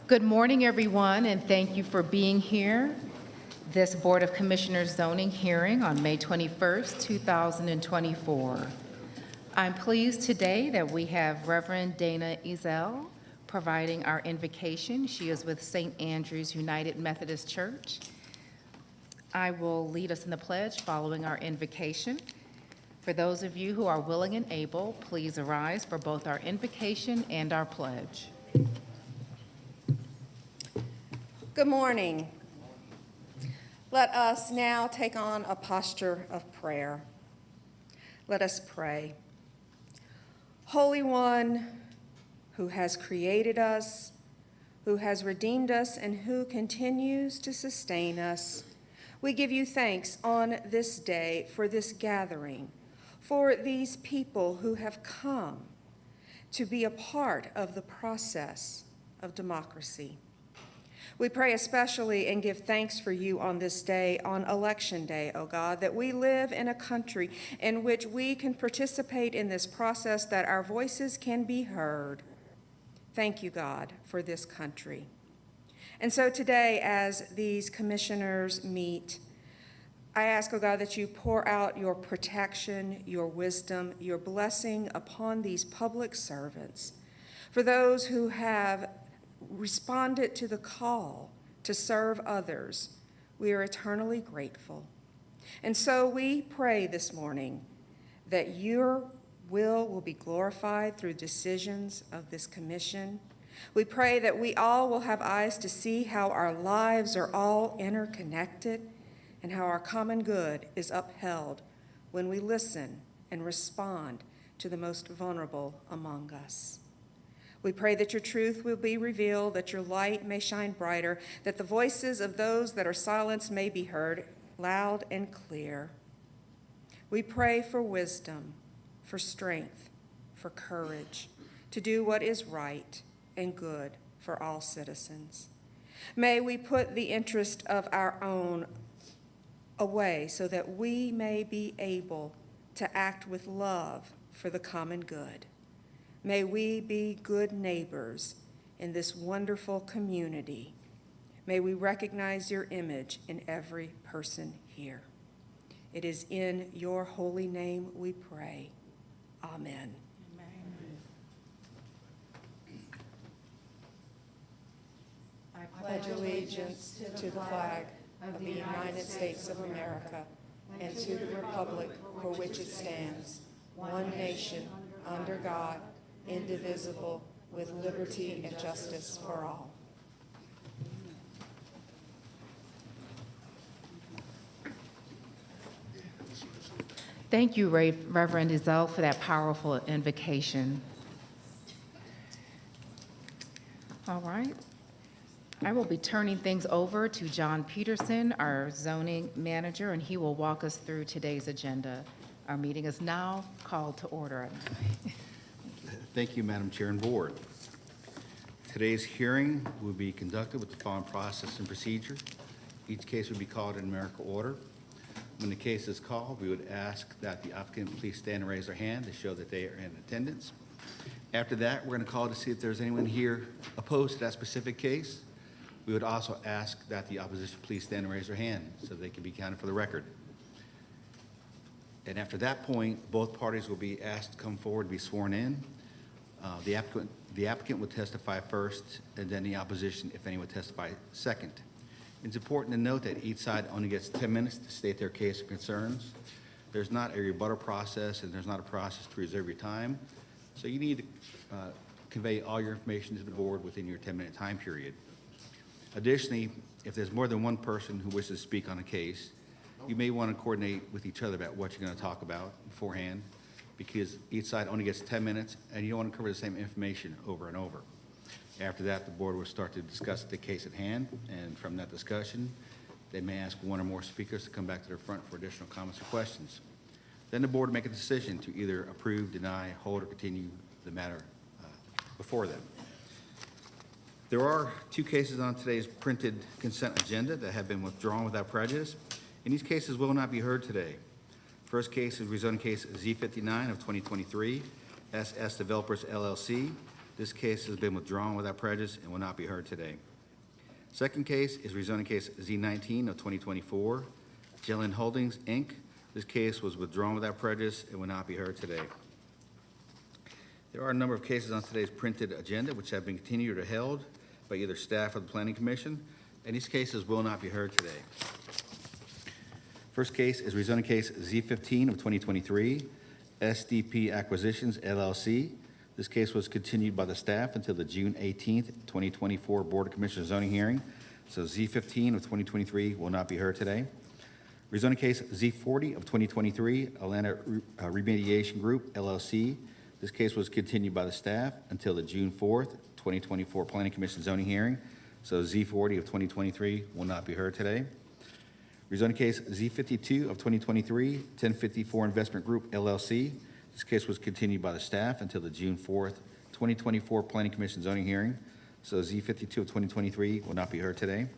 Good morning, everyone, and thank you for being here. This Board of Commissioners zoning hearing on May 21st, 2024. I'm pleased today that we have Reverend Dana Ezell providing our invocation. She is with St. Andrew's United Methodist Church. I will lead us in the pledge following our invocation. For those of you who are willing and able, please arise for both our invocation and our pledge. Good morning. Let us now take on a posture of prayer. Let us pray. Holy One, who has created us, who has redeemed us, and who continues to sustain us, we give you thanks on this day for this gathering, for these people who have come to be a part of the process of democracy. We pray especially and give thanks for you on this day, on Election Day, O God, that we live in a country in which we can participate in this process, that our voices can be heard. Thank you, God, for this country. And so today, as these commissioners meet, I ask, O God, that you pour out your protection, your wisdom, your blessing upon these public servants. For those who have responded to the call to serve others, we are eternally grateful. And so we pray this morning that your will be glorified through decisions of this commission. We pray that we all will have eyes to see how our lives are all interconnected and how our common good is upheld when we listen and respond to the most vulnerable among us. We pray that your truth will be revealed, that your light may shine brighter, that the voices of those that are silenced may be heard loud and clear. We pray for wisdom, for strength, for courage, to do what is right and good for all citizens. May we put the interest of our own away so that we may be able to act with love for the common good. May we be good neighbors in this wonderful community. May we recognize your image in every person here. It is in your holy name we pray. Amen. I pledge allegiance to the flag of the United States of America and to the republic for which it stands, one nation, under God, indivisible, with liberty and justice for all. Thank you, Reverend Ezell, for that powerful invocation. All right. I will be turning things over to John Peterson, our zoning manager, and he will walk us through today's agenda. Our meeting is now called to order. Thank you, Madam Chair and Board. Today's hearing will be conducted with the following process and procedure. Each case will be called in numerical order. When the case is called, we would ask that the applicant please stand and raise their hand to show that they are in attendance. After that, we're going to call to see if there's anyone here opposed to that specific case. We would also ask that the opposition please stand and raise their hand so they can be counted for the record. And after that point, both parties will be asked to come forward to be sworn in. The applicant will testify first, and then the opposition, if any, would testify second. It's important to note that each side only gets 10 minutes to state their case or concerns. There's not a rebuttal process, and there's not a process to reserve your time. So you need to convey all your information to the board within your 10-minute time period. Additionally, if there's more than one person who wishes to speak on a case, you may want to coordinate with each other about what you're going to talk about beforehand, because each side only gets 10 minutes, and you don't want to cover the same information over and over. After that, the board will start to discuss the case at hand, and from that discussion, they may ask one or more speakers to come back to their front for additional comments or questions. Then the board will make a decision to either approve, deny, hold, or continue the matter before them. There are two cases on today's printed consent agenda that have been withdrawn without prejudice, and these cases will not be heard today. First case is rezoning case Z59 of 2023, SS Developers LLC, This case has been withdrawn without prejudice and will not be heard today. Second case is rezoning case Z19 of 2024, Jelen Holdings, Inc. This case was withdrawn without prejudice and will not be heard today. There are a number of cases on today's printed agenda which have been continued or held by either staff or the Planning Commission, and these cases will not be heard today. First case is rezoning case Z15 of 2023, SDP Acquisitions, LLC. This case was continued by the staff until the June 18th, 2024 Board of Commissioners zoning hearing. So Z15 of 2023 will not be heard today. Rezoning case Z40 of 2023, Atlanta Remediation Group, LLC. This case was continued by the staff until the June 4th, 2024 Planning Commission zoning hearing. So Z40 of 2023 will not be heard today. Rezoning case Z52 of 2023, 1054 Investment Group, LLC. This case was continued by the staff until the June 4th, 2024 Planning Commission zoning hearing. So Z52 of 2023 will not be heard today.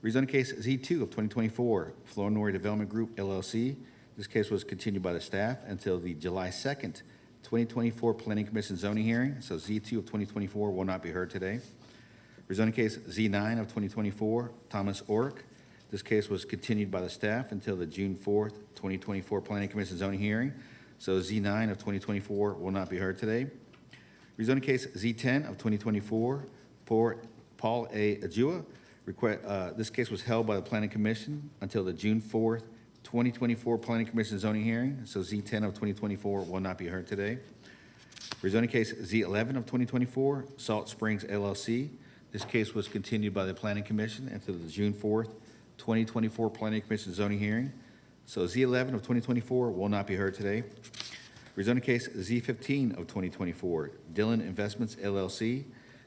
Rezoning case Z2 of 2024, Flournoy Development Group, LLC. This case was continued by the staff until the July 2nd, 2024 Planning Commission zoning hearing. So Z2 of 2024 will not be heard today. Rezoning case Z9 of 2024, Thomas Orrick. This case was continued by the staff until the June 4th, 2024 Planning Commission zoning hearing. So Z9 of 2024 will not be heard today. Rezoning case Z10 of 2024, Paul A. Ajua. This case was held by the Planning Commission until the June 4th, 2024 Planning Commission zoning hearing. So Z10 of 2024 will not be heard today. Rezoning case Z11 of 2024, Salt Springs LLC. This case was continued by the Planning Commission until the June 4th, 2024 Planning Commission zoning hearing. So Z11 of 2024 will not be heard today. Rezoning case Z15 of 2024, Dillon Investments LLC.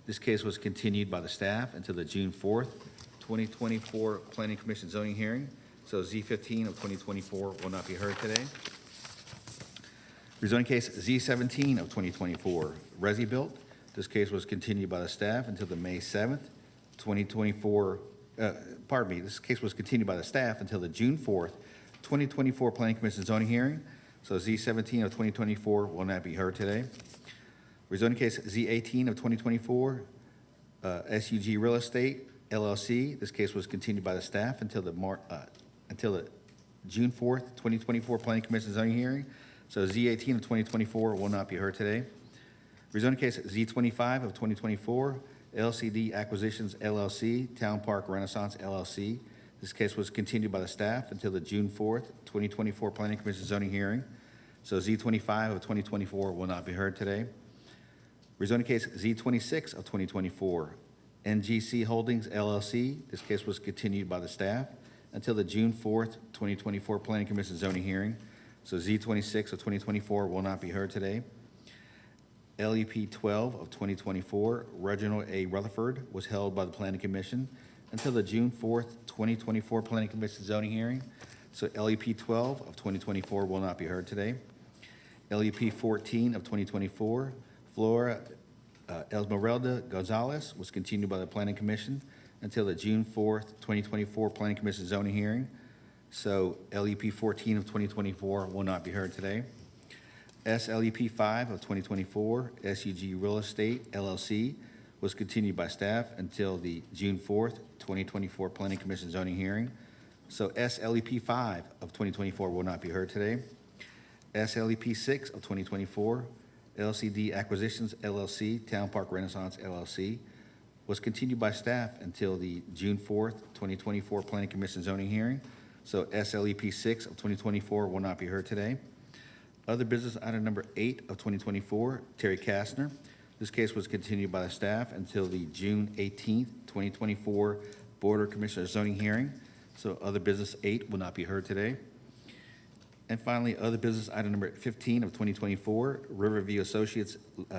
This case was continued by the staff until the June 4th, 2024 Planning Commission zoning hearing. So Z15 of 2024 will not be heard today. Rezoning case Z17 of 2024, ResiBuilt. This case was continued by the staff until the May 7th, 2024, this case was continued by the staff until the June 4th, 2024 Planning Commission zoning hearing. So Z17 of 2024 will not be heard today. Rezoning case Z18 of 2024, SUG Real Estate LLC. This case was continued by the staff until the June 4th, 2024 Planning Commission zoning hearing. So Z18 of 2024 will not be heard today. Rezoning case Z25 of 2024, LCD Acquisitions LLC, Town Park Renaissance LLC. This case was continued by the staff until the June 4th, 2024 Planning Commission zoning hearing. So Z25 of 2024 will not be heard today. Rezoning case Z26 of 2024, NGC Holdings LLC. This case was continued by the staff until the June 4th, 2024 Planning Commission zoning hearing. So Z26 of 2024 will not be heard today. LEP 12 of 2024, Reginald A. Rutherford, was held by the Planning Commission until the June 4th, 2024 Planning Commission zoning hearing. So LEP 12 of 2024 will not be heard today. LEP 14 of 2024, Flora Esmeralda Gonzalez, was continued by the Planning Commission until the June 4th, 2024 Planning Commission zoning hearing. So LEP 14 of 2024 will not be heard today. SLEP 5 of 2024, SUG Real Estate LLC, was continued by staff until the June 4th, 2024 Planning Commission zoning hearing. So SLEP 5 of 2024 will not be heard today. SLEP 6 of 2024, LCD Acquisitions LLC, Town Park Renaissance LLC, was continued by staff until the June 4th, 2024 Planning Commission zoning hearing. So SLEP 6 of 2024 will not be heard today. Other business item number 8 of 2024, Terry Kastner. This case was continued by the staff until the June 18th, 2024 Board of Commissioners zoning hearing. So other business 8 will not be heard today. And finally, other business item number 15 of 2024, Riverview Associates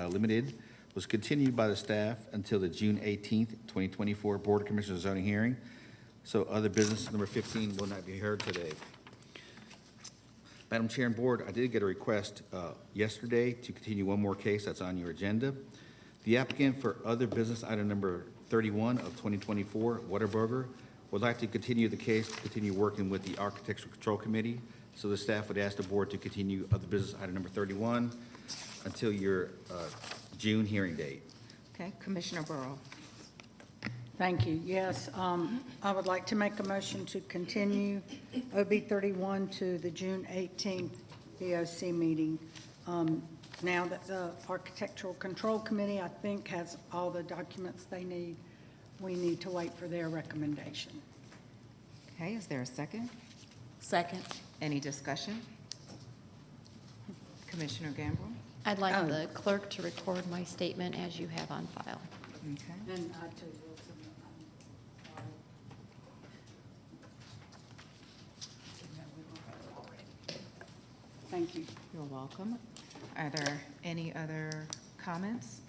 Limited, was continued by the staff until the June 18th, 2024 Board of Commissioners zoning hearing. So other business number 15 will not be heard today. Madam Chair and Board, I did get a request yesterday to continue one more case that's on your agenda. The applicant for other business item number 31 of 2024, Whataburger, would like to continue the case, to continue working with the Architectural Control Committee. So the staff would ask the board to continue other business item number 31 until your June hearing date. Okay, Commissioner Burrow. Thank you. Yes, I would like to make a motion to continue OB 31 to the June 18th BOC meeting. Now that the Architectural Control Committee, I think, has all the documents they need, we need to wait for their recommendation. Okay, is there a second? Second. Any discussion? Commissioner Gamble? I'd like Oh. the clerk to record my statement as you have on file. Okay. And I too will submit mine. Thank you. You're welcome. Are there any other comments?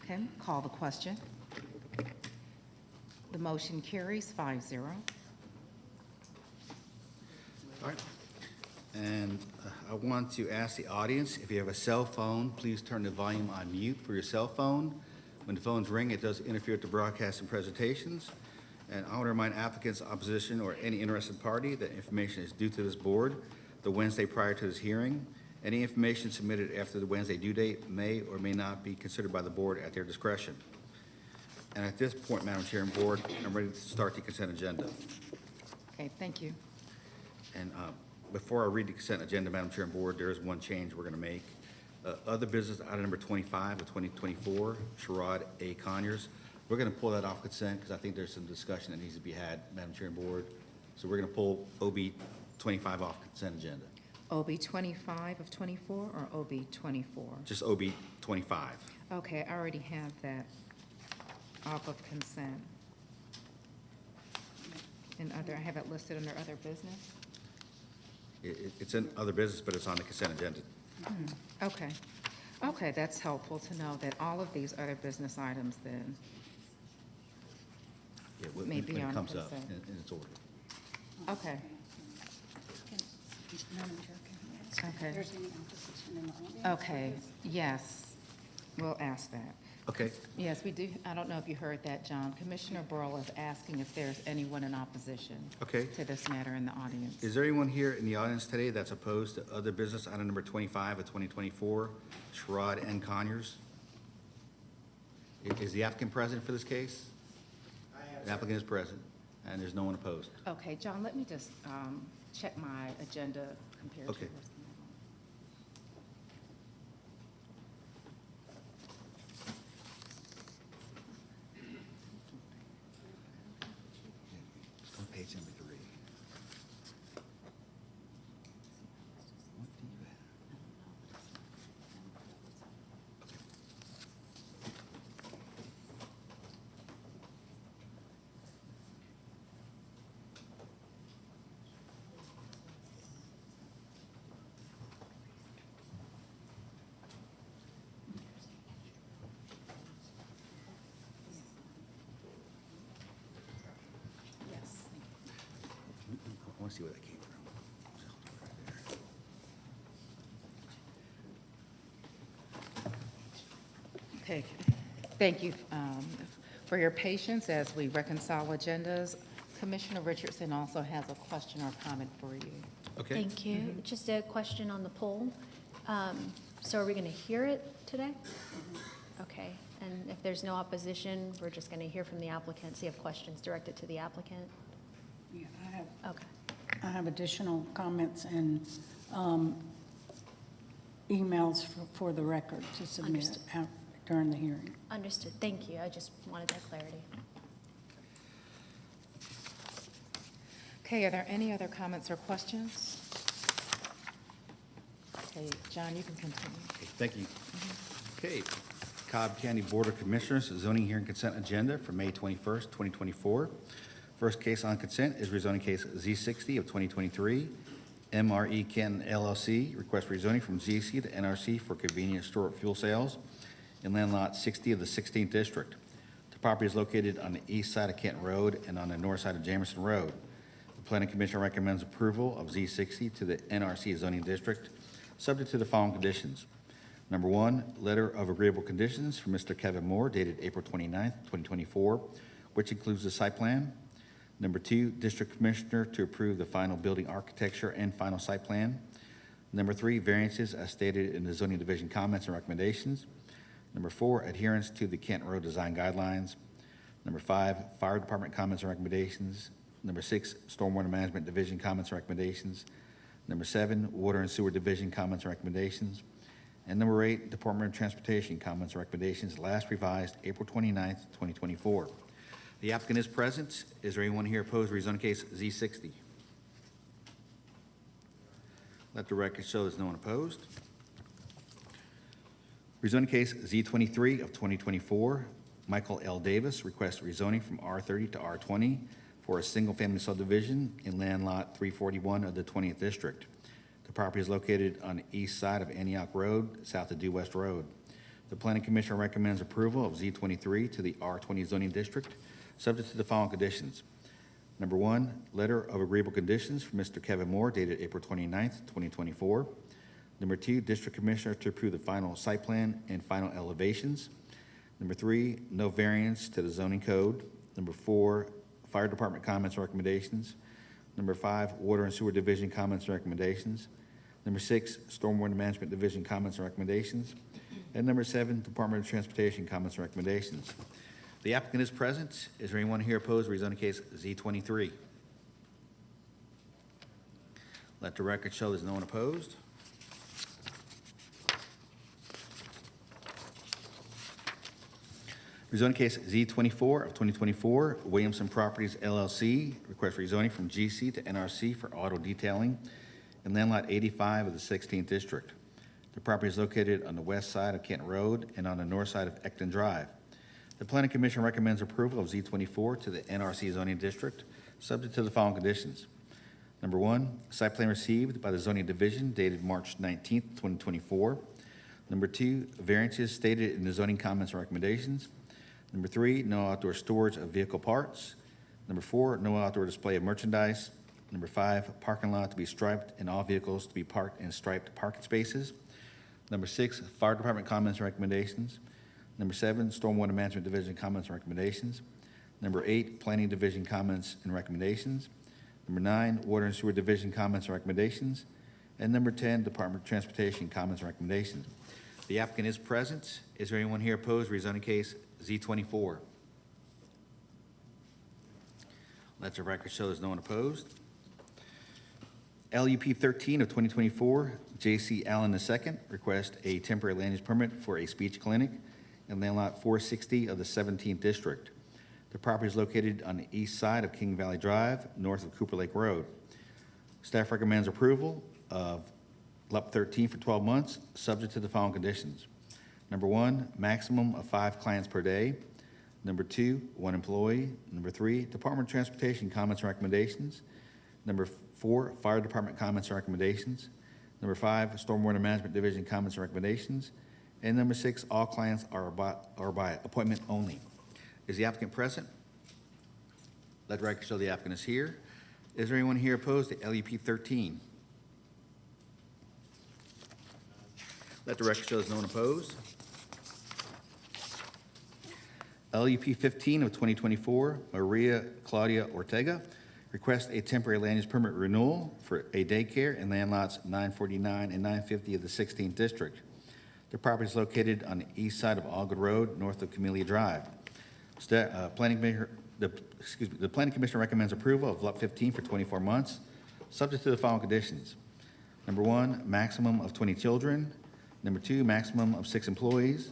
Okay, call the question. The motion carries 5-0. All right. And I want to ask the audience, if you have a cell phone, please turn the volume on mute for your cell phone. When the phones ring, it does interfere with the broadcast and presentations. And I want to remind applicants, opposition, or any interested party that information is due to this board the Wednesday prior to this hearing. Any information submitted after the Wednesday due date may or may not be considered by the board at their discretion. And at this point, Madam Chair and Board, I'm ready to start the consent agenda. Okay, thank you. And before I read the consent agenda, Madam Chair and Board, there is one change we're going to make. Other business, item number 25 of 2024, Sherrod A. Conyers. We're going to pull that off consent because I think there's some discussion that needs to be had, Madam Chair and Board. So we're going to pull OB 25 off consent agenda. OB 25 of 24 or OB 24? Just OB 25. Okay, I already have that off of consent. And other, I have it listed under other business? It's in other business, but it's on the consent agenda. Okay. Okay, that's helpful to know that all of these other business items then, Yeah, when Maybe when on it comes up consent. in its order. okay, Madam Chair, can I ask if Okay. there's any opposition in the audience? okay, yes, we'll ask that. Okay. Yes, we do, I don't know if you heard that, John. Commissioner Burrow is asking if there's anyone in opposition Okay. to this matter in the audience. Is there anyone here in the audience today that's opposed to other business, item number 25 of 2024, Sherrod N. Conyers? Is the applicant present for this case? The applicant is present, and there's no one opposed. Okay, John, let me just check my agenda compared to Okay. what's going on. On page number 3. What do you have? Yes. I want to see where that came from. Okay, thank you for your patience as we reconcile agendas. Commissioner Richardson also has a question or comment for you. Okay. Thank you. Just a question on the poll. So are we going to hear it today? Okay. And if there's no opposition, we're just going to hear from the applicant, see if questions directed to the applicant? Yeah, Okay. I have additional comments and emails for the record to submit Understood. during the hearing. Understood. Thank you. I just wanted that clarity. Okay, are there any other comments or questions? Okay, John, you can continue. Okay, thank you. Okay, Cobb County Board of Commissioners zoning hearing consent agenda for May 21st, 2024. First case on consent is rezoning case Z60 of 2023. MRE Canton LLC request rezoning from ZC to NRC for convenience store fuel sales in land lot 60 of the 16th district. The property is located on the east side of Canton Road and on the north side of Jamerson Road. The Planning Commission recommends approval of Z60 to the NRC zoning district, subject to the following conditions. Number 1, letter of agreeable conditions from Mr. Kevin Moore dated April 29th, 2024, which includes the site plan. Number 2, District Commissioner to approve the final building architecture and final site plan. Number 3, variances as stated in the zoning division comments and recommendations. Number 4, adherence to the Kent Road design guidelines. Number 5, fire department comments and recommendations. Number 6, stormwater management division comments and recommendations. Number 7, water and sewer division comments and recommendations. And number 8, Department of Transportation comments and recommendations, last revised April 29th, 2024. The applicant is present. Is there anyone here opposed to rezoning case Z60? Let the record show there's no one opposed. Rezoning case Z23 of 2024, Michael L. Davis requests rezoning from R30 to R20 for a single-family subdivision in land lot 341 of the 20th District. The property is located on the east side of Antioch Road, south of Due West Road. The Planning Commission recommends approval of Z23 to the R20 zoning district, subject to the following conditions. Number 1, letter of agreeable conditions from Mr. Kevin Moore dated April 29th, 2024. Number 2, District Commissioner to approve the final site plan and final elevations. Number 3, no variance to the zoning code. Number 4, Fire Department comments and recommendations. Number 5, Water and Sewer Division comments and recommendations. Number 6, Stormwater Management Division comments and recommendations. And number 7, Department of Transportation comments and recommendations. The applicant is present. Is there anyone here opposed to rezoning case Z23? Let the record show there's no one opposed. Rezoning case Z24 of 2024, Williamson Properties LLC, request rezoning from GC to NRC for auto detailing in land lot 85 of the 16th District. The property is located on the west side of Kent Road and on the north side of Ecton Drive. The Planning Commission recommends approval of Z24 to the NRC zoning district, subject to the following conditions. Number 1, site plan received by the zoning division dated March 19th, 2024. Number 2, variances stated in the zoning comments and recommendations. Number 3, no outdoor storage of vehicle parts. Number 4, no outdoor display of merchandise. Number 5, parking lot to be striped and all vehicles to be parked in striped parking spaces. Number 6, fire department comments and recommendations. Number 7, stormwater management division comments and recommendations. Number 8, planning division comments and recommendations. Number 9, water and sewer division comments and recommendations. And number 10, Department of Transportation comments and recommendations. The applicant is present. Is there anyone here opposed to rezoning case Z24? Let the record show there's no one opposed. LUP 13 of 2024, J.C. Allen II requests a temporary land use permit for a speech clinic in land lot 460 of the 17th District. The property is located on the east side of King Valley Drive, north of Cooper Lake Road. Staff recommends approval of LUP 13 for 12 months, subject to the following conditions. Number 1, maximum of 5 clients per day. Number 2, 1 employee. Number 3, Department of Transportation comments and recommendations. Number 4, Fire Department comments and recommendations. Number 5, Stormwater Management Division comments and recommendations. And number 6, all clients are by appointment only. Is the applicant present? Let the record show the applicant is here. Is there anyone here opposed to LUP 13? Let the record show there's no one opposed. LUP 15 of 2024, Maria Claudia Ortega requests a temporary land use permit renewal for a daycare in land lots 949 and 950 of the 16th District. The property is located on the east side of Allgood Road, north of Camellia Drive. The Planning Commission recommends approval of LUP 15 for 24 months, subject to the following conditions. Number 1, maximum of 20 children. Number 2, maximum of 6 employees.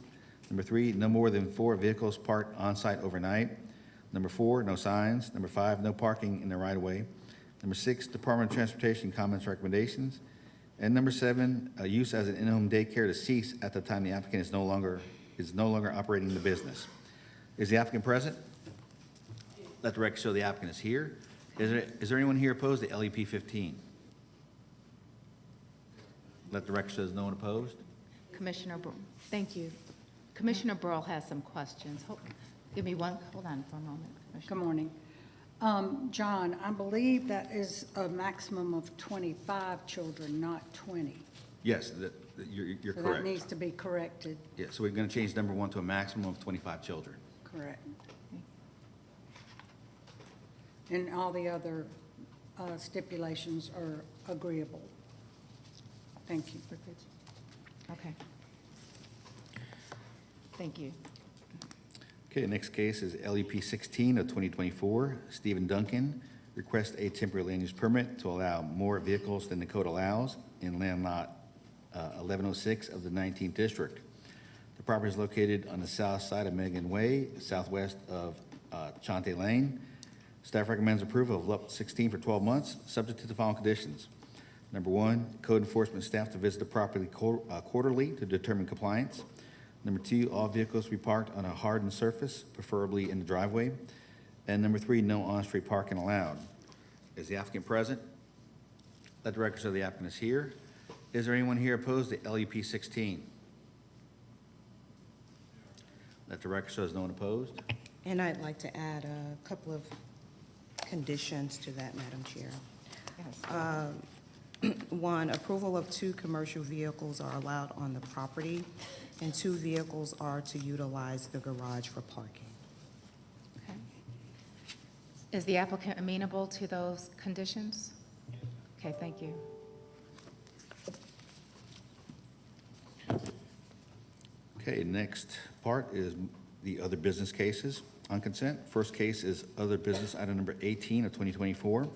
Number 3, no more than 4 vehicles parked on-site overnight. Number 4, no signs. Number 5, no parking in the right-of-way. Number 6, Department of Transportation comments recommendations. And number 7, use as an in-home daycare to cease at the time the applicant is no longer operating the business. Is the applicant present? Let the record show the applicant is here. Is there anyone here opposed to LEP 15? Let the record show there's no one opposed. Commissioner, thank you. Commissioner Burrell has some questions. Give me one, hold on for a moment. Good morning. John, I believe that is a maximum of 25 children, not 20. Yes, you're So correct. that needs to be corrected, Yeah, so we're going to change number 1 to a maximum of 25 children. correct. And all the other stipulations are agreeable. Thank you. Okay. Thank you. Okay, next case is LEP 16 of 2024. Stephen Duncan requests a temporary land use permit to allow more vehicles than the code allows in land lot 1106 of the 19th district. The property is located on the south side of Megan Way, southwest of Chante Lane. Staff recommends approval of LUP 16 for 12 months, subject to the following conditions. Number one, code enforcement staff to visit the property quarterly to determine compliance. Number two, all vehicles be parked on a hardened surface, preferably in the driveway. And number three, no on-street parking allowed. Is the applicant present? Let the record show the applicant is here. Is there anyone here opposed to LEP 16? Let the record show there's no one opposed. And I'd like to add a couple of conditions to that, Madam Chair. Yes. One, approval of 2 commercial vehicles are allowed on the property, and 2 vehicles are to utilize the garage for parking. Okay. Is the applicant amenable to those conditions? Okay, thank you. Okay, next part is the other business cases on consent. First case is other business item number 18 of 2024,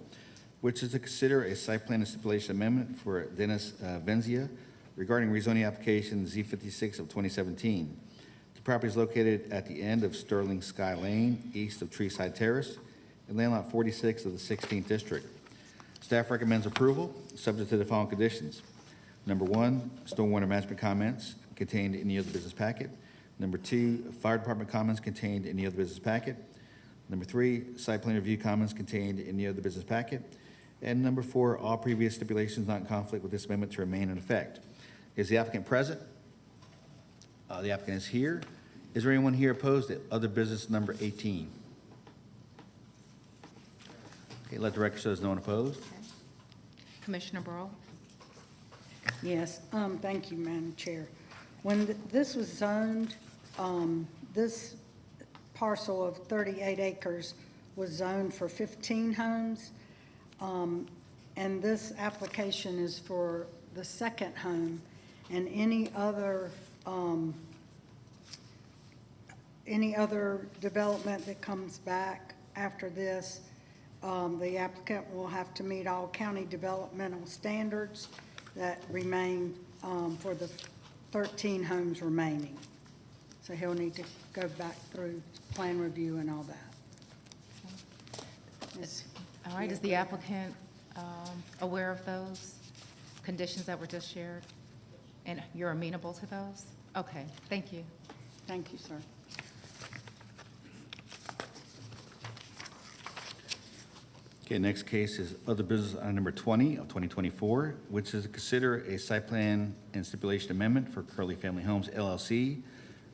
which is to consider a site plan and stipulation amendment for Dennis Venzia regarding rezoning application Z56 of 2017. The property is located at the end of Sterling Sky Lane, east of Treeside Terrace, in land lot 46 of the 16th district. Staff recommends approval, subject to the following conditions. Number one, stormwater management comments contained in the other business packet. Number two, fire department comments contained in the other business packet. Number three, site plan review comments contained in the other business packet. And number four, all previous stipulations not in conflict with this amendment to remain in effect. Is the applicant present? The applicant is here. Is there anyone here opposed to other business number 18? Okay, let the record show there's no one opposed. Okay. Commissioner Burrow? Yes, thank you, Madam Chair. When this was zoned, this parcel of 38 acres was zoned for 15 homes, and this application is for the second home, and any other development that comes back after this, the applicant will have to meet all county developmental standards that remain for the 13 homes remaining. So he'll need to go back through plan review and all that. All right, is the applicant aware of those conditions that were just shared? And you're amenable to those? Okay, thank you. Thank you, sir. Okay, next case is other business item number 20 of 2024, which is to consider a site plan and stipulation amendment for Curley Family Homes LLC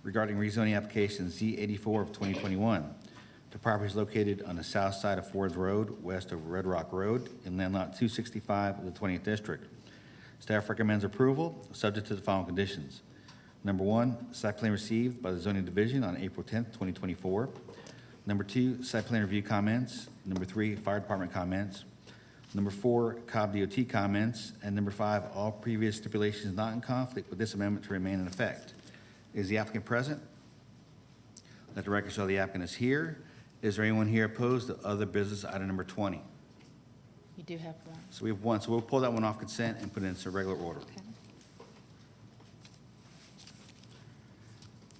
regarding rezoning application Z84 of 2021. The property is located on the south side of Ford's Road, west of Red Rock Road, in land lot 265 of the 20th district. Staff recommends approval, subject to the following conditions. Number one, site plan received by the zoning division on April 10th, 2024. Number two, site plan review comments. Number three, fire department comments. Number four, Cobb DOT comments. And number five, all previous stipulations not in conflict with this amendment to remain in effect. Is the applicant present? Let the record show the applicant is here. Is there anyone here opposed to other business item number 20? You do have one. So we have one, so we'll pull that one off consent and put it into regular order. Okay.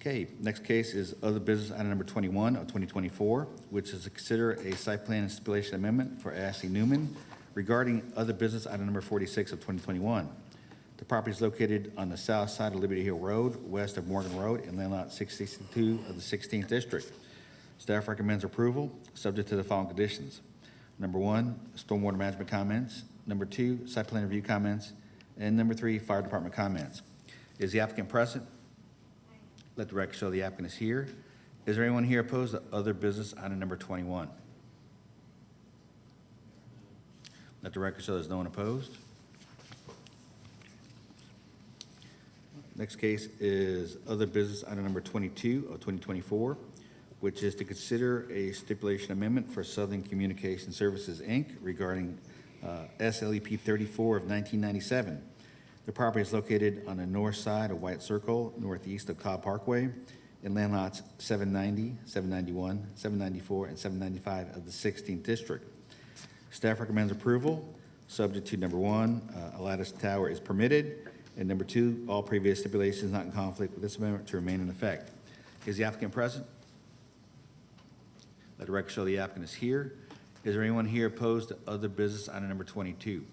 Okay, next case is other business item number 21 of 2024, which is to consider a site plan and stipulation amendment for Ashley Newman regarding other business item number 46 of 2021. The property is located on the south side of Liberty Hill Road, west of Morgan Road, in land lot 662 of the 16th district. Staff recommends approval, subject to the following conditions. Number one, stormwater management comments. Number two, site plan review comments. And number three, fire department comments. Is the applicant present? Let the record show the applicant is here. Is there anyone here opposed to other business item number 21? Let the record show there's no one opposed. Next case is other business item number 22 of 2024, which is to consider a stipulation amendment for Southern Communication Services, Inc. regarding SLEP 34 of 1997. The property is located on the north side of White Circle, northeast of Cobb Parkway, in land lots 790, 791, 794, and 795 of the 16th District. Staff recommends approval, subject to number one, a lattice tower is permitted, and number two, all previous stipulations not in conflict with this amendment to remain in effect. Is the applicant present? Let the record show the applicant is here. Is there anyone here opposed to other business item number 22?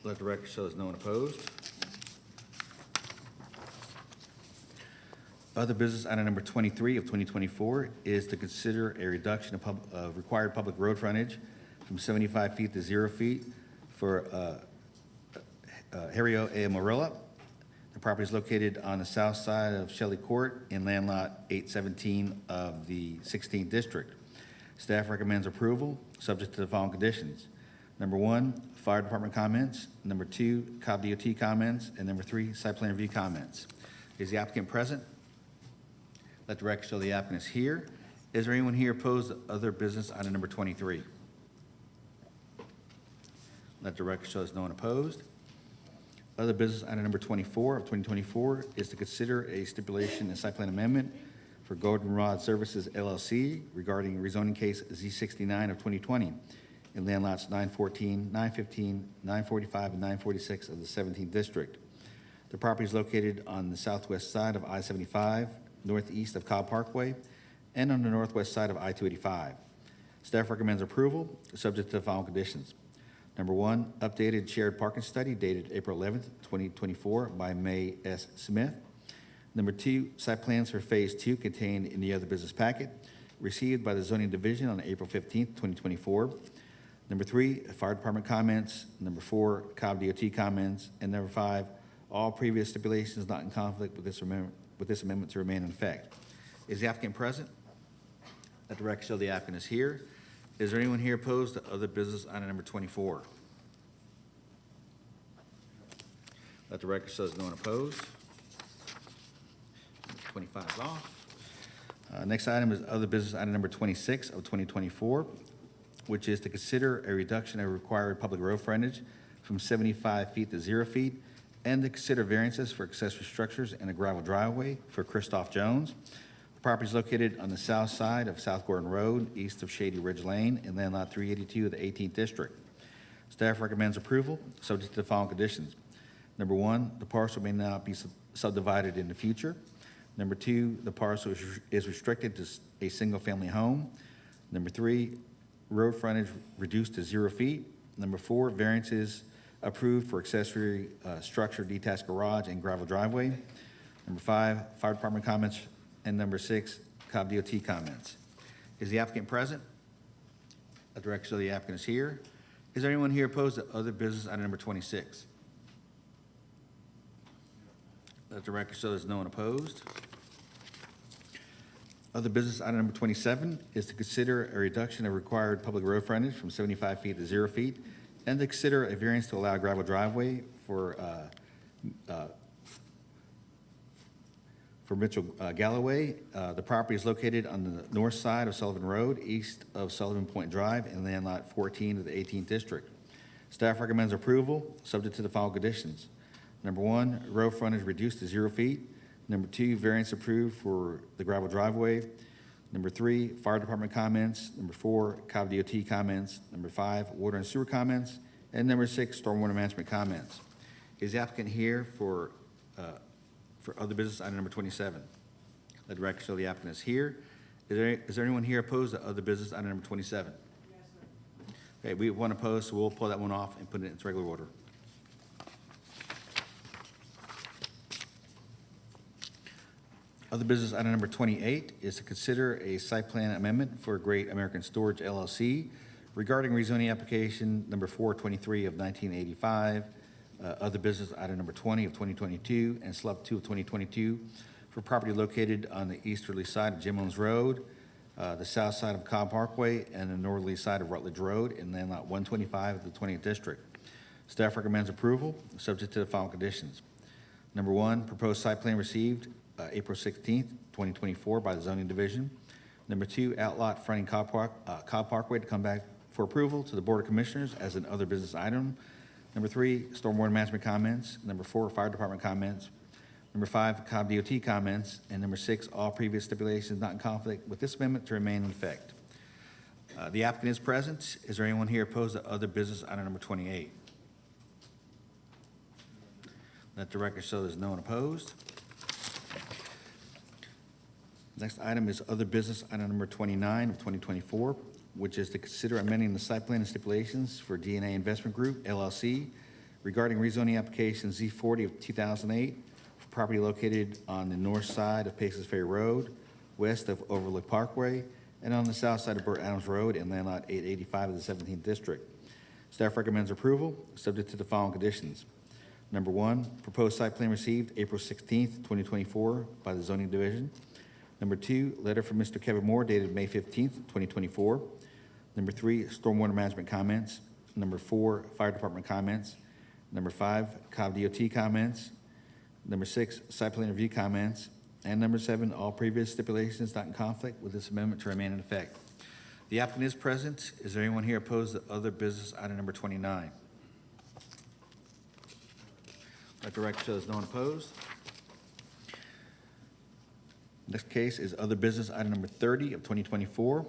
Let the record show there's no one opposed. Other business item number 23 of 2024 is to consider a reduction of required public road frontage from 75 feet to 0 feet for Hario A. Morilla. The property is located on the south side of Shelley Court in land lot 817 of the 16th District. Staff recommends approval, subject to the following conditions. Number one, fire department comments. Number two, Cobb DOT comments. And number three, site plan review comments. Is the applicant present? Let the record show the applicant is here. Is there anyone here opposed to other business item number 23? Let the record show there's no one opposed. Other business item number 24 of 2024 is to consider a stipulation and site plan amendment for Goldenrod Services LLC regarding rezoning case Z69 of 2020 in land lots 914, 915, 945, and 946 of the 17th District. The property is located on the southwest side of I-75, northeast of Cobb Parkway, and on the northwest side of I-285. Staff recommends approval, subject to the following conditions. Number one, updated shared parking study dated April 11th, 2024 by May S. Smith. Number two, site plans for Phase 2 contained in the other business packet, received by the Zoning Division on April 15th, 2024. Number three, fire department comments. Number four, Cobb DOT comments. And number five, all previous stipulations not in conflict with this amendment to remain in effect. Is the applicant present? Let the record show the applicant is here. Is there anyone here opposed to other business item number 24? Let the record show there's no one opposed. 25 is off. Next item is other business item number 26 of 2024, which is to consider a reduction of required public road frontage from 75 feet to 0 feet, and to consider variances for accessory structures and a gravel driveway for Christoph Jones. The property is located on the south side of South Gordon Road, east of Shady Ridge Lane, in land lot 382 of the 18th District. Staff recommends approval, subject to the following conditions. Number one, the parcel may not be subdivided in the future. Number two, the parcel is restricted to a single-family home. Number three, road frontage reduced to 0 feet. Number four, variances approved for accessory structure, detached garage, and gravel driveway. Number five, fire department comments. And number six, Cobb DOT comments. Is the applicant present? Let the record show the applicant is here. Is there anyone here opposed to other business item number 26? Let the record show there's no one opposed. Other business item number 27 is to consider a reduction of required public road frontage from 75 feet to 0 feet, and to consider a variance to allow gravel driveway for Mitchell Galloway. The property is located on the north side of Sullivan Road, east of Sullivan Point Drive, in land lot 14 of the 18th District. Staff recommends approval, subject to the following conditions. Number one, road frontage reduced to 0 feet. Number two, variance approved for the gravel driveway. Number three, fire department comments. Number four, Cobb DOT comments. Number five, water and sewer comments. And number six, stormwater management comments. Is the applicant here for other business item number 27? Let the record show the applicant is here. Is there anyone here opposed to other business item number 27? Yes, sir. Okay, we have one opposed, so we'll pull that one off and put it in its regular order. Other business item number 28 is to consider a site plan amendment for Great American Storage LLC regarding rezoning application number 423 of 1985, other business item number 20 of 2022, and SLUP 2 of 2022 for property located on the easterly side of Jim Owens Road, the south side of Cobb Parkway, and the northerly side of Rutledge Road in land lot 125 of the 20th District. Staff recommends approval, subject to the following conditions. Number one, proposed site plan received April 16th, 2024 by the Zoning Division. Number two, outlot fronting Cobb Parkway to come back for approval to the Board of Commissioners as an other business item Number 3, stormwater management comments. Number 4, fire department comments. Number 5, Cobb DOT comments. And number 6, all previous stipulations not in conflict with this amendment to remain in effect. The applicant is present. Is there anyone here opposed to other business item number 28? Let the record show there's no one opposed. Next item is other business item number 29 of 2024, which is to consider amending the site plan and stipulations for DNA Investment Group, LLC, regarding rezoning application Z40 of 2008 for property located on the north side of Paces Ferry Road, west of Overlook Parkway, and on the south side of Burt Adams Road in land lot 885 of the 17th District. Staff recommends approval, subject to the following conditions. Number 1, proposed site plan received April 16th, 2024 by the Zoning Division. Number 2, letter from Mr. Kevin Moore dated May 15th, 2024. Number 3, stormwater management comments. Number 4, fire department comments. Number 5, Cobb DOT comments. Number 6, site plan review comments. And number 7, all previous stipulations not in conflict with this amendment to remain in effect. The applicant is present. Is there anyone here opposed to other business item number 29? Let the record show there's no one opposed. Next case is other business item number 30 of 2024,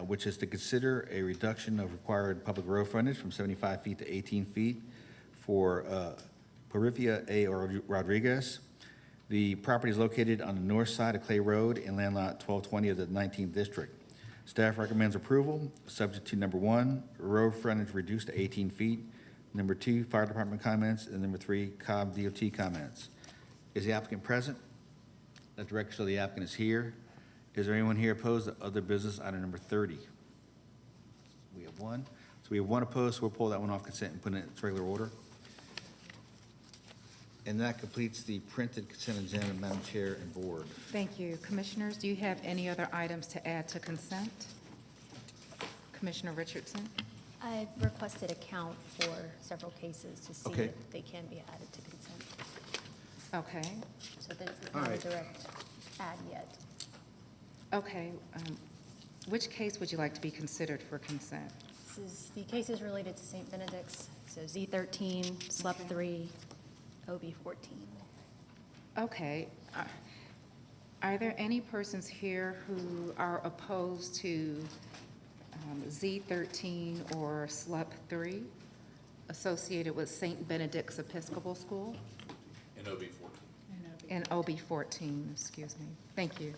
which is to consider a reduction of required public road frontage from 75 feet to 18 feet for Porfia A. Rodriguez. The property is located on the north side of Clay Road in land lot 1220 of the 19th District. Staff recommends approval, subject to number 1, road frontage reduced to 18 feet, number 2, fire department comments, and number 3, Cobb DOT comments. Is the applicant present? Let the record show the applicant is here. Is there anyone here opposed to other business item number 30? We have one. So we have one opposed, so we'll pull that one off consent and put it in its regular order. And that completes the printed consent agenda, Madam Chair and Board. Thank you. Commissioners, do you have any other items to add to consent? Commissioner Richardson? I've requested a count for several cases to see Okay. if they can be added to consent. Okay. So this is All not a right. direct add yet. Okay. Which case would you like to be considered for consent? The case is related to St. Benedict's, so Z13, SLUP 3, OB 14. Okay. Are there any persons here who are opposed to Z13 or SLUP 3 associated with St. Benedict's Episcopal School? And OB 14. And OB 14, excuse me. Thank you.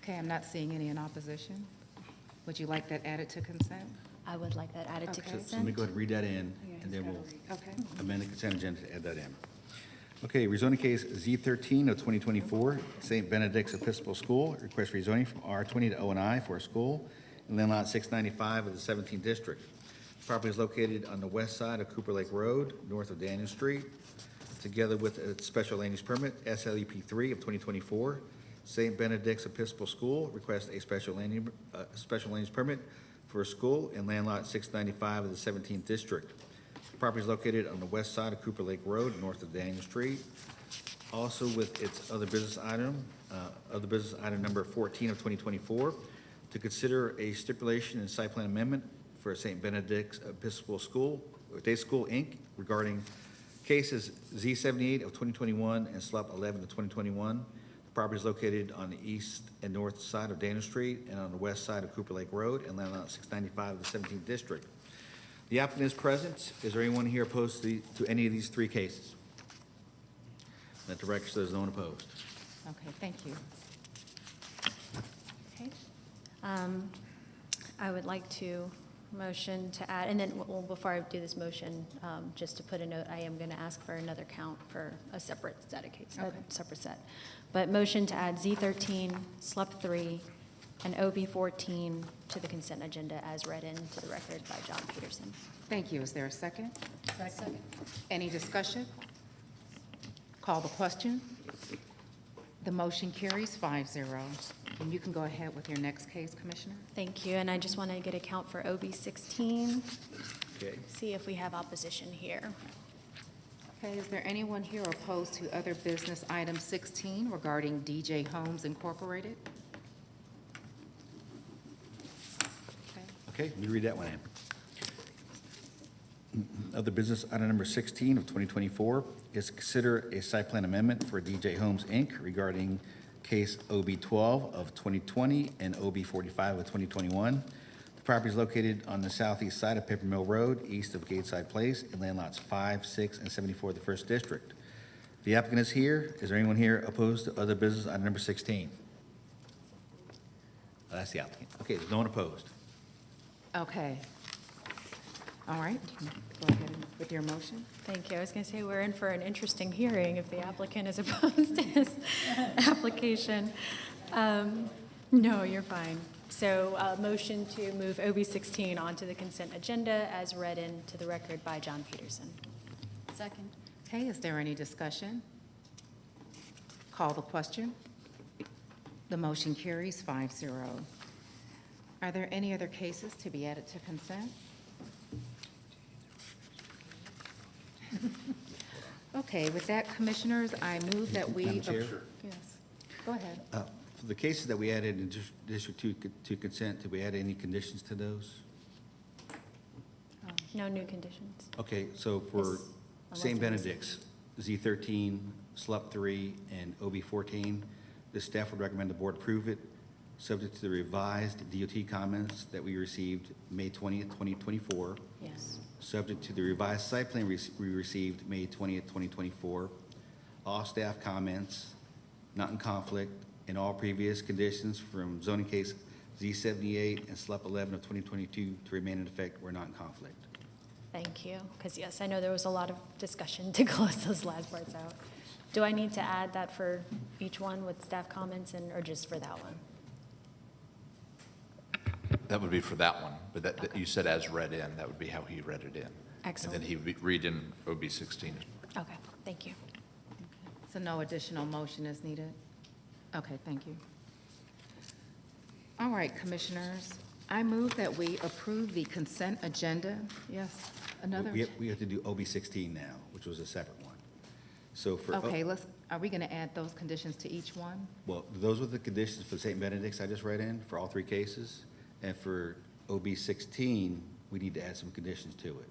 Okay, I'm not seeing any in opposition. Would you like that added to consent? I would like that added to Okay. So let me consent. go ahead and read that in, and then we'll Okay. amend the consent agenda to add that in. Okay, rezoning case Z13 of 2024, St. Benedict's Episcopal School, request rezoning from R20 to O&I for a school in land lot 695 of the 17th District. The property is located on the west side of Cooper Lake Road, north of Daniel Street. Together with a special land use permit, SLEP 3 of 2024, St. Benedict's Episcopal School requests a special land use permit for a school in land lot 695 of the 17th District. The property is located on the west side of Cooper Lake Road, north of Daniel Street. Also with its other business item number 14 of 2024, to consider a stipulation and site plan amendment for St. Benedict's Episcopal School, Day School, Inc., regarding cases Z78 of 2021 and SLUP 11 of 2021. The property is located on the east and north side of Daniel Street and on the west side of Cooper Lake Road and land lot 695 of the 17th District. The applicant is present. Is there anyone here opposed to any of these three cases? Let the record show there's no one opposed. Okay, thank you. Okay. I would like to motion to add, and then, well, before I do this motion, just to put a note, I am going to ask for another count for a separate set of cases, Okay. separate set. But motion to add Z13, SLUP 3, and OB 14 to the consent agenda as read into the record by John Peterson. Thank you. Is there a second? Second. Any discussion? Call the question. The motion carries 5-0. And you can go ahead with your next case, Commissioner. Thank you, and I just want to get a count for OB 16, Okay. see if we have opposition here. Okay, is there anyone here opposed to other business item 16 regarding DJ Homes Incorporated? Okay. Okay, let me read that one in. Other business, item number 16 of 2024 is consider a site plan amendment for DJ Homes, Inc. regarding case OB 12 of 2020 and OB 45 of 2021. The property is located on the southeast side of Paper Mill Road, east of Gateside Place, in land lots 5, 6, and 74 of the First District. The applicant is here. Is there anyone here opposed to other business, item number 16? That's the applicant. Okay, there's no one opposed. Okay. All right, you can go ahead with your motion. Thank you. I was going to say, we're in for an interesting hearing if the applicant is opposed to his application. No, you're fine. So, motion to move OB 16 onto the consent agenda as read into the record by John Peterson. Second. Okay, is there any discussion? Call the question. The motion carries 5-0. Are there any other cases to be added to consent? Okay, with that, Commissioners, I move that we. Madam Chair? Yes, go ahead. For the cases that we added in District 2 to consent, did we add any conditions to those? No new conditions. Okay, so for Unless St. there was- Benedict's, Z13, SLUP 3, and OB 14, the staff would recommend the board approve it, subject to the revised DOT comments that we received May 20th, 2024, Yes. subject to the revised site plan we received May 20th, 2024, all staff comments not in conflict, and all previous conditions from zoning case Z78 and SLUP 11 of 2022 to remain in effect were not in conflict. Thank you. Because yes, I know there was a lot of discussion to close those last parts out. Do I need to add that for each one with staff comments or just for that one? That would be for that one, but that you said as read in, that would be how he read it in. Excellent. And then he would read in OB 16. Okay, thank you. So no additional motion is needed? Okay, thank you. All right, Commissioners, I move that we approve the consent agenda. Yes, another? We have to do OB 16 now, which was a separate one. So for, Okay, are we going to add those conditions to each one? well, those were the conditions for St. Benedict's I just read in for all three cases. And for OB 16, we need to add some conditions to it.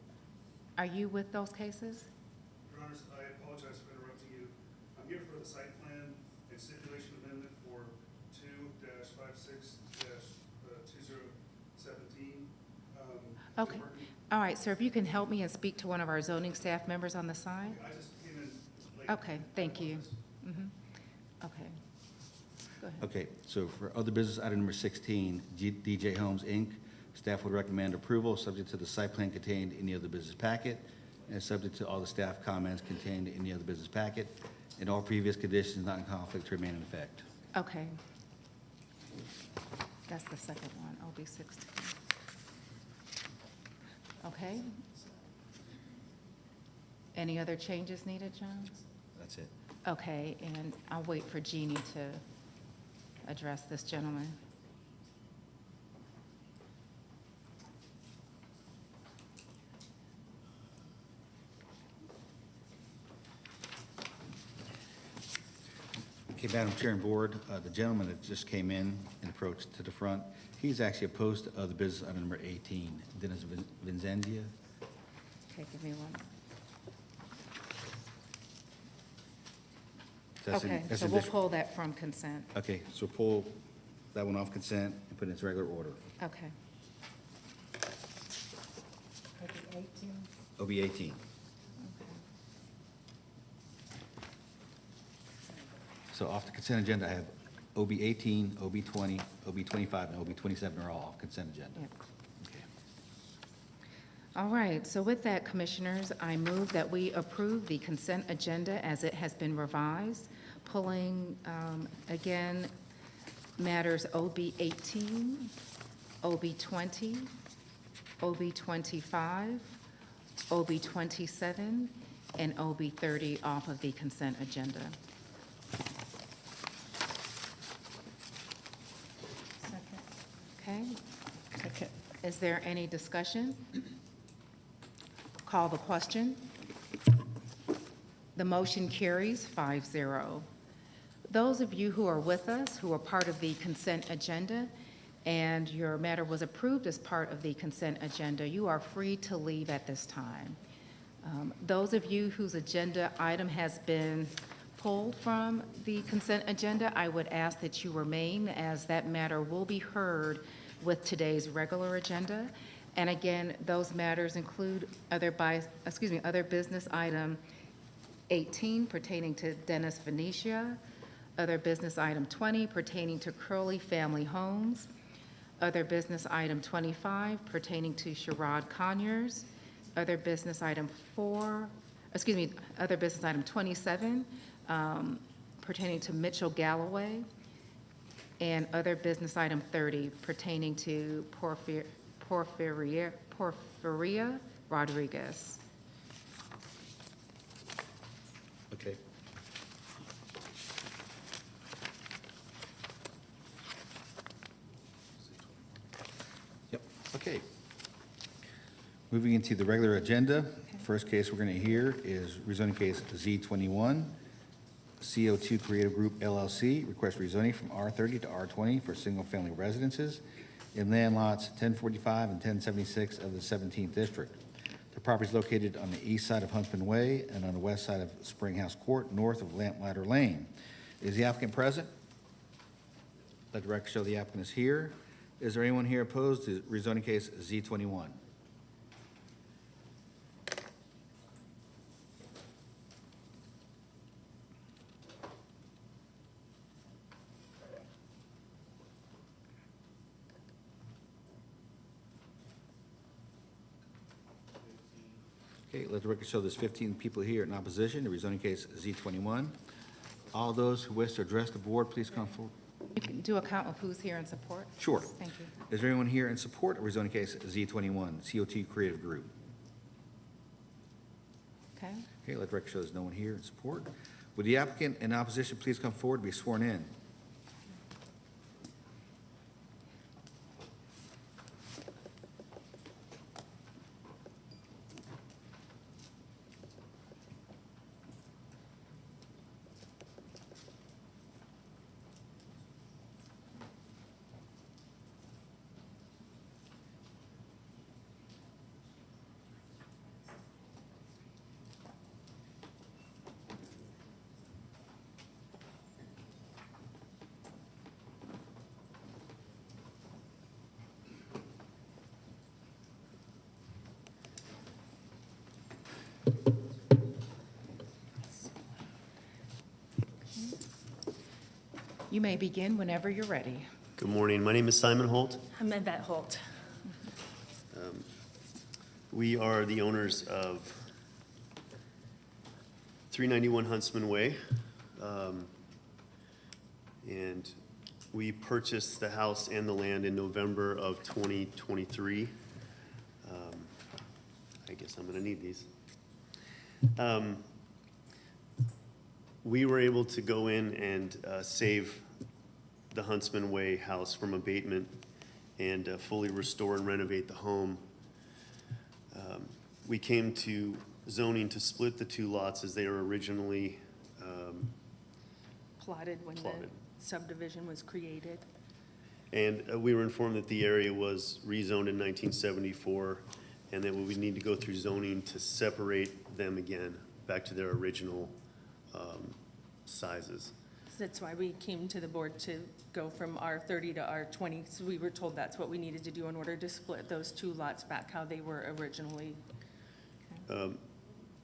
Are you with those cases? Your Honors, I apologize for interrupting you. I'm here for the site plan and stipulation amendment for 2-56-2017. Okay. All right, sir, if you can help me and speak to one of our zoning staff members on the side? I just came in late. Okay, thank you. Mhm. Okay. Go ahead. Okay, so for other business, item number 16, DJ Homes, Inc., staff would recommend approval, subject to the site plan contained in the other business packet, and subject to all the staff comments contained in the other business packet, and all previous conditions not in conflict to remain in effect. Okay. That's the second one, OB 16. Okay. Any other changes needed, John? That's it. Okay, and I'll wait for Jeannie to address this gentleman. Okay, Madam Chair and Board, the gentleman that just came in and approached to the front, he's actually opposed to other business item number 18, Dennis Vincentia. Okay, give me one. That's in- Okay, that's so in we'll district- pull that from consent. Okay, so pull that one off consent and put it in its regular order. Okay. OB 18. So off the consent agenda, I have OB 18, OB 20, OB 25, and OB 27 are all off consent agenda. Yep. Okay. All right, so with that, Commissioners, I move that we approve the consent agenda as it has been revised, pulling, again, matters OB 18, OB 20, OB 25, OB 27, and OB 30 off of the consent agenda. Okay? Is there any discussion? Call the question. The motion carries 5-0. Those of you who are with us, who are part of the consent agenda, and your matter was approved as part of the consent agenda, you are free to leave at this time. Those of you whose agenda item has been pulled from the consent agenda, I would ask that you remain, as that matter will be heard with today's regular agenda. And again, those matters include other business item 18 pertaining to Dennis Venetia, other business item 20 pertaining to Crowley Family Homes, other business item 25 pertaining to Sherrod Conyers, other business item 27 pertaining to Mitchell Galloway, and other business item 30 pertaining to Porfiria Rodriguez. Okay. Yep, okay. Moving into the regular agenda, first case we're going to hear is rezoning case Z21, CO2 Creative Group LLC, request rezoning from R30 to R20 for single-family residences in land lots 1045 and 1076 of the 17th District. The property is located on the east side of Huntsman Way and on the west side of Springhouse Court, north of Lamplighter Lane. Is the applicant present? Let the record show the applicant is here. Is there anyone here opposed to rezoning case Z21? Okay, let the record show there's 15 people here in opposition to rezoning case Z21. All those who wish to address the board, please come forward. You can do a count of who's here in support. Sure. Thank you. Is there anyone here in support of rezoning case Z21, COT Creative Group? Okay. Okay, let the record show there's no one here in support. Would the applicant in opposition please come forward and be sworn in? You may begin whenever you're ready. Good morning. My name is Simon Holt. I'm Yvette Holt. We are the owners of 391 Huntsman Way. And we purchased the house and the land in November of 2023. I guess I'm going to need these. We were able to go in and save the Huntsman Way house from abatement and fully restore and renovate the home. We came to zoning to split the two lots as they were originally Plotted when the Plotted. subdivision was created. and we were informed that the area was rezoned in 1974 and that we would need to go through zoning to separate them again back to their original sizes. That's why we came to the board to go from R30 to R20. So we were told that's what we needed to do in order to split those two lots back how they were originally.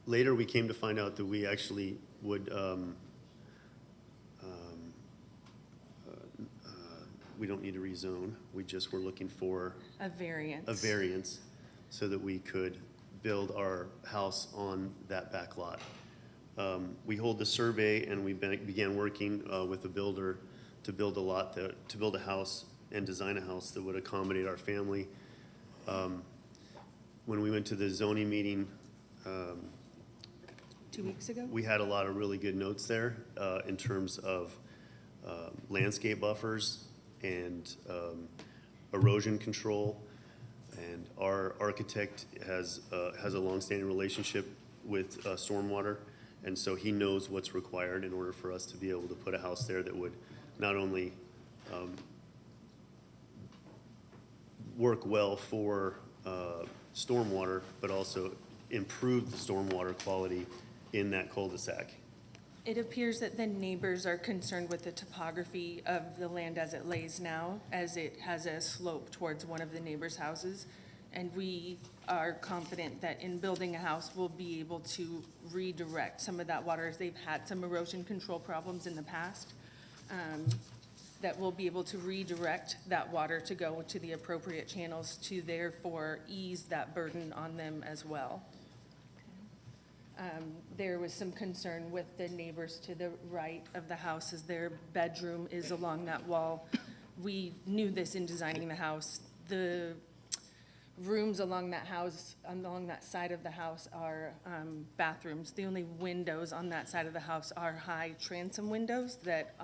Later, we came to find out that we actually would, we don't need to rezone. We just were looking for A variance. a variance so that we could build our house on that back lot. We hold the survey and we began working with the builder to build a lot, to build a house and design a house that would accommodate our family. When we went to the zoning meeting, 2 weeks ago? we had a lot of really good notes there in terms of landscape buffers and erosion control. And our architect has a longstanding relationship with stormwater. And so he knows what's required in order for us to be able to put a house there that would not only work well for stormwater, but also improve the stormwater quality in that cul-de-sac. It appears that the neighbors are concerned with the topography of the land as it lays now, as it has a slope towards one of the neighbors' houses. And we are confident that in building a house, we'll be able to redirect some of that water, as they've had some erosion control problems in the past, that we'll be able to redirect that water to go to the appropriate channels to therefore ease that burden on them as well. There was some concern with the neighbors to the right of the house, as their bedroom is along that wall. We knew this in designing the house. The rooms along that house, along that side of the house, are bathrooms. The only windows on that side of the house are high transom windows that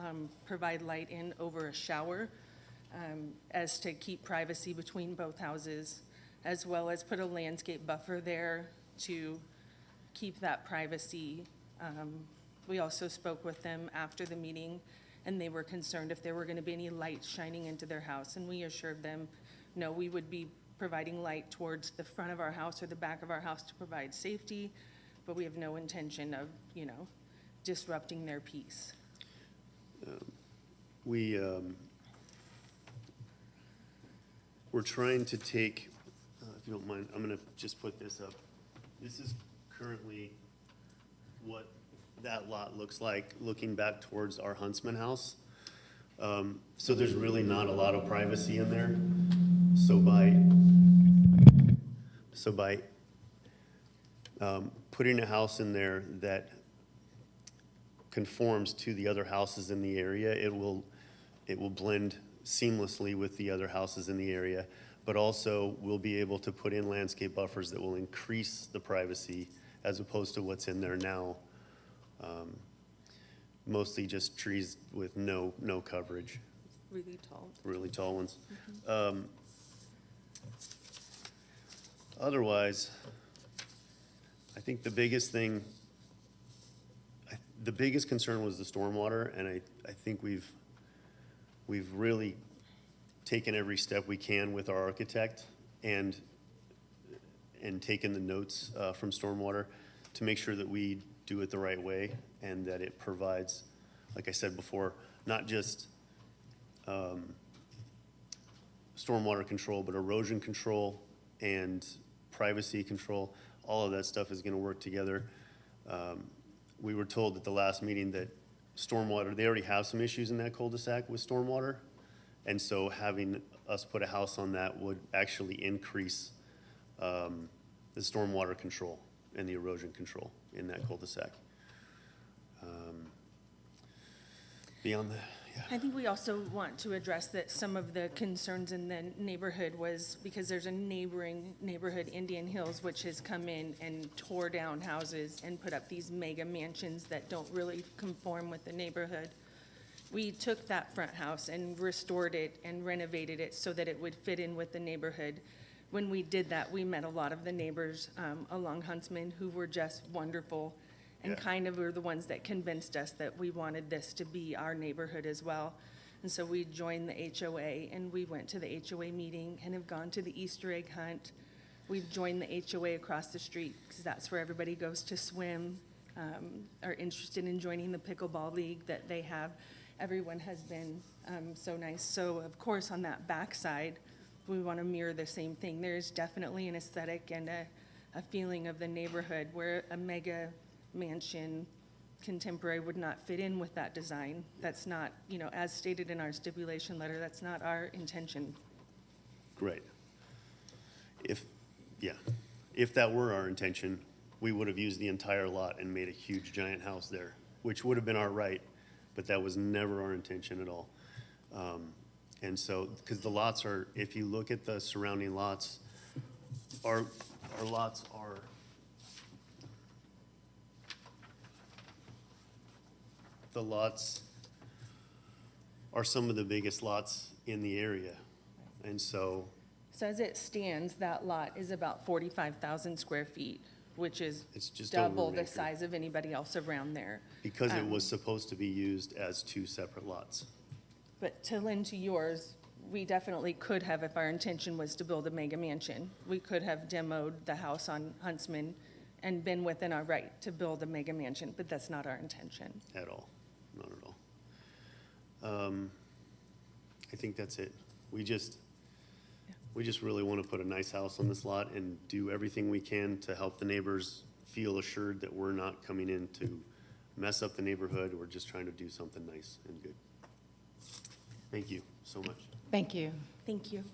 provide light in over a shower, as to keep privacy between both houses, as well as put a landscape buffer there to keep that privacy. We also spoke with them after the meeting, and they were concerned if there were going to be any light shining into their house, and we assured them, no, we would be providing light towards the front of our house or the back of our house to provide safety, but we have no intention of, disrupting their peace. We're trying to take, if you don't mind, I'm gonna just put this up. This is currently what that lot looks like, looking back towards our Huntsman house. So there's really not a lot of privacy in there. So by putting a house in there that conforms to the other houses in the area, it will blend seamlessly with the other houses in the area, but also we'll be able to put in landscape buffers that will increase the privacy as opposed to what's in there now. Mostly just trees with no coverage, Really tall. really tall ones. Otherwise, I think the biggest concern was the stormwater, and I think we've really taken every step we can with our architect and taken the notes from stormwater to make sure that we do it the right way and that it provides, like I said before, not just stormwater control, but erosion control and privacy control. All of that stuff is going to work together. We were told at the last meeting that stormwater, they already have some issues in that cul-de-sac with stormwater. And so having us put a house on that would actually increase the stormwater control and the erosion control in that cul-de-sac. Beyond that, yeah. I think we also want to address that some of the concerns in the neighborhood was because there's a neighboring neighborhood, Indian Hills, which has come in and tore down houses and put up these mega mansions that don't really conform with the neighborhood. We took that front house and restored it and renovated it so that it would fit in with the neighborhood. When we did that, we met a lot of the neighbors along Huntsman who were just wonderful and Yeah. kind of were the ones that convinced us that we wanted this to be our neighborhood as well. And so we joined the HOA, and we went to the HOA meeting and have gone to the Easter egg hunt. We've joined the HOA across the street because that's where everybody goes to swim, are interested in joining the pickleball league that they have. Everyone has been so nice. So of course, on that backside, we want to mirror the same thing. There's definitely an aesthetic and a feeling of the neighborhood where a mega mansion contemporary would not fit in with that design. That's not, as stated in our stipulation letter, that's not our intention. Great. If that were our intention, we would have used the entire lot and made a huge giant house there, which would have been our right, but that was never our intention at all. And so, because the lots are, if you look at the surrounding lots, our lots are, the lots are some of the biggest lots in the area. And so, So as it stands, that lot is about 45,000 square feet, which is It's just over double an the acre. size of anybody else around there. because it was supposed to be used as two separate lots. But to lend to yours, we definitely could have, if our intention was to build a mega mansion, we could have demoed the house on Huntsman and been within our right to build a mega mansion, but that's not our intention. At all, not at all. I think that's it. We just really want to put a nice house on this lot and do everything we can to help the neighbors feel assured that we're not coming in to mess up the neighborhood. We're just trying to do something nice and good. Thank you so much. Thank you. Thank you.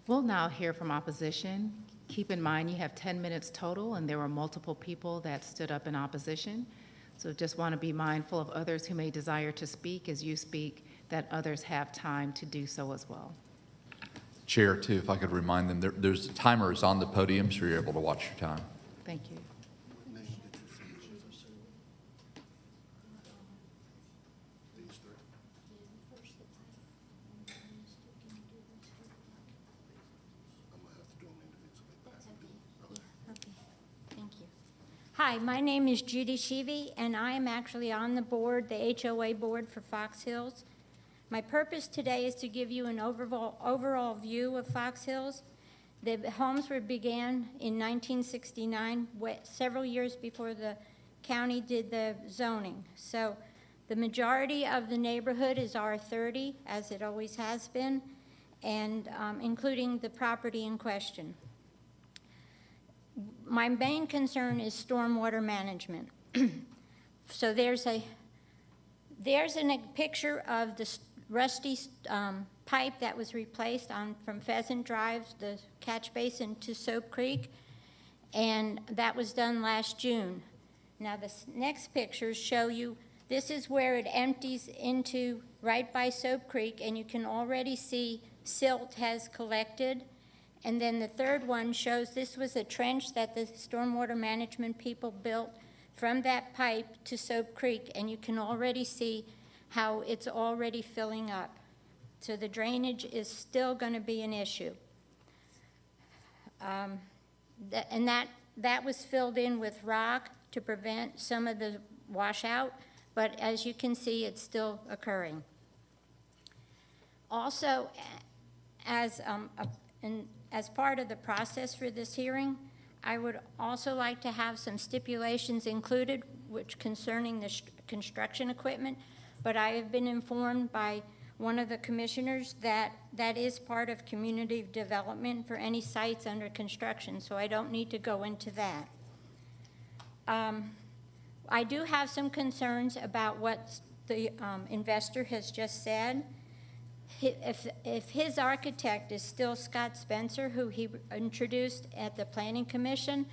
We'll now hear from opposition. Keep in mind, you have 10 minutes total, and there were multiple people that stood up in opposition. So just want to be mindful of others who may desire to speak as you speak, that others have time to do so as well. Chair, too, if I could remind them, there's timers on the podium, so you're able to watch your time. Thank you. Thank you. Hi, my name is Judy Sheevy, and I am actually on the board, the HOA board for Fox Hills. My purpose today is to give you an overall view of Fox Hills. The homes were began in 1969, several years before the county did the zoning. So the majority of the neighborhood is R30, as it always has been, and including the property in question. My main concern is stormwater management. So there's a picture of the rusty pipe that was replaced from Pheasant Drive, the catch basin to Soap Creek, and that was done last June. Now the next pictures show you, this is where it empties into right by Soap Creek, and you can already see silt has collected. And then the third one shows this was a trench that the stormwater management people built from that pipe to Soap Creek, and you can already see how it's already filling up. So the drainage is still going to be an issue. And that was filled in with rock to prevent some of the washout, but as you can see, it's still occurring. Also, as part of the process for this hearing, I would also like to have some stipulations included which concerning the construction equipment, but I have been informed by one of the commissioners that that is part of community development for any sites under construction, so I don't need to go into that. I do have some concerns about what the investor has just said. If his architect is still Scott Spencer, who he introduced at the Planning Commission,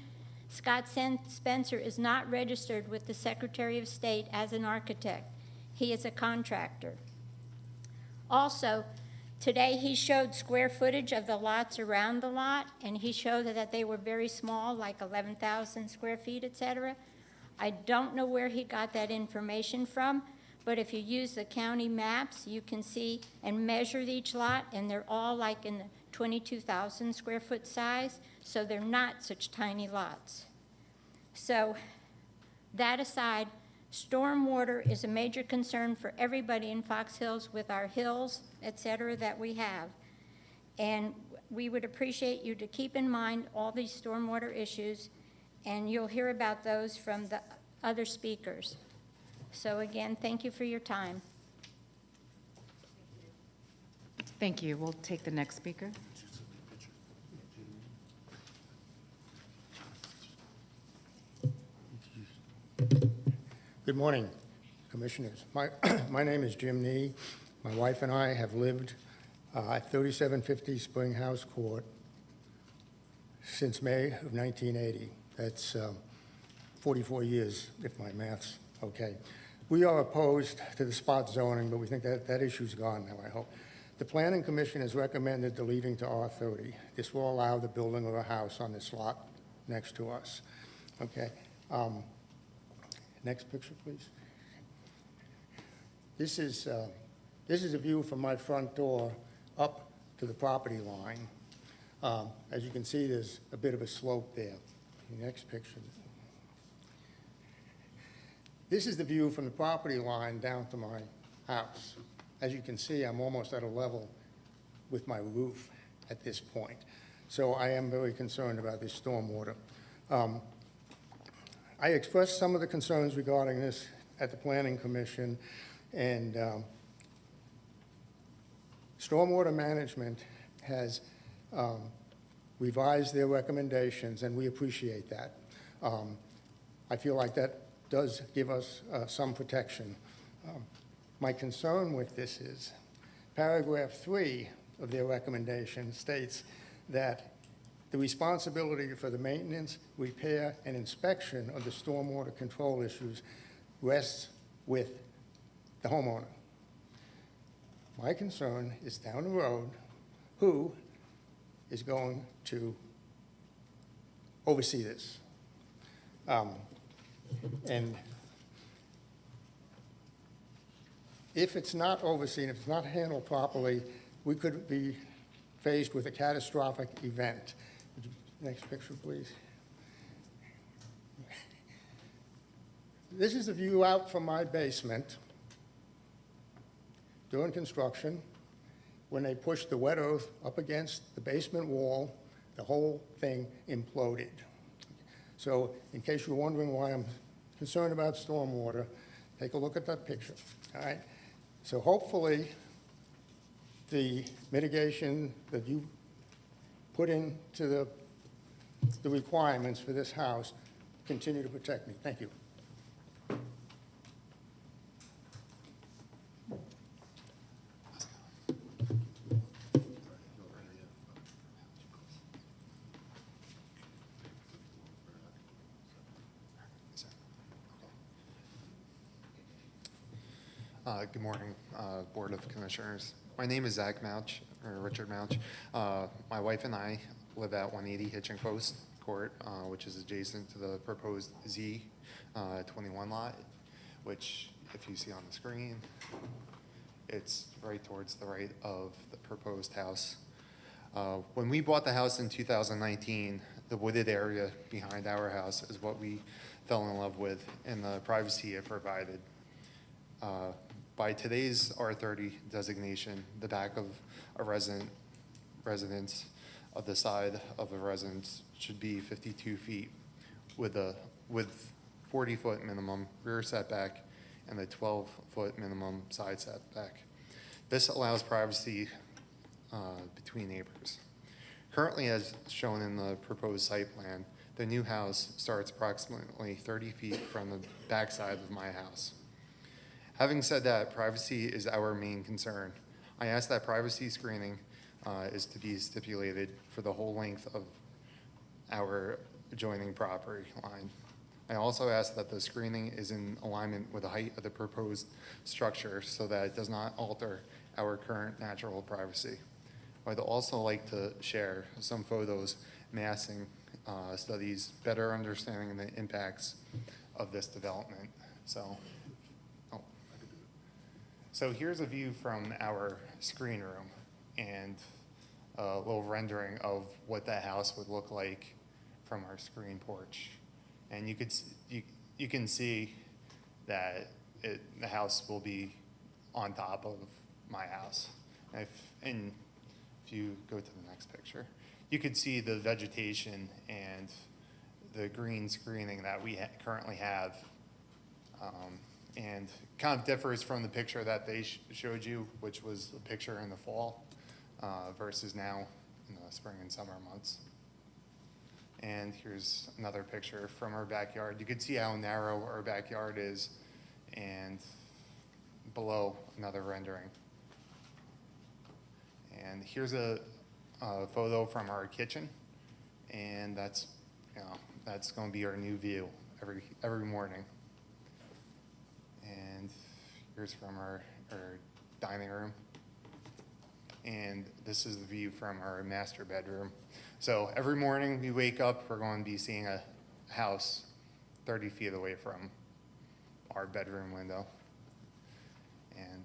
Scott Spencer is not registered with the Secretary of State as an architect. He is a contractor. Also, today he showed square footage of the lots around the lot, and he showed that they were very small, like 11,000 square feet, et cetera. I don't know where he got that information from, but if you use the county maps, you can see and measure each lot, and they're all like in the 22,000 square foot size, so they're not such tiny lots. So that aside, stormwater is a major concern for everybody in Fox Hills with our hills, et cetera, that we have. And we would appreciate you to keep in mind all these stormwater issues, and you'll hear about those from the other speakers. So again, thank you for your time. Thank you. We'll take the next speaker. Good morning, Commissioners. My name is Jim Nee. My wife and I have lived at 3750 Spring House Court since May of 1980. That's 44 years, if my math's okay. We are opposed to the spot zoning, but we think that issue's gone now, I hope. The Planning Commission has recommended deleting to R30. This will allow the building of a house on this lot next to us. Okay. Next picture, please. This is a view from my front door up to the property line. As you can see, there's a bit of a slope there. Next picture. This is the view from the property line down to my house. As you can see, I'm almost at a level with my roof at this point. So I am very concerned about this stormwater. I expressed some of the concerns regarding this at the Planning Commission, and Stormwater Management has revised their recommendations, and we appreciate that. I feel like that does give us some protection. My concern with this is paragraph 3 of their recommendation states that the responsibility for the maintenance, repair, and inspection of the stormwater control issues rests with the homeowner. My concern is down the road, who is going to oversee this? And if it's not overseen, if it's not handled properly, we could be faced with a catastrophic event. Next picture, please. This is a view out from my basement during construction. When they pushed the wet earth up against the basement wall, the whole thing imploded. So in case you're wondering why I'm concerned about stormwater, take a look at that picture, all right? So hopefully the mitigation that you put into the requirements for this house continue to protect me. Thank you. Good morning, Board of Commissioners. My name is Zach Mouch, or Richard Mouch. My wife and I live at 180 Hitching Post Court, which is adjacent to the proposed Z21 lot, which, if you see on the screen, it's right towards the right of the proposed house. When we bought the house in 2019, the wooded area behind our house is what we fell in love with and the privacy it provided. By today's R30 designation, the back of a residence of the side of a residence should be 52 feet with 40-foot minimum rear setback and a 12-foot minimum side setback. This allows privacy between neighbors. Currently, as shown in the proposed site plan, the new house starts approximately 30 feet from the backside of my house. Having said that, privacy is our main concern. I ask that privacy screening is to be stipulated for the whole length of our adjoining property line. I also ask that the screening is in alignment with the height of the proposed structure so that it does not alter our current natural privacy. I'd also like to share some photos massing studies, better understanding the impacts of this development. So here's a view from our screen room and a little rendering of what that house would look like from our screen porch. And you can see that the house will be on top of my house. And if you go to the next picture, you could see the vegetation and the green screening that we currently have. And kind of differs from the picture that they showed you, which was a picture in the fall versus now in the spring and summer months. And here's another picture from our backyard. You can see how narrow our backyard is, and below another rendering. And here's a photo from our kitchen, and that's going to be our new view every morning. And here's from our dining room. And this is the view from our master bedroom. So every morning we wake up, we're going to be seeing a house 30 feet away from our bedroom window. And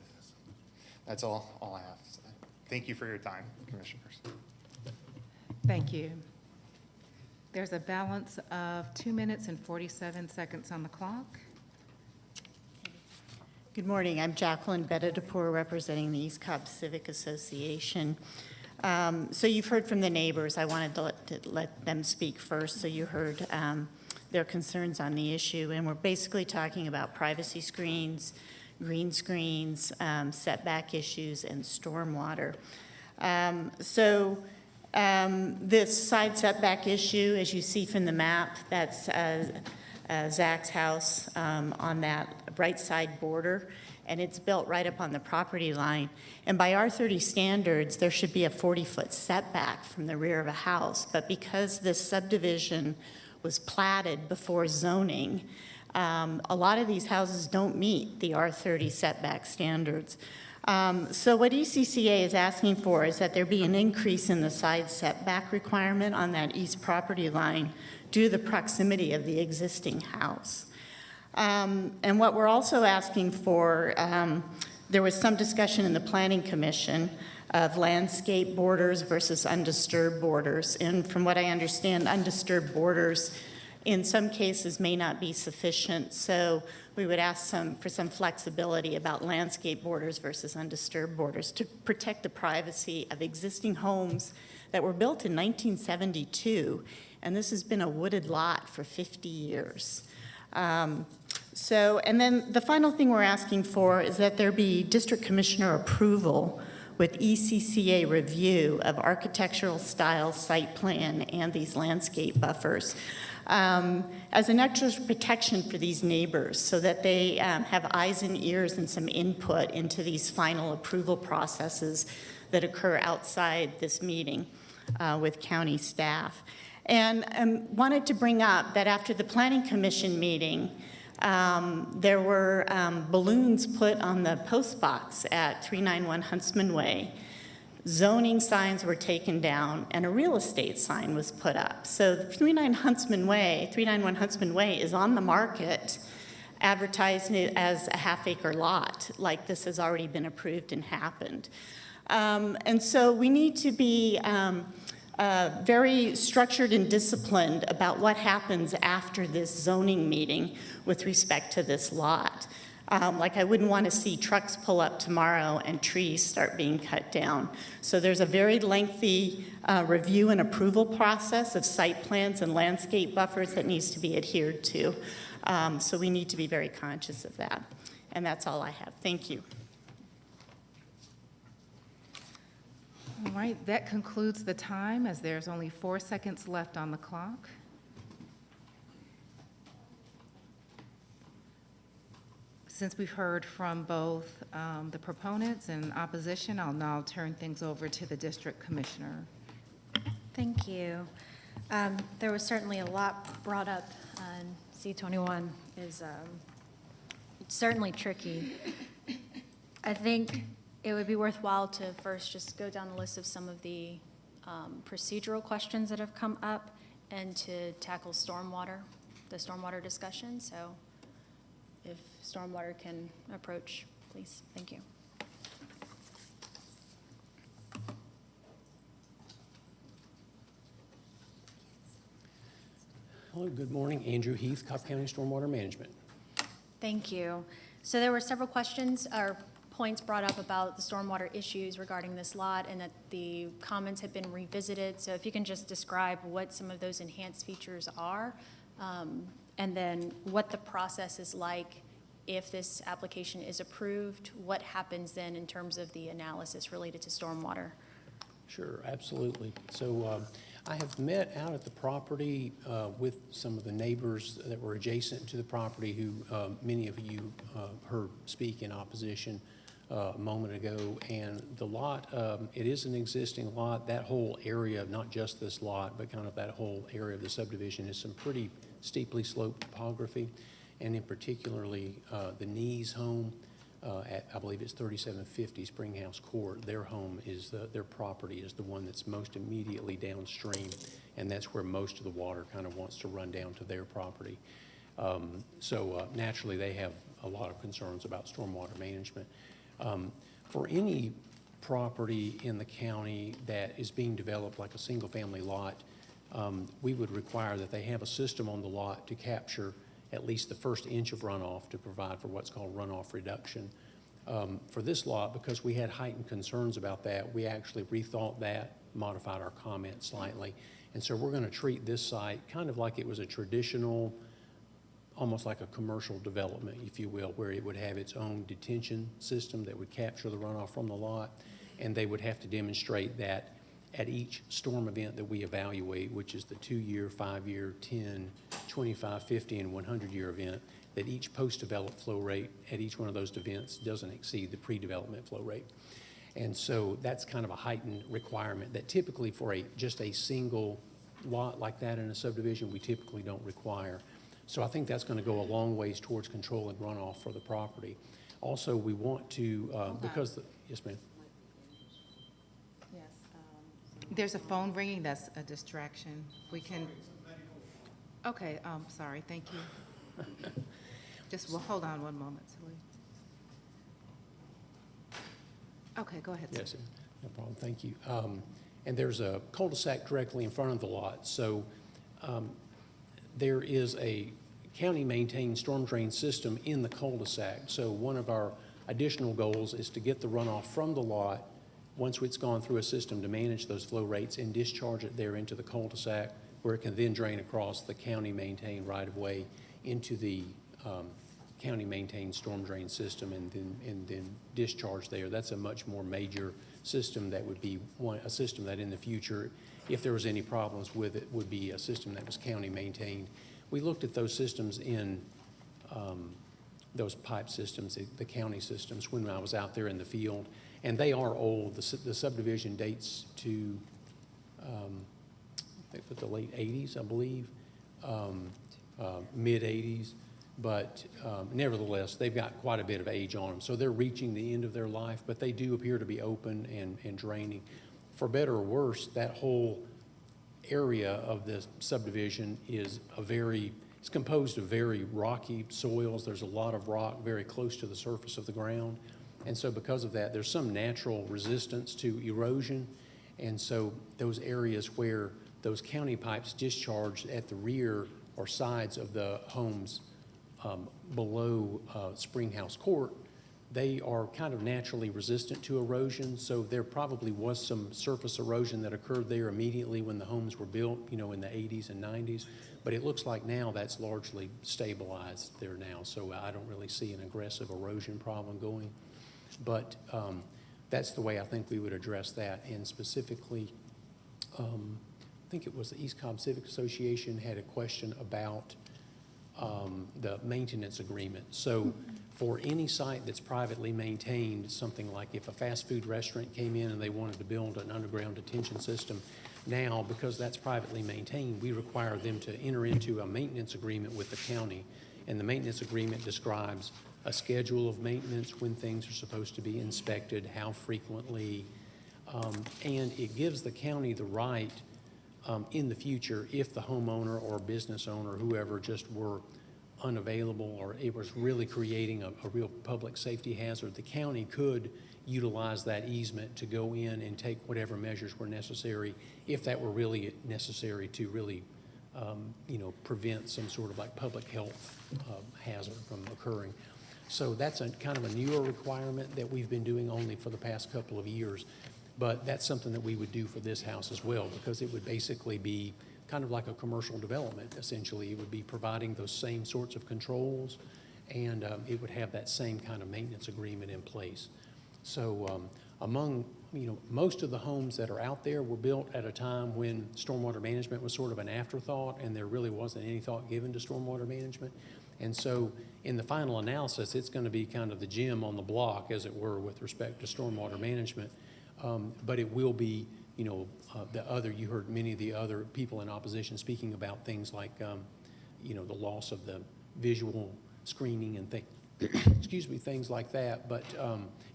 that's all I have to say. Thank you for your time, Commissioners. Thank you. There's a balance of 2 minutes and 47 seconds on the clock. Good morning. I'm Jacqueline Bedadapour, representing the East Cobb Civic Association. So you've heard from the neighbors. I wanted to let them speak first. So you heard their concerns on the issue, and we're basically talking about privacy screens, green screens, setback issues, and stormwater. This side setback issue, as you see from the map, that's Zach's house on that right side border, and it's built right up on the property line. And by R30 standards, there should be a 40-foot setback from the rear of a house, but because this subdivision was platted before zoning, a lot of these houses don't meet the R30 setback standards. So what ECCA is asking for is that there be an increase in the side setback requirement on that east property line due to the proximity of the existing house. And what we're also asking for, there was some discussion in the Planning Commission of landscape borders versus undisturbed borders. And from what I understand, undisturbed borders in some cases may not be sufficient. So we would ask for some flexibility about landscape borders versus undisturbed borders to protect the privacy of existing homes that were built in 1972. And this has been a wooded lot for 50 years. And then the final thing we're asking for is that there be district commissioner approval with ECCA review of architectural style site plan and these landscape buffers as an extra protection for these neighbors so that they have eyes and ears and some input into these final approval processes that occur outside this meeting with county staff. And wanted to bring up that after the Planning Commission meeting, there were balloons put on the post box at 391 Huntsman Way. Zoning signs were taken down, and a real estate sign was put up. So 391 Huntsman Way is on the market, advertising it as a half-acre lot, like this has already been approved and happened. And so we need to be very structured and disciplined about what happens after this zoning meeting with respect to this lot. Like I wouldn't want to see trucks pull up tomorrow and trees start being cut down. So there's a very lengthy review and approval process of site plans and landscape buffers that needs to be adhered to. So we need to be very conscious of that. And that's all I have. Thank you. All right, that concludes the time as there's only 4 seconds left on the clock. Since we've heard from both the proponents and opposition, I'll now turn things over to the district commissioner. Thank you. There was certainly a lot brought up, and C21 is certainly tricky. I think it would be worthwhile to first just go down the list of some of the procedural questions that have come up and to tackle the stormwater discussion. So if stormwater can approach, please. Thank you. Hello, good morning. Andrew Heath, Cobb County Stormwater Management. Thank you. So there were several questions or points brought up about the stormwater issues regarding this lot and that the comments have been revisited. So if you can just describe what some of those enhanced features are, and then what the process is like if this application is approved, what happens then in terms of the analysis related to stormwater? Sure, absolutely. So I have met out at the property with some of the neighbors that were adjacent to the property who many of you heard speak in opposition a moment ago. And the lot, it is an existing lot. That whole area, not just this lot, but kind of that whole area of the subdivision is some pretty steeply sloped topography. And in particularly the Nees home at, I believe it's 3750 Springhouse Court, their home is, their property is the one that's most immediately downstream, and that's where most of the water kind of wants to run down to their property. So naturally they have a lot of concerns about stormwater management. For any property in the county that is being developed like a single family lot, we would require that they have a system on the lot to capture at least the first inch of runoff to provide for what's called runoff reduction. For this lot, because we had heightened concerns about that, we actually rethought that, modified our comment slightly. And so we're going to treat this site kind of like it was a traditional, almost like a commercial development, if you will, where it would have its own detention system that would capture the runoff from the lot. And they would have to demonstrate that at each storm event that we evaluate, which is the 2-year, 5-year, 10, 25, 50, and 100-year event, that each post-developed flow rate at each one of those events doesn't exceed the pre-development flow rate. And so that's kind of a heightened requirement that typically for just a single lot like that in a subdivision, we typically don't require. So I think that's going to go a long ways towards controlling runoff for the property. Also, we want to, yes, ma'am. Yes. There's a phone ringing. That's a distraction. We can. Okay. Sorry. Thank you. Just hold on one moment, Celie. Okay, go ahead. Yes, sir. No problem. Thank you. And there's a cul-de-sac directly in front of the lot. So there is a county-maintained storm drain system in the cul-de-sac. So one of our additional goals is to get the runoff from the lot once it's gone through a system to manage those flow rates and discharge it there into the cul-de-sac, where it can then drain across the county-maintained right-of-way into the county-maintained storm drain system and then discharge there. That's a much more major system. That would be a system that in the future, if there was any problems with it, would be a system that was county-maintained. We looked at those systems in those pipe systems, the county systems, when I was out there in the field, and they are old. The subdivision dates to the late 80s, I believe, mid 80s. But nevertheless, they've got quite a bit of age on them. So they're reaching the end of their life, but they do appear to be open and draining. For better or worse, that whole area of the subdivision is it's composed of very rocky soils. There's a lot of rock very close to the surface of the ground. And so because of that, there's some natural resistance to erosion. And so those areas where those county pipes discharge at the rear or sides of the homes below Springhouse Court, they are kind of naturally resistant to erosion. So there probably was some surface erosion that occurred there immediately when the homes were built, in the 80s and 90s. But it looks like now that's largely stabilized there now. So I don't really see an aggressive erosion problem going. But that's the way I think we would address that. And specifically, I think it was the East Cobb Civic Association had a question about the maintenance agreement. So for any site that's privately maintained, something like if a fast food restaurant came in and they wanted to build an underground detention system, now because that's privately maintained, we require them to enter into a maintenance agreement with the county. And the maintenance agreement describes a schedule of maintenance, when things are supposed to be inspected, how frequently, and it gives the county the right in the future, if the homeowner or business owner, whoever, just were unavailable or it was really creating a real public safety hazard, the county could utilize that easement to go in and take whatever measures were necessary, if that were really necessary to really, prevent some sort of like public health hazard from occurring. So that's kind of a newer requirement that we've been doing only for the past couple of years. But that's something that we would do for this house as well, because it would basically be kind of like a commercial development, essentially. It would be providing those same sorts of controls, and it would have that same kind of maintenance agreement in place. So among, most of the homes that are out there were built at a time when stormwater management was sort of an afterthought, and there really wasn't any thought given to stormwater management. And so in the final analysis, it's going to be kind of the gem on the block, as it were, with respect to stormwater management. But it will be, you heard many of the other people in opposition speaking about things like, the loss of the visual screening and things like that. But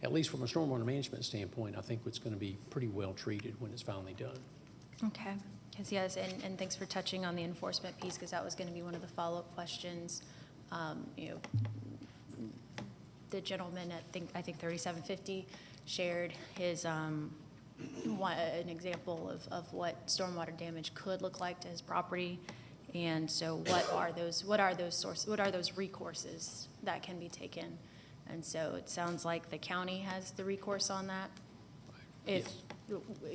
at least from a stormwater management standpoint, I think it's going to be pretty well treated when it's finally done. Okay. Yes, and thanks for touching on the enforcement piece, because that was going to be one of the follow-up questions. The gentleman at I think 3750 shared his an example of what stormwater damage could look like to his property, And so what are those recourses that can be taken? And so it sounds like the county has the recourse on that,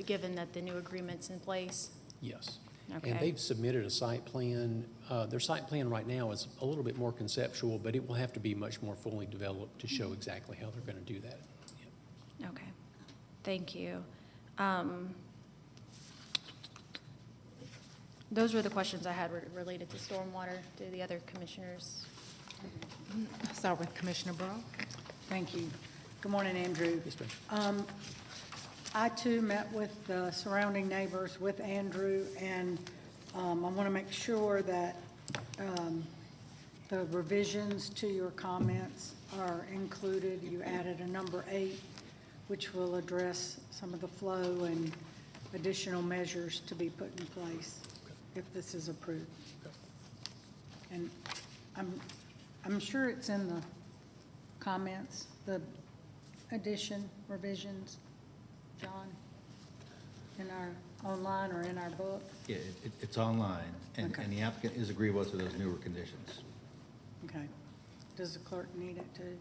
given that the new agreement's in place? Yes. Okay. And they've submitted a site plan. Their site plan right now is a little bit more conceptual, but it will have to be much more fully developed to show exactly how they're going to do that. Yeah. Okay, thank you. Those were the questions I had related to stormwater. Do the other commissioners? I'll start with Commissioner Burrow. Thank you. Good morning, Andrew. Yes, ma'am. I too met with the surrounding neighbors, with Andrew, and I want to make sure that the revisions to your comments are included. You added a number 8, which will address some of the flow and additional measures to be put in place if this is approved. And I'm sure it's in the comments, the addition, revisions, John, in our online or in our book? Yeah, it's online, and Okay. and the applicant is agreeable to those newer conditions. Okay. Does the clerk need it too?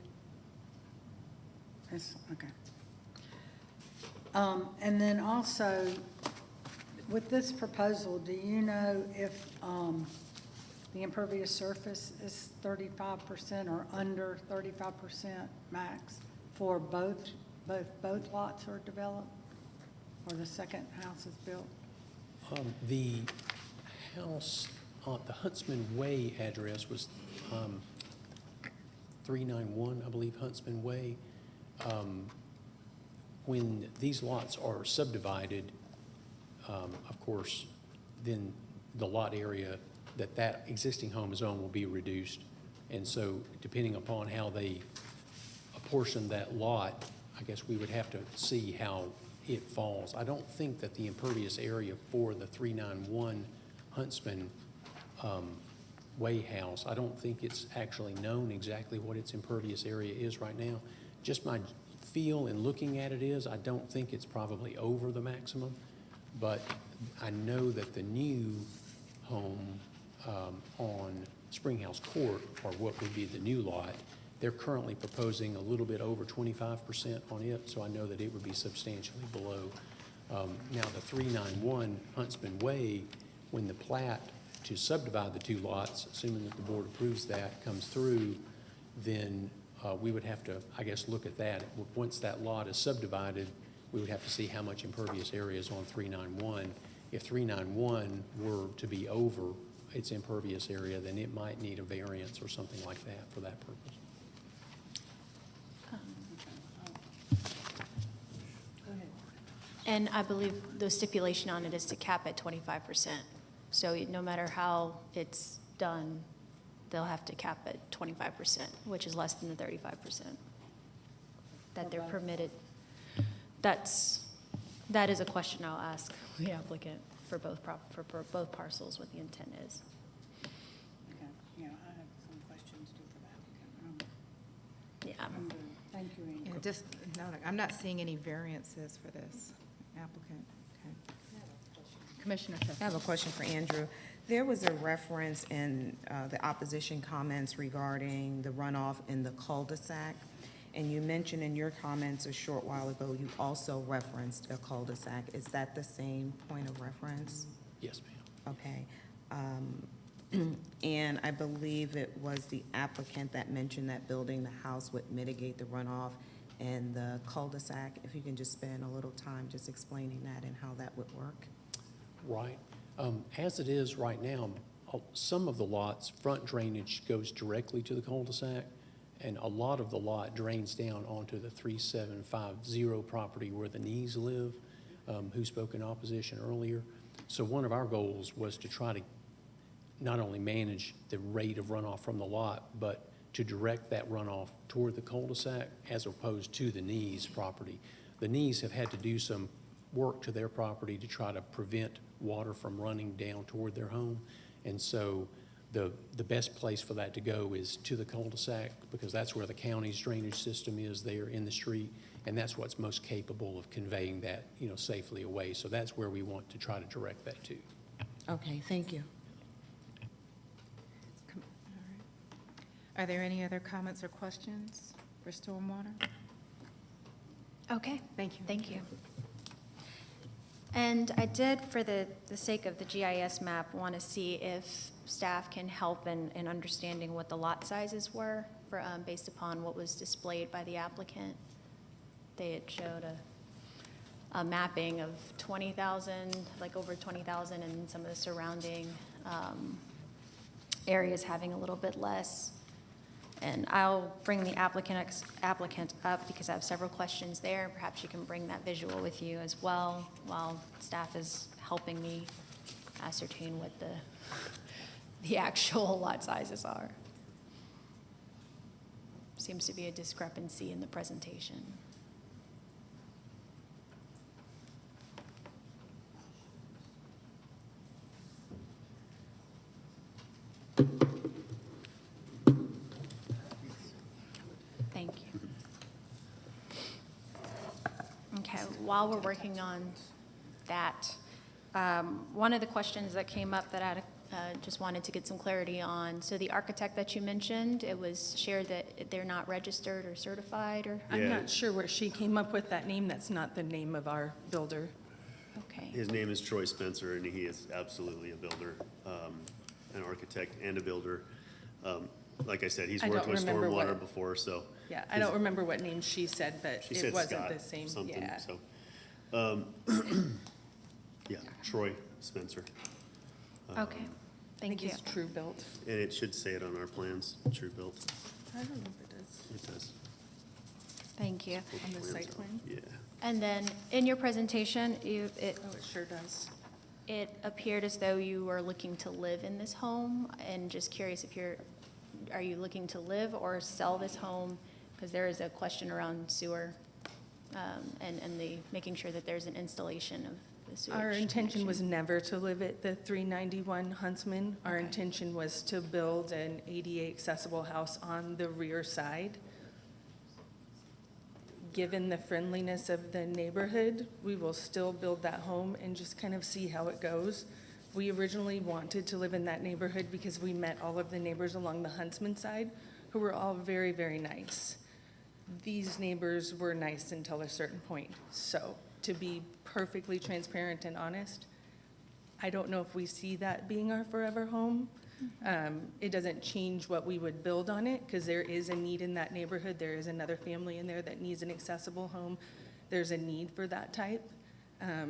It's, okay. And then also, with this proposal, do you know if the impervious surface is 35% or under 35% max for both lots are developed, or the second house is built? The house, the Huntsman Way address was 391, I believe, Huntsman Way. When these lots are subdivided, of course, then the lot area that existing home is on will be reduced. And so depending upon how they apportion that lot, I guess we would have to see how it falls. I don't think that the impervious area for the 391 Huntsman Way house, I don't think it's actually known exactly what its impervious area is right now. Just my feel in looking at it is, I don't think it's probably over the maximum, but I know that the new home on Springhouse Court, or what would be the new lot, they're currently proposing a little bit over 25% on it, so I know that it would be substantially below. Now, the 391 Huntsman Way, when the plat to subdivide the two lots, assuming that the board approves that, comes through, then we would have to, I guess, look at that. Once that lot is subdivided, we would have to see how much impervious area is on 391. If 391 were to be over its impervious area, then it might need a variance or something like that for that purpose. And I believe the stipulation on it is to cap at 25%. So no matter how it's done, they'll have to cap at 25%, which is less than the 35% that they're permitted. That is a question I'll ask the applicant for both parcels, what the intent is. Okay, yeah, I have some questions too for the applicant. Yeah. I'm good. Thank you, Andrew. Yeah, just, no, I'm not seeing any variances for this applicant. Okay. Commissioner I Chester. have a question for Andrew. There was a reference in the opposition comments regarding the runoff in the cul-de-sac, and you mentioned in your comments a short while ago, you also referenced a cul-de-sac. Is that the same point of reference? Yes, ma'am. Okay. And I believe it was the applicant that mentioned that building the house would mitigate the runoff and the cul-de-sac. If you can just spend a little time just explaining that and how that would work. Right. As it is right now, some of the lots, front drainage goes directly to the cul-de-sac, and a lot of the lot drains down onto the 3750 property where the Knees live, who spoke in opposition earlier. So one of our goals was to try to not only manage the rate of runoff from the lot, but to direct that runoff toward the cul-de-sac as opposed to the Knees property. The Knees have had to do some work to their property to try to prevent water from running down toward their home. And so the best place for that to go is to the cul-de-sac, because that's where the county's drainage system is there in the street, and that's what's most capable of conveying that, safely away. So that's where we want to try to direct that to. Okay, thank you. Are there any other comments or questions for stormwater? Okay. Thank you. Thank you. And I did, for the sake of the GIS map, want to see if staff can help in understanding what the lot sizes were for, based upon what was displayed by the applicant. They had showed a mapping of 20,000, like over 20,000, and some of the surrounding areas having a little bit less. And I'll bring the applicant up because I have several questions there. Perhaps you can bring that visual with you as well while staff is helping me ascertain what the actual lot sizes are. Seems to be a discrepancy in the presentation. Thank you. Okay, while we're working on that, one of the questions that came up that I just wanted to get some clarity on, so the architect that you mentioned, it was shared that they're not registered or certified, or? I'm not sure where she came up with that name. That's not the name of our builder. Okay. His name is Troy Spencer, and he is absolutely a builder, an architect and a builder. Like I said, he's I worked don't with remember stormwater what- before, so. Yeah, I don't remember what name she said, but She it said wasn't Scott the same. something, Yeah. so. Yeah, Troy Spencer. Okay, I thank think you. he's True Built. And it should say it on our plans, True Built. I don't know if it does. It does. Thank you. Put On the plans site on. plan? Yeah. And then in your presentation, Oh, it sure does. it appeared as though you were looking to live in this home, and just curious if are you looking to live or sell this home? Because there is a question around sewer, and making sure that there's an installation of the sewage. Our intention was connection. never to live at the 391 Huntsman. Our Okay. intention was to build an ADA accessible house on the rear side. Given the friendliness of the neighborhood, we will still build that home and just kind of see how it goes. We originally wanted to live in that neighborhood because we met all of the neighbors along the Huntsman side, who were all very, very nice. These neighbors were nice until a certain point. So, to be perfectly transparent and honest, I don't know if we see that being our forever home. It doesn't change what we would build on it, because there is a need in that neighborhood. There is another family in there that needs an accessible home. There's a need for that type. I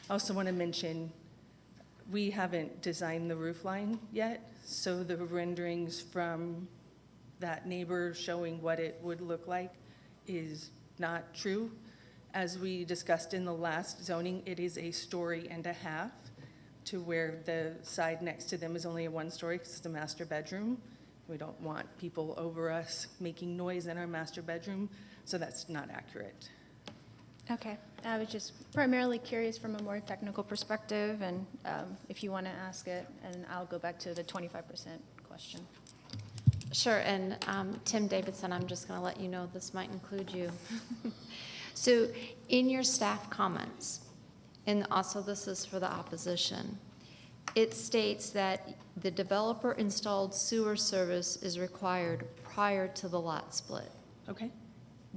also want to mention, we haven't designed the roof line yet, so the renderings from that neighbor showing what it would look like is not true. As we discussed in the last zoning, it is a story and a half, to where the side next to them is only a 1-story because it's a master bedroom. We don't want people over us making noise in our master bedroom, so that's not accurate. Okay, I was just primarily curious from a more technical perspective, and if you want to ask it, and I'll go back to the 25% question. Sure, and Tim Davidson, I'm just going to let you know this might include you. So in your staff comments, and also this is for the opposition, it states that the developer installed sewer service is required prior to the lot split. Okay,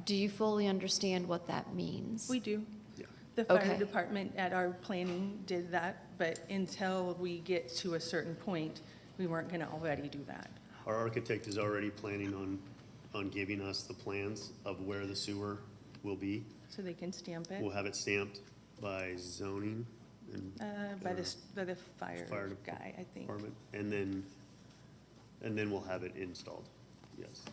Do you fully understand what that means? we do. Yeah. The fire Okay. department at our planning did that, but until we get to a certain point, we weren't going to already do that. Our architect is already planning on giving us the plans of where the sewer will be. So they can stamp it? We'll have it stamped by zoning and. By the fire Fire guy, I think. department, and then we'll have it installed, yes.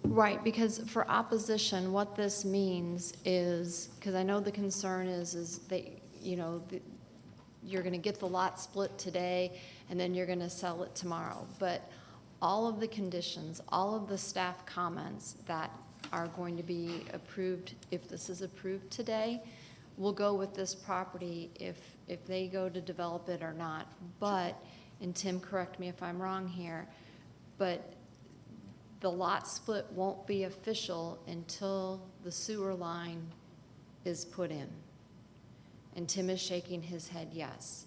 Right, because for opposition, what this means is, because I know the concern is that, you know, you're going to get the lot split today, and then you're going to sell it tomorrow. But all of the conditions, all of the staff comments that are going to be approved, if this is approved today, will go with this property if they go to develop it or not. But, and Tim, correct me if I'm wrong here, but the lot split won't be official until the sewer line is put in. And Tim is shaking his head yes.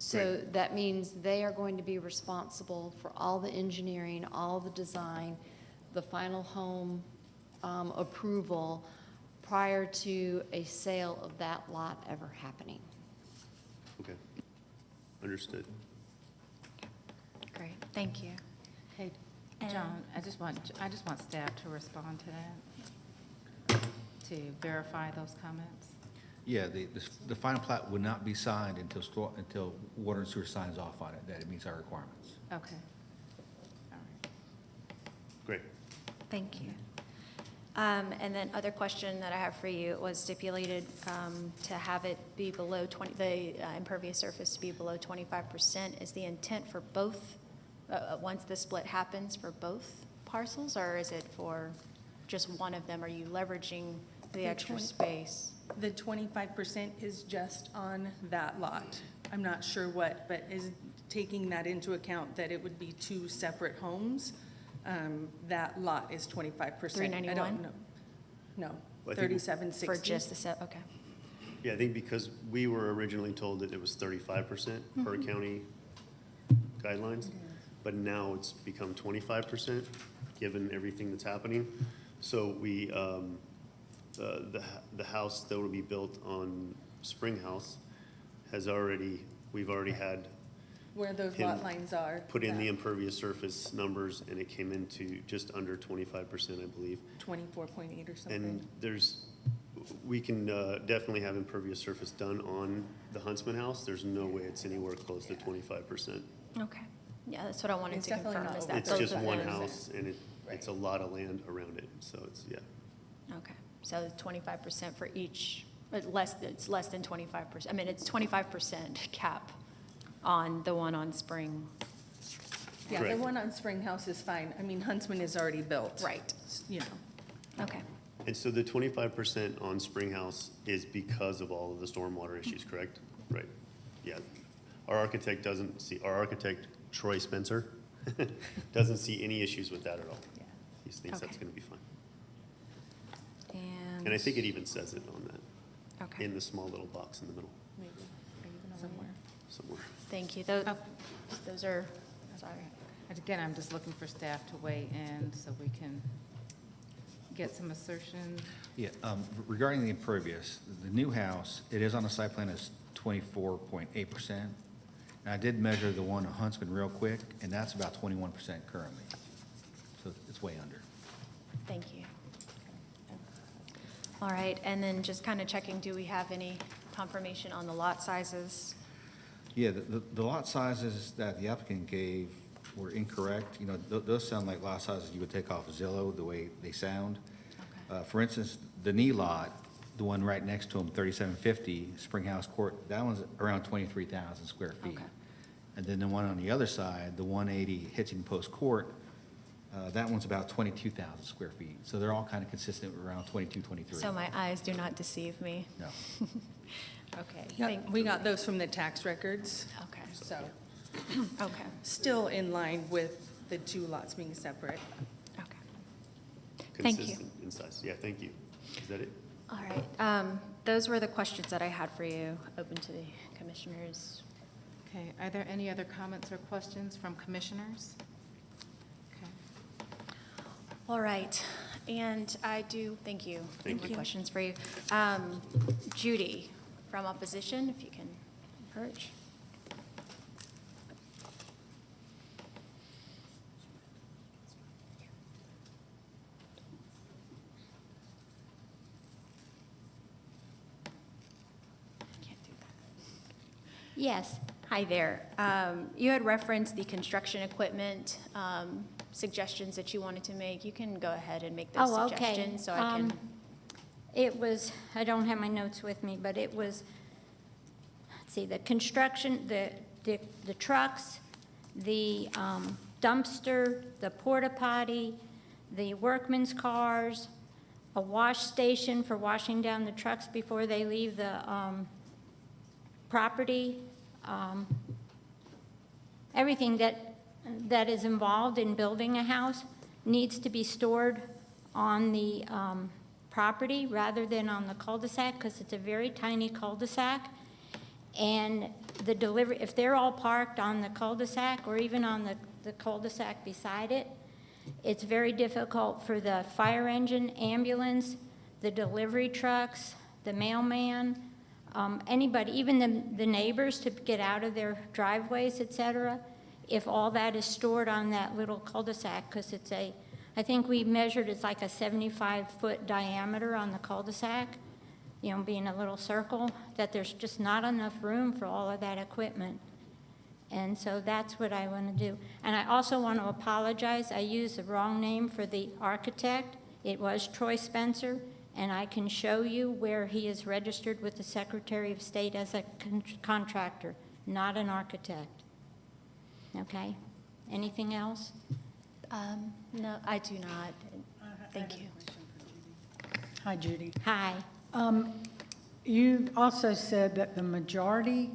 So that means they are going to be responsible for all the engineering, all the design, the final home approval prior to a sale of that lot ever happening. Okay, understood. Great, thank you. Hey, And- John, I just want staff to respond to that, to verify those comments. Yeah, the final plat would not be signed until Water and Sewer signs off on it, that it meets our requirements. Okay. All right. Great. Thank you. And then other question that I have for you was stipulated to have it be below 20, the impervious surface to be below 25%. Is the intent for both, once the split happens, for both parcels, or is it for just one of them? Are you leveraging the extra space? The 25% is just on that lot. I'm not sure what, but is taking that into account that it would be two separate homes. That lot is 25%. I 391? don't know. No, Well, I think- 3760. For just the set, okay. Yeah, I think because we were originally told that it was 35% per county guidelines, but now it's become 25%, given everything that's happening. So we, the house that will be built on Spring House we've already had Where those Pin- lot lines are. put in the that impervious surface numbers, and it came into just under 25%, I believe. 24.8 or something. And we can definitely have impervious surface done on the Huntsman House. There's no way it's anywhere close to 25%. Okay. Yeah, that's what I wanted It's to definitely confirm, not is over that It's both just of one them- house, and it's a lot of land around it, so it's, yeah. Okay, so 25% for each, but it's less than 25%. I mean, it's 25% cap on the one on Spring. Yeah, the Correct. one on Spring House is fine. I mean, Huntsman is already built. Right. You know. Okay, And so the 25% on Spring House is because of all of the stormwater issues, correct? Right, yeah. Our architect, Troy Spencer, doesn't see any issues with that at all. Yeah. He thinks that's Okay. gonna be fine. and. And I think it even says it on that, Okay, in the small little box in the middle, Somewhere. somewhere. thank you. Oh. Those are, sorry. Again, I'm just looking for staff to weigh in so we can get some assertion. Yeah, regarding the impervious, the new house, it is on the site plan as 24.8%. And I did measure the one on Huntsman real quick, and that's about 21% currently. So it's way under. Thank you. All right, and then just kind of checking, do we have any confirmation on the lot sizes? Yeah, the lot sizes that the applicant gave were incorrect. You know, those sound like lot sizes you would take off of Zillow, the way they sound. Okay. For instance, the knee lot, the one right next to them, 3750 Spring House Court, that one's around 23,000 square feet. Okay. And then the one on the other side, the 180 Hitching Post Court, that one's about 22,000 square feet. So they're all kind of consistent with around 22, 23. So my eyes do not deceive me. No. Okay. Yeah, we got those from the tax records, Okay, so okay, still in line with the two lots being separate. okay. Thank you. Consistent in size. Yeah, thank you. Is that it? All right, those were the questions that I had for you. Open to the commissioners. Okay, are there any other comments or questions from commissioners? Okay. All right, and I do, thank you. Thank More you. questions for you. Judy, from opposition, if you can approach. Can't do that. Yes. Hi there. You had referenced the construction equipment suggestions that you wanted to make. You can go ahead and make those Oh, okay. suggestions so I can. It was, I don't have my notes with me, but it was, let's see, the construction, the trucks, the dumpster, the porta potty, the workman's cars, a wash station for washing down the trucks before they leave the property. Everything that is involved in building a house needs to be stored on the property rather than on the cul-de-sac, because it's a very tiny cul-de-sac. And the delivery, if they're all parked on the cul-de-sac or even on the cul-de-sac beside it, it's very difficult for the fire engine, ambulance, the delivery trucks, the mailman, anybody, even the neighbors to get out of their driveways, et cetera, if all that is stored on that little cul-de-sac, because it's I think we measured it's like a 75-foot diameter on the cul-de-sac, you know, being a little circle, that there's just not enough room for all of that equipment. And so that's what I want to do. And I also want to apologize. I used the wrong name for the architect. It was Troy Spencer, and I can show you where he is registered with the Secretary of State as a contractor, not an architect. Okay? Anything else? No, I do not. Thank you. Hi, Judy. Hi. You also said that the majority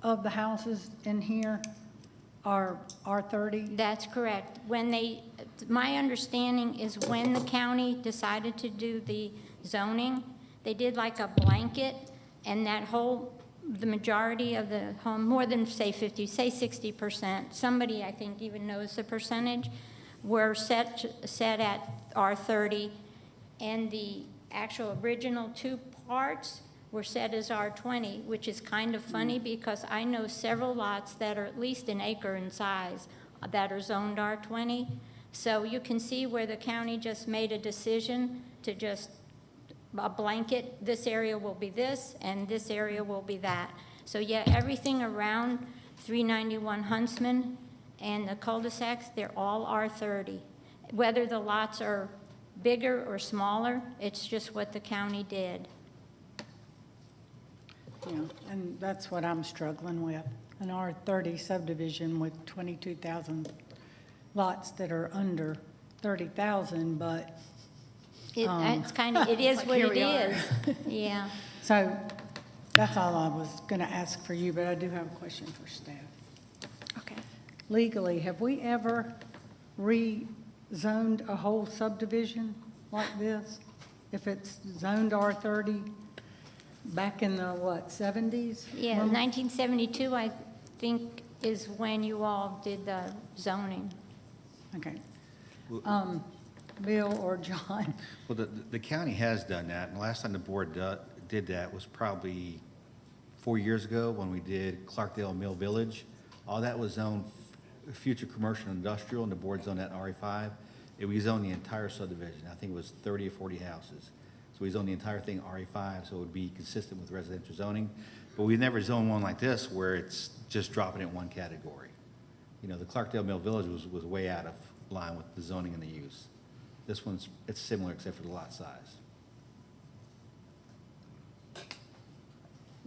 of the houses in here are R30? That's correct. My understanding is when the county decided to do the zoning, they did like a blanket, and the majority of the home, more than say 60%, somebody I think even knows the percentage, were set at R30, and the actual original two parts were set as R20, which is kind of funny because I know several lots that are at least an acre in size that are zoned R20. So you can see where the county just made a decision to just a blanket, this area will be this and this area will be that. So yeah, everything around 391 Huntsman and the cul-de-sacs, they're all R30. Whether the lots are bigger or smaller, it's just what the county did. Yeah, and that's what I'm struggling with, an R30 subdivision with 22,000 lots that are under 30,000, but. It's kind of, it is like what here it we are. is. Yeah. So that's all I was going to ask for you, but I do have a question for staff. Okay. Legally, have we ever rezoned a whole subdivision like this? If it's zoned R30 back in the, 70s? Yeah, 1972, I think, is when you all did the zoning. Okay. Bill or John? Well, the county has done that, and the last time the board did that was probably 4 years ago when we did Clarkdale Mill Village. All that was zoned future commercial and industrial, and the board zoned that RE5. We zoned the entire subdivision. I think it was 30 or 40 houses. So we zoned the entire thing RE5, so it would be consistent with residential zoning. But we've never zoned one like this where it's just dropping it in one category. You know, the Clarkdale Mill Village was way out of line with the zoning and the use. This it's similar except for the lot size.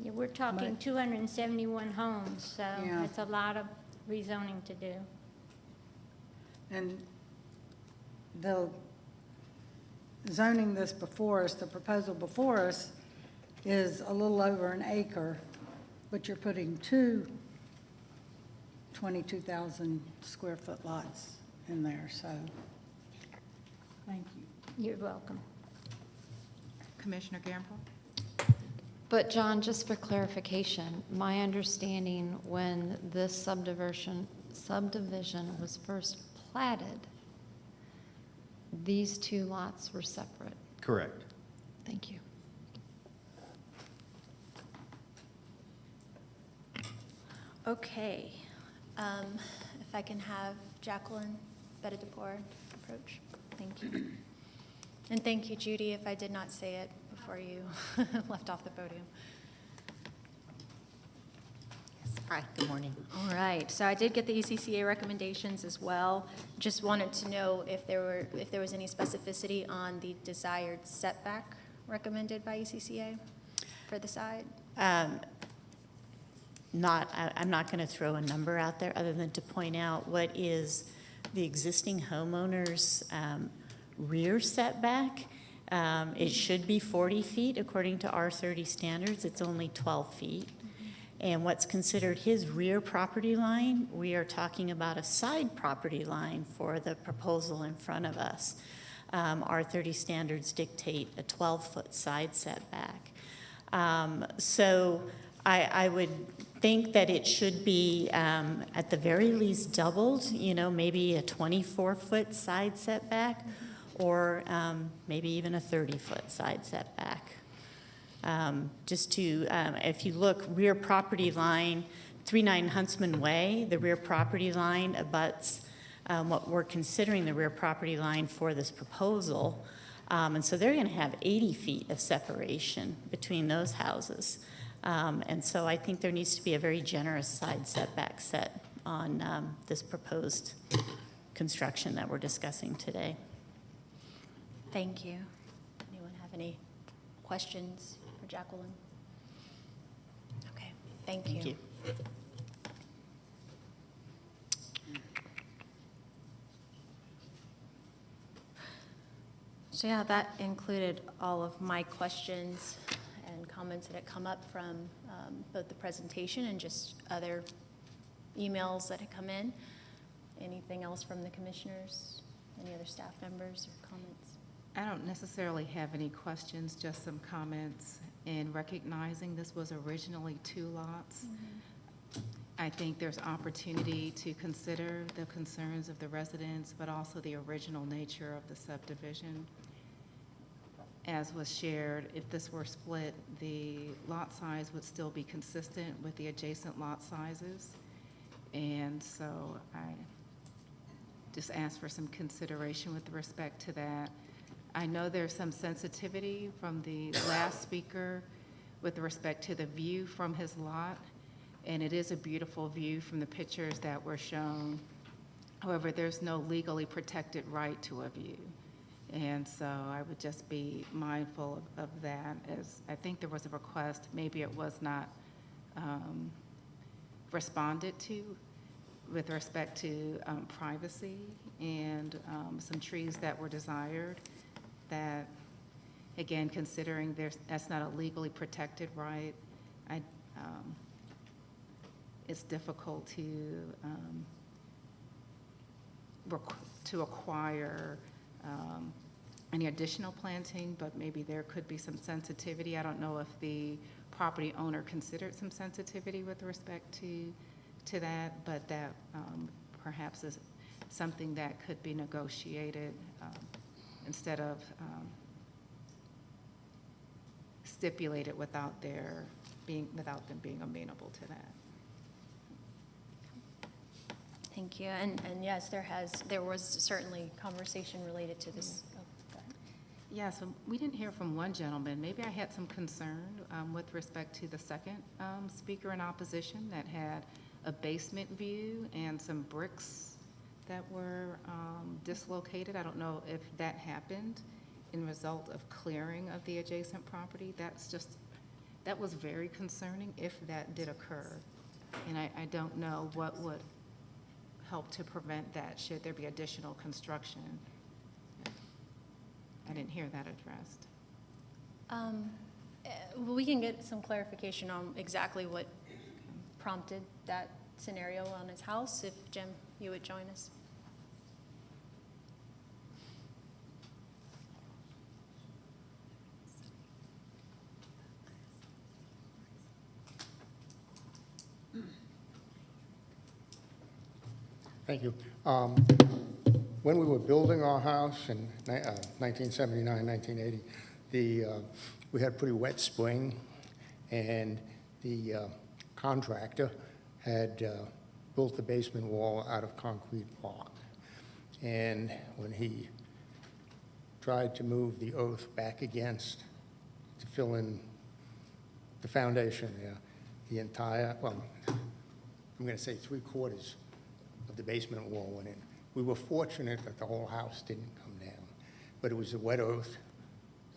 Yeah, we're talking 271 homes, so Yeah. it's a lot of rezoning to do. And the zoning this before us, the proposal before us, is a little over an acre, but you're putting two 22,000 square foot lots in there, so thank you. You're welcome. Commissioner Gamble? But John, just for clarification, my understanding when this subdivision was first platted, these two lots were separate. Correct. Thank you. Okay. If I can have Jacqueline Betadepor approach. Thank you. And thank you, Judy, if I did not say it before you left off the podium. Hi, good morning. All right, so I did get the ECCA recommendations as well. Just wanted to know if there was any specificity on the desired setback recommended by ECCA for the side? I'm not going to throw a number out there other than to point out what is the existing homeowner's rear setback. It should be 40 feet according to R30 standards. It's only 12 feet. And what's considered his rear property line, we are talking about a side property line for the proposal in front of us. R30 standards dictate a 12-foot side setback. So I would think that it should be at the very least doubled, maybe a 24-foot side setback, or maybe even a 30-foot side setback. Just to, if you look, rear property line, 39 Huntsman Way, the rear property line abuts what we're considering the rear property line for this proposal. And so they're going to have 80 feet of separation between those houses. And so I think there needs to be a very generous side setback set on this proposed construction that we're discussing today. Thank you. Anyone have any questions for Jacqueline? Okay, thank you. Thank you. So yeah, that included all of my questions and comments that had come up from both the presentation and just other emails that had come in. Anything else from the commissioners? Any other staff members or comments? I don't necessarily have any questions, just some comments in recognizing this was originally 2 lots. I think there's opportunity to consider the concerns of the residents, but also the original nature of the subdivision. As was shared, if this were split, the lot size would still be consistent with the adjacent lot sizes. And so I just ask for some consideration with respect to that. I know there's some sensitivity from the last speaker with respect to the view from his lot, and it is a beautiful view from the pictures that were shown. However, there's no legally protected right to a view. And so I would just be mindful of that, as I think there was a request, maybe it was not responded to with respect to privacy and some trees that were desired that, again, considering that's not a legally protected right, it's difficult to acquire any additional planting, but maybe there could be some sensitivity. I don't know if the property owner considered some sensitivity with respect to that, but that perhaps is something that could be negotiated instead of stipulated without them being amenable to that. Thank you. And yes, there was certainly conversation related to this. Oh, go ahead. Yeah, so we didn't hear from one gentleman. Maybe I had some concern with respect to the second speaker in opposition that had a basement view and some bricks that were dislocated. I don't know if that happened in result of clearing of the adjacent property. That was very concerning if that did occur. And I don't know what would help to prevent that should there be additional construction. I didn't hear that addressed. Well, we can get some clarification on exactly what prompted that scenario on his house, if Jim, you would join us. Thank you. When we were building our house in 1979, 1980, we had a pretty wet spring, and the contractor had built the basement wall out of concrete block. And when he tried to move the earth back against to fill in the foundation there, the entire, well, I'm going to say 3/4 of the basement wall went in. We were fortunate that the whole house didn't come down, but it was the wet earth.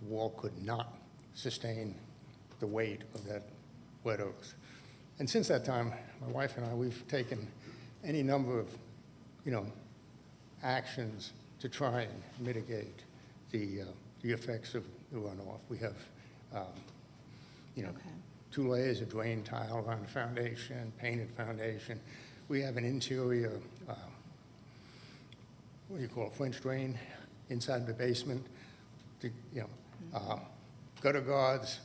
The wall could not sustain the weight of that wet earth. And since that time, my wife and I, we've taken any number of, actions to try and mitigate the effects of the runoff. We have, Okay. 2 layers of drain tile around the foundation, painted foundation. We have an interior, French drain inside the basement. Gutter guards,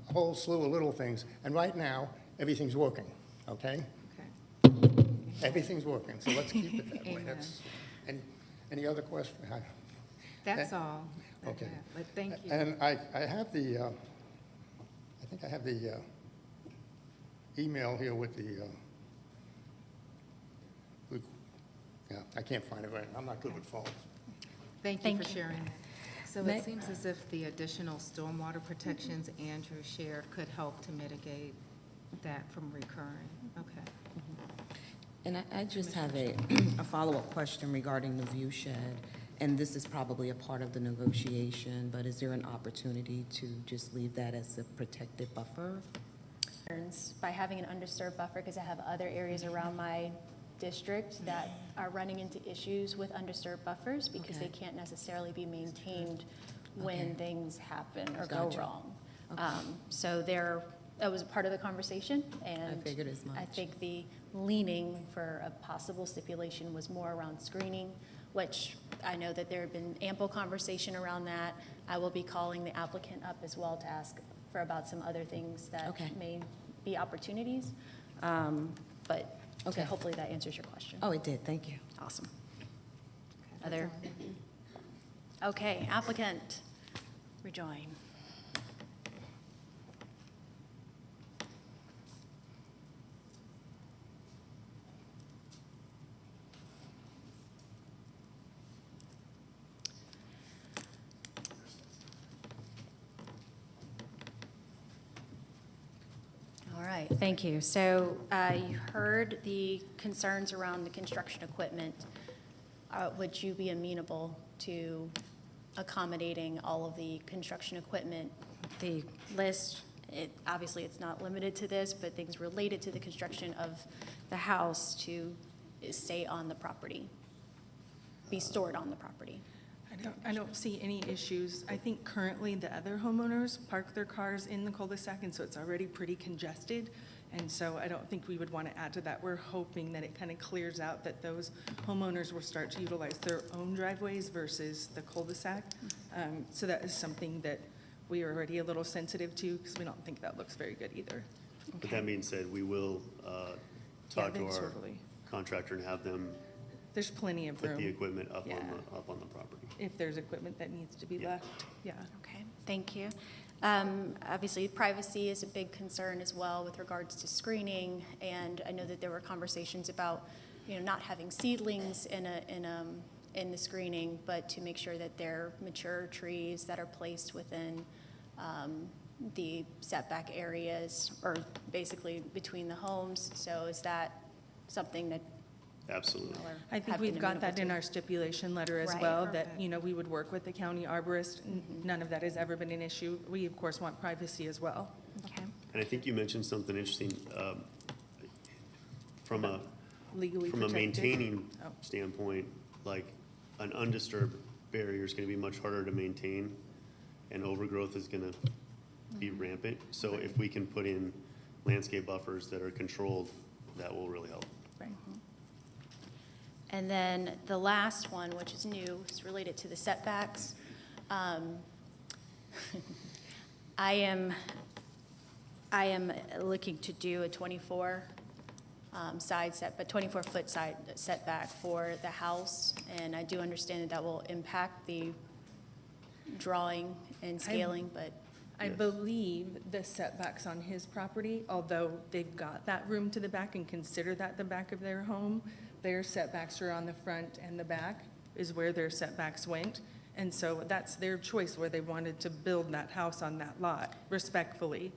a whole slew of little things, and right now, everything's working, okay? Everything's working, so let's keep it that way. Amen. Any other question? That's all. I Okay. have, but thank you. And I have the, I think I have the email here with the, yeah, I can't find it right now. I'm not good with phones. Thank you Thank for you. sharing that. So May- it seems as if the additional stormwater protections Andrew shared could help to mitigate that from recurring. Okay. And I just have a follow-up question regarding the view shed, and this is probably a part of the negotiation, but is there an opportunity to just leave that as a protected buffer? By having an undisturbed buffer, because I have other areas around my district that are running into issues with undisturbed buffers because they can't necessarily be maintained when things happen or go Gotcha. wrong. So that was part of the conversation, and I figured as much. I think the leaning for a possible stipulation was more around screening, which I know that there had been ample conversation around that. I will be calling the applicant up as well to ask for about some other things that may be opportunities. But hopefully that answers your question. Oh, it did, thank you. Awesome. Other? Okay, applicant, rejoin. All right, thank you. So you heard the concerns around the construction equipment. Would you be amenable to accommodating all of the construction equipment? The list, obviously it's not limited to this, but things related to the construction of the house to stay on the property, be stored on the property. I don't see any issues. I think currently the other homeowners park their cars in the cul-de-sac, and so it's already pretty congested. And so I don't think we would want to add to that. We're hoping that it kind of clears out, that those homeowners will start to utilize their own driveways versus the cul-de-sac. So that is something that we are already a little sensitive to, because we don't think that looks very good either. But that being said, we will talk to our totally. contractor and have them There's plenty of put the room equipment up Yeah. on the property. if there's equipment that needs to be left. Yeah. Okay, thank you. Obviously, privacy is a big concern as well with regards to screening, and I know that there were conversations about, not having seedlings in the screening, but to make sure that they're mature trees that are placed within the setback areas, or basically between the homes. So is that something that Absolutely. I think we've got that in our stipulation letter as Right. well, that, we would work with the county arborist. None of that has ever been an issue. We, of course, want privacy as well. Okay. And I think you mentioned something interesting, from a Legally from a protected. maintaining Oh. standpoint, like an undisturbed barrier is gonna be much harder to maintain, and overgrowth is gonna be rampant. So if we can put in landscape buffers that are controlled, that will really help. Right. And then the last one, which is new, is related to the setbacks. I am looking to do a 24 24-foot side setback for the house, and I do understand that will impact the drawing and scaling, but I believe the setbacks on his property, although they've got that room to the back and consider that the back of their home, their setbacks are on the front and the back is where their setbacks went. And so that's their choice where they wanted to build that house on that lot, respectfully.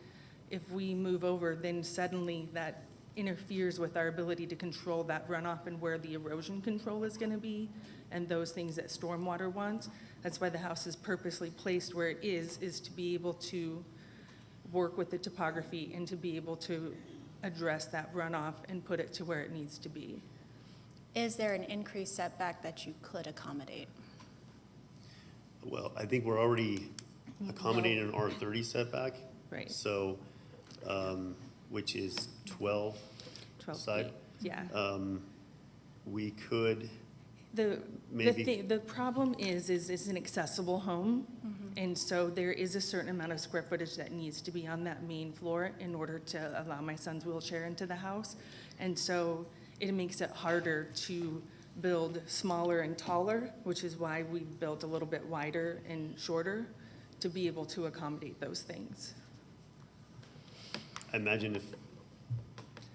If we move over, then suddenly that interferes with our ability to control that runoff and where the erosion control is gonna be and those things that stormwater wants. That's why the house is purposely placed where it is to be able to work with the topography and to be able to address that runoff and put it to where it needs to be. is there an increased setback that you could accommodate? Well, I think we're already accommodating an R30 setback. Right. So, which is 12 side. feet, yeah. We could The maybe. problem is it's an accessible home. And so there is a certain amount of square footage that needs to be on that main floor in order to allow my son's wheelchair into the house. And so it makes it harder to build smaller and taller, which is why we built a little bit wider and shorter to be able to accommodate those things. I imagine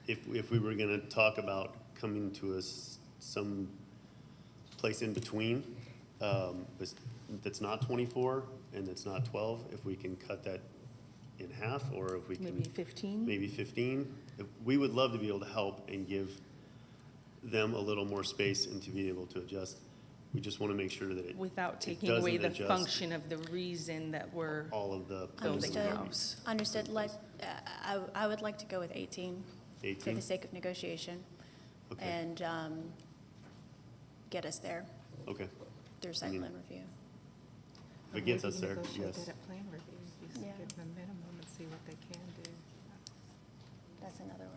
if we were gonna talk about coming to some place in between, that's not 24 and that's not 12, if we can cut that in half, or if we can. Maybe 15? Maybe 15. We would love to be able to help and give them a little more space and to be able to adjust. We just want to make sure that it Without taking doesn't away the adjust function of the reason that we're all of the building the Understood. house. Understood. I would like to go with 18 for 18? the sake of negotiation Okay. and get us there Okay. through site plan review. If it gets us there, yes. Plan review, you Yeah. give them minimum and see what they can do. That's another one.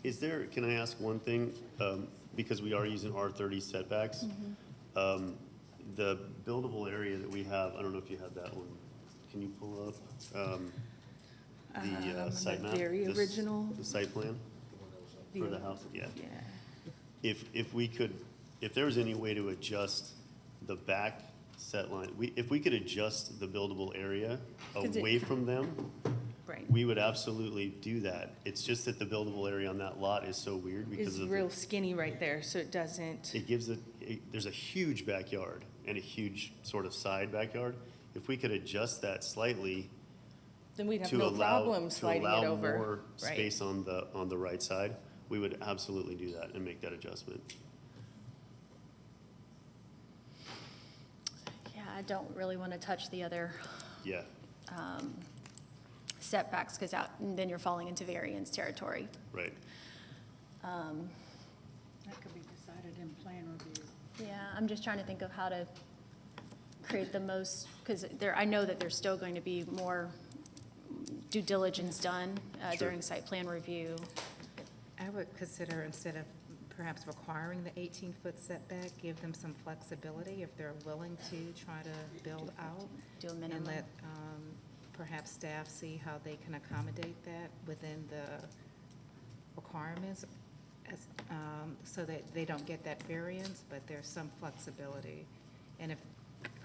Is there, can I ask one thing? Because we are using R30 setbacks. The buildable area that we have, I don't know if you have that one. Can you pull up the site map? very This- original. The site plan for the house? Yeah. Yeah. If we could, if there was any way to adjust the back set line, if we could adjust the buildable area 'Cause it- away from them, Right. we would absolutely do that. It's just that the buildable area on that lot is so weird because It's of real skinny right there, so it doesn't, it gives there's a huge backyard and a huge sort of side backyard. If we could adjust that slightly then we'd have to no allow, problem sliding it over. more Right. space on the right side, we would absolutely do that and make that adjustment. Yeah, I don't really want to touch the other Yeah, setbacks because then you're falling into variance territory. right. That could be decided in plan review. Yeah, I'm just trying to think of how to create the most, because I know that there's still going to be more due diligence done Sure. during site plan review. I would consider, instead of perhaps requiring the 18-foot setback, give them some flexibility if they're willing to try to build out. Do a And minimum. let perhaps staff see how they can accommodate that within the requirements, so that they don't get that variance, but there's some flexibility. And if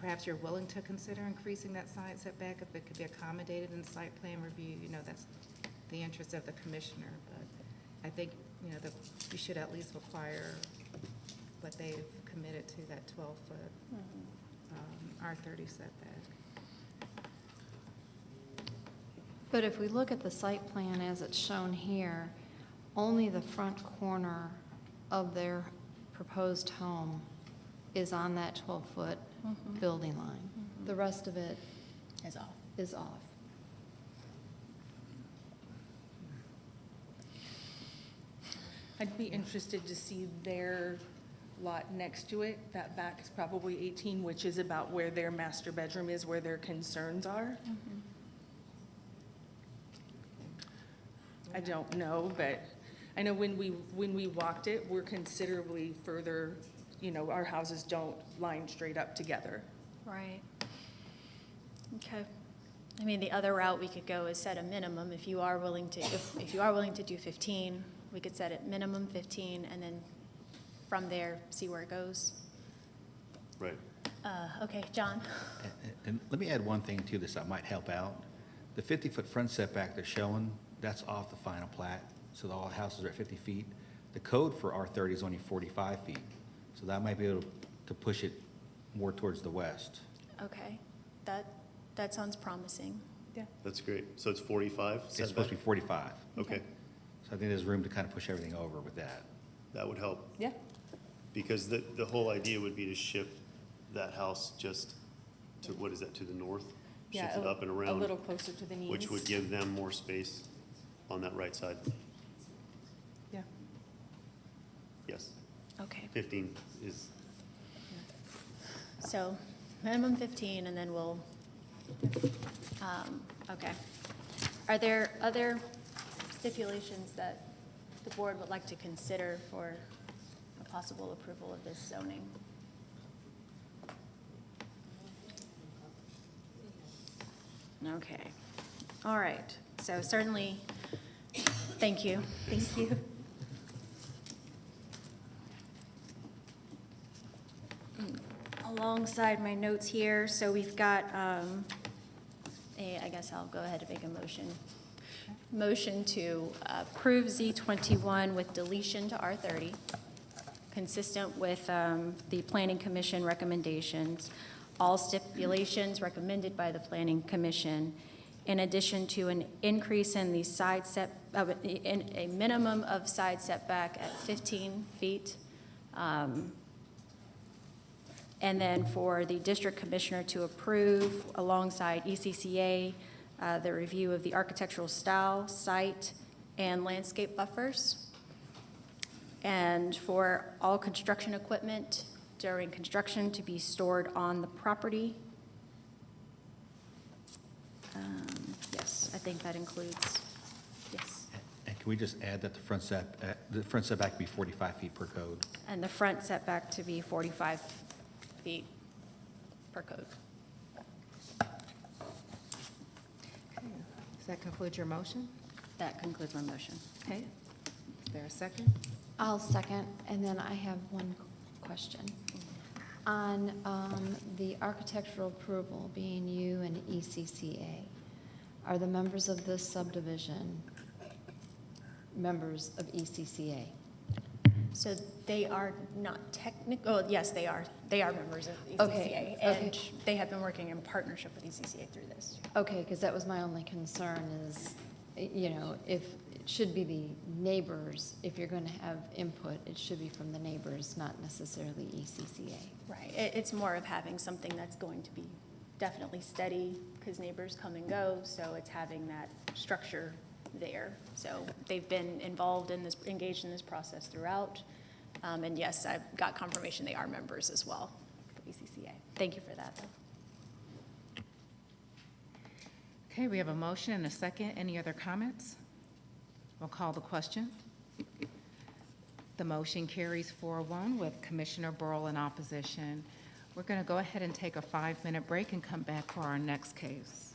perhaps you're willing to consider increasing that side setback, if it could be accommodated in site plan review, that's the interest of the commissioner. But I think, that you should at least require what they've committed to, that 12-foot R30 setback. But if we look at the site plan as it's shown here, only the front corner of their proposed home is on that 12-foot building line. The rest of it Is off. is off. I'd be interested to see their lot next to it. That back is probably 18, which is about where their master bedroom is, where their concerns are. I don't know, but I know when we walked it, we're considerably further, our houses don't line straight up together. Right. Okay. I mean, the other route we could go is set a minimum. If you are willing to, if you are willing to do 15, we could set it minimum 15, and then from there, see where it goes. Right. Okay, John? And let me add one thing to this that might help out. The 50-foot front setback they're showing, that's off the final plat, so all the houses are at 50 feet. The code for R30 is only 45 feet, so that might be able to push it more towards the west. Okay, that sounds promising. Yeah. That's great. So it's 45 It's supposed to setback? be 45. Okay, So I think there's room to kind of push everything over with that. that would help. Yeah. Because the whole idea would be to shift that house just to, what is that, to the north? Yeah, Shift it up and a around. little closer to the knees. Which would give them more space on that right side. Yeah. Yes, Okay, 15 is, so minimum 15, and then we'll, okay. Are there other stipulations that the board would like to consider for a possible approval of this zoning? Okay. All right. So certainly, thank you. Thank you. Alongside my notes here, so we've got, I guess I'll go ahead and make a motion. Motion to approve Z21 with deletion to R30, consistent with the Planning Commission recommendations, all stipulations recommended by the Planning Commission, in addition to an increase in the side in a minimum of side setback at 15 feet. And then for the district commissioner to approve alongside ECCA, the review of the architectural style, site, and landscape buffers. And for all construction equipment during construction to be stored on the property. Yes, I think that includes, yes. And can we just add that the front setback be 45 feet per code? And the front setback to be 45 feet per code. Does that conclude your motion? That concludes my motion. Okay. Is there a second? I'll second, and then I have one question. On the architectural approval being you and ECCA, are the members of this subdivision members of ECCA? So they are not technical, oh, yes, they are. They are members of ECCA. Okay, And okay. they have been working in partnership with ECCA through this. Okay, because that was my only concern is, you know, if it should be the neighbors, if you're going to have input, it should be from the neighbors, not necessarily ECCA. Right. It's more of having something that's going to be definitely steady because neighbors come and go. So it's having that structure there. So they've been involved in this, engaged in this process throughout. And yes, I've got confirmation they are members as well for ECCA. Thank you for that, though. Okay, we have a motion and a second. Any other comments? We'll call the question. The motion carries 4-1 with Commissioner Burrow in opposition. We're going to go ahead and take a 5-minute break and come back for our next case.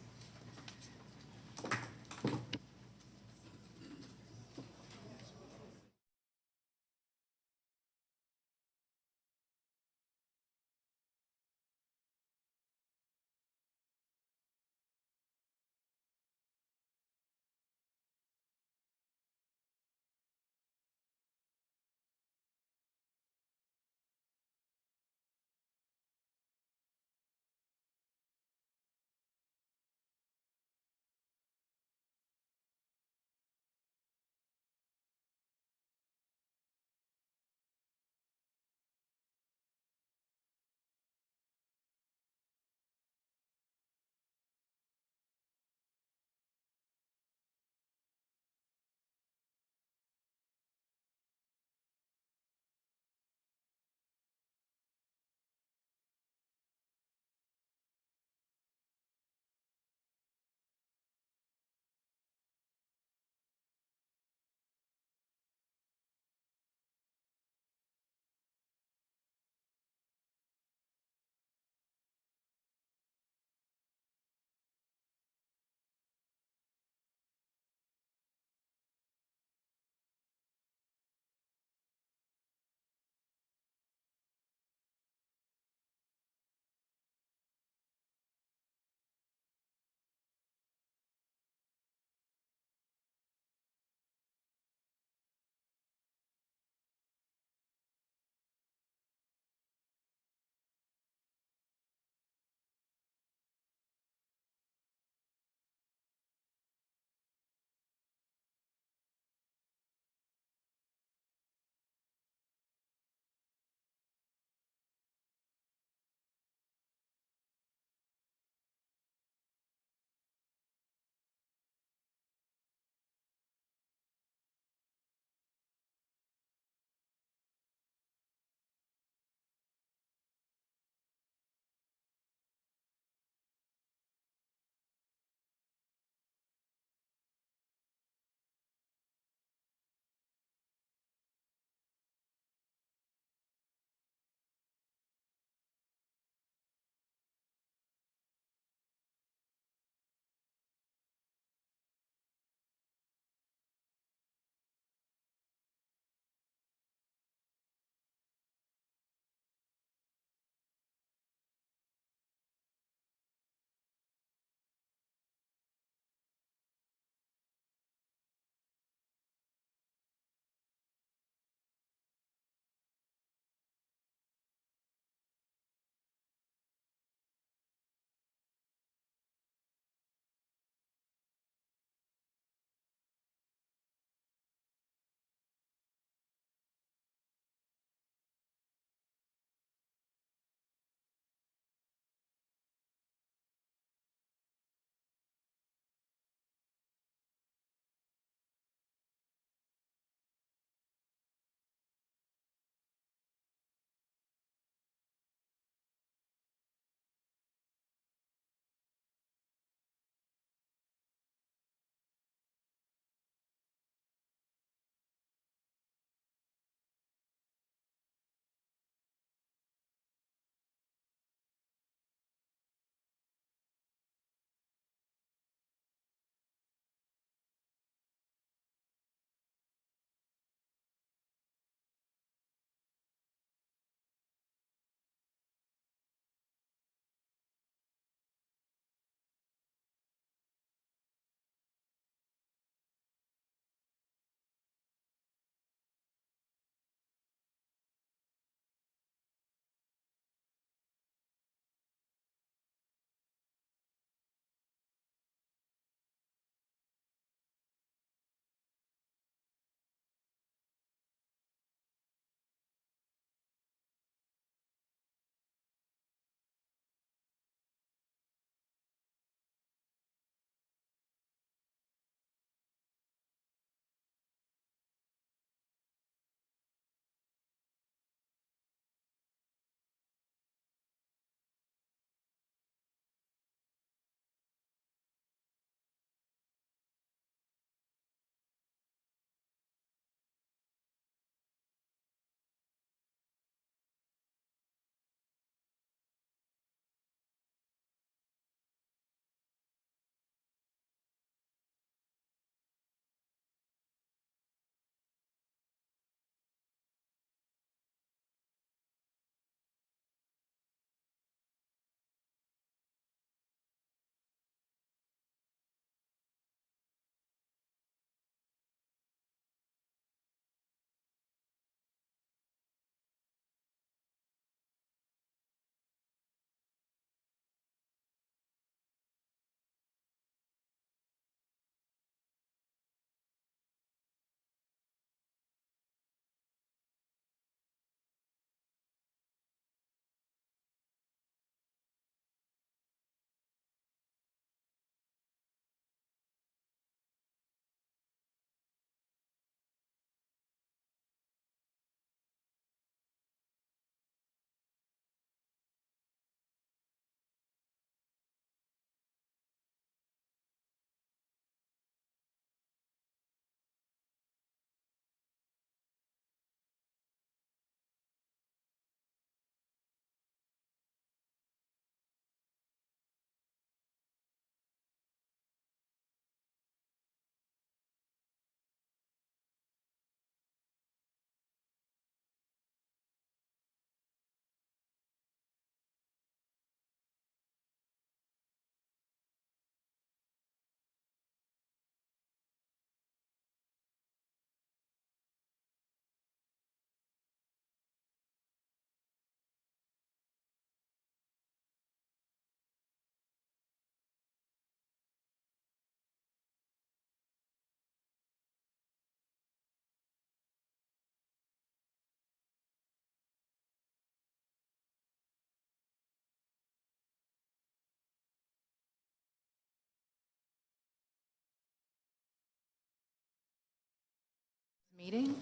Meeting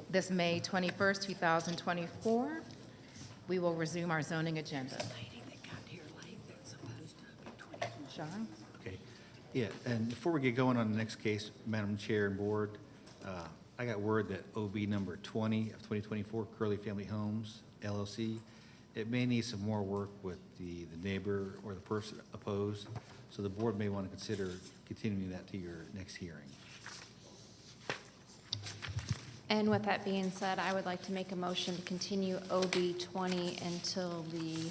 this May 21st, 2024. We will resume our zoning agenda. Sean? Okay. Yeah, and before we get going on the next case, Madam Chair and Board, I got word that OB number 20 of 2024, Curley Family Homes LLC, it may need some more work with the neighbor or the person opposed, so the board may want to consider continuing that to your next hearing. And with that being said, I would like to make a motion to continue OB 20 until the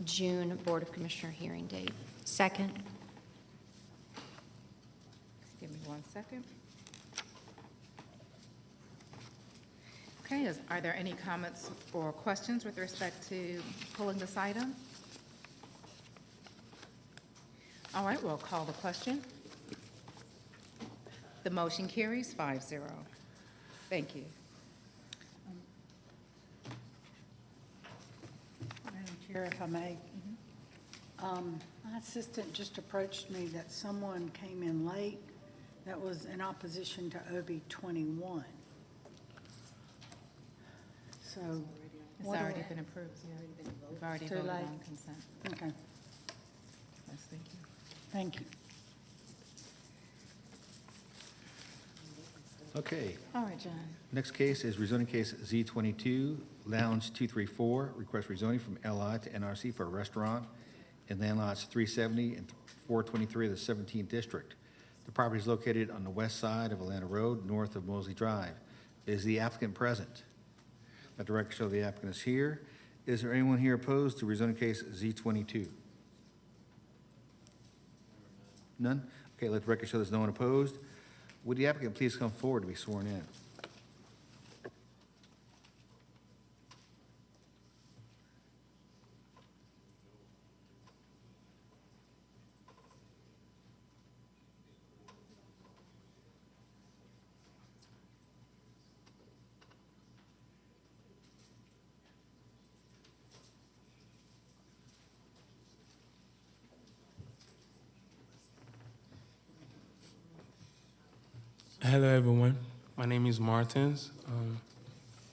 June Board of Commissioner hearing date. Second. Give me 1 second. Okay, are there any comments or questions with respect to pulling this item? All right, we'll call the question. The motion carries 5-0. Thank you. Madam Chair, if I may. My assistant just approached me that someone came in late that was in opposition to OB 21. So. It's what do already I- been approved. We've already Too voted late. on consent. Okay, Yes, thank you. thank you. Okay. All right, John. Next case is rezoning case Z22, Lounge 234, request rezoning from LI to NRC for a restaurant in land lots 370 and 423 of the 17th District. The property is located on the west side of Atlanta Road, north of Mosley Drive. Is the applicant present? Let the record show the applicant is here. Is there anyone here opposed to rezoning case Z22? None? Okay, let the record show there's no one opposed. Would the applicant please come forward to be sworn in? Hello, everyone. My name is Martins.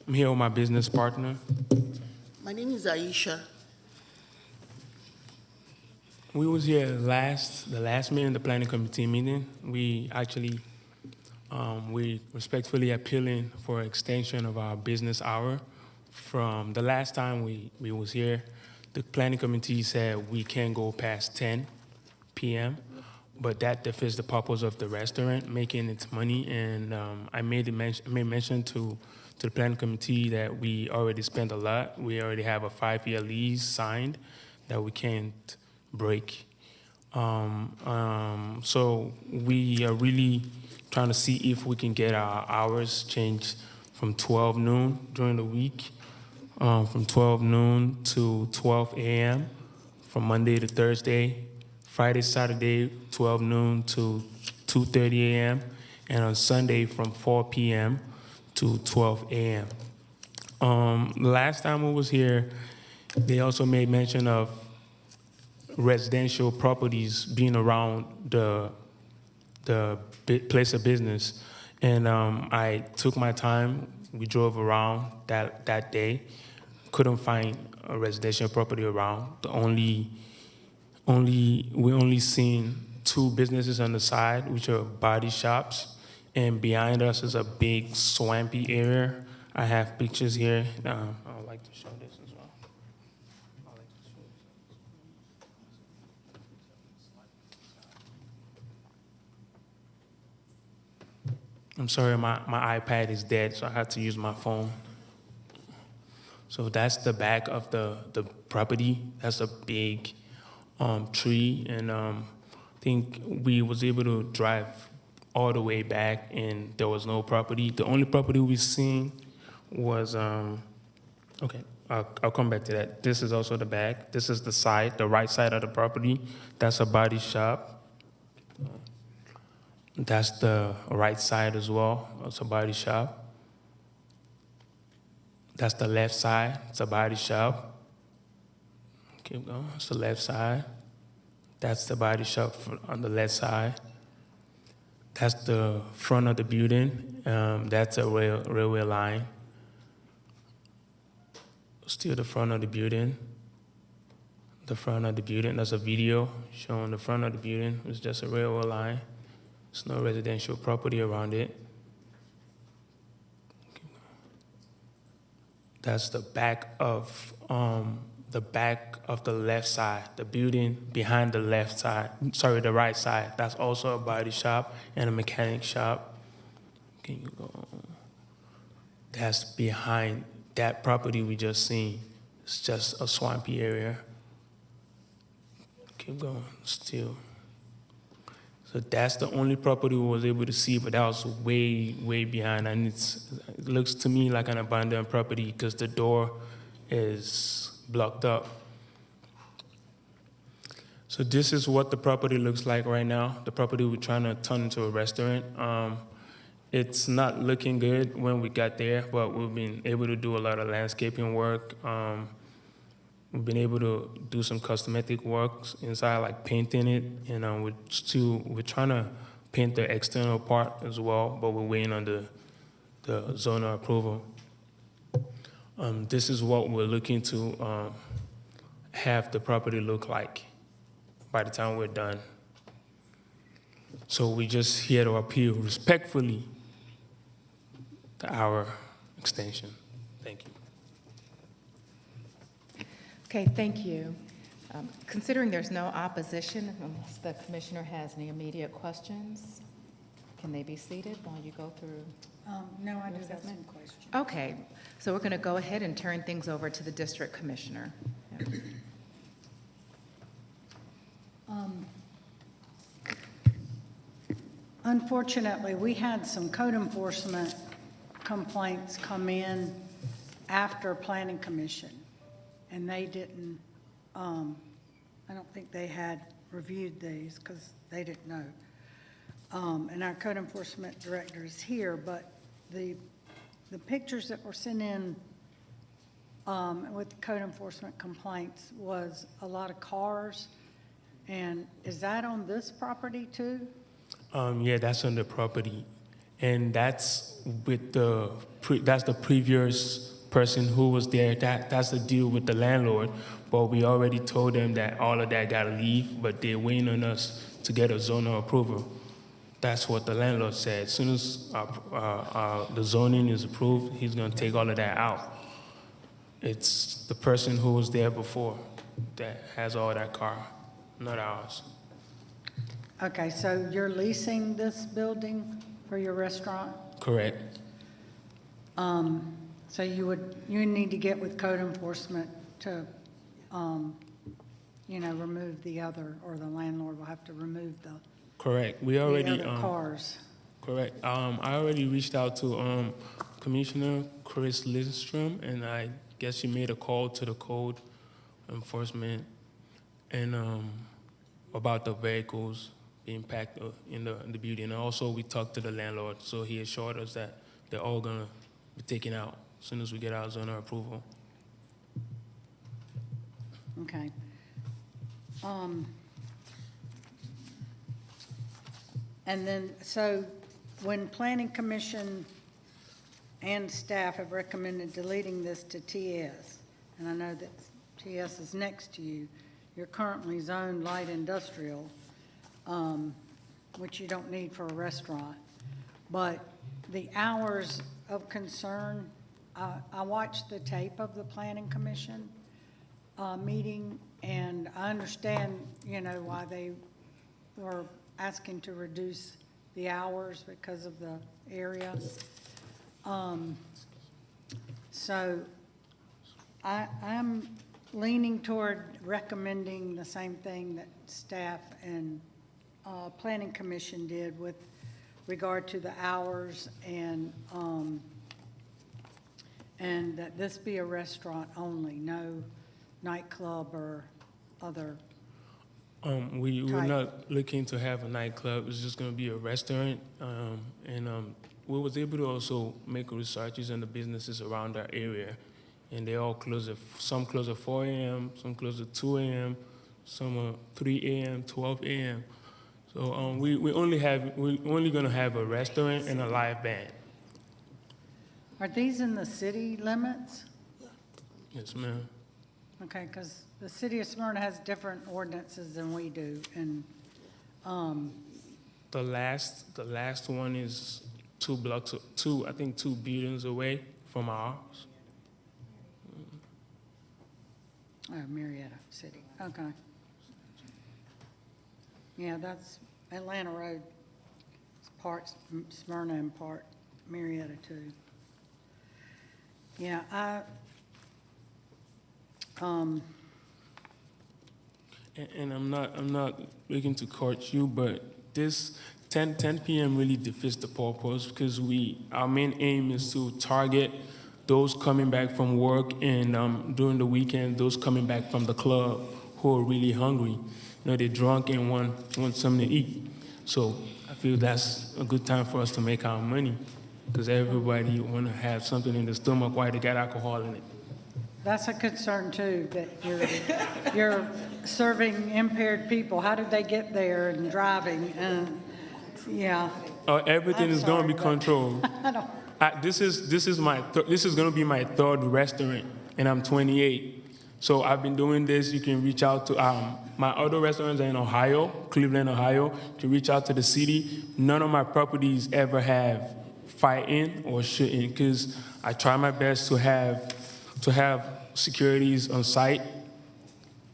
I'm here with my business partner. My name is Aisha. We was here the last meeting, the planning committee meeting. We actually, we respectfully appealing for extension of our business hour. From the last time we was here, the planning committee said we can't go past 10 p.m., but that defeats the purpose of the restaurant making its money. And I made mention to the planning committee that we already spent a lot. We already have a 5-year lease signed that we can't break. So we are really trying to see if we can get our hours changed from 12 noon during the week, from 12 noon to 12 a.m. from Monday to Thursday, Friday, Saturday, 12 noon to 2:30 a.m., and on Sunday from 4 p.m. to 12 a.m. Last time we was here, they also made mention of residential properties being around the place of business, and I took my time. We drove around that day, couldn't find a residential property around. We only seen 2 businesses on the side, which are body shops, and behind us is a big swampy area. I have pictures here. I would like to show this as well. I'm sorry, my iPad is dead, so I have to use my phone. So that's the back of the property. That's a big tree, and I think we was able to drive all the way back, and there was no property. The only property we seen was, okay, I'll come back to that. This is also the back. This is the side, the right side of the property. That's a body shop. That's the right side as well. It's a body shop. That's the left side. It's a body shop. Keep going. It's the left side. That's the body shop on the left side. That's the front of the building. That's a railway line. Still the front of the building. The front of the building. That's a video showing the front of the building. It's just a railway line. There's no residential property around it. That's the back of the left side, the building behind the left side, sorry, the right side. That's also a body shop and a mechanic shop. Can you go? That's behind that property we just seen. It's just a swampy area. Keep going, still. So that's the only property we was able to see, but that was way, way behind. And it looks to me like an abandoned property because the door is blocked up. So this is what the property looks like right now. The property we're trying to turn into a restaurant. It's not looking good when we got there, but we've been able to do a lot of landscaping work. We've been able to do some cosmetic work inside, like painting it, and we're trying to paint the external part as well, but we're waiting on the zoner approval. This is what we're looking to have the property look like by the time we're done. So we're just here to appeal respectfully our extension. Thank you. Okay, thank you. Considering there's no opposition, unless the commissioner has any immediate questions, can they be seated while you go through? No, I do have some questions. Okay, so we're going to go ahead and turn things over to the district commissioner. Unfortunately, we had some code enforcement complaints come in after Planning Commission, and they didn't, I don't think they had reviewed these because they didn't know. And our code enforcement director is here, but the pictures that were sent in with code enforcement complaints was a lot of cars. And is that on this property too? Yeah, that's on the property, and that's with that's the previous person who was there. That's the deal with the landlord. But we already told them that all of that gotta leave, but they're waiting on us to get a zoner approval. That's what the landlord said. As soon as the zoning is approved, he's gonna take all of that out. It's the person who was there before that has all that car, not ours. Okay, so you're leasing this building for your restaurant? Correct. So you need to get with code enforcement to, remove the other, or the landlord will have to remove Correct. We already the other cars. Correct. I already reached out to Commissioner Chris Lindstrom, and I guess she made a call to the code enforcement and about the vehicles being packed in the building. And also we talked to the landlord, so he assured us that they're all gonna be taken out as soon as we get our zoner approval. Okay. And then, so when Planning Commission and staff have recommended deleting this to TS, and I know that TS is next to you, you're currently zoned light industrial, which you don't need for a restaurant. But the hours of concern, I watched the tape of the Planning Commission meeting, and I understand, why they were asking to reduce the hours because of the area. So I'm leaning toward recommending the same thing that staff and Planning Commission did with regard to the hours, and that this be a restaurant only, no nightclub or other. We're not looking to have a nightclub. It's just going to be a restaurant, and we was able to also make researches on the businesses around our area, and they all close some close at 4 a.m., some close at 2 a.m., some are 3 a.m., 12 a.m. So we're only gonna have a restaurant and a live band. Are these in the city limits? Yes, ma'am. Okay, because the city of Smyrna has different ordinances than we do, and, The last one is 2 blocks, I think 2 buildings away from ours. Marietta City, okay. Yeah, that's Atlanta Road. It's part Smyrna and part Marietta too. Yeah, And I'm not looking to court you, but this 10 p.m. really defeats the purpose because our main aim is to target those coming back from work and during the weekend, those coming back from the club who are really hungry. You know, they're drunk and want something to eat. So I feel that's a good time for us to make our money because everybody want to have something in the stomach while they got alcohol in it. that's a concern too, that you're serving impaired people. How did they get there and driving? Yeah. Everything is going to be controlled. I don't, This is going to be my 3rd restaurant, and I'm 28. So I've been doing this. You can reach out to my other restaurants are in Ohio, Cleveland, Ohio. You can reach out to the city. None of my properties ever have fight-in or shoot-in because I try my best to have securities on site,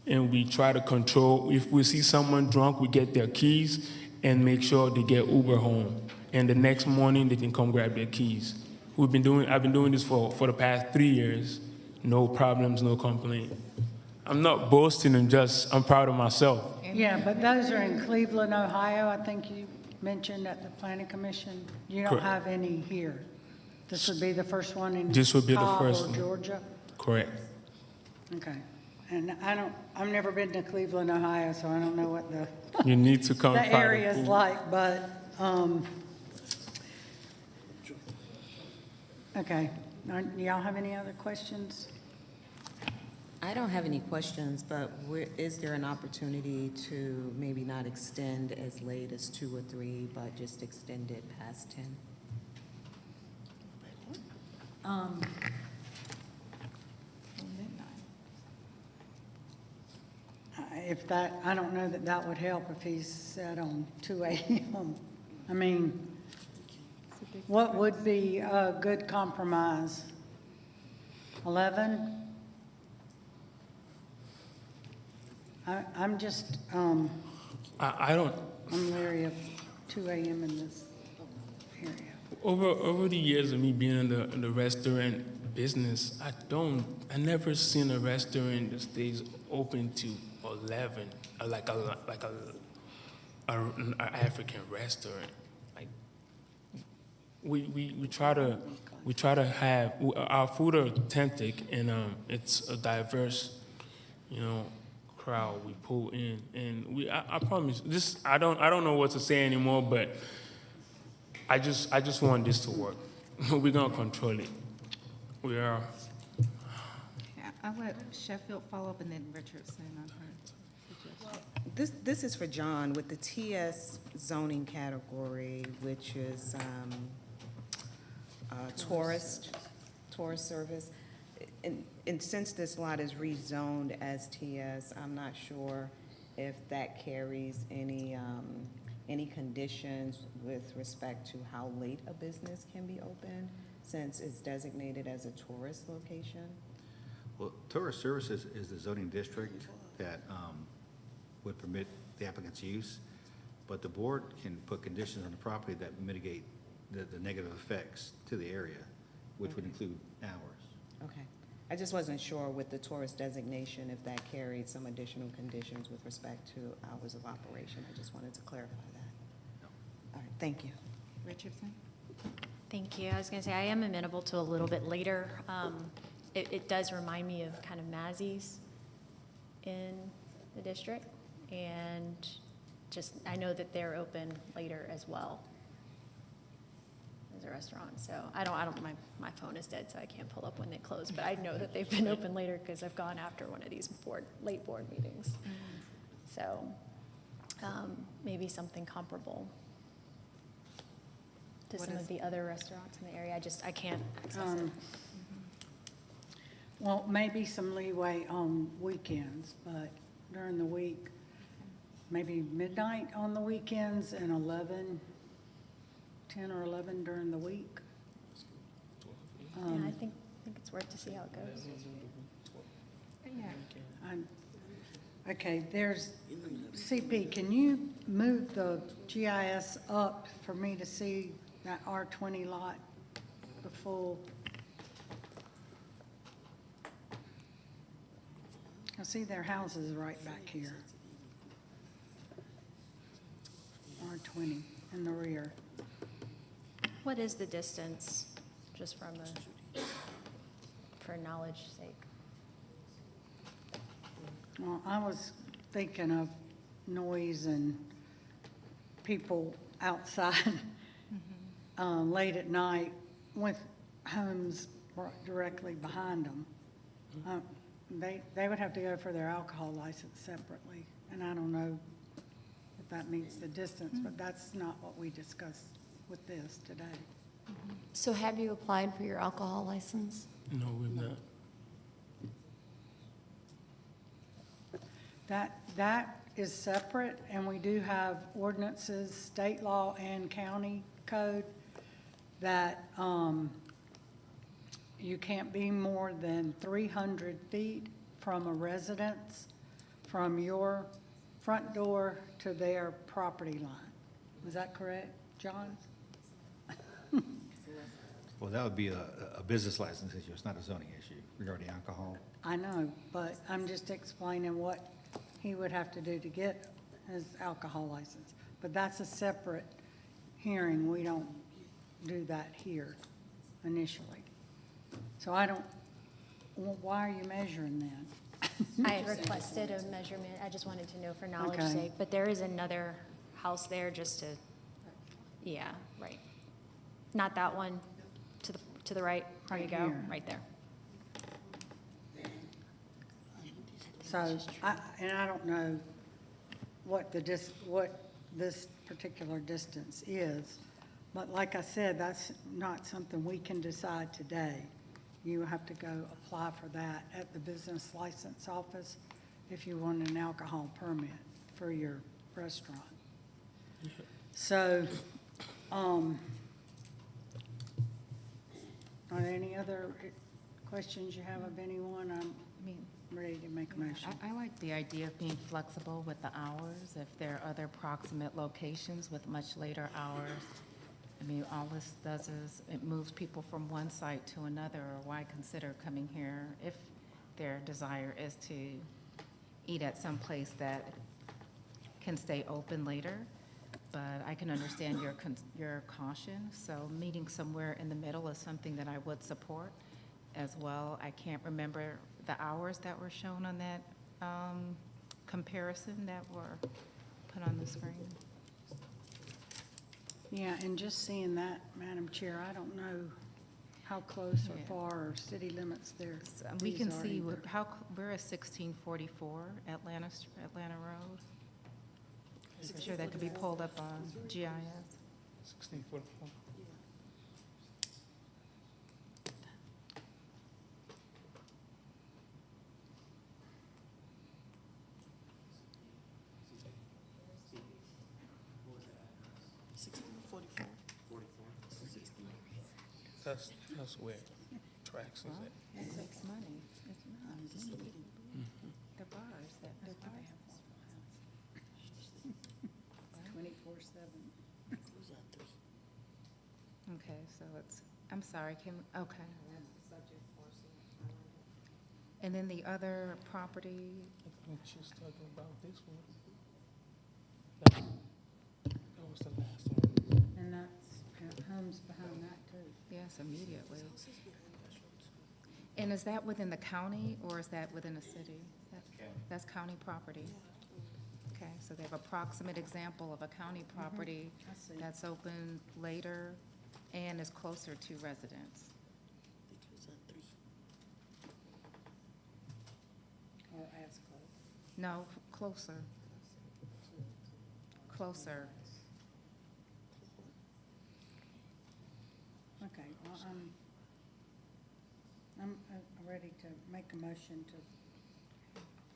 and we try to control. If we see someone drunk, we get their keys and make sure they get Uber home. And the next morning, they can come grab their keys. I've been doing this for the past 3 years. No problems, no complaint. I'm not boasting, I'm proud of myself. yeah, but those are in Cleveland, Ohio, I think you mentioned at the planning commission. You don't Correct. have any here. This would be the first one in This would be the Cobb first or one. Georgia? Correct. Okay. And I've never been to Cleveland, Ohio, so I don't know what the You need to come the find the area's food. like, but, okay. Do y'all have any other questions? I don't have any questions, but is there an opportunity to maybe not extend as late as 2 or 3, but just extend it past 10? I don't know that that would help if he's set on 2 a.m. I mean, what would be a good compromise? 11? I'm just, I don't. I'm leery of 2 a.m. in this area. Over the years of me being in the restaurant business, I never seen a restaurant that stays open to 11, like an African restaurant. Like we try to have our food are authentic and it's a diverse, crowd we pull in, and I promise this. I don't know what to say anymore, but I just want this to work. We're gonna control it. We are. I'll let Sheffield follow up and then Richardson on her suggestion. This is for John with the TS zoning category, which is tourist service. And since this lot is rezoned as TS, I'm not sure if that carries any conditions with respect to how late a business can be opened, since it's designated as a tourist location. Well, tourist services is the zoning district that would permit the applicant's use, but the board can put conditions on the property that mitigate the negative effects to the area, which would include hours. Okay. I just wasn't sure with the tourist designation if that carried some additional conditions with respect to hours of operation. I just wanted to clarify that. All right, thank you. Richardson? Thank you. I was going to say, I am amenable to a little bit later. It does remind me of kind of Mazzy's in the district, and just, I know that they're open later as well as a restaurant. So I don't, my phone is dead, so I can't pull up when they close, but I know that they've been open later because I've gone after one of these late board meetings. So, maybe something comparable to What some is- of the other restaurants in the area. I can't access it. Well, maybe some leeway on weekends, but during the week, maybe midnight on the weekends and 10 or 11 during the week. Yeah, I think it's worth to see how it goes. Okay, there's, CP, can you move the GIS up for me to see that R20 lot, the full? I see their houses right back here. R20 in the rear. What is the distance, just for knowledge sake? Well, I was thinking of noise and people outside late at night with homes directly behind them. They would have to go for their alcohol license separately, and I don't know if that meets the distance, but that's not what we discussed with this today. So have you applied for your alcohol license? No, we've not. That is separate, and we do have ordinances, state law and county code, that you can't be more than 300 feet from a residence, from your front door to their property line. Is that correct, John? Well, that would be a business license issue. It's not a zoning issue regarding alcohol. I know, but I'm just explaining what he would have to do to get his alcohol license. But that's a separate hearing. We don't do that here initially. So I don't, well, why are you measuring then? I had requested a measurement, I just wanted to know for knowledge Okay. sake, but there is another house there just to, yeah, right. Not that one, to the right, there you Right go, here. right there. So, I don't know what this particular distance is, but like I said, that's not something we can decide today. You have to go apply for that at the business license office if you want an alcohol permit for your restaurant. So, are there any other questions you have of anyone? I'm ready to make a motion. I like the idea of being flexible with the hours. If there are other proximate locations with much later hours, I mean, all this does is it moves people from one site to another, or why consider coming here if their desire is to eat at some place that can stay open later. But I can understand your caution, so meeting somewhere in the middle is something that I would support as well. I can't remember the hours that were shown on that comparison that were put on the screen. Yeah, and just seeing that, Madam Chair, I don't know how close or Yeah. far or city limits there. We these can are see either. we're at 1644 Atlanta Road. I'm sure that could be pulled up on GIS. 1644. That's where tracks is at. It takes money. It's not. The bars, the bars. 24/7. Okay, so I'm sorry, okay. And then the other property, I think she's talking about this one. That was the last one. And that's homes behind that too. yes, immediately. And is that within the county or is that within the city? That's county property. Okay, so they have a proximate example of a county property I see. that's open later and is closer to residents. Or as close. No, closer. close, sir. Okay, well, I'm ready to make a motion to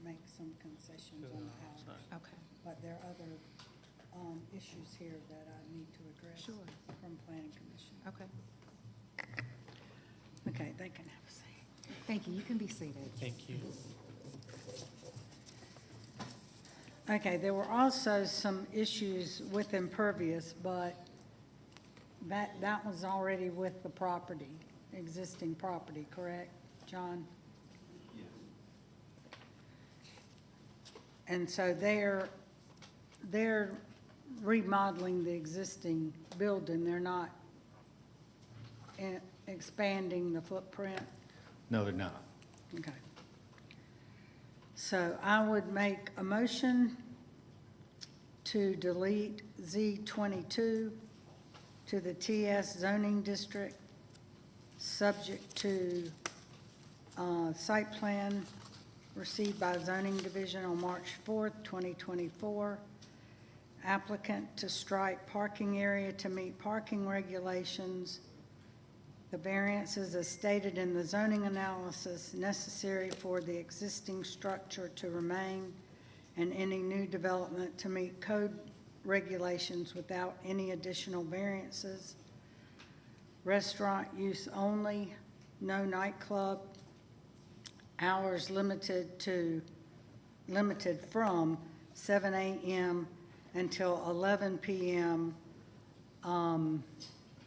make some concessions on the hours. Okay. But there are other issues here that I need to address. Sure. From Planning Commission. Okay. Okay, they can have a seat. Thank you. You can be seated. Thank you. Okay, there were also some issues with impervious, but that was already with the property, existing property, correct, John? And so they're remodeling the existing building, they're not expanding the footprint? No, they're not. Okay. So I would make a motion to delete Z22 to the TS zoning district, subject to site plan received by zoning division on March 4th, 2024. Applicant to strike parking area to meet parking regulations. The variances as stated in the zoning analysis necessary for the existing structure to remain and any new development to meet code regulations without any additional variances. Restaurant use only, no nightclub. Hours limited from 7 a.m. until 11 p.m.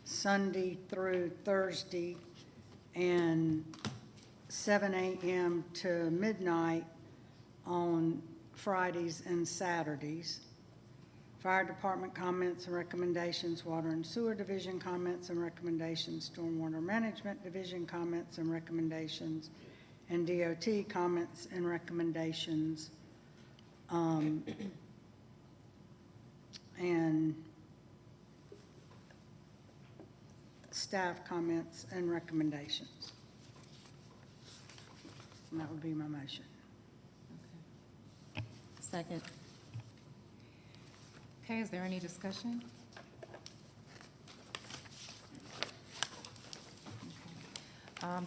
Sunday through Thursday, and 7 a.m. to midnight on Fridays and Saturdays. Fire Department comments and recommendations, Water and Sewer Division comments and recommendations, Stormwater Management Division comments and recommendations, and DOT comments and recommendations. And staff comments and recommendations. And that would be my motion. Second. Okay, is there any discussion?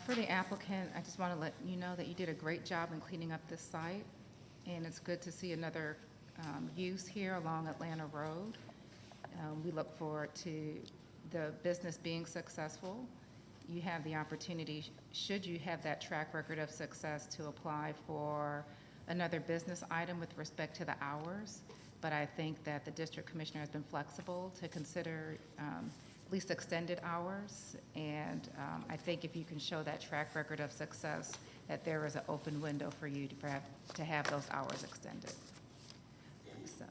For the applicant, I just want to let you know that you did a great job in cleaning up this site, and it's good to see another use here along Atlanta Road. We look forward to the business being successful. You have the opportunity, should you have that track record of success, to apply for another business item with respect to the hours. But I think that the district commissioner has been flexible to consider at least extended hours. And I think if you can show that track record of success, that there is an open window for you to have those hours extended. So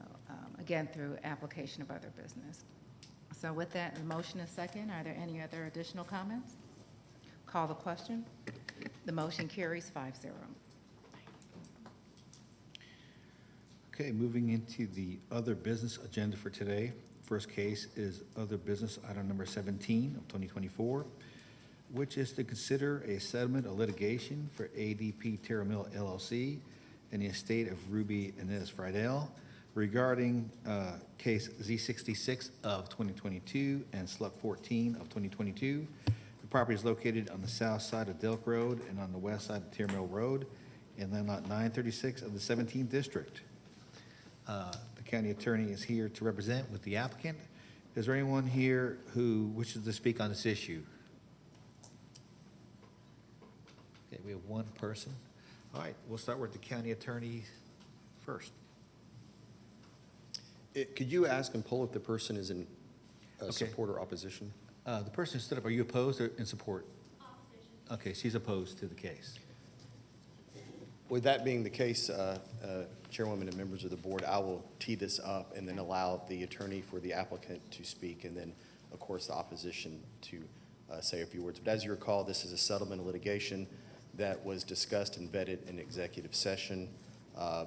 again, through application of other business. So with that, the motion is second. Are there any other additional comments? Call the question. The motion carries 5-0. Okay, moving into the other business agenda for today. First case is other business item number 17 of 2024, which is to consider a settlement of litigation for ADP Terra Mill LLC and the estate of Ruby Inez Friedel regarding case Z66 of 2022 and SLUC 14 of 2022. The property is located on the south side of Delk Road and on the west side of Terra Mill Road in land lot 936 of the 17th District. The county attorney is here to represent with the applicant. Is there anyone here who wishes to speak on this issue? Okay, we have one person. All right, we'll start with the county attorney first. Could you ask and poll if the person is in Okay. support or opposition? The person who stood up, are you opposed or in support? Opposition. Okay, she's opposed to the case. With that being the case, Chairwoman and members of the board, I will tee this up and then allow the attorney for the applicant to speak, and then, of course, the opposition to say a few words. But as you recall, this is a settlement of litigation that was discussed and vetted in executive session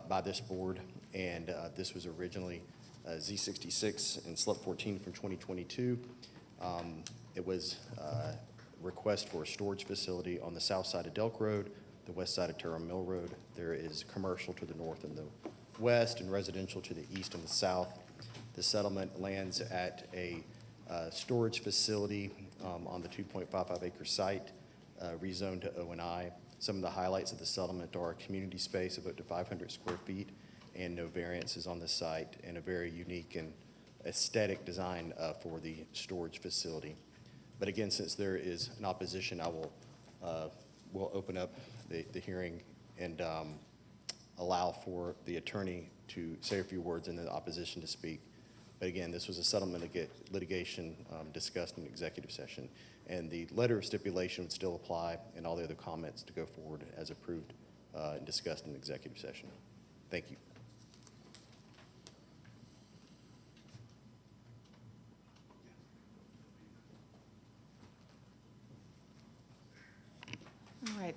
by this board, and this was originally Z66 and SLUP 14 from 2022. It was a request for a storage facility on the south side of Delk Road, the west side of Terra Mill Road. There is commercial to the north and the west and residential to the east and the south. The settlement lands at a storage facility on the 2.55 acre site, rezoned to O&I. Some of the highlights of the settlement are a community space of up to 500 square feet and no variances on the site, and a very unique and aesthetic design for the storage facility. But again, since there is an opposition, I will open up the hearing and allow for the attorney to say a few words and the opposition to speak. But again, this was a settlement litigation discussed in executive session, and the letter of stipulation would still apply, and all the other comments to go forward as approved and discussed in executive session. Thank you. All right,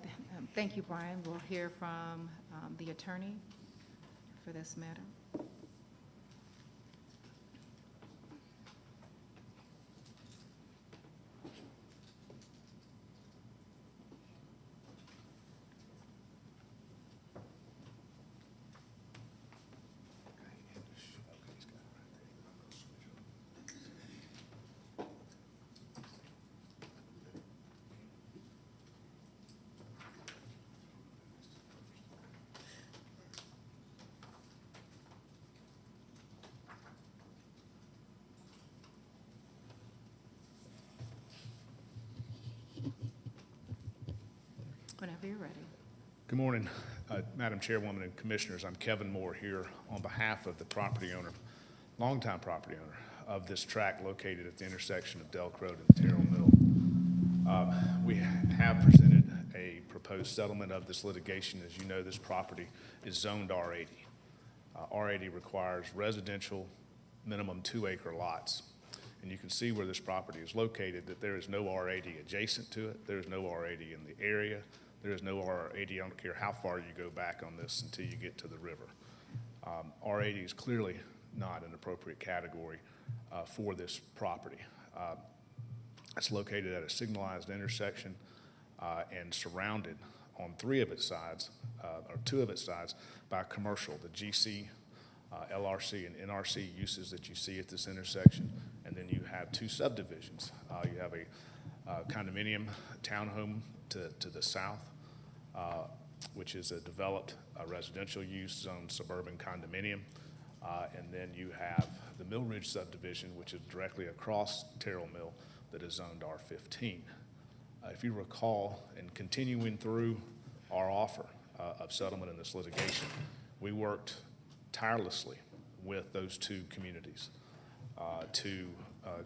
thank you, Brian. We'll hear from the attorney for this matter. Whenever you're ready. Good morning, Madam Chairwoman and Commissioners. I'm Kevin Moore here on behalf of the property owner, longtime property owner of this tract located at the intersection of Delk Road and Terrell Mill. We have presented a proposed settlement of this litigation. As you know, this property is zoned R80. R80 requires residential minimum 2-acre lots. And you can see where this property is located that there is no R80 adjacent to it. There is no R80 in the area. There is no R80, I don't care how far you go back on this until you get to the river. R80 is clearly not an appropriate category for this property. It's located at a signalized intersection and surrounded on 3 of its sides, or 2 of its sides, by commercial, the GC, LRC, and NRC uses that you see at this intersection. And then you have 2 subdivisions. You have a condominium townhome to the south, which is a developed residential use zone suburban condominium. And then you have the Mill Ridge subdivision, which is directly across Terrell Mill, that is zoned R15. If you recall, in continuing through our offer of settlement in this litigation, we worked tirelessly with those 2 communities to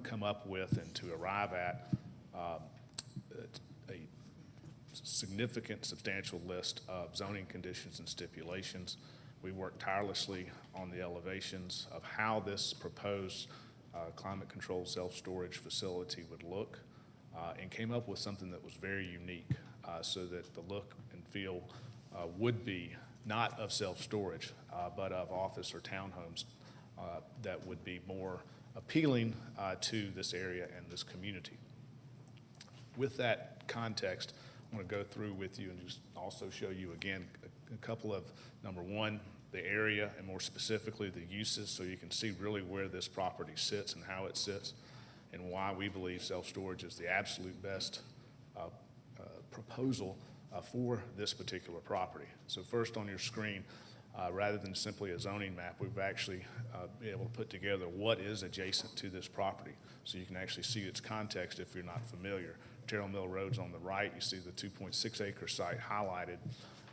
come up with and to arrive at a significant, substantial list of zoning conditions and stipulations. We worked tirelessly on the elevations of how this proposed climate-controlled self-storage facility would look, and came up with something that was very unique, so that the look and feel would be not of self-storage, but of office or townhomes that would be more appealing to this area and this community. With that context, I want to go through with you and just also show you again a couple of, number one, the area, and more specifically the uses, so you can see really where this property sits and how it sits, and why we believe self-storage is the absolute best proposal for this particular property. So first on your screen, rather than simply a zoning map, we've actually been able to put together what is adjacent to this property, so you can actually see its context if you're not familiar. Terrell Mill Road's on the right. You see the 2.6 acre site highlighted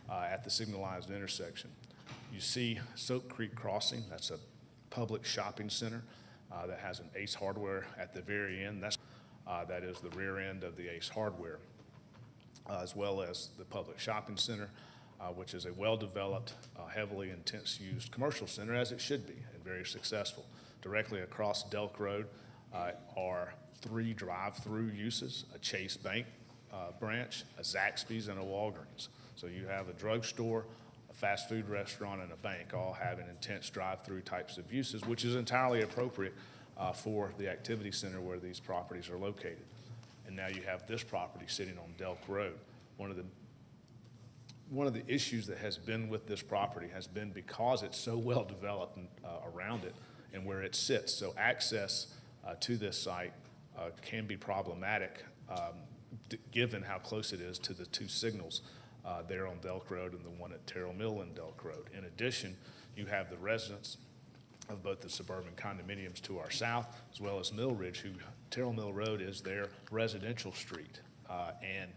at the signalized intersection. You see Soap Creek Crossing. That's a public shopping center that has an Ace Hardware at the very end. That is the rear end of the Ace Hardware, as well as the public shopping center, which is a well-developed, heavily intense used commercial center, as it should be, and very successful. Directly across Delk Road are 3 drive-through uses, a Chase Bank branch, a Zaxby's, and a Walgreens. So you have a drugstore, a fast food restaurant, and a bank all having intense drive-through types of uses, which is entirely appropriate for the activity center where these properties are located. And now you have this property sitting on Delk Road. One of the issues that has been with this property has been, because it's so well developed around it, and where it sits. So access to this site can be problematic given how close it is to the two signals there on Delk Road and the one at Terrell Mill and Delk Road. In addition, you have the residents of both the suburban condominiums to our south, as well as Mill Ridge, who Terrell Mill Road is their residential street. And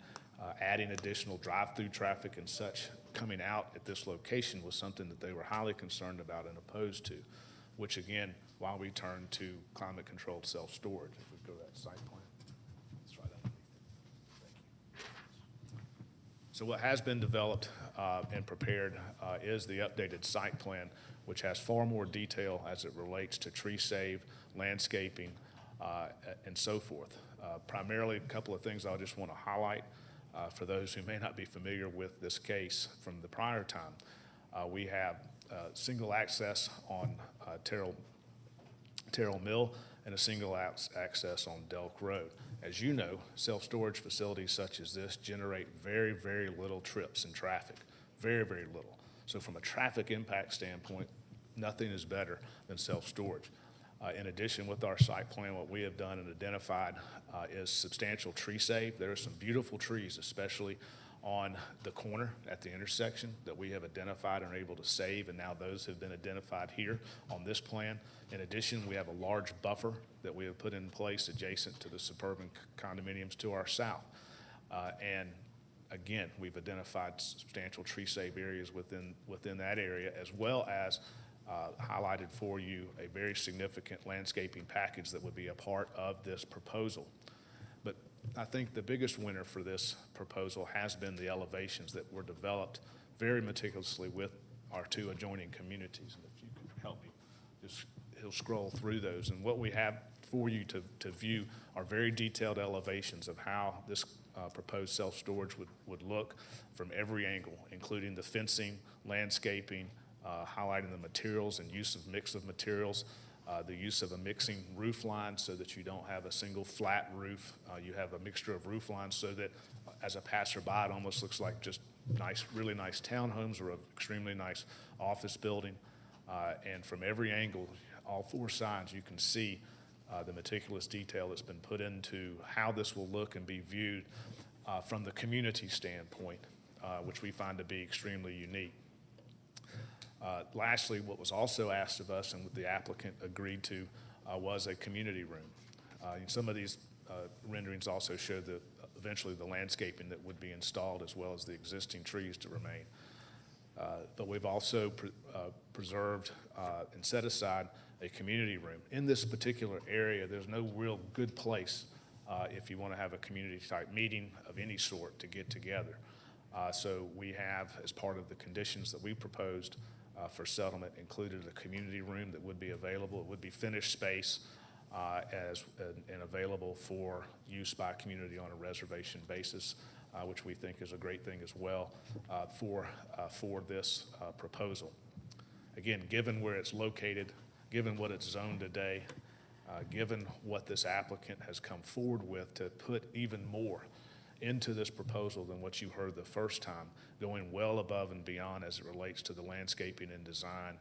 adding additional drive-through traffic and such coming out at this location was something that they were highly concerned about and opposed to, which again, why we turned to climate-controlled self-storage. If we go to that site plan. That's right underneath it. Thank you. So what has been developed and prepared is the updated site plan, which has far more detail as it relates to tree save, landscaping, and so forth. Primarily, a couple of things I just want to highlight for those who may not be familiar with this case from the prior time. We have single access on Terrell Mill and a single access on Delk Road. As you know, self-storage facilities such as this generate very, very little trips and traffic, very, very little. So from a traffic impact standpoint, nothing is better than self-storage. In addition, with our site plan, what we have done and identified is substantial tree save. There are some beautiful trees, especially on the corner at the intersection, that we have identified and are able to save, and now those have been identified here on this plan. In addition, we have a large buffer that we have put in place adjacent to the suburban condominiums to our south. And again, we've identified substantial tree save areas within that area, as well as highlighted for you a very significant landscaping package that would be a part of this proposal. But I think the biggest winner for this proposal has been the elevations that were developed very meticulously with our two adjoining communities. And if you could help me, he'll scroll through those. And what we have for you to view are very detailed elevations of how this proposed self-storage would look from every angle, including the fencing, landscaping, highlighting the materials and use of mix of materials, the use of a mixing roof line so that you don't have a single flat roof. You have a mixture of roof lines so that as a passerby, it almost looks like just nice, really nice townhomes or an extremely nice office building. And from every angle, all four sides, you can see the meticulous detail that's been put into how this will look and be viewed from the community standpoint, which we find to be extremely unique. Lastly, what was also asked of us and what the applicant agreed to was a community room. Some of these renderings also show eventually the landscaping that would be installed as well as the existing trees to remain. But we've also preserved and set aside a community room. In this particular area, there's no real good place if you want to have a community-type meeting of any sort to get together. So we have, as part of the conditions that we proposed for settlement, included a community room that would be available. It would be finished space and available for use by community on a reservation basis, which we think is a great thing as well for this proposal. Again, given where it's located, given what it's zoned today, given what this applicant has come forward with to put even more into this proposal than what you heard the first time, going well above and beyond as it relates to the landscaping and design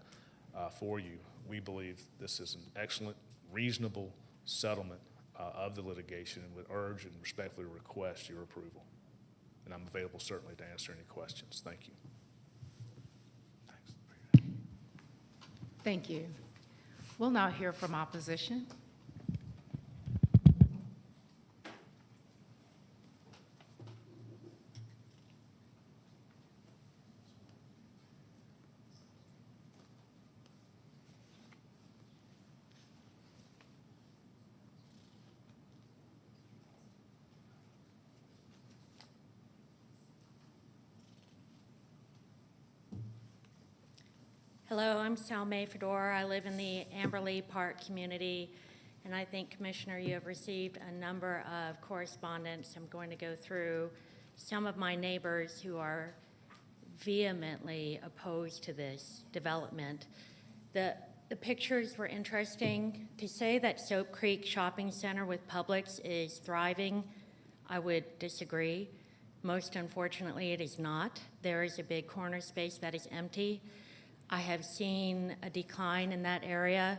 for you, we believe this is an excellent, reasonable settlement of the litigation and would urge and respectfully request your approval. And I'm available certainly to answer any questions. Thank you. Thanks. Thank you. We'll now hear from opposition. Hello, I'm Salme Fedor. I live in the Amberley Park community, and I think, Commissioner, you have received a number of correspondence. I'm going to go through some of my neighbors who are vehemently opposed to this development. The pictures were interesting. To say that Soap Creek Shopping Center with Publix is thriving, I would disagree. Most unfortunately, it is not. There is a big corner space that is empty. I have seen a decline in that area.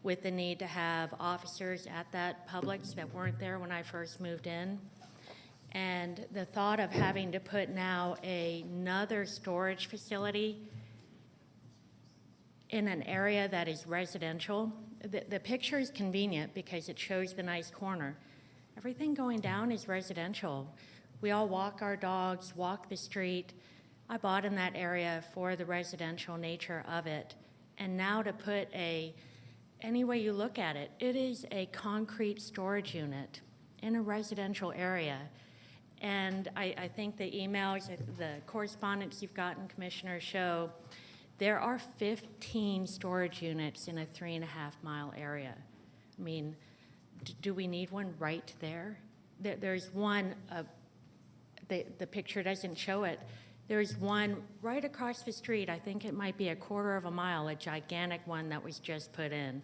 with the need to have officers at that Publix that weren't there when I first moved in. And the thought of having to put now another storage facility in an area that is residential, the picture is convenient because it shows the nice corner. Everything going down is residential. We all walk our dogs, walk the street. I bought in that area for the residential nature of it. And now to put any way you look at it, it is a concrete storage unit in a residential area. And I think the emails, the correspondence you've gotten, Commissioner, show there are 15 storage units in a 3.5-mile area. I mean, do we need one right there? There's one, the picture doesn't show it. There's one right across the street. I think it might be a 1/4 mile, a gigantic one that was just put in.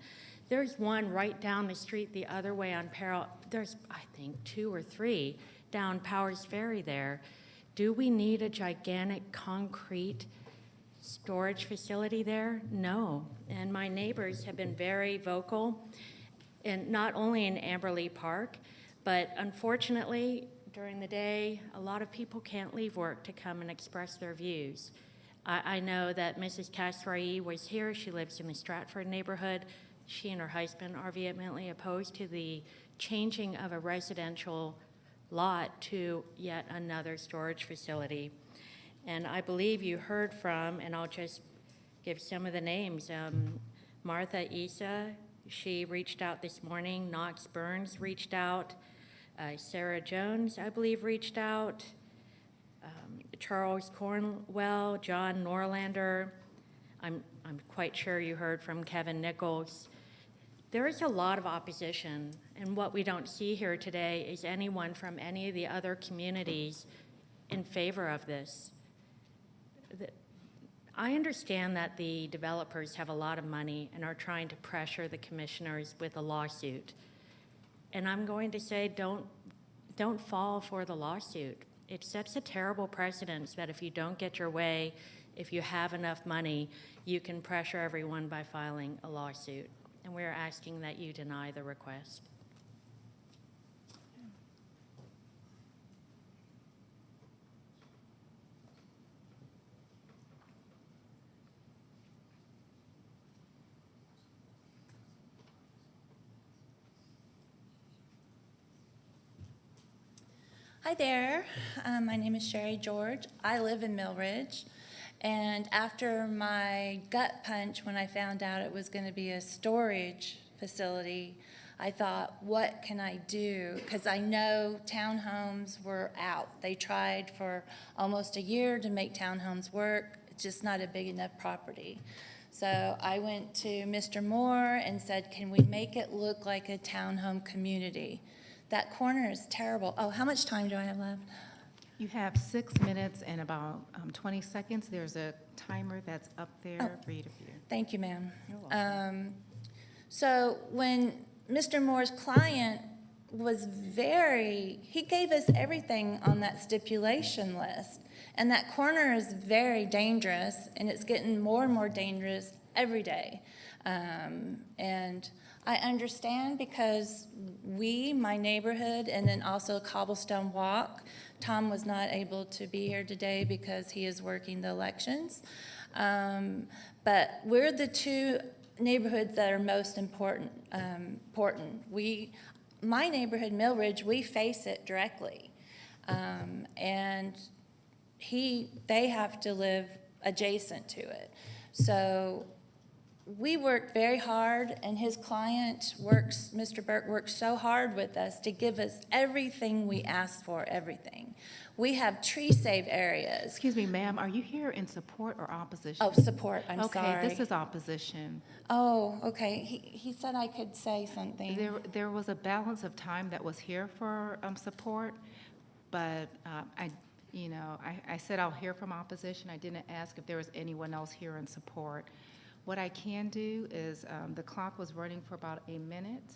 There's one right down the street the other way on Parallel. There's, I think, 2 or 3 down Powers Ferry there. Do we need a gigantic concrete storage facility there? No. And my neighbors have been very vocal, and not only in Amberley Park, but unfortunately, during the day, a lot of people can't leave work to come and express their views. I know that Mrs. Kasrai was here. She lives in the Stratford neighborhood. She and her husband are vehemently opposed to the changing of a residential lot to yet another storage facility. And I believe you heard from, and I'll just give some of the names, Martha Issa, she reached out this morning. Knox Burns reached out. Sarah Jones, I believe, reached out. Charles Cornwell, John Norlander. I'm quite sure you heard from Kevin Nichols. There is a lot of opposition, and what we don't see here today is anyone from any of the other communities in favor of this. I understand that the developers have a lot of money and are trying to pressure the commissioners with a lawsuit. And I'm going to say, don't fall for the lawsuit. It sets a terrible precedent that if you don't get your way, if you have enough money, you can pressure everyone by filing a lawsuit. And we're asking that you deny the request. Hi there, my name is Sherry George. I live in Mill Ridge, and after my gut punch when I found out it was going to be a storage facility, I thought, what can I do? Because I know townhomes were out. They tried for almost a year to make townhomes work. It's just not a big enough property. So I went to Mr. Moore and said, can we make it look like a townhome community? That corner is terrible. Oh, how much time do I have left? You have 6 minutes and about 20 seconds. There's a timer that's up there for you to view. Thank you, ma'am. You're welcome. So when Mr. Moore's client was he gave us everything on that stipulation list. And that corner is very dangerous, and it's getting more and more dangerous every day. And I understand because my neighborhood, and then also Cobblestone Walk, Tom was not able to be here today because he is working the elections. But we're the two neighborhoods that are most important. My neighborhood, Mill Ridge, we face it directly. And they have to live adjacent to it. So we worked very hard, and his client Mr. Burke works so hard with us to give us everything we asked for, everything. We have tree save areas. Excuse me, ma'am, are you here in support or opposition? Oh, support, I'm sorry. Okay, this is opposition. Oh, okay, he said I could say something. There was a balance of time that was here for support, but I said I'll hear from opposition. I didn't ask if there was anyone else here in support. What I can do is, the clock was running for about a minute.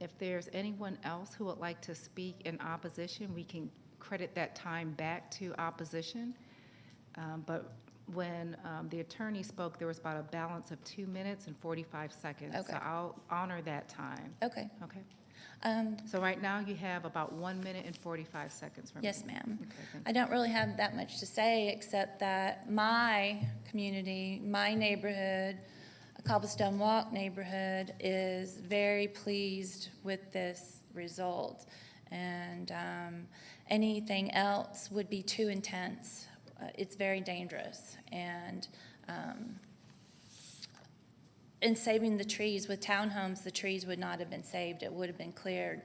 If there's anyone else who would like to speak in opposition, we can credit that time back to opposition. But when the attorney spoke, there was about a balance of 2 minutes and 45 seconds. Okay. So I'll honor that time. Okay. Okay? So right now, you have about 1 minute and 45 seconds remaining. Yes, ma'am. Okay, thank I don't really have that much to say, except that my community, my neighborhood, a Cobblestone Walk neighborhood, is very pleased with this result. And anything else would be too intense. It's very dangerous. And in saving the trees, with townhomes, the trees would not have been saved. It would have been cleared,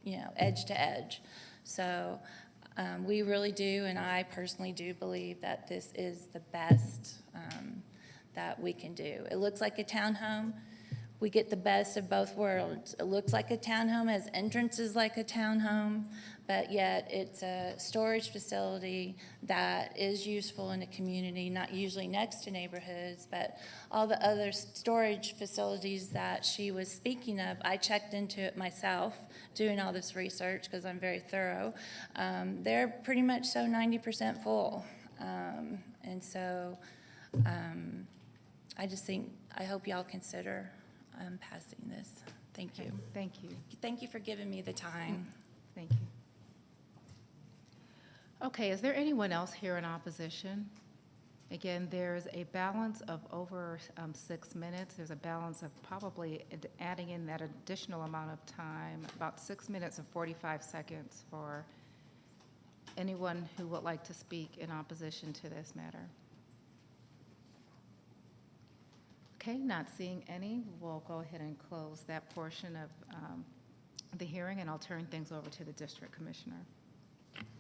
you know, edge to edge. So we really do, and I personally do believe that this is the best that we can do. It looks like a townhome. We get the best of both worlds. It looks like a townhome, has entrances like a townhome, but yet it's a storage facility that is useful in a community, not usually next to neighborhoods, but all the other storage facilities that she was speaking of, I checked into it myself, doing all this research because I'm very thorough. They're pretty much so 90% full. And so I just think, I hope y'all consider passing this. Thank you. Thank you. Thank you for giving me the time. Thank you. Okay, is there anyone else here in opposition? Again, there's a balance of over 6 minutes. There's a balance of probably adding in that additional amount of time, about 6 minutes and 45 seconds for anyone who would like to speak in opposition to this matter. Okay, not seeing any, we'll go ahead and close that portion of the hearing, and I'll turn things over to the district commissioner.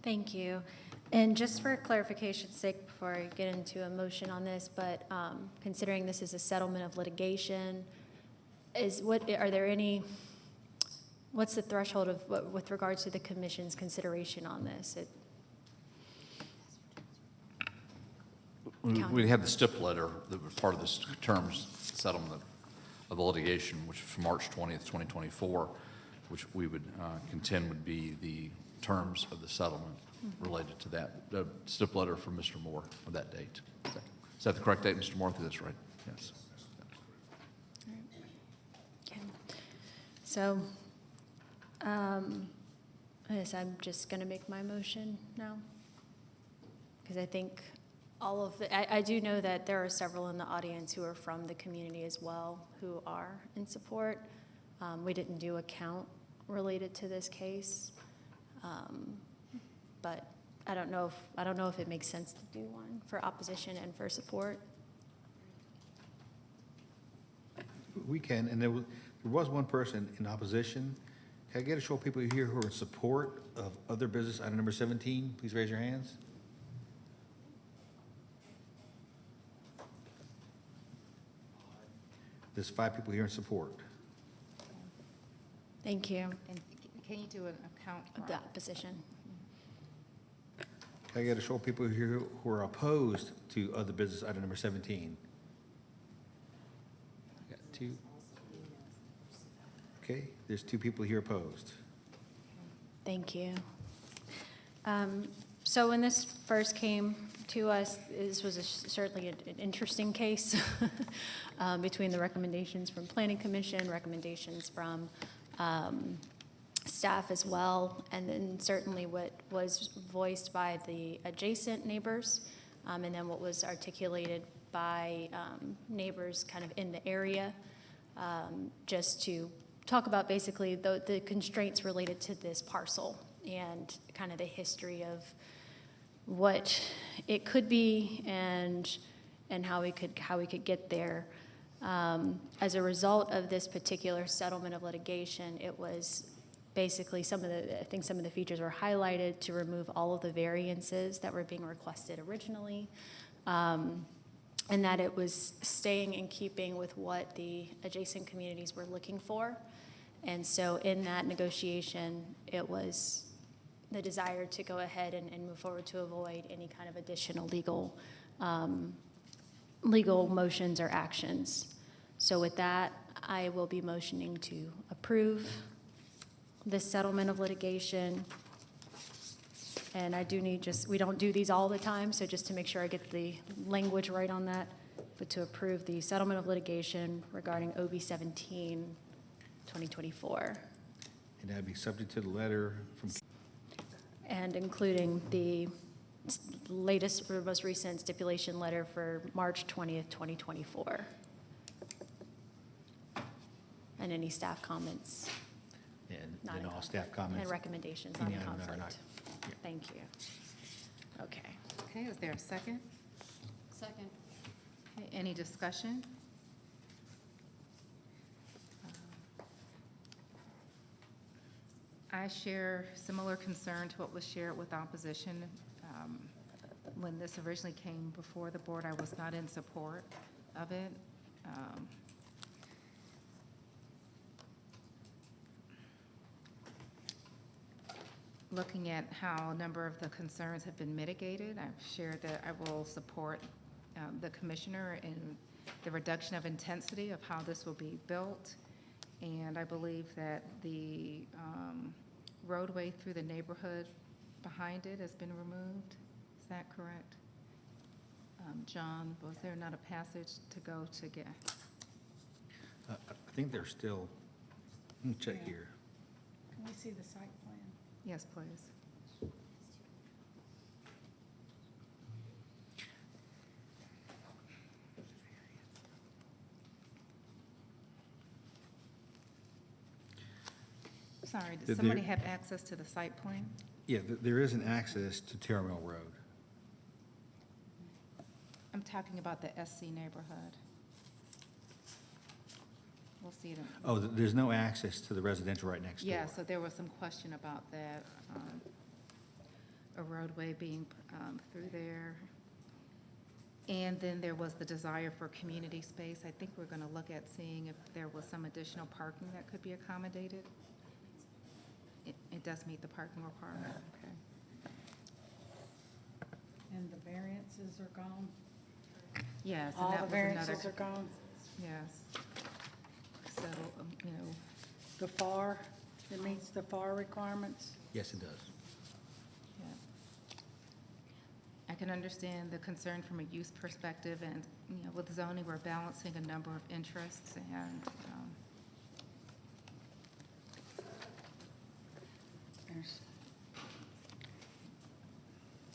Thank you. And just for clarification's sake, before I get into a motion on this, but considering this is a settlement of litigation, what's the threshold of, with regards to the commission's consideration on this? We had the stip letter that was part of this terms settlement of the litigation, which was from March 20th, 2024, which we would contend would be the terms of the settlement related to that. The stip letter from Mr. Moore of that date. Is that the correct date, Mr. Moore? I think that's right. Yes. Okay. So, yes, I'm just going to make my motion now, because I think all of I do know that there are several in the audience who are from the community as well who are in support. We didn't do a count related to this case, but I don't know if it makes sense to do one for opposition and for support. We can, and there was one person in opposition. Can I get a show of people here who are in support of other business item number 17? Please raise your hands. There's 5 people here in support. Thank you. And can you do an account? Of the opposition. Can I get a show of people here who are opposed to other business item number 17? I got 2. Okay, there's 2 people here opposed. Thank you. So when this first came to us, this was certainly an interesting case between the recommendations from Planning Commission, recommendations from staff as well, and then certainly what was voiced by the adjacent neighbors, and then what was articulated by neighbors kind of in the area, just to talk about basically the constraints related to this parcel and kind of the history of what it could be and how we could get there. As a result of this particular settlement of litigation, it was basically I think some of the features were highlighted to remove all of the variances that were being requested originally, and that it was staying in keeping with what the adjacent communities were looking for. And so in that negotiation, it was the desire to go ahead and move forward to avoid any kind of additional legal motions or actions. So with that, I will be motioning to approve this settlement of litigation And I do need we don't do these all the time, so just to make sure I get the language right on that, but to approve the settlement of litigation regarding OB 17, 2024, And that'd be subject to the letter from, and including the latest, or most recent stipulation letter for March 20th, 2024. And any staff comments and not then in all conflict, staff comments. and recommendations not in Any item that are conflict. not- Thank you. Okay. Okay, is there a second? Second. Okay, any discussion? I share similar concern to what was shared with opposition. When this originally came before the board, I was not in support of it. Looking at how a number of the concerns have been mitigated, I've shared that I will support the commissioner in the reduction of intensity of how this will be built. And I believe that the roadway through the neighborhood behind it has been removed. Is that correct? John, was there not a passage to go to get? I think they're still, let me check here. Can we see the site plan? Yes, please. Sorry, Did does somebody there- have access to the site plan? Yeah, there is an access to Terrell Mill Road. I'm talking about the SC neighborhood. We'll see it in. Oh, there's no access to the residential right next door. Yeah, so there was some question about that, a roadway being through there. And then there was the desire for community space. I think we're going to look at seeing if there was some additional parking that could be accommodated. It does meet the parking requirement, okay. And the variances are gone? Yes, and All that the was another. variances are gone? Yes. So, you know, The FAR, it meets the FAR requirements? Yes, it does. yeah. I can understand the concern from a use perspective, and, you know, with zoning, we're balancing a number of interests, and,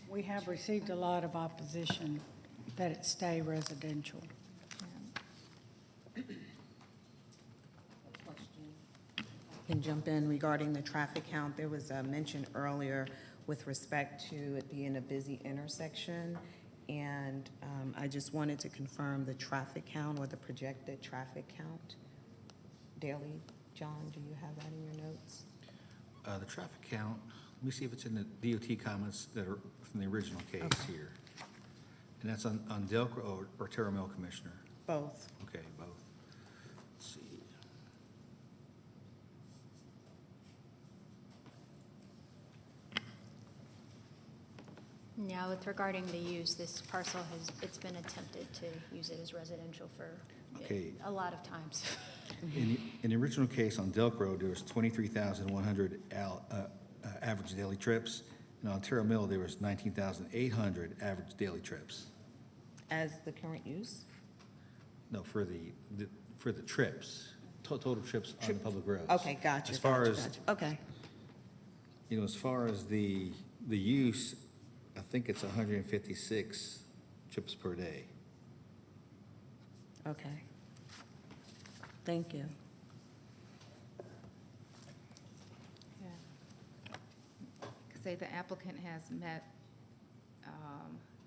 We have received a lot of opposition that it stay residential. Can jump in regarding the traffic count. There was a mention earlier with respect to it being a busy intersection. And I just wanted to confirm the traffic count or the projected traffic count daily. John, do you have that in your notes? The traffic count, let me see if it's in the DOT comments that are from the original case Okay. here. And that's on Delcro or Terrell Mill, Commissioner? Both. Okay, both. Let's see. Now, with regarding the use, this parcel it's been attempted to use it as residential for Okay. a lot of times. In the original case on Delk Road, there was 23,100 average daily trips, and on Terrell Mill, there was 19,800 average daily trips. As the current use? No, for the trips, total trips on the public roads. Okay, gotcha. As far gotcha, as, gotcha. Okay. you know, as far as the use, I think it's 156 trips per day. Okay. Thank you. say the applicant has met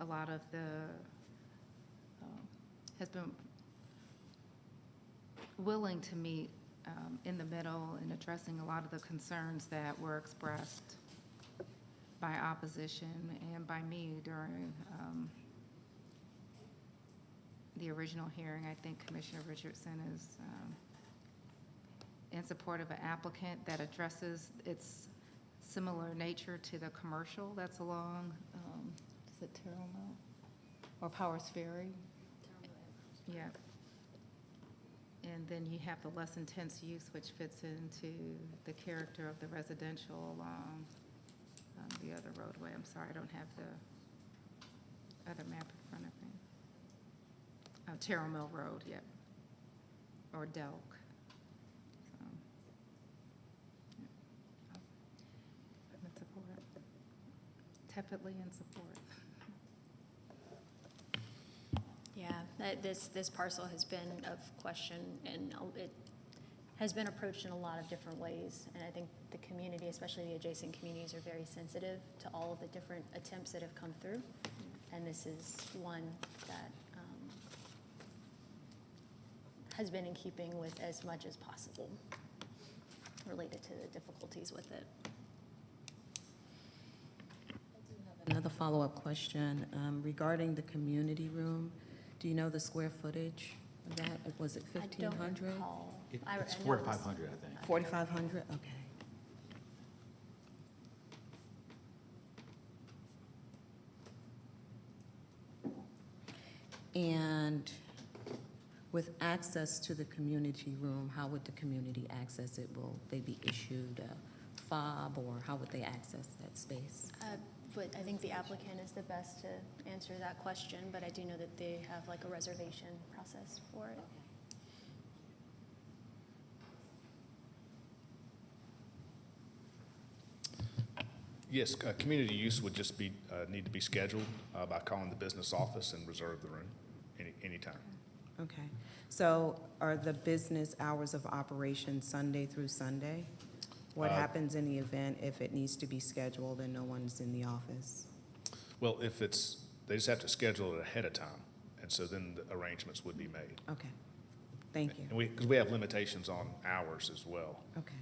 a lot of the, has been willing to meet in the middle in addressing a lot of the concerns that were expressed by opposition and by me during the original hearing. I think Commissioner Richardson is in support of an applicant that addresses its similar nature to the commercial that's along, is it Terrell Mill or Powers Ferry? Yeah. And then you have the less intense use, which fits into the character of the residential along the other roadway. I'm sorry, I don't have the other map in front of me. Terrell Mill Road, yep, or Delk. So, yeah. I'm in support. Tepidly in support. Yeah, this parcel has been of question, and it has been approached in a lot of different ways. And I think the community, especially the adjacent communities, are very sensitive to all of the different attempts that have come through. And this is one that has been in keeping with as much as possible related to the difficulties with it. Another follow-up question regarding the community room. Do you know the square footage of that? Was it I don't 1,500? recall. It's 4,500, I think. 4,500, okay. And with access to the community room, how would the community access it? Will they be issued a fob, or how would they access that space? But I think the applicant is the best to answer that question, but I do know that they have like a reservation process for it. Yes, community use would just be, need to be scheduled by calling the business office and reserve the room anytime. Okay. So are the business hours of operation Sunday through Sunday? What happens in the event if it needs to be scheduled and no one's in the office? Well, if it's, they just have to schedule it ahead of time, and so then the arrangements would be made. Okay. Thank you. And because we have limitations on hours as well. Okay.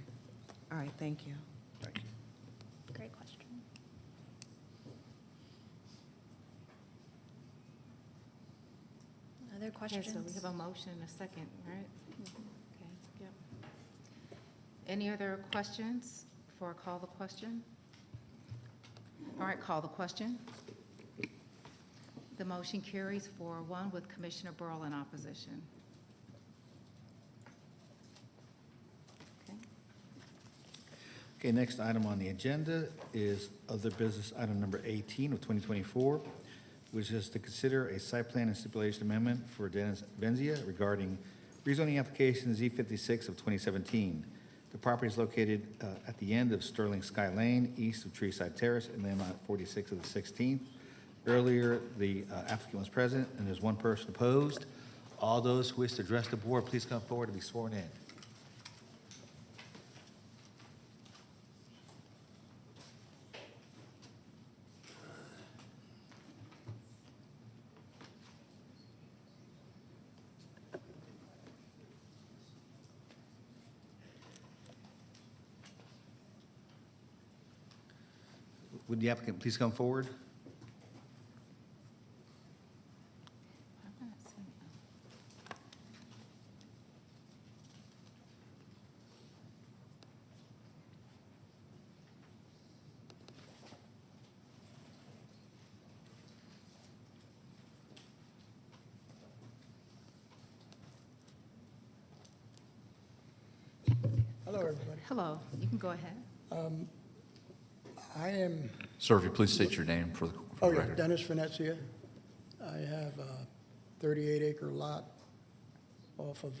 All right, thank you. Thank you. Great question. Other questions? Okay, so we have a motion and a second, right? Okay, yep. Any other questions before I call the question? All right, call the question. The motion carries 4-1 with Commissioner Burrow in opposition. Okay. Okay, next item on the agenda is other business item number 18 of 2024, which is to consider a site plan and stipulation amendment for Dennis Benzia regarding rezoning application Z56 of 2017. The property is located at the end of Sterling Sky Lane, east of Treeside Terrace, in the lot 46 of the 16th. Earlier, the applicant was present, and there's one person opposed. All those who wish to address the board, please come forward to be sworn in. Would the applicant please come forward? Hello, everybody. Hello, you can go ahead. I am, Sir, if you please state your name for the record. Dennis Venezia. I have a 38-acre lot off of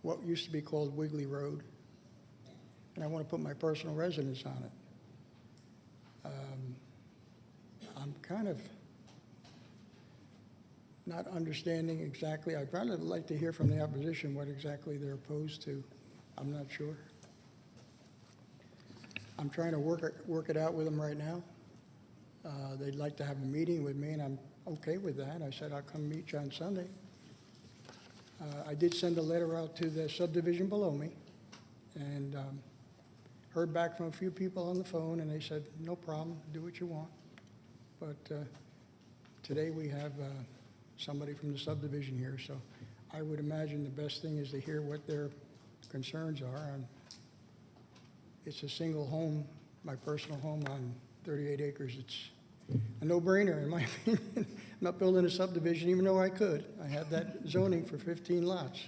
what used to be called Wiggly Road, and I want to put my personal residence on it. I'm kind of not understanding exactly. I'd probably like to hear from the opposition what exactly they're opposed to. I'm not sure. I'm trying to work it out with them right now. They'd like to have a meeting with me, and I'm okay with that. I said I'll come meet you on Sunday. I did send a letter out to the subdivision below me, and heard back from a few people on the phone, and they said, no problem, do what you want. But today we have somebody from the subdivision here, so I would imagine the best thing is to hear what their concerns are. It's a single home, my personal home on 38 acres. It's a no-brainer, in my opinion. I'm not building a subdivision, even though I could. I have that zoning for 15 lots,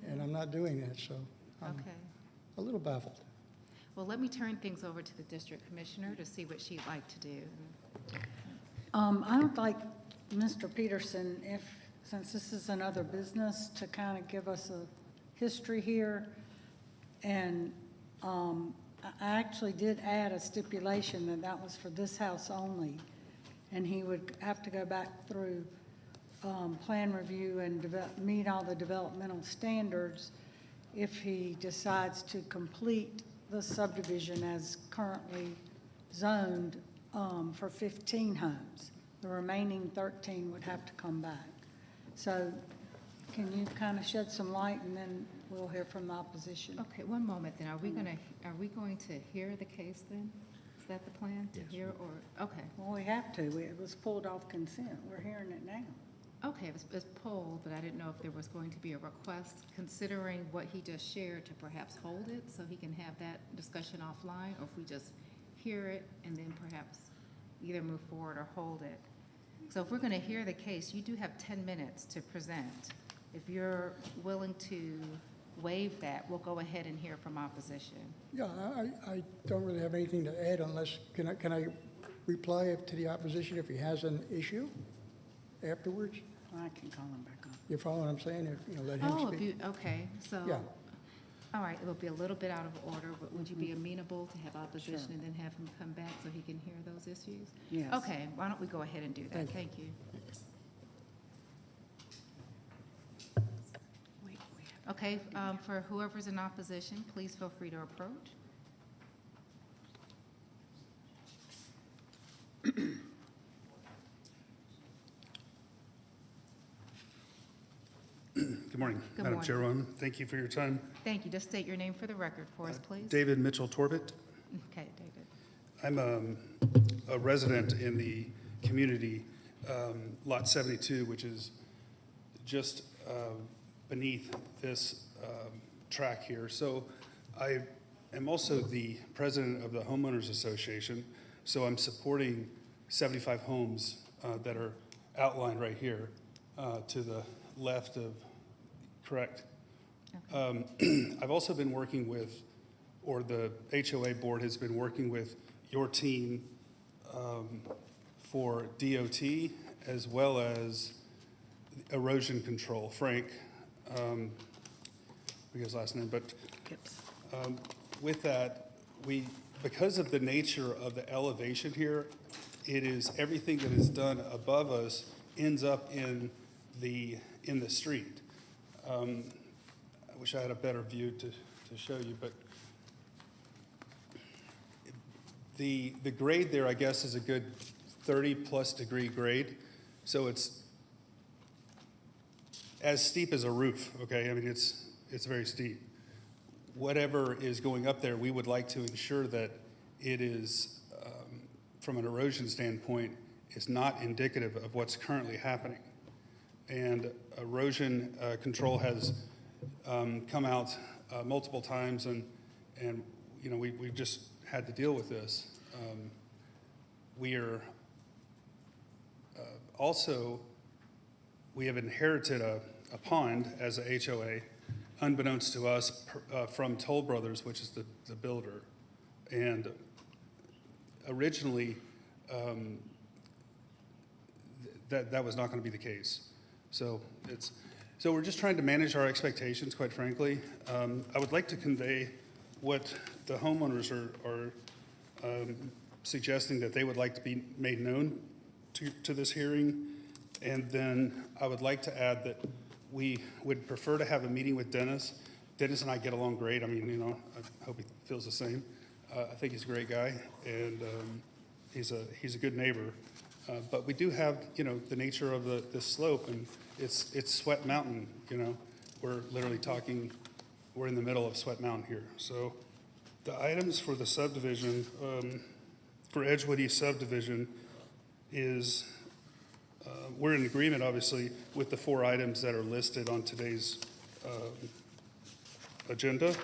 and I'm not doing that, so I'm Okay. a little baffled. Well, let me turn things over to the district commissioner to see what she'd like to do. I would like Mr. Peterson, since this is another business, to kind of give us a history here. And I actually did add a stipulation that was for this house only. And he would have to go back through plan review and meet all the developmental standards if he decides to complete the subdivision as currently zoned for 15 homes. The remaining 13 would have to come back. So can you kind of shed some light, and then we'll hear from the opposition? Okay, one moment then. Are we going to hear the case then? Is that the plan, to hear, or, okay. Well, we have to. It was pulled off consent. We're hearing it now. Okay, it was pulled, but I didn't know if there was going to be a request, considering what he just shared, to perhaps hold it so he can have that discussion offline, or if we just hear it and then perhaps either move forward or hold it. So if we're going to hear the case, you do have 10 minutes to present. If you're willing to waive that, we'll go ahead and hear from opposition. Yeah, I don't really have anything to add unless, can I reply to the opposition if he has an issue afterwards? I can call him back on. You follow what I'm saying? Let him Oh, speak. okay, so. Yeah. All right, it'll be a little bit out of order, but would you be amenable to have opposition and then have him come back so he can hear those issues? Yes. Okay, why don't we go ahead and do that? Thank you. Okay, for whoever's in opposition, please feel free to approach. Good morning, Good Madam morning. Chairwoman. Thank you for your time. Thank you. Just state your name for the record for us, please. David Mitchell Torbett. Okay, David. I'm a resident in the community, Lot 72, which is just beneath this track here. So I am also the president of the Homeowners Association, so I'm supporting 75 homes that are outlined right here to the left of, correct. I've also been working with, or the HOA board has been working with your team for DOT as well as erosion control. Frank, I forget his last name, but with that, because of the nature of the elevation here, it is everything that is done above us ends up in the street. I wish I had a better view to show you, but the grade there, I guess, is a good 30-plus degree grade. So it's as steep as a roof, okay? I mean, it's very steep. Whatever is going up there, we would like to ensure that it is, from an erosion standpoint, is not indicative of what's currently happening. And erosion control has come out multiple times, and you know, we've just had to deal with this. We are also, we have inherited a pond as a HOA, unbeknownst to us, from Toll Brothers, which is the builder. And originally, that was not going to be the case. So we're just trying to manage our expectations, quite frankly. I would like to convey what the homeowners are suggesting that they would like to be made known to this hearing. And then I would like to add that we would prefer to have a meeting with Dennis. Dennis and I get along great. I mean, you know, I hope he feels the same. I think he's a great guy, and he's a good neighbor. But we do have, you know, the nature of this slope, and it's Sweat Mountain, you know. We're literally talking, we're in the middle of Sweat Mountain here. So the items for the subdivision, for Edgewood East subdivision is, we're in agreement, obviously, with the 4 items that are listed on today's agenda. Okay.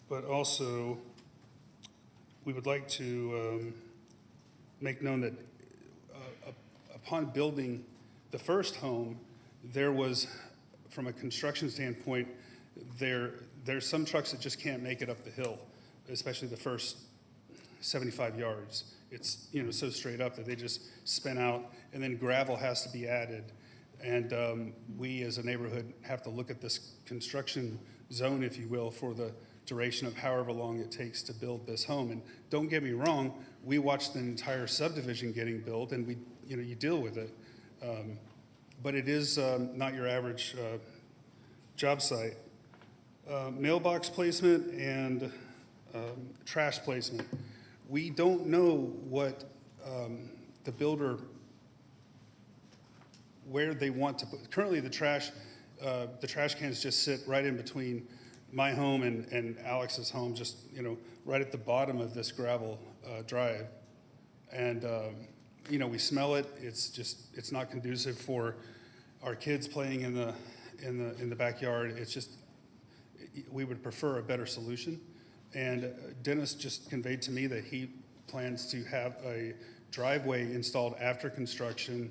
But also, we would like to make known that upon building the first home, there was, from a construction standpoint, there's some trucks that just can't make it up the hill. especially the first 75 yards. It's, so straight up that they just spin out, and then gravel has to be added. And we, as a neighborhood, have to look at this construction zone, if you will, for the duration of however long it takes to build this home. And don't get me wrong, we watched the entire subdivision getting built, and you deal with it. But it is not your average job site. Mailbox placement and trash placement. We don't know what the builder, where they want to put. Currently, the trash cans just sit right in between my home and Alex's home, just, right at the bottom of this gravel drive. And, we smell it. It's not conducive for our kids playing in the backyard. It's just, we would prefer a better solution. And Dennis just conveyed to me that he plans to have a driveway installed after construction,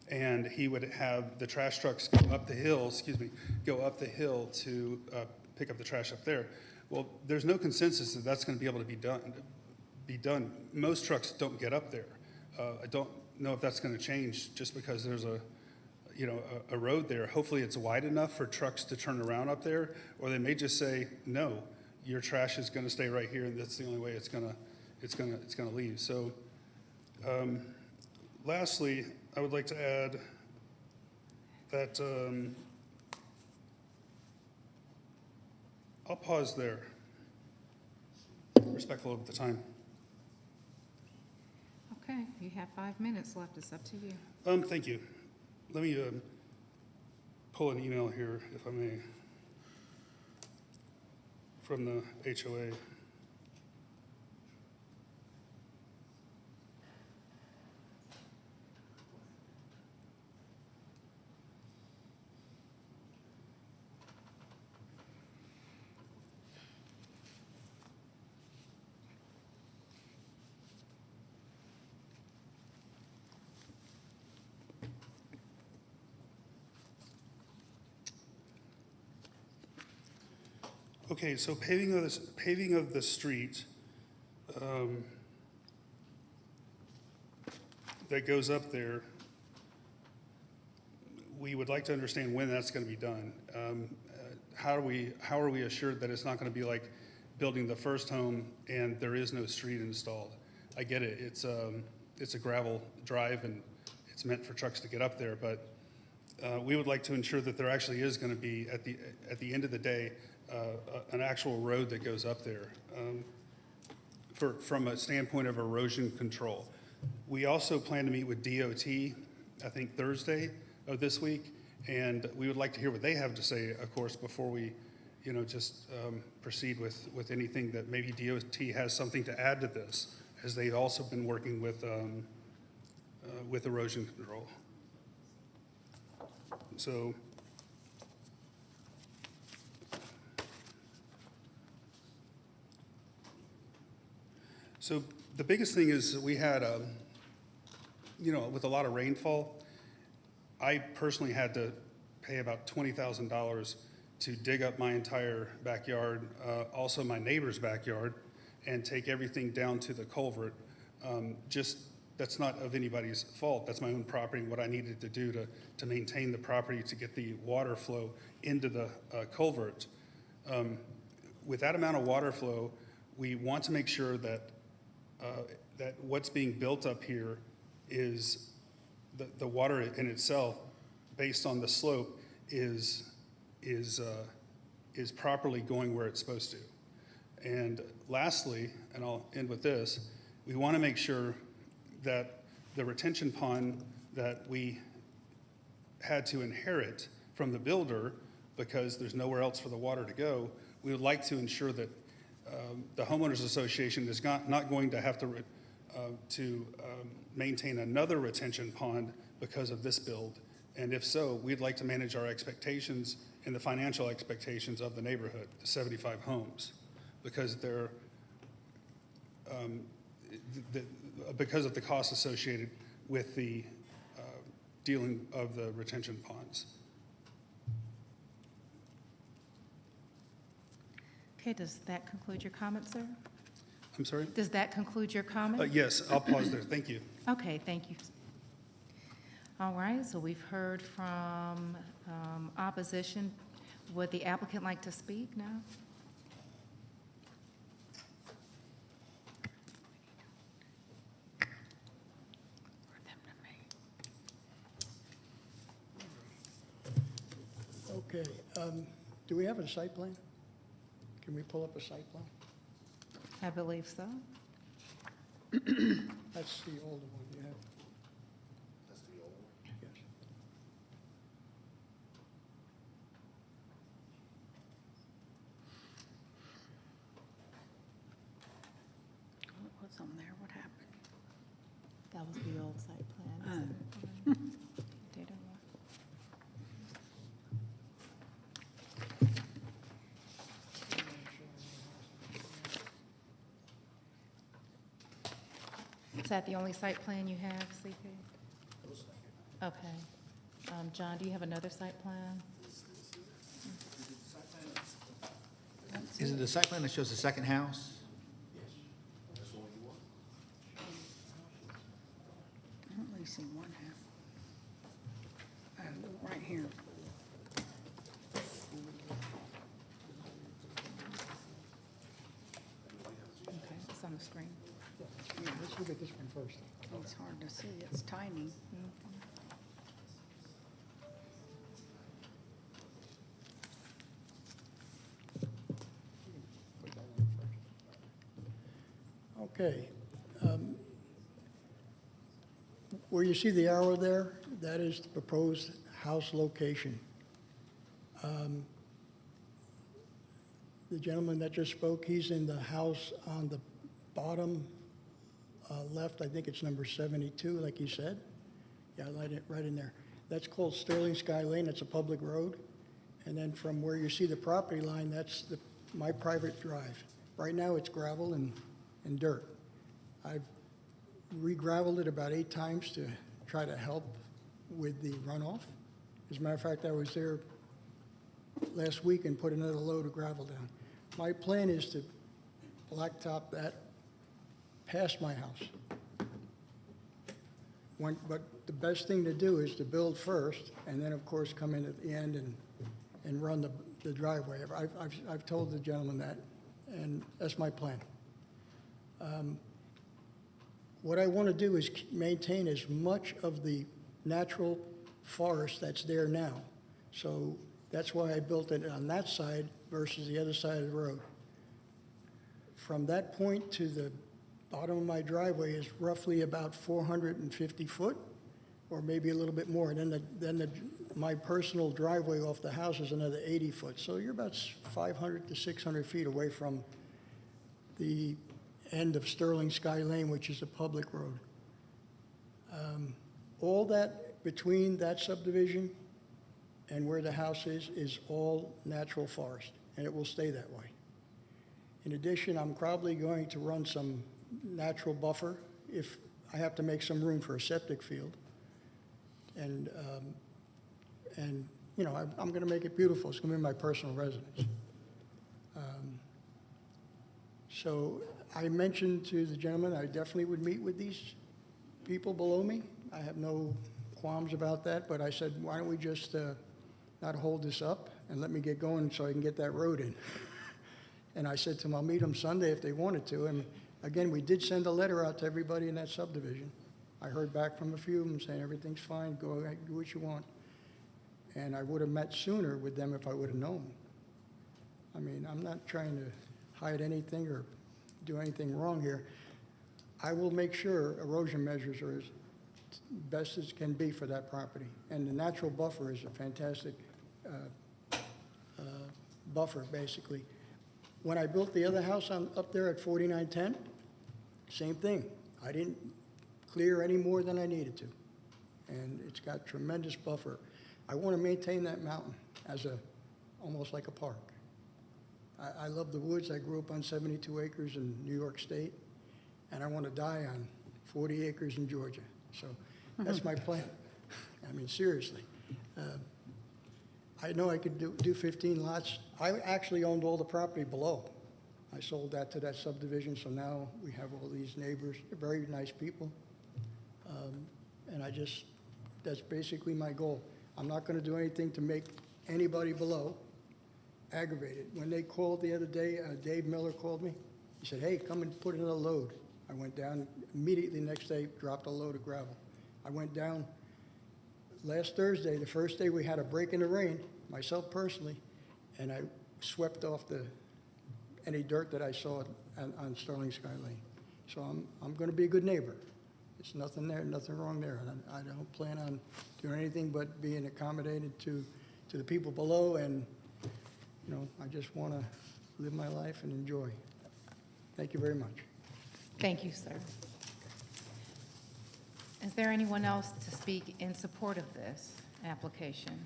and he would have the trash trucks go up the hill to pick up the trash up there. Well, there's no consensus that that's going to be able to be done. Most trucks don't get up there. I don't know if that's going to change just because there's a road there. Hopefully it's wide enough for trucks to turn around up there, or they may just say, no, your trash is going to stay right here, and that's the only way it's going to leave. So lastly, I would like to add that I'll pause there, respectful of the time. Okay, you have 5 minutes left. It's up to you. Thank you. Let me pull an email here, if I may, from the HOA. Okay, so paving of the street that goes up there, we would like to understand when that's going to be done. How are we assured that it's not going to be like building the first home and there is no street installed? I get it. It's a gravel drive and it's meant for trucks to get up there, but we would like to ensure that there actually is going to be at the end of the day an actual road that goes up there from a standpoint of erosion control. We also plan to meet with DOT, I think Thursday of this week, and we would like to hear what they have to say, of course, before we, just proceed with anything that maybe DOT has something to add to this, as they've also been working with erosion control. So the biggest thing is we had, with a lot of rainfall, I personally had to pay about $20,000 to dig up my entire backyard, also my neighbor's backyard, and take everything down to the culvert. That's not of anybody's fault. That's my own property, what I needed to do to maintain the property to get the water flow into the culvert. With that amount of water flow, we want to make sure that what's being built up here is the water in itself, based on the slope, is properly going where it's supposed to. And lastly, and I'll end with this, we want to make sure that the retention pond that we had to inherit from the builder, because there's nowhere else for the water to go, we would like to ensure that the homeowners association is not going to have to maintain another retention pond because of this build. And if so, we'd like to manage our expectations and the financial expectations of the neighborhood, the 75 homes, because they're because of the costs associated with the dealing of the retention ponds. Okay, does that conclude your comment, sir? I'm sorry? Does that conclude your comment? Yes, I'll pause there. Thank you. Okay, thank you. All right, so we've heard from opposition. Would the applicant like to speak now? Okay, do we have a site plan? Can we pull up a site plan? I believe so. That's the older one you have. That's the old one? Yes. What's on there? What happened? That was the old site plan. Data one. Is that the only site plan you have, CP? Okay. John, do you have another site plan? Is it the site plan that shows the second house? I don't really see one half. Right here. Okay, it's on the screen. Yeah, let's look at this one first. It's hard to see. It's tiny. Put that one first. Okay. Where you see the arrow there, that is the proposed house location. The gentleman that just spoke, he's in the house on the bottom left. I think it's number 72, like you said. Yeah, right in there. That's called Sterling Sky Lane. It's a public road. And then from where you see the property line, that's my private drive. Right now, it's gravel and dirt. I've re-graveled it about 8 times to try to help with the runoff. As a matter of fact, I was there last week and put another load of gravel down. My plan is to blacktop that past my house. But the best thing to do is to build first, and then, of course, come in at the end and run the driveway. I've told the gentleman that, and that's my plan. What I want to do is maintain as much of the natural forest that's there now. So that's why I built it on that side versus the other side of the road. From that point to the bottom of my driveway is roughly about 450 foot, or maybe a little bit more. And then my personal driveway off the house is another 80 foot. So you're about 500 to 600 feet away from the end of Sterling Sky Lane, which is a public road. All that between that subdivision and where the house is all natural forest, and it will stay that way. In addition, I'm probably going to run some natural buffer if I have to make some room for a septic field. And you know, I'm going to make it beautiful. It's going to be my personal residence. So I mentioned to the gentleman I definitely would meet with these people below me. I have no qualms about that, but I said, why don't we just not hold this up and let me get going so I can get that road in. And I said to them, I'll meet them Sunday if they wanted to. And again, we did send a letter out to everybody in that subdivision. I heard back from a few of them saying, everything's fine, go ahead, do what you want. And I would have met sooner with them if I would have known. I mean, I'm not trying to hide anything or do anything wrong here. I will make sure erosion measures are as best as can be for that property. And the natural buffer is a fantastic buffer, basically. When I built the other house up there at 4910, same thing. I didn't clear any more than I needed to. And it's got tremendous buffer. I want to maintain that mountain as almost like a park. I love the woods. I grew up on 72 acres in New York State, and I want to die on 40 acres in Georgia. So that's my plan. I mean, seriously. I know I could do 15 lots. I actually owned all the property below. I sold that to that subdivision, so now we have all these neighbors. They're very nice people. And that's basically my goal. I'm not going to do anything to make anybody below aggravated. When they called the other day, Dave Miller called me. He said, hey, come and put in a load. I went down immediately the next day, dropped a load of gravel. I went down last Thursday, the first day we had a break in the rain, myself personally, and I swept off any dirt that I saw on Sterling Sky Lane. So I'm going to be a good neighbor. It's nothing there, nothing wrong there. And I don't plan on doing anything but being accommodated to the people below, and I just want to live my life and enjoy. Thank you very much. Thank you, sir. Is there anyone else to speak in support of this application?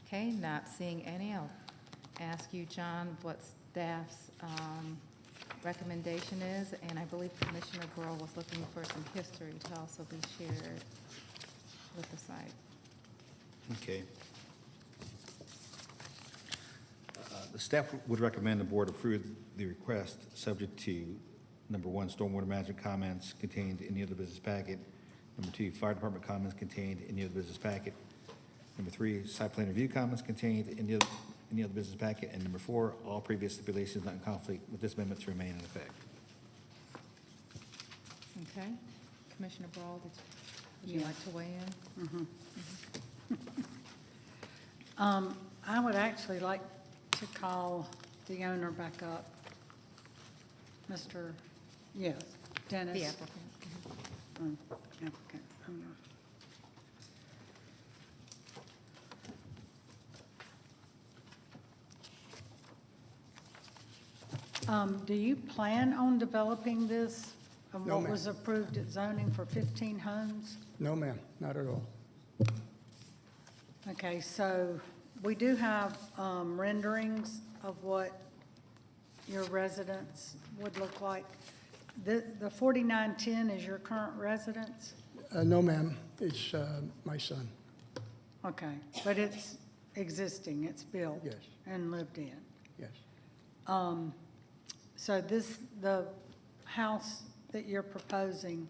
Okay, not seeing any. I'll ask you, John, what staff's recommendation is, and I believe Commissioner Burrow was looking for some history to also be shared with the site. Okay. The staff would recommend the board approve the request, subject to, number one, stormwater management comments contained in the other business packet. Number two, fire department comments contained in the other business packet. Number three, site plan review comments contained in the other business packet. And number four, all previous stipulations not in conflict with this amendment to remain in effect. Okay. Commissioner Burrow, would you like to weigh in? I would actually like to call the owner back up. Yes, Dennis. The applicant. Applicant, owner. Do you plan on developing this? Of No, what ma'am. was approved at zoning for 15 homes? No, ma'am, not at all. Okay, so we do have renderings of what your residence would look like. The 4910 is your current residence? No, ma'am, it's my son. Okay, but it's existing, it's built? Yes. And lived in? Yes. So the house that you're proposing,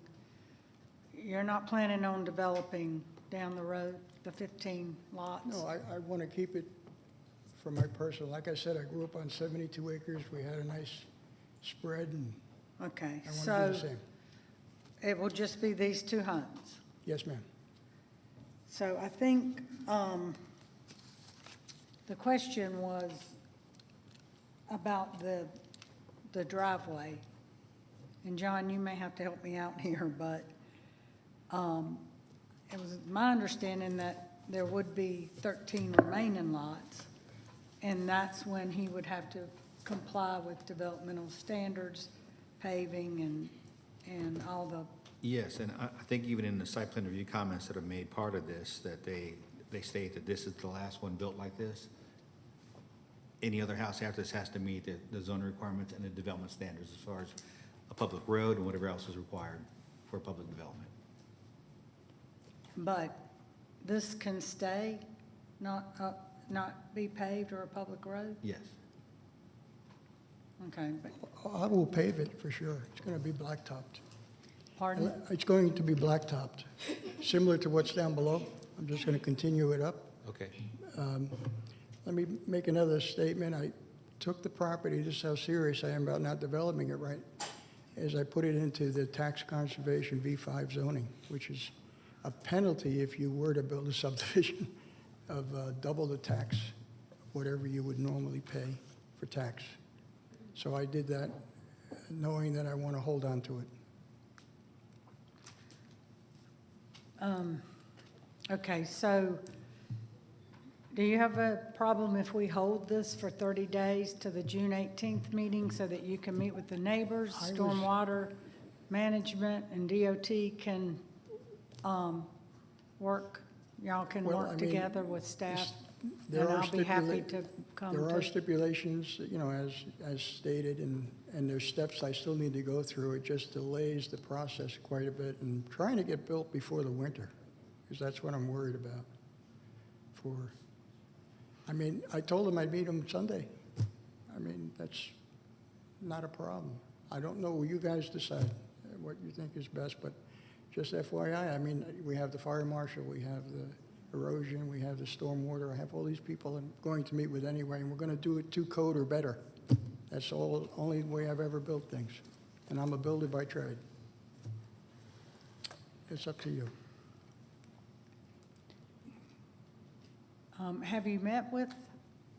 you're not planning on developing down the road, the 15 lots? No, I want to keep it for my personal. Like I said, I grew up on 72 acres. We had a nice spread, and Okay, I want to do so the same. it will just be these two homes? Yes, ma'am. So I think the question was about the driveway. And John, you may have to help me out here, but it was my understanding that there would be 13 remaining lots, and that's when he would have to comply with developmental standards, paving, and all the. Yes, and I think even in the site plan review comments that are made part of this, that they state that this is the last one built like this. Any other house after this has to meet the zoning requirements and the development standards as far as a public road and whatever else is required for public development. But this can stay, not be paved or a public road? Yes. Okay, but, I will pave it for sure. It's going to be blacktopped. pardon? It's going to be blacktopped, similar to what's down below. I'm just going to continue it up. Okay. Let me make another statement. I took the property, this is how serious I am about not developing it right, is I put it into the tax conservation V5 zoning, which is a penalty if you were to build a subdivision of double the tax, whatever you would normally pay for tax. So I did that knowing that I want to hold on to it. Okay, so do you have a problem if we hold this for 30 days to the June 18th meeting so that you can meet with the neighbors, stormwater management, and DOT can work, y'all can Well, work I mean, together with staff? There And are I'll be happy to come There are to. stipulations, as stated, and there's steps I still need to go through. It just delays the process quite a bit, and trying to get built before the winter, because that's what I'm worried about. I told them I'd meet them Sunday. I mean, that's not a problem. I don't know, you guys decide what you think is best, but just FYI, I mean, we have the fire marshal, we have the erosion, we have the stormwater, I have all these people I'm going to meet with anyway, and we're gonna do it to code or better. That's all, only way I've ever built things, and I'm a builder by trade. It's up to you. Have you met with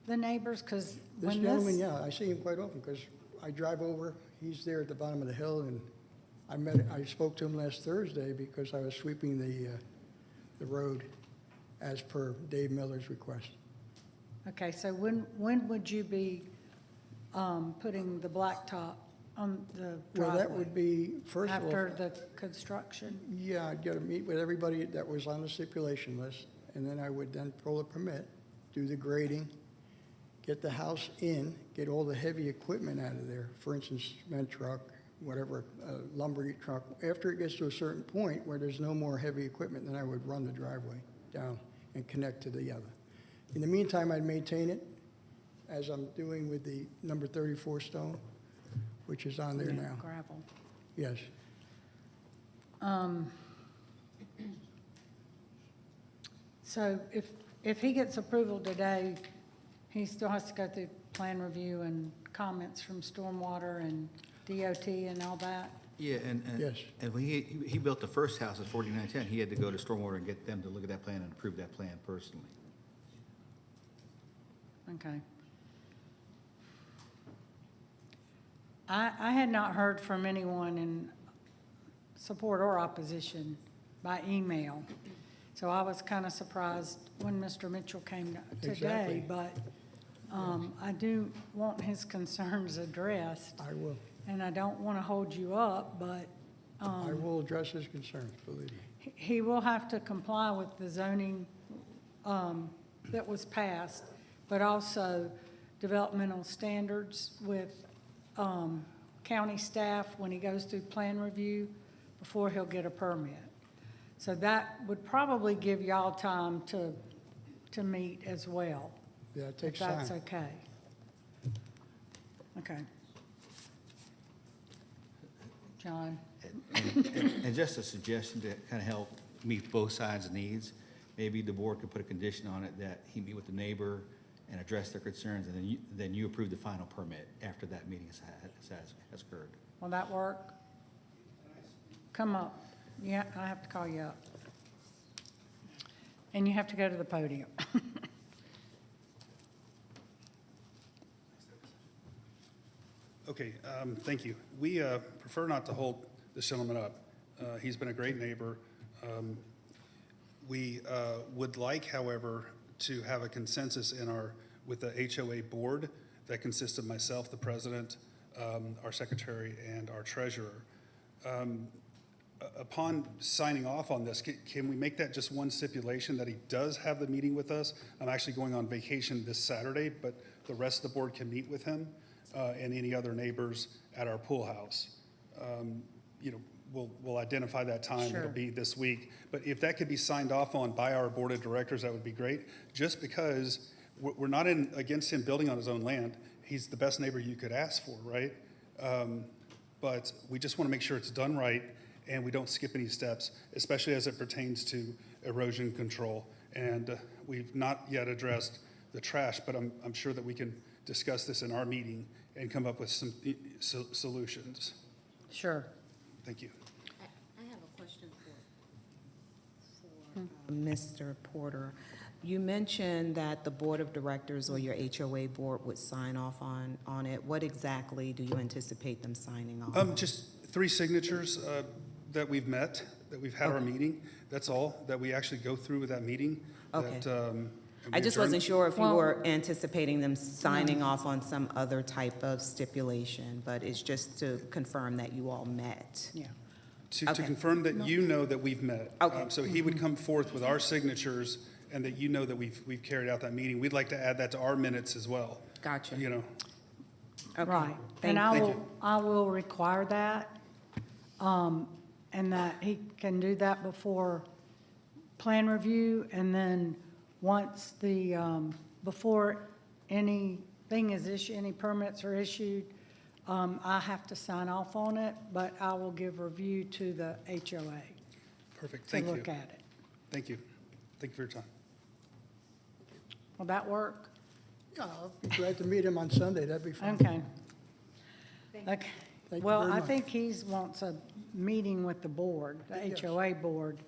the neighbors? Because This when gentleman, this, yeah, I see him quite often, because I drive over, he's there at the bottom of the hill, and I spoke to him last Thursday because I was sweeping the road as per Dave Miller's request. okay, so when would you be putting the blacktop on the driveway? Well, that would be, first of all. After the construction? Yeah, I'd gotta meet with everybody that was on the stipulation list, and then I would then pull a permit, do the grading, get the house in, get all the heavy equipment out of there, for instance, cement truck, whatever, lumber truck. After it gets to a certain point where there's no more heavy equipment, then I would run the driveway down and connect to the other. In the meantime, I'd maintain it, as I'm doing with the number 34 stone, which is on there Yeah, now. Gravel. Yes. So if he gets approval today, he still has to go through plan review and comments from stormwater and DOT and all that? Yeah, Yes. and when he built the first house at 4910, he had to go to Stormwater and get them to look at that plan and approve that plan personally. Okay. I had not heard from anyone in support or opposition by email. So I was kind of surprised when Mr. Mitchell came today. Exactly. But I do want his concerns addressed. I will. And I don't want to hold you up, but I will address his concerns, believe me. he will have to comply with the zoning that was passed, but also developmental standards with county staff when he goes through plan review before he'll get a permit. So that would probably give y'all time to meet as well. Yeah, it takes If that's time. okay. Okay. John? And just a suggestion to kind of help meet both sides' needs, maybe the board could put a condition on it that he meet with the neighbor and address their concerns, and then you approve the final permit after that meeting has occurred. Will that work? Come up. Yeah, I have to call you up. And you have to go to the podium. Okay, thank you. We prefer not to hold this gentleman up. He's been a great neighbor. We would like, however, to have a consensus with the HOA board that consists of myself, the president, our secretary, and our treasurer. Upon signing off on this, can we make that just one stipulation that he does have the meeting with us? I'm actually going on vacation this Saturday, but the rest of the board can meet with him and any other neighbors at our pool house. You know, we'll identify that time. Sure. It'll be this week. But if that could be signed off on by our board of directors, that would be great. Just because we're not against him building on his own land. He's the best neighbor you could ask for, right? But we just want to make sure it's done right and we don't skip any steps, especially as it pertains to erosion control. And we've not yet addressed the trash, but I'm sure that we can discuss this in our meeting and come up with some solutions. Sure. Thank you. I have a question for Mr. Porter. You mentioned that the board of directors or your HOA board would sign off on it. What exactly do you anticipate them signing off? Just 3 signatures that we've met, that we've had our meeting. That's all, that we actually go through with that meeting. Okay. And I we just adjourn. wasn't sure if you Well- were anticipating them signing off on some other type of stipulation, but it's just to confirm that you all met. Yeah. To Okay. confirm that you know that we've met. Okay. So he would come forth with our signatures and that you know that we've carried out that meeting. We'd like to add that to our minutes as well. Gotcha. You know, Okay. Right. Thank And you. I will require that, and that he can do that before plan review, and then once before any thing is issued, any permits are issued, I have to sign off on it, but I will give review to the HOA Perfect, to thank you. look at it. Thank you. Thank you for your time. Will that work? Yeah, I'll be glad to meet him on Sunday, that'd be fine. Okay. Okay. Thank you Well, very I much. think he wants a meeting with the board, the Yes. HOA board,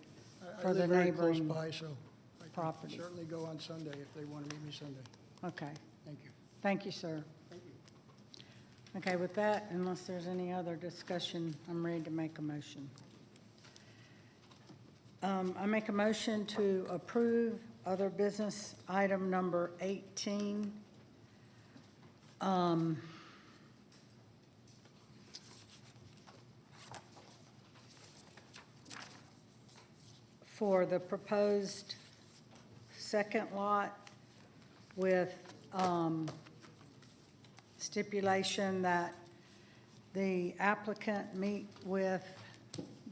I for the live very close neighboring by, so I can property. certainly go on Sunday if they want to meet me Sunday. Okay. Thank you. Thank you, sir. Thank you. Okay, with that, unless there's any other discussion, I'm ready to make a motion. I make a motion to approve other business item number 18. For the proposed second lot with stipulation that the applicant meet with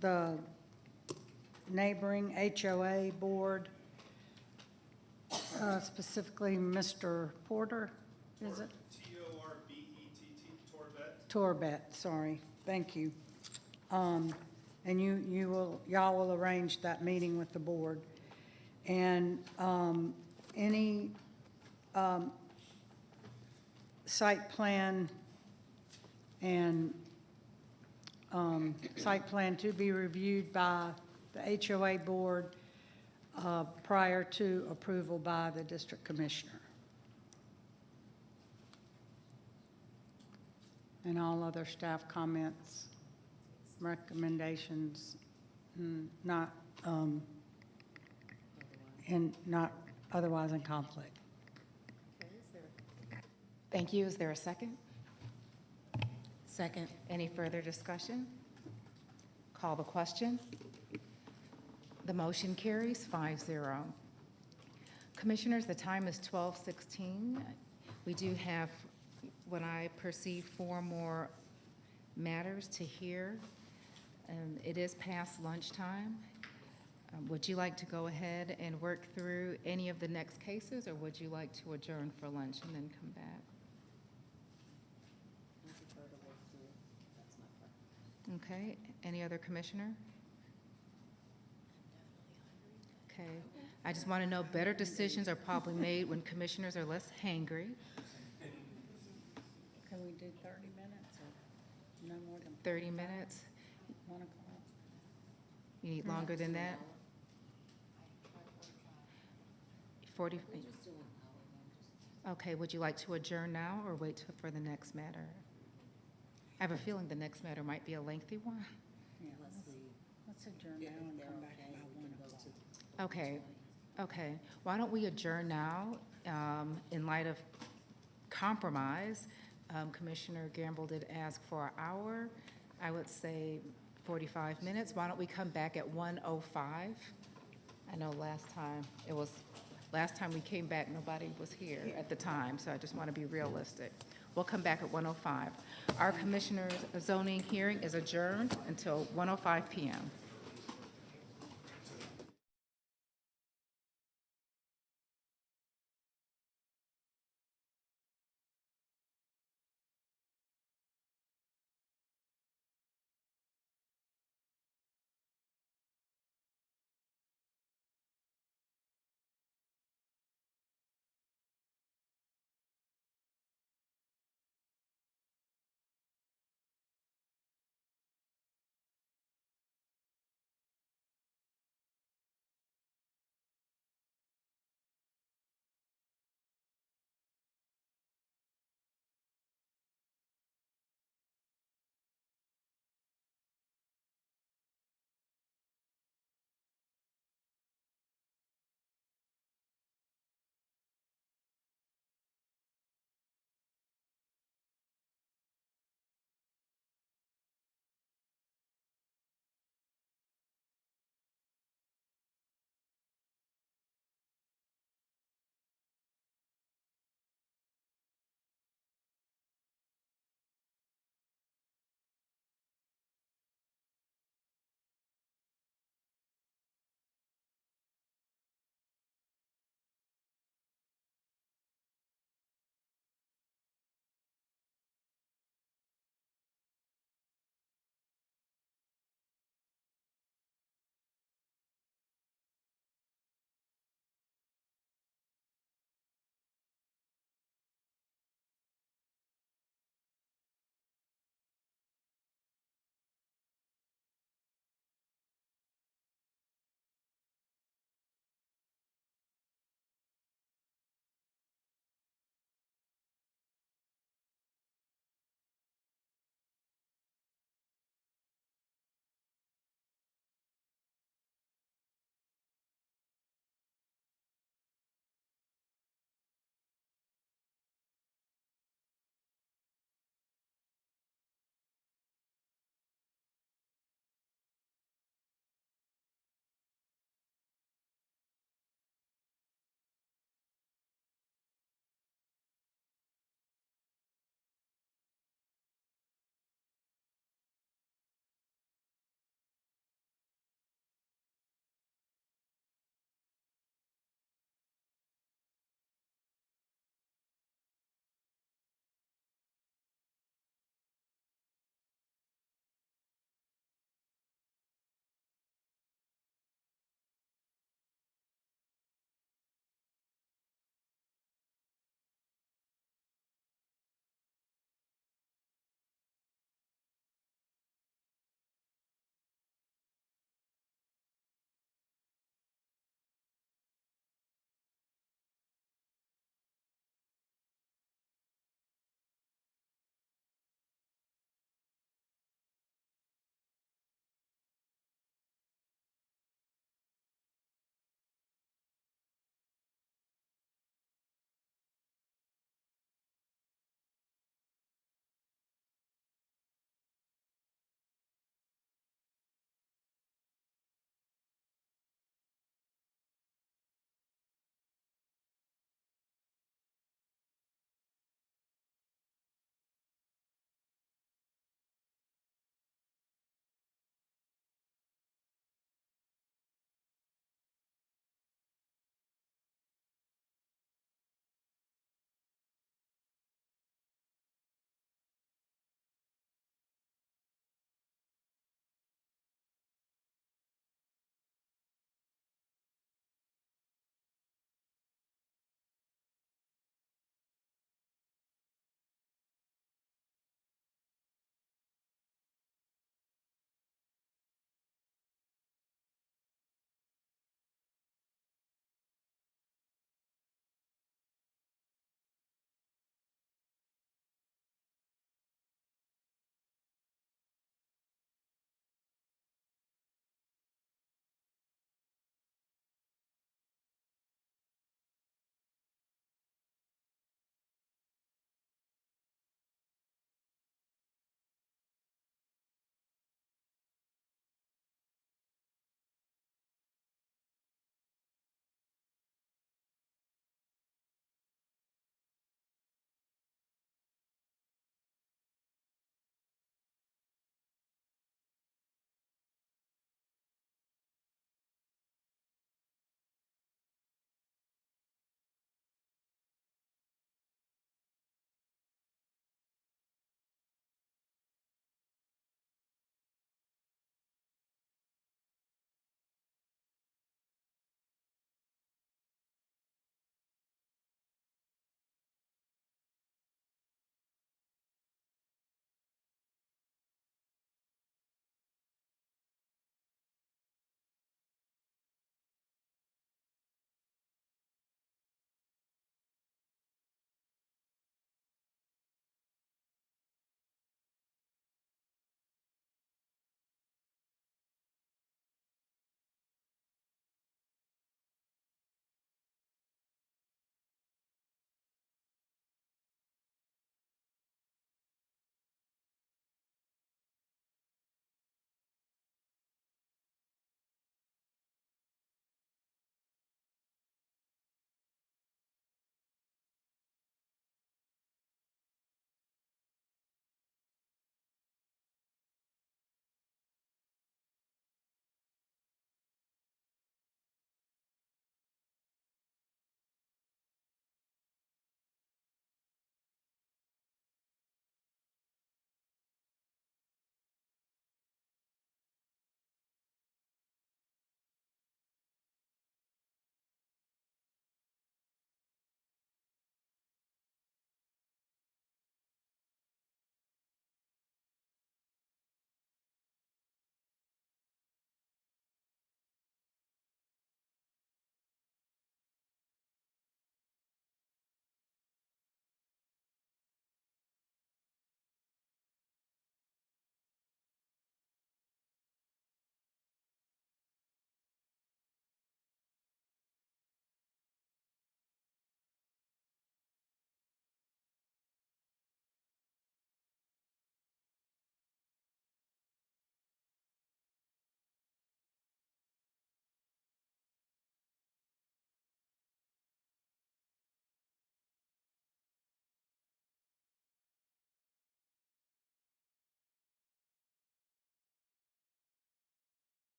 the neighboring HOA board, specifically Mr. Porter, is it? T-O-R-B-E-T-T, Torbett. Torbett, sorry, thank you. And y'all will arrange that meeting with the board. And any site plan and site plan to be reviewed by the HOA board prior to approval by the district commissioner. And all other staff comments, recommendations, not otherwise in conflict. Thank you. Is there a second? Second. Any further discussion? Call the question. The motion carries 5-0. Commissioners, the time is 12:16. We do have what I perceive 4 more matters to hear. It is past lunchtime. Would you like to go ahead and work through any of the next cases, or would you like to adjourn for lunch and then come back? Okay, any other commissioner? Okay, I just want to know, better decisions are probably made when commissioners are less hangry. Can we do 30 minutes or no more than 30 minutes? 1 o'clock? You need longer than that? 40? Okay, would you like to adjourn now or wait for the next matter? I have a feeling the next matter might be a lengthy one. Yeah, let's adjourn now and come back about 1 o'clock. Okay, okay. Why don't we adjourn now in light of compromise? Commissioner Gamble did ask for an hour. I would say 45 minutes. Why don't we come back at 1:05? I know last time we came back, nobody was here at the time, so I just want to be realistic. We'll come back at 1:05. Our commissioner's zoning hearing is adjourned until 1:05 p.m.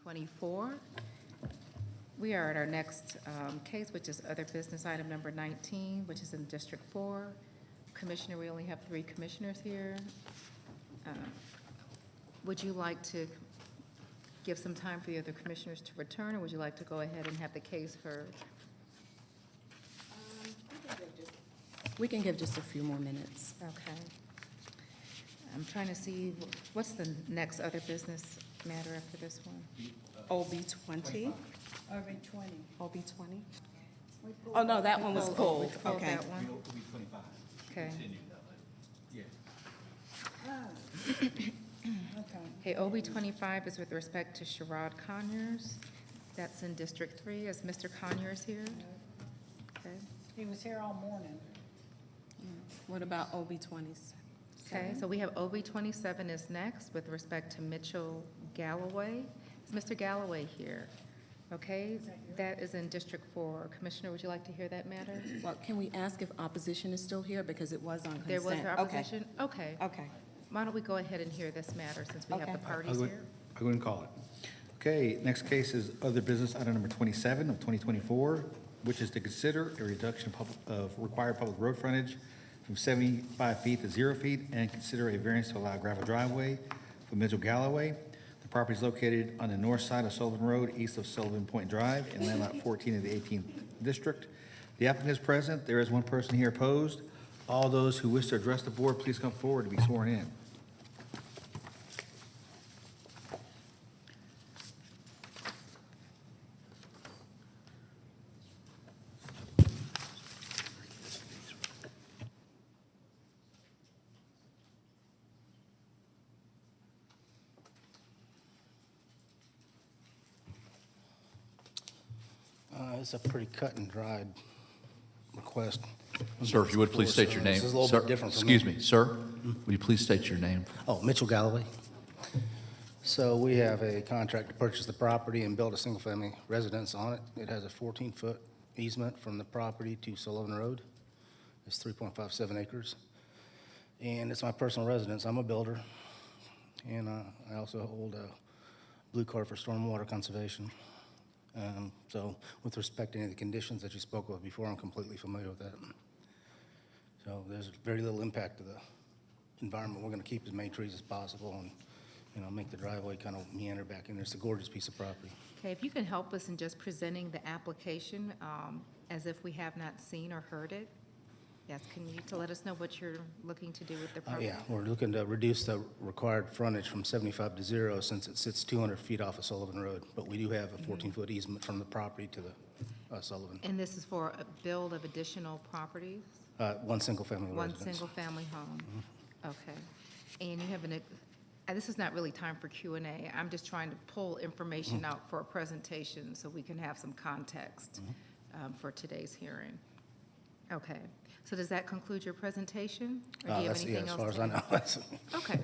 2024. We are at our next case, which is other business item number 19, which is in District 4. Commissioner, we only have 3 commissioners here. Would you like to give some time for the other commissioners to return, or would you like to go ahead and have the case heard? We can give just a few more minutes. Okay. I'm trying to see, what's the next other business matter after this one? OB 20. OB 20. OB 20? Oh, no, that one was pulled. We pulled Okay. that one? Okay. Okay, OB 25 is with respect to Sherrod Conyers. That's in District 3. Is Mr. Conyers here? Okay. He was here all morning. What about OB 20s? Okay, so we have OB 27 is next with respect to Mitchell Galloway. Is Mr. Galloway here? Okay, that is in District 4. Commissioner, would you like to hear that matter? Well, can we ask if opposition is still here because it was on consent? There was Okay. opposition? Okay. Okay. Why don't we go ahead and hear this matter since we have Okay. the parties here? I'll go ahead and call it. Okay, next case is other business item number 27 of 2024, which is to consider a reduction of required public road frontage from 75 feet to 0 feet and consider a variance to allow gravel driveway for Mitchell Galloway. The property is located on the north side of Sullivan Road, east of Sullivan Point Drive, in land lot 14 of the 18th District. The applicant is present. There is one person here opposed. All those who wish to address the board, please come forward to be sworn in. It's a pretty cut and dried request. Sir, if you would please state your name. This is a little Sir, bit different from excuse me. me, sir, would you please state your name? Oh, Mitchell Galloway. So we have a contract to purchase the property and build a single-family residence on it. It has a 14-foot easement from the property to Sullivan Road. It's 3.57 acres. And it's my personal residence. I'm a builder. And I also hold a blue card for stormwater conservation. So with respect to any of the conditions that you spoke of before, I'm completely familiar with that. So there's very little impact to the environment. We're going to keep as many trees as possible and, make the driveway kind of meander back in there. It's a gorgeous piece of property. Okay, if you can help us in just presenting the application as if we have not seen or heard it. Yes, can you to let us know what you're looking to do with the property? Yeah, we're looking to reduce the required frontage from 75 to 0 since it sits 200 feet off of Sullivan Road. But we do have a 14-foot easement from the property to the Sullivan. And this is for a build of additional properties? One single-family One residence. single-family home? Okay. And you have this is not really time for Q&A. I'm just trying to pull information out for a presentation so we can have some context for today's hearing. Okay. So does that conclude your presentation? Or do you have anything else? As far as I know. Okay.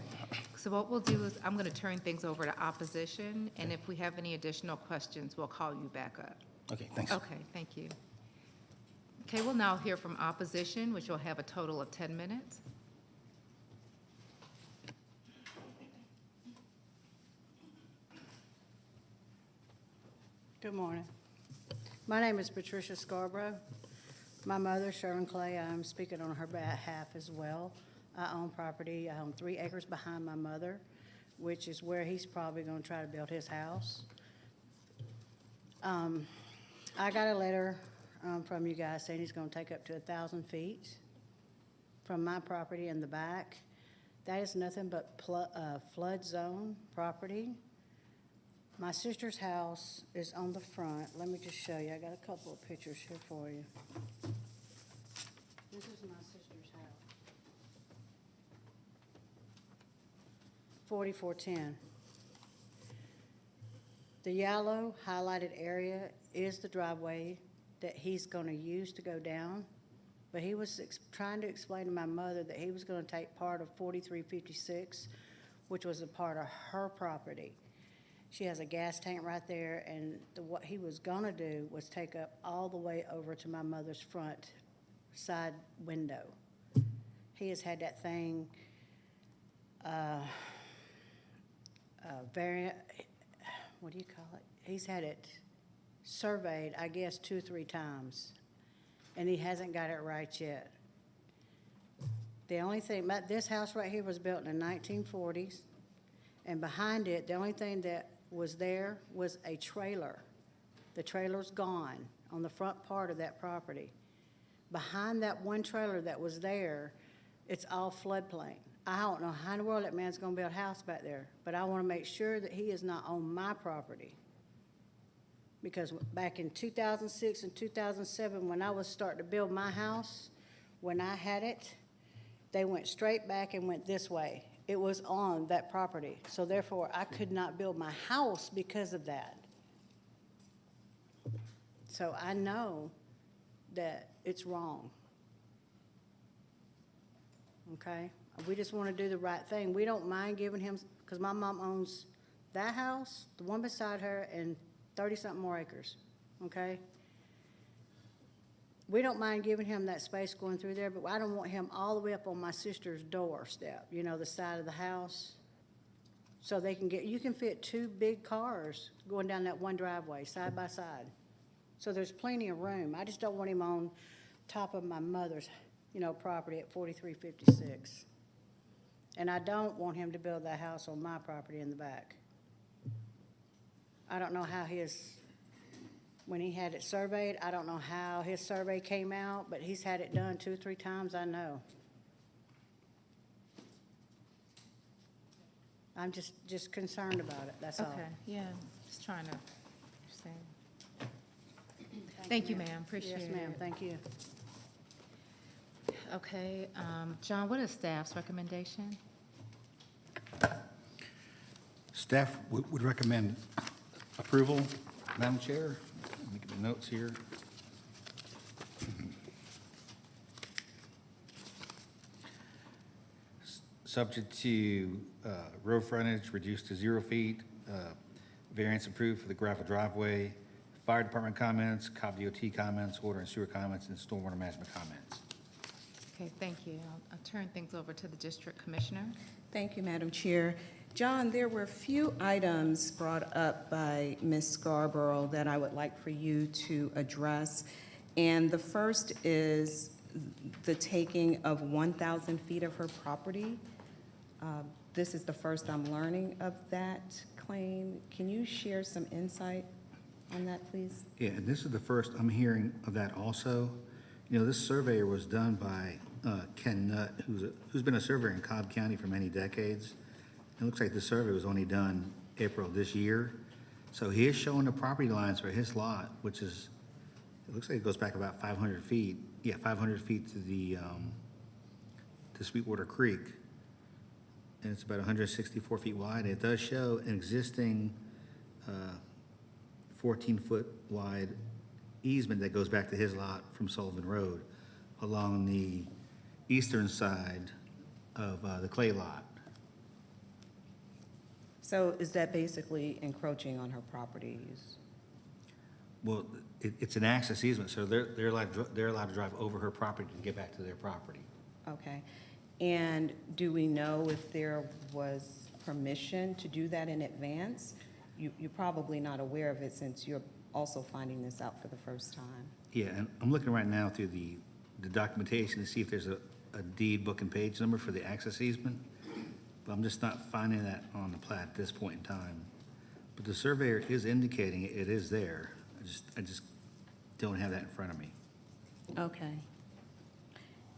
So what we'll do is I'm going to turn things over to opposition, and if we have any additional questions, we'll call you back up. Okay, thanks. Okay, thank you. Okay, we'll now hear from opposition, which will have a total of 10 minutes. Good morning. My name is Patricia Scarborough. My mother, Sharon Clay, I'm speaking on her behalf as well. I own property. I own 3 acres behind my mother, which is where he's probably going to try to build his house. I got a letter from you guys saying he's going to take up to 1,000 feet from my property in the back. That is nothing but flood zone property. My sister's house is on the front. Let me just show you. I got a couple of pictures here for you. This is my sister's house. 4410. The yellow highlighted area is the driveway that he's going to use to go down. But he was trying to explain to my mother that he was going to take part of 4356, which was a part of her property. She has a gas tank right there, and what he was going to do was take up all the way over to my mother's front side window. He has had that thing what do you call it? He's had it surveyed, I guess, 2 or 3 times, and he hasn't got it right yet. The only thing, this house right here was built in the 1940s, and behind it, the only thing that was there was a trailer. The trailer's gone on the front part of that property. Behind that one trailer that was there, it's all floodplain. I don't know how in the world that man's gonna build a house back there, but I wanna make sure that he is not on my property. Because back in 2006 and 2007, when I was starting to build my house, when I had it, they went straight back and went this way. It was on that property. So therefore, I could not build my house because of that. So I know that it's wrong. Okay? We just want to do the right thing. We don't mind giving him, because my mom owns that house, the one beside her, and 30-something more acres. Okay? We don't mind giving him that space going through there, but I don't want him all the way up on my sister's doorstep, you know, the side of the house. So they can you can fit 2 big cars going down that one driveway, side by side. So there's plenty of room. I just don't want him on top of my mother's, you know, property at 4356. And I don't want him to build that house on my property in the back. I don't know how when he had it surveyed, I don't know how his survey came out, but he's had it done 2 or 3 times, I know. I'm just concerned about it, that's all. Okay, yeah, just trying to understand. Thank you, ma'am, appreciate it. Yes, ma'am, thank you. Okay, John, what is staff's recommendation? Staff would recommend approval, Madam Chair. Let me get the notes here. Subject to road frontage reduced to 0 feet, variance approved for the gravel driveway, fire department comments, Cobb DOT comments, water and sewer comments, and stormwater management comments. Okay, thank you. I'll turn things over to the district commissioner. Thank you, Madam Chair. John, there were a few items brought up by Ms. Scarborough that I would like for you to address. And the first is the taking of 1,000 feet of her property. This is the first I'm learning of that claim. Can you share some insight on that, please? Yeah, and this is the first I'm hearing of that also. You know, this surveyor was done by Ken Nutt, who's been a surveyor in Cobb County for many decades. It looks like the survey was only done April this year. So he is showing the property lines for his lot, which is, it looks like it goes back about 500 feet. Yeah, 500 feet to the, to Sweetwater Creek. And it's about 164 feet wide. It does show an existing 14-foot wide easement that goes back to his lot from Sullivan Road along the eastern side of the Clay lot. So is that basically encroaching on her properties? Well, it's an access easement, so they're allowed to drive over her property to get back to their property. Okay. And do we know if there was permission to do that in advance? You're probably not aware of it since you're also finding this out for the first time. Yeah, and I'm looking right now through the documentation to see if there's a deed book and page number for the access easement, but I'm just not finding that on the plat at this point in time. But the surveyor is indicating it is there. I just don't have that in front of me. Okay.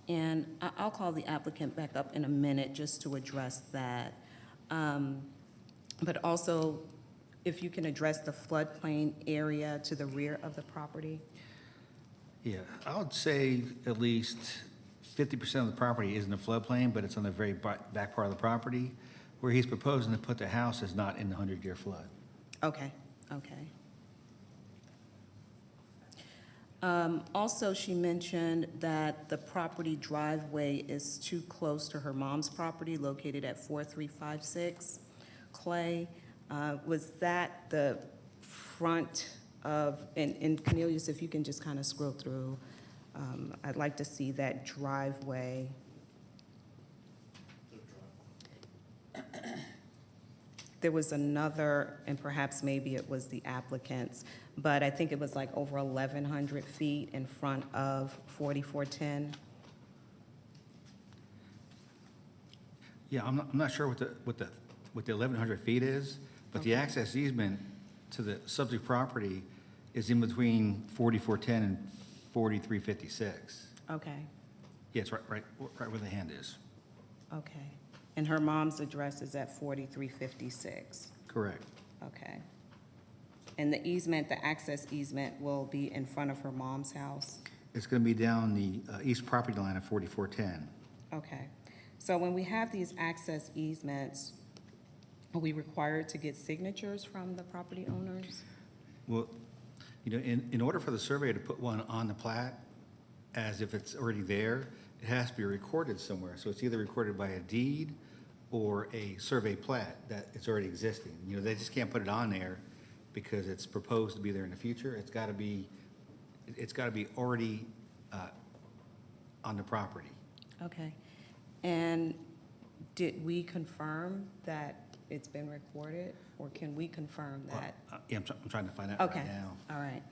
And I'll call the applicant back up in a minute just to address that. But also, if you can address the floodplain area to the rear of the property. Yeah, I would say at least 50% of the property is in the floodplain, but it's on the very back part of the property. Where he's proposing to put the house is not in the 100-year flood. Okay, okay. Also, she mentioned that the property driveway is too close to her mom's property located at 4356 Clay. Was that the front of, and Cornelius, if you can just kind of scroll through, I'd like to see that driveway. there was another, and perhaps maybe it was the applicant's, but I think it was like over 1,100 feet in front of 4410. Yeah, I'm not sure what the 1,100 feet is, but the access easement to the subject property is in between 4410 and 4356. Okay, Yeah, it's right where the hand is. okay. And her mom's address is at 4356. Correct. Okay. And the easement, the access easement will be in front of her mom's house? It's going to be down the east property line of 4410. Okay. So when we have these access easements, are we required to get signatures from the property owners? Well, you know, in order for the surveyor to put one on the plat, as if it's already there, it has to be recorded somewhere. So it's either recorded by a deed or a survey plat that it's already existing. You know, they just can't put it on there because it's proposed to be there in the future. It's got to be already on the property. Okay. And did we confirm that it's been recorded, or can we confirm that? Yeah, I'm trying to find out Okay. right now. All right.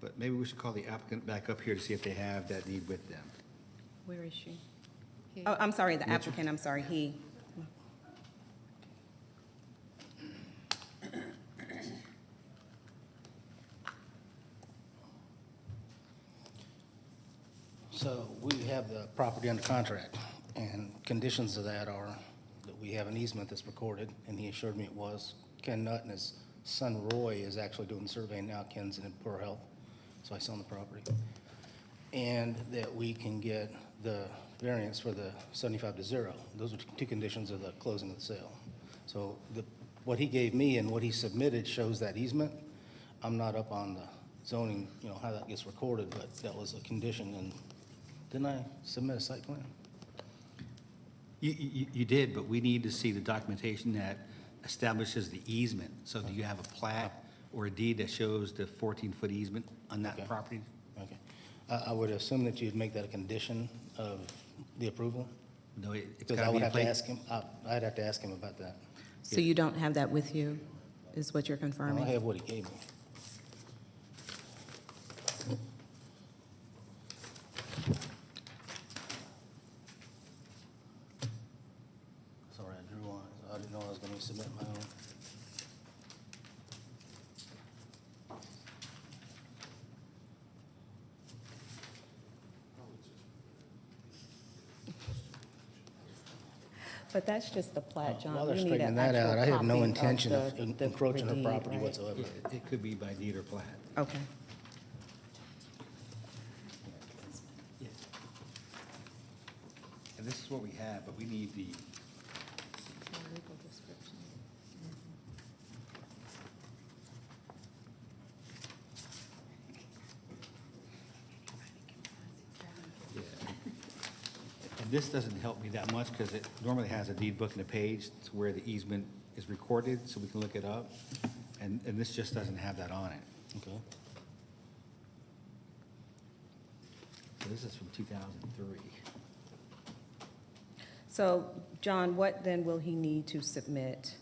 But maybe we should call the applicant back up here to see if they have that deed with them. Where is she? Oh, I'm sorry, the applicant, I'm sorry, he. So we have the property under contract, and conditions of that are that we have an easement that's recorded, and he assured me it was. Ken Nutt and his son Roy is actually doing the survey now. Ken's in poor health, so I sell the property. And that we can get the variance for the 75-0. Those are two conditions of the closing of the sale. So what he gave me and what he submitted shows that easement. I'm not up on the zoning, you know, how that gets recorded, but that was a condition. And didn't I submit a site plan? You did, but we need to see the documentation that establishes the easement. So do you have a plat or a deed that shows the 14-foot easement on that property? Okay. I would assume that you'd make that a condition of the approval? No, it's Because got I to be would in have to place. ask him, I'd have to ask him about that. So you don't have that with you, is what you're confirming? I have what he gave me. Sorry, I drew on it. I didn't know I was going to submit my own. But that's just the plat, John. While they're We need straightening an that out, actual I have no copy intention of the encroaching her deed, property right? whatsoever. It could be by deed or plat. Okay. And this is what we have, but we need the, Legal description. yeah. And this doesn't help me that much because it normally has a deed book and a page to where the easement is recorded, so we can look it up. And this just doesn't have that on it. Okay. So this is from 2003. So, John, what then will he need to submit?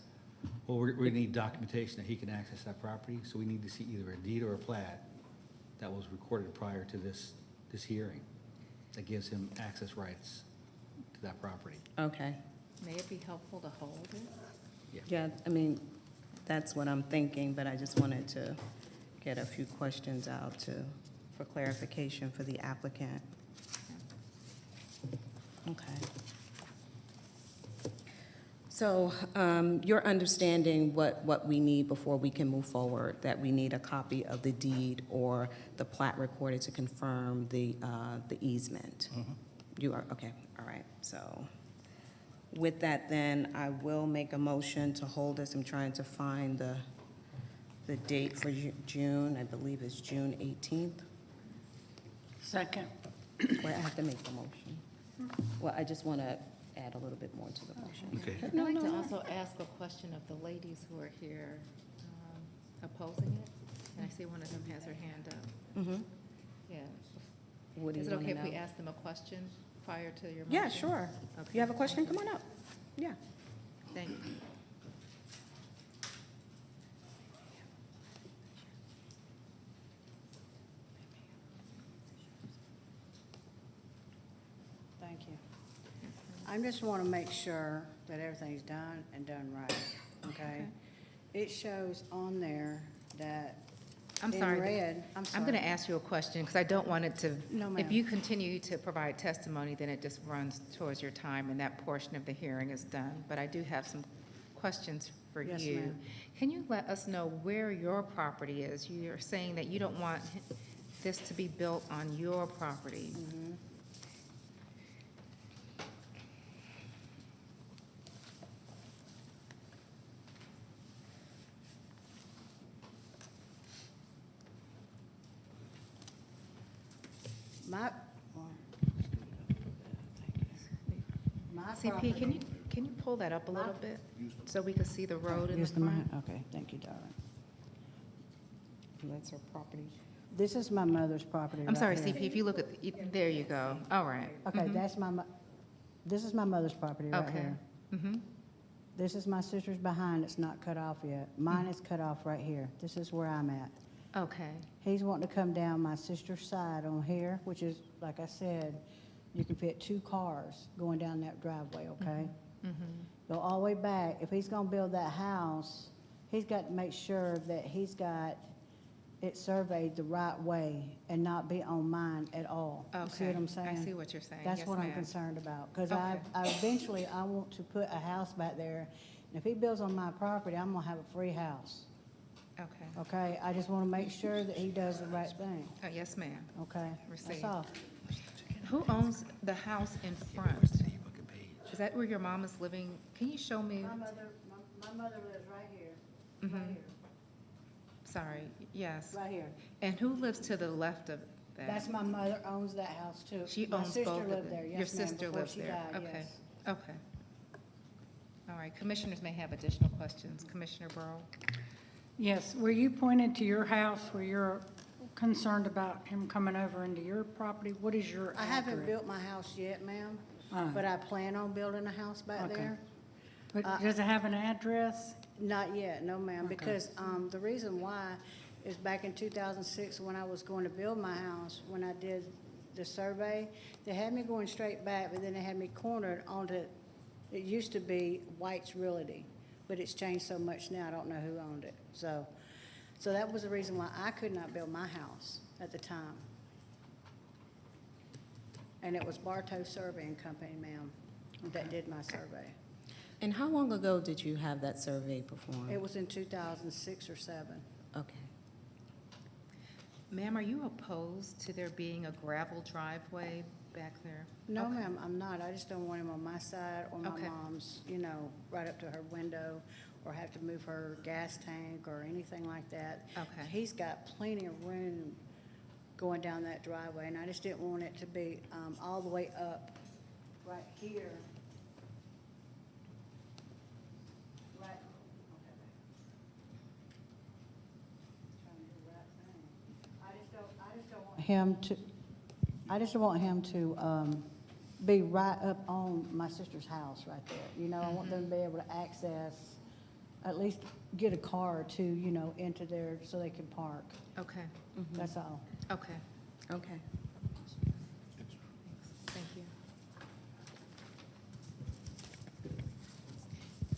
Well, we need documentation that he can access that property, so we need to see either a deed or a plat that was recorded prior to this hearing that gives him access rights to that property. Okay. May it be helpful to hold it? Yeah, I mean, that's what I'm thinking, but I just wanted to get a few questions out for clarification for the applicant. Okay. So your understanding what we need before we can move forward, that we need a copy of the deed or the plat recorded to confirm the easement? Mhm. You are, okay, all right. So with that, then, I will make a motion to hold this. I'm trying to find the date for June. I believe it's June 18th. Second. Wait, I have to make the motion. Well, I just want to add a little bit more to the motion. Okay. I'd like to also ask a question of the ladies who are here opposing it. And I see one of them has her hand up. Mhm. Yeah. what do you Is it want okay to if we know? ask them a question prior to your motion? Yeah, sure. Okay. You have a question? Come on up. Yeah. Thank you. Thank you. I just want to make sure that everything's done and done right, okay? It shows on there that I'm in sorry. red, I'm I'm going sorry. to ask you a question because I don't want it to, No, if ma'am. you continue to provide testimony, then it just runs towards your time and that portion of the hearing is done. But I do have some questions for Yes, you. ma'am. Can you let us know where your property is? You're saying that you don't want this to be built on your property. Mhm. My, well, my property. CP, can you pull that up a little bit so we can see the road in Use the the front? mic. Okay, thank you, darling. That's her property. This is my mother's property I'm right sorry, here. CP, if you look at, there you go. All right. Okay, that's this is my mother's property right Okay. here. Mm-hmm. This is my sister's behind, it's not cut off yet. Mine is cut off right here. This is where I'm at. Okay. He's wanting to come down my sister's side on here, which is, like I said, you can fit 2 cars going down that driveway, okay? Go all the way back. If he's gonna build that house, he's got to make sure that he's got it surveyed the right way and not be on mine at all. You see Okay. what I'm saying? I see what you're saying. That's Yes, what I'm ma'am. concerned about, because Okay. I eventually, I want to put a house back there. And if he builds on my property, I'm gonna have a free house, Okay. okay? I just wanna make sure that he does the right thing, Yes, ma'am. okay? Received. That's all. Who owns the house in front? Is that where your mom is living? Can you show me? My mother lives right here, Mhm. Sorry, yes. right here. And who lives to the left of that? That's my mother owns that house too. She My owns sister both of lived them? there, Your yes, ma'am, sister before lives she there? died, Okay. yes. Okay. All right, commissioners may have additional questions. Commissioner Burrow? Yes, were you pointed to your house where you're concerned about him coming over into your property? What is your I haven't address? built my house yet, ma'am, Oh. but I plan on building a house back Okay. there. But does it have an address? Not yet, no ma'am, Okay. because the reason why is back in 2006, when I was going to build my house, when I did the survey, they had me going straight back, but then they had me cornered onto, it used to be White's Realty, but it's changed so much now, I don't know who owned it. So that was the reason why I could not build my house at the time. And it was Bartow Surveying Company, ma'am, that did my survey. And how long ago did you have that survey performed? It was in 2006 or 7. Okay. Ma'am, are you opposed to there being a gravel driveway back there? No, Okay. ma'am, I'm not. I just don't want him on my side or my Okay. mom's, right up to her window, or have to move her gas tank or anything like that. Okay. He's got plenty of room going down that driveway, and I just didn't want it to be all the way up right here. Right. Okay. Trying to do the right thing. I just don't want I just want him to be right up on my sister's house right there. I want them to be able to access, at least get a car or two, into there so they can park. Okay, That's all. okay. Okay. Thank you.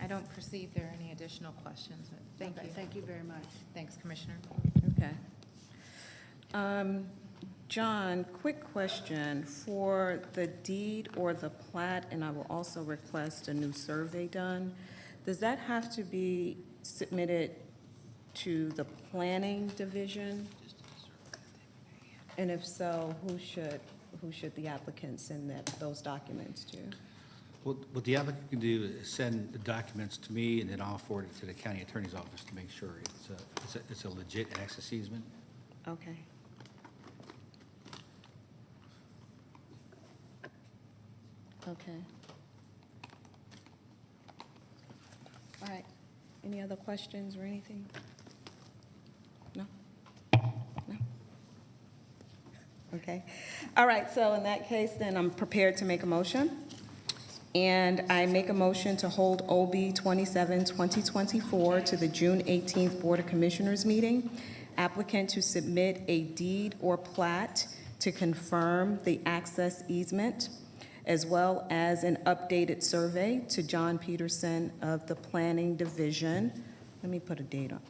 I don't perceive there are any additional questions, but thank Okay, you. Thank you very much. Thanks, Commissioner. Okay. John, quick question. For the deed or the plat, and I will also request a new survey done, does that have to be submitted to the planning division? And if so, who should the applicant send those documents to? What the applicant can do is send the documents to me, and then I'll forward it to the county attorney's office to make sure it's a legit access easement. Okay. Okay. All right. Any other questions or anything? No? No? Okay. All right, so in that case, then I'm prepared to make a motion. And I make a motion to hold OB 27, 2024 to the June 18th Board of Commissioners meeting. Applicant to submit a deed or plat to confirm the access easement, as well as an updated survey to John Peterson of the Planning Division. Let me put a date on.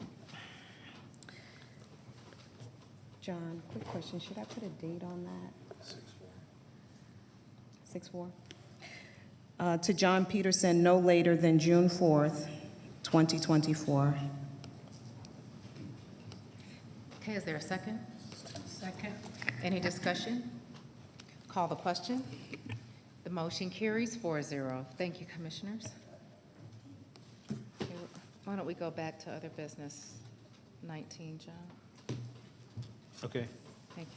John, quick question, should I put a date on that? 6/4. To John Peterson, no later than June 4th, 2024. Okay, is there a second? Second. Any discussion? Call the question. The motion carries 4-0. Thank you, Commissioners. Okay, why don't we go back to other business? 19, John. Okay. Thank you.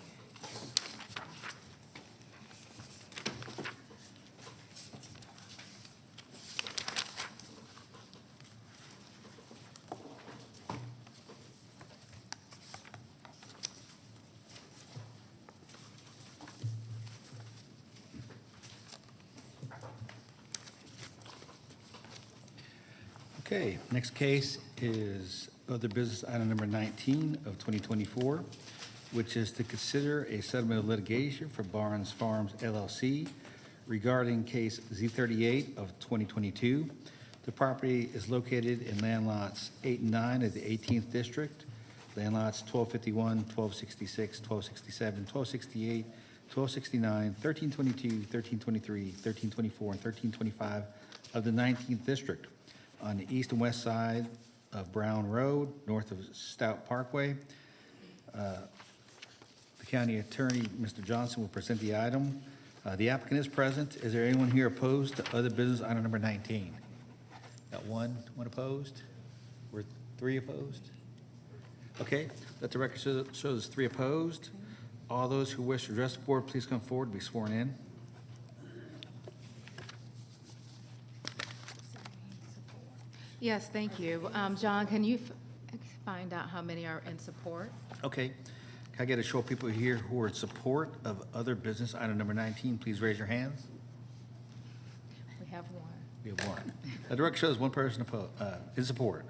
Okay, next case is other business item number 19 of 2024, which is to consider a settlement of litigation for Barnes Farms LLC regarding case Z38 of 2022. The property is located in land lots 8 and 9 of the 18th District, land lots 1251, 1266, 1267, 1268, 1269, 1322, 1323, 1324, and 1325 of the 19th District on the east and west side of Brown Road, north of Stout Parkway. The county attorney, Mr. Johnson, will present the item. The applicant is present. Is there anyone here opposed to other business item number 19? Got one opposed? We're 3 opposed? Okay, let the record show there's 3 opposed. All those who wish to address the board, please come forward and be sworn in. Yes, thank you. John, can you find out how many are in support? Okay. Can I get a show of people here who are in support of other business item number 19? Please raise your hands. We have one. We have one. The record shows one person in support. Okay.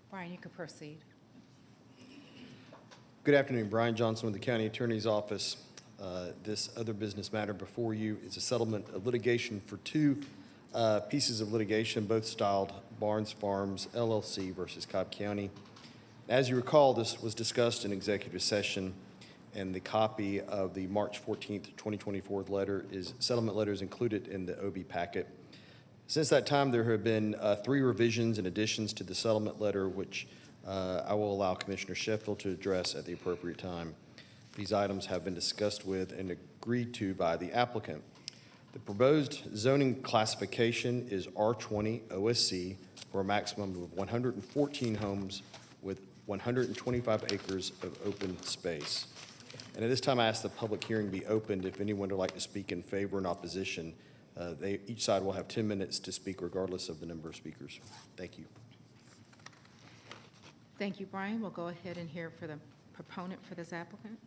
Brian, you can proceed. Good afternoon, Brian Johnson with the County Attorney's Office. This other business matter before you is a settlement of litigation for 2 pieces of litigation, both styled Barnes Farms LLC versus Cobb County. As you recall, this was discussed in executive session, and the copy of the March 14th, 2024 settlement letter is included in the OB packet. Since that time, there have been 3 revisions and additions to the settlement letter, which I will allow Commissioner Sheffield to address at the appropriate time. These items have been discussed with and agreed to by the applicant. The proposed zoning classification is R20 OSC for a maximum of 114 homes with 125 acres of open space. And at this time, I ask the public hearing be opened if anyone would like to speak in favor and opposition. Each side will have 10 minutes to speak regardless of the number of speakers. Thank you. Thank you, Brian. We'll go ahead and hear for the proponent for this applicant.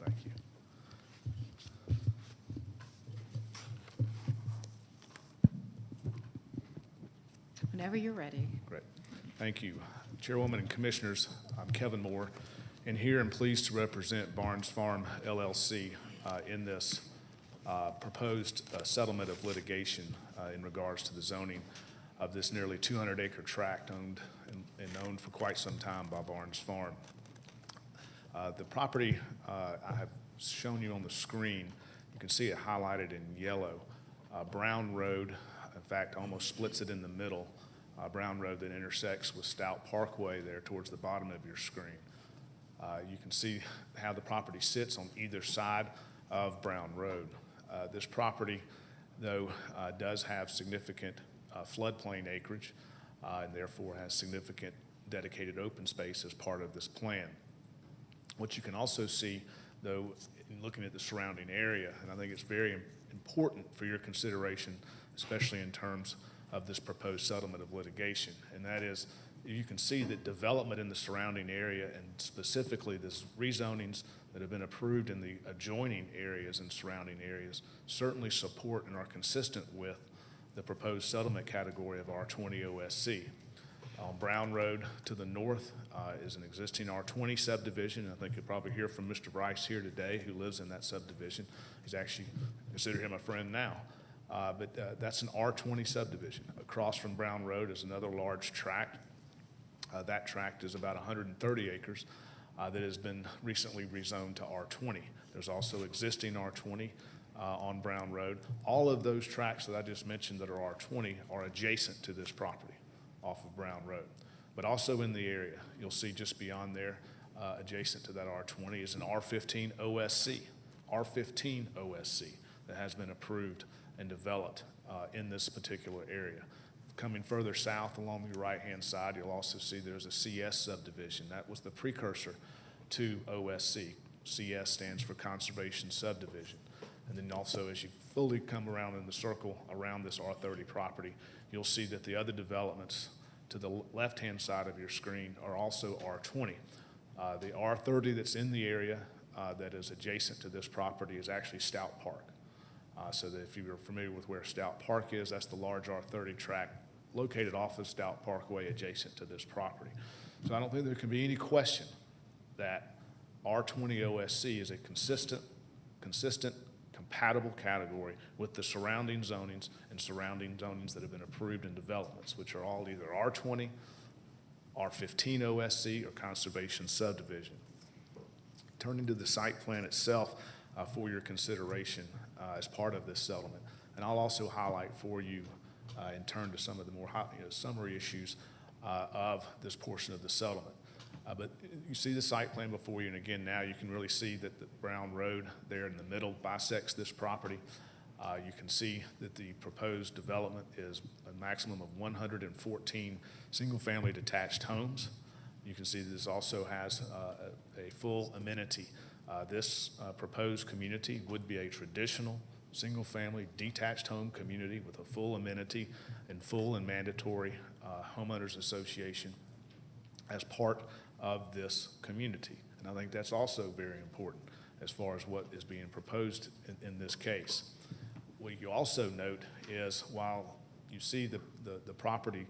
Thank you. Whenever you're ready. Great. Thank you. Chairwoman and Commissioners, I'm Kevin Moore, and here I'm pleased to represent Barnes Farm LLC in this proposed settlement of litigation in regards to the zoning of this nearly 200-acre tract owned and owned for quite some time by Barnes Farm. The property, I have shown you on the screen, you can see it highlighted in yellow. Brown Road, in fact, almost splits it in the middle. Brown Road that intersects with Stout Parkway there towards the bottom of your screen. You can see how the property sits on either side of Brown Road. This property, though, does have significant floodplain acreage and therefore has significant dedicated open space as part of this plan. What you can also see, though, in looking at the surrounding area, and I think it's very important for your consideration, especially in terms of this proposed settlement of litigation, and that is you can see that development in the surrounding area, and specifically this rezonings that have been approved in the adjoining areas and surrounding areas, certainly support and are consistent with the proposed settlement category of R20 OSC. On Brown Road to the north is an existing R20 subdivision. I think you'll probably hear from Mr. Bryce here today, who lives in that subdivision. He's actually, consider him a friend now. But that's an R20 subdivision. Across from Brown Road is another large tract. That tract is about 130 acres that has been recently rezoned to R20. There's also existing R20 on Brown Road. All of those tracts that I just mentioned that are R20 are adjacent to this property off of Brown Road. But also in the area, you'll see just beyond there, adjacent to that R20 is an R15 OSC, R15 OSC that has been approved and developed in this particular area. Coming further south along the right-hand side, you'll also see there's a CS subdivision. That was the precursor to OSC. CS stands for Conservation Subdivision. And then also, as you fully come around in the circle around this R30 property, you'll see that the other developments to the left-hand side of your screen are also R20. The R30 that's in the area that is adjacent to this property is actually Stout Park. So that if you're familiar with where Stout Park is, that's the large R30 tract located off of Stout Parkway adjacent to this property. So I don't think there can be any question that R20 OSC is a consistent, compatible category with the surrounding zonings and surrounding zonings that have been approved in developments, which are all either R20, R15 OSC, or Conservation Subdivision. Turning to the site plan itself for your consideration as part of this settlement. And I'll also highlight for you and turn to some of the more summary issues of this portion of the settlement. But you see the site plan before you, and again, now you can really see that the Brown Road there in the middle bisects this property. You can see that the proposed development is a maximum of 114 single-family detached homes. You can see this also has a full amenity. This proposed community would be a traditional single-family detached home community with a full amenity and full and mandatory homeowners association as part of this community. And I think that's also very important as far as what is being proposed in this case. What you also note is while you see the property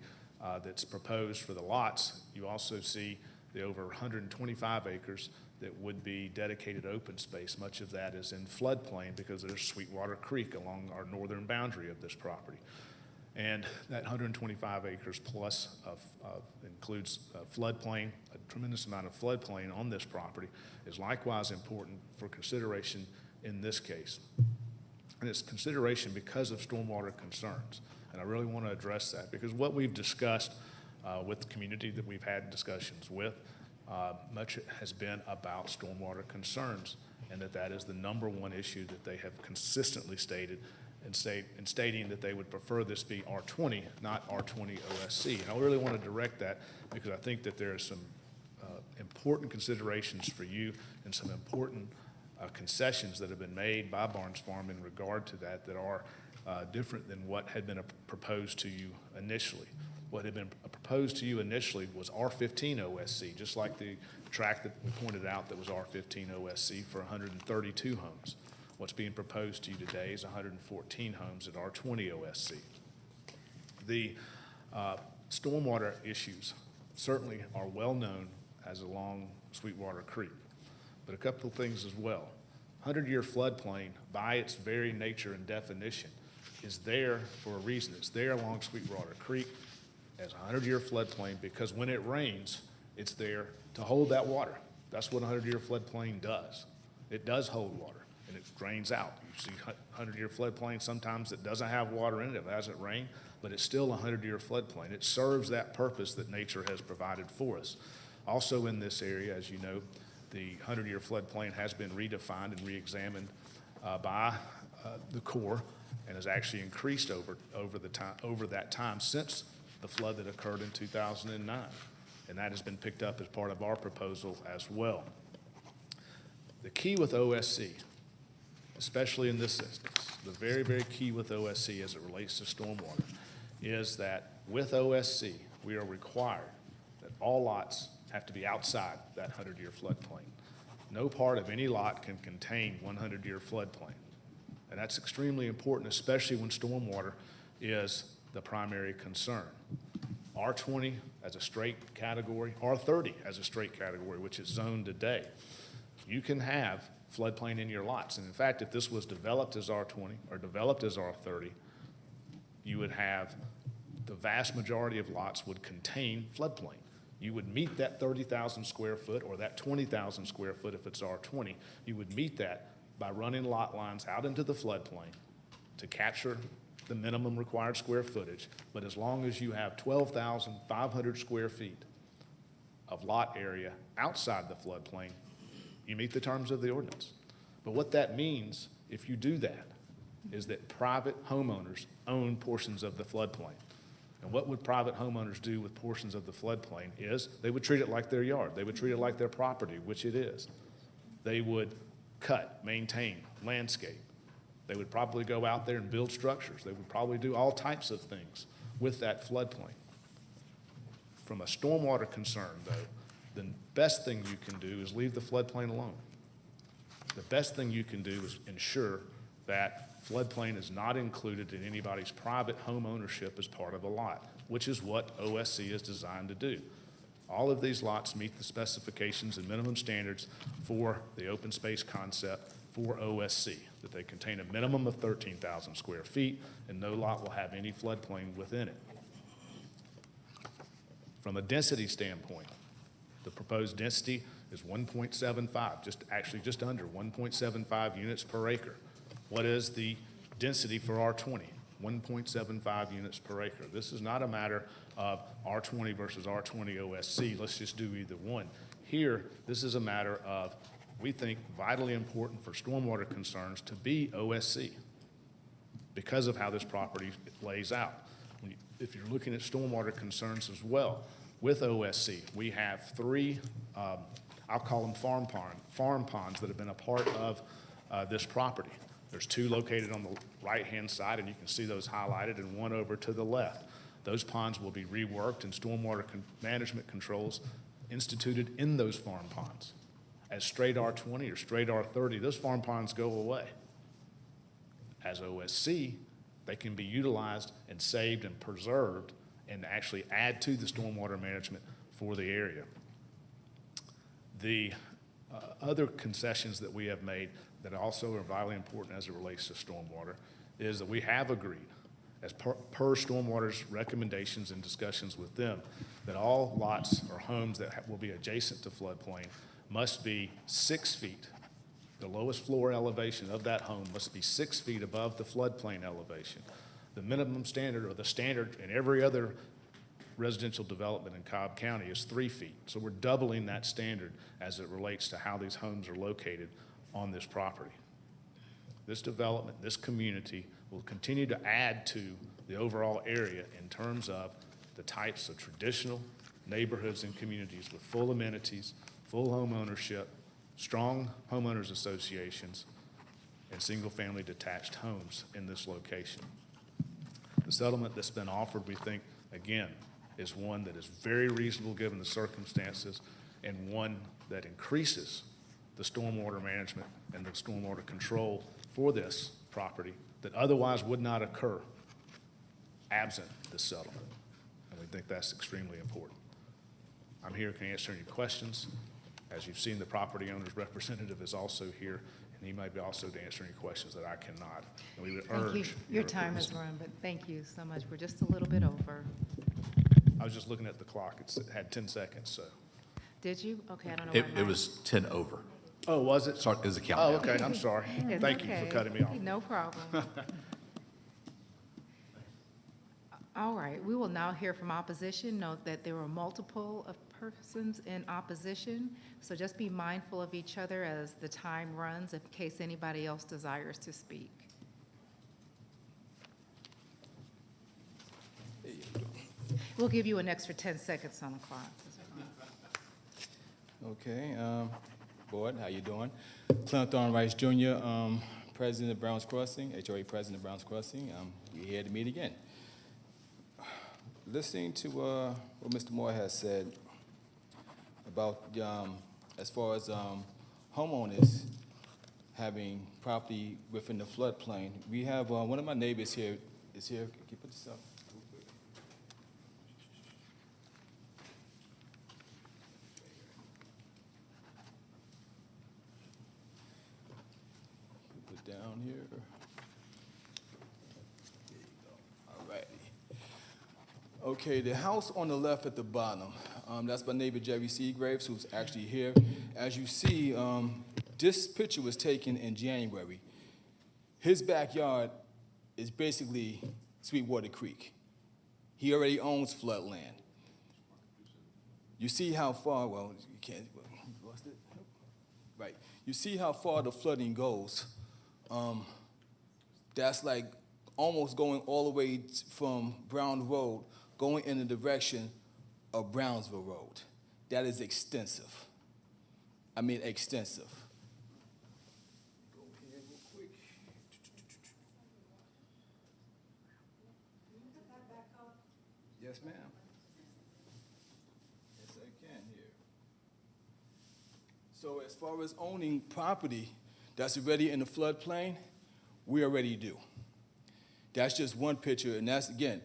that's proposed for the lots, you also see the over 125 acres that would be dedicated open space. Much of that is in floodplain because there's Sweetwater Creek along our northern boundary of this property. And that 125 acres plus includes floodplain, a tremendous amount of floodplain on this property is likewise important for consideration in this case. And it's consideration because of stormwater concerns. And I really want to address that because what we've discussed with the community that we've had discussions with, much has been about stormwater concerns, and that is the #1 issue that they have consistently stated and stating that they would prefer this be R20, not R20 OSC. And I really want to direct that because I think that there are some important considerations for you and some important concessions that have been made by Barnes Farm in regard to that are different than what had been proposed to you initially. What had been proposed to you initially was R15 OSC, just like the tract that we pointed out that was R15 OSC for 132 homes. What's being proposed to you today is 114 homes at R20 OSC. The stormwater issues certainly are well known as along Sweetwater Creek, but a couple of things as well. 100-year floodplain, by its very nature and definition, is there for a reason. It's there along Sweetwater Creek as a 100-year floodplain because when it rains, it's there to hold that water. That's what a 100-year floodplain does. It does hold water, and it drains out. You see 100-year floodplain, sometimes it doesn't have water in it, if it hasn't rained, but it's still a 100-year floodplain. It serves that purpose that nature has provided for us. Also in this area, as you know, the 100-year floodplain has been redefined and reexamined by the Corps, and has actually increased over that time since the flood that occurred in 2009. And that has been picked up as part of our proposal as well. The key with OSC, especially in this instance, the very, very key with OSC as it relates to stormwater, is that with OSC, we are required that all lots have to be outside that 100-year floodplain. No part of any lot can contain 100-year floodplain. And that's extremely important, especially when stormwater is the primary concern. R20 as a straight category, R30 as a straight category, which is zoned today. You can have floodplain in your lots. And in fact, if this was developed as R20 or developed as R30, you would have the vast majority of lots would contain floodplain. You would meet that 30,000 square foot or that 20,000 square foot if it's R20. You would meet that by running lot lines out into the floodplain to capture the minimum required square footage. But as long as you have 12,500 square feet of lot area outside the floodplain, you meet the terms of the ordinance. But what that means, if you do that, is that private homeowners own portions of the floodplain. And what would private homeowners do with portions of the floodplain is they would treat it like their yard. They would treat it like their property, which it is. They would cut, maintain, landscape. They would probably go out there and build structures. They would probably do all types of things with that floodplain. From a stormwater concern, though, the best thing you can do is leave the floodplain alone. The best thing you can do is ensure that floodplain is not included in anybody's private home ownership as part of a lot, which is what OSC is designed to do. All of these lots meet the specifications and minimum standards for the open space concept for OSC, that they contain a minimum of 13,000 square feet, and no lot will have any floodplain within it. From a density standpoint, the proposed density is 1.75, just under 1.75 units per acre. What is the density for R20? 1.75 units per acre. This is not a matter of R20 versus R20 OSC. Let's just do either one. Here, this is a matter of, we think, vitally important for stormwater concerns to be OSC because of how this property lays out. If you're looking at stormwater concerns as well, with OSC, we have three, I'll call them farm ponds that have been a part of this property. There's two located on the right-hand side, and you can see those highlighted, and one over to the left. Those ponds will be reworked and stormwater management controls instituted in those farm ponds. As straight R20 or straight R30, those farm ponds go away. As OSC, they can be utilized and saved and preserved and actually add to the stormwater management for the area. The other concessions that we have made that also are vitally important as it relates to stormwater is that we have agreed, as per stormwater's recommendations and discussions with them, that all lots or homes that will be adjacent to floodplain must be 6 feet. The lowest floor elevation of that home must be 6 feet above the floodplain elevation. The minimum standard, or the standard in every other residential development in Cobb County, is 3 feet. So we're doubling that standard as it relates to how these homes are located on this property. This development, this community will continue to add to the overall area in terms of the types of traditional neighborhoods and communities with full amenities, full home ownership, strong homeowners associations, and single-family detached homes in this location. The settlement that's been offered, we think, again, is one that is very reasonable given the circumstances, and one that increases the stormwater management and the stormwater control for this property that otherwise would not occur absent this settlement. And we think that's extremely important. I'm here to answer any questions. As you've seen, the property owner's representative is also here, and he might be also to answer any questions that I cannot. And we would urge. Thank you. Your time is run, but thank you so much. We're just a little bit over. I was just looking at the clock. It had 10 seconds, so. Did you? Okay, I don't know. It was 10 over. Oh, was it? Sorry, is a Oh, countdown. okay, I'm sorry. It's Thank you for okay. cutting me off. No problem. All right, we will now hear from opposition. Note that there were multiple of persons in opposition, so just be mindful of each other as the time runs in case anybody else desires to speak. We'll give you an extra 10 seconds on the clock. Okay, Board, how you doing? Clint Thorne Rice Jr., President of Browns Crossing, HOA President of Browns Crossing. We're here to meet again. Listening to what Mr. Moore has said about, as far as homeowners having property within the floodplain, we have one of my neighbors here is here. Can you put this up? Put it down here. There you go. All righty. Okay, the house on the left at the bottom, that's my neighbor Jerry Seagraves, who's actually here. As you see, this picture was taken in January. His backyard is basically Sweetwater Creek. He already owns floodland. You see how far, well, you can't, you lost it? Right. You see how far the flooding goes. That's like almost going all the way from Brown Road, going in the direction of Brownsville Road. That is extensive. I mean extensive. Go here real quick. Yes, ma'am. Yes, I can here. So as far as owning property that's already in the floodplain, we already do. That's just one picture, and that's, again,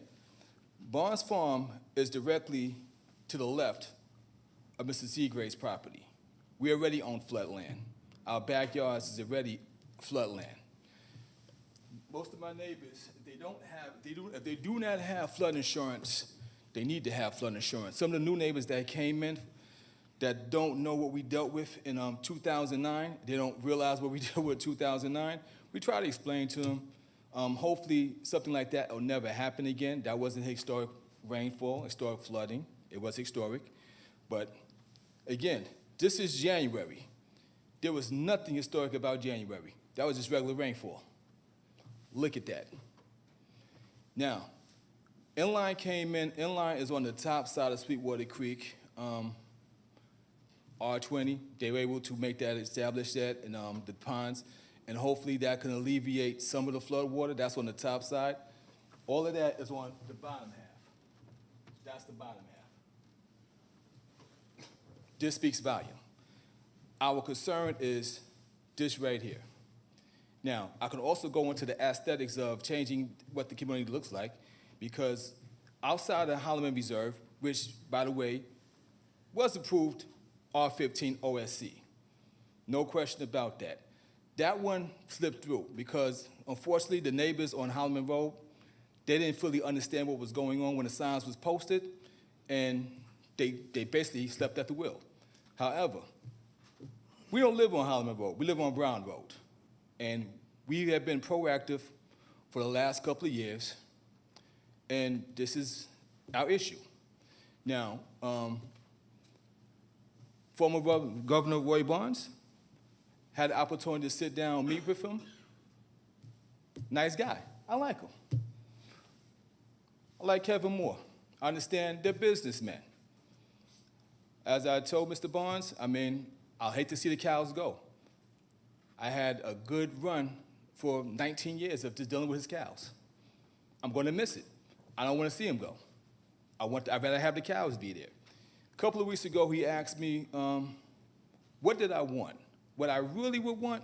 Barnes Farm is directly to the left of Mr. Seagrave's property. We already own floodland. Our backyards is already floodland. Most of my neighbors, if they do not have flood insurance, they need to have flood insurance. Some of the new neighbors that came in that don't know what we dealt with in 2009, they don't realize what we dealt with in 2009, we try to explain to them. Hopefully, something like that will never happen again. That wasn't historic rainfall, historic flooding. It was historic. But again, this is January. There was nothing historic about January. That was just regular rainfall. Look at that. Now, Inline came in. Inline is on the top side of Sweetwater Creek, R20. They were able to make that, establish that in the ponds. And hopefully that can alleviate some of the flood water. That's on the top side. All of that is on the bottom half. That's the bottom half. This speaks volume. Our concern is this right here. Now, I can also go into the aesthetics of changing what the community looks like, because outside of Holloman Reserve, which, by the way, was approved R15 OSC, no question about that. That one slipped through because, unfortunately, the neighbors on Holloman Road, they didn't fully understand what was going on when the signs was posted, and they basically slept at the wheel. However, we don't live on Holloman Road. We live on Brown Road. And we have been proactive for the last couple of years, and this is our issue. Now, former Governor Roy Barnes had the opportunity to sit down and meet with him. Nice guy. I like him. I like Kevin Moore. I understand they're businessmen. As I told Mr. Barnes, I mean, I'll hate to see the cows go. I had a good run for 19 years of just dealing with his cows. I'm going to miss it. I don't want to see him go. I'd rather have the cows be there. A couple of weeks ago, he asked me, what did I want? What I really would want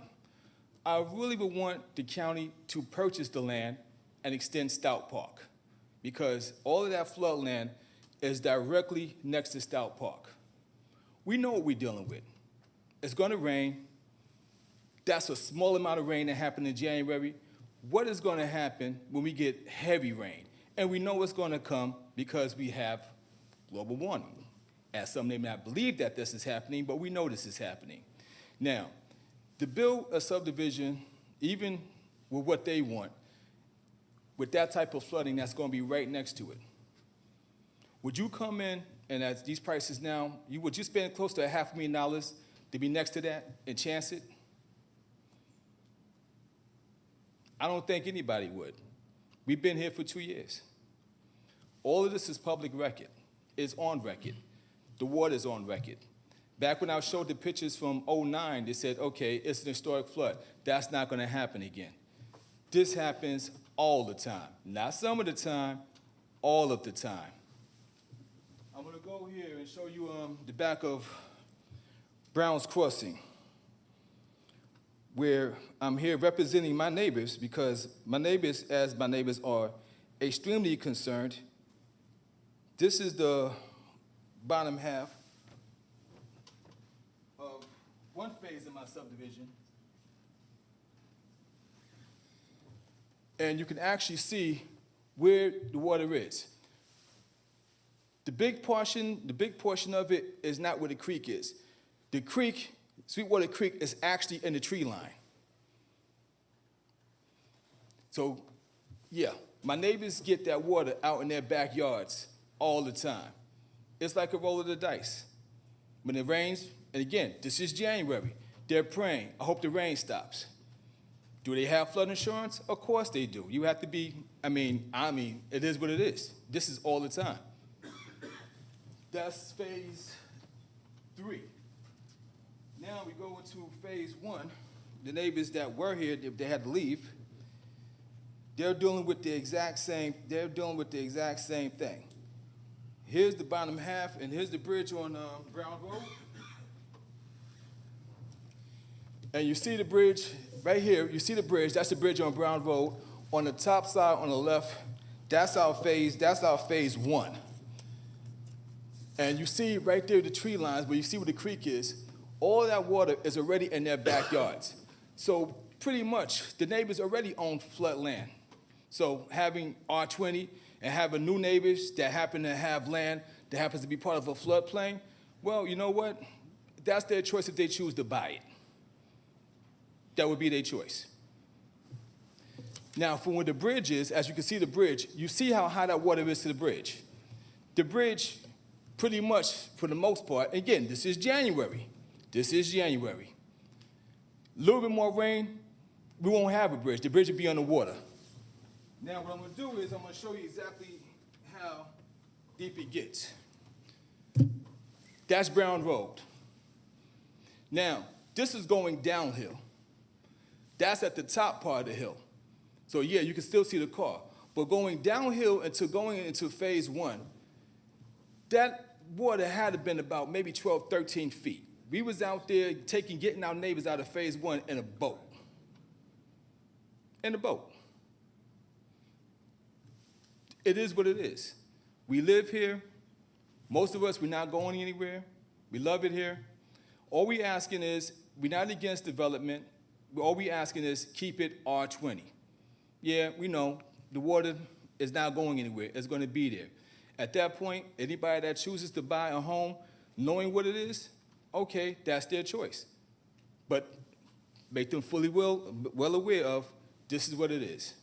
the county to purchase the land and extend Stout Park, because all of that floodland is directly next to Stout Park. We know what we're dealing with. It's going to rain. That's a small amount of rain that happened in January. What is going to happen when we get heavy rain? And we know it's going to come because we have global warming. As some may not believe that this is happening, but we know this is happening. Now, To build a subdivision, even with what they want, with that type of flooding that's going to be right next to it, would you come in and at these prices now, would you spend close to $500,000 to be next to that and chance it? I don't think anybody would. We've been here for 2 years. All of this is public record. It's on record. The water is on record. Back when I showed the pictures from '09, they said, okay, it's an historic flood. That's not going to happen again. This happens all the time. Not some of the time, all of the time. I'm going to go here and show you the back of Brown's Crossing, where I'm here representing my neighbors because my neighbors, as my neighbors, are extremely concerned. This is the bottom half of one phase of my subdivision. And you can actually see where the water is. The big portion of it is not where the creek is. The creek, Sweetwater Creek, is actually in the tree line. So, yeah, my neighbors get that water out in their backyards all the time. It's like a roll of the dice. When it rains, and again, this is January, they're praying, I hope the rain stops. Do they have flood insurance? Of course they do. You have to be, I mean, it is what it is. This is all the time. That's phase 3. Now we go into phase 1. The neighbors that were here, if they had to leave, they're dealing with the exact same thing. Here's the bottom half, and here's the bridge on Brown Road. And you see the bridge right here. You see the bridge. That's the bridge on Brown Road. On the top side, on the left, that's our phase 1. And you see right there the tree lines where you see where the creek is. All that water is already in their backyards. So pretty much the neighbors already own flood land. So having R20 and having new neighbors that happen to have land that happens to be part of a floodplain, well, you know what? That's their choice if they choose to buy it. That would be their choice. Now, from where the bridge is, as you can see the bridge, you see how high that water is to the bridge. The bridge, pretty much, for the most part, again, this is January. This is January. A little bit more rain, we won't have a bridge. The bridge will be underwater. Now, what I'm going to do is I'm going to show you exactly how deep it gets. That's Brown Road. Now, this is going downhill. That's at the top part of the hill. So, yeah, you can still see the car. But going downhill going into phase 1, that water had to have been about maybe 12, 13 feet. We was out there getting our neighbors out of phase 1 in a boat. In a boat. It is what it is. We live here. Most of us, we're not going anywhere. We love it here. All we asking is, we're not against development. All we asking is keep it R20. Yeah, we know the water is not going anywhere. It's going to be there. At that point, anybody that chooses to buy a home knowing what it is, okay, that's their choice. But make them fully well aware of this is what it is.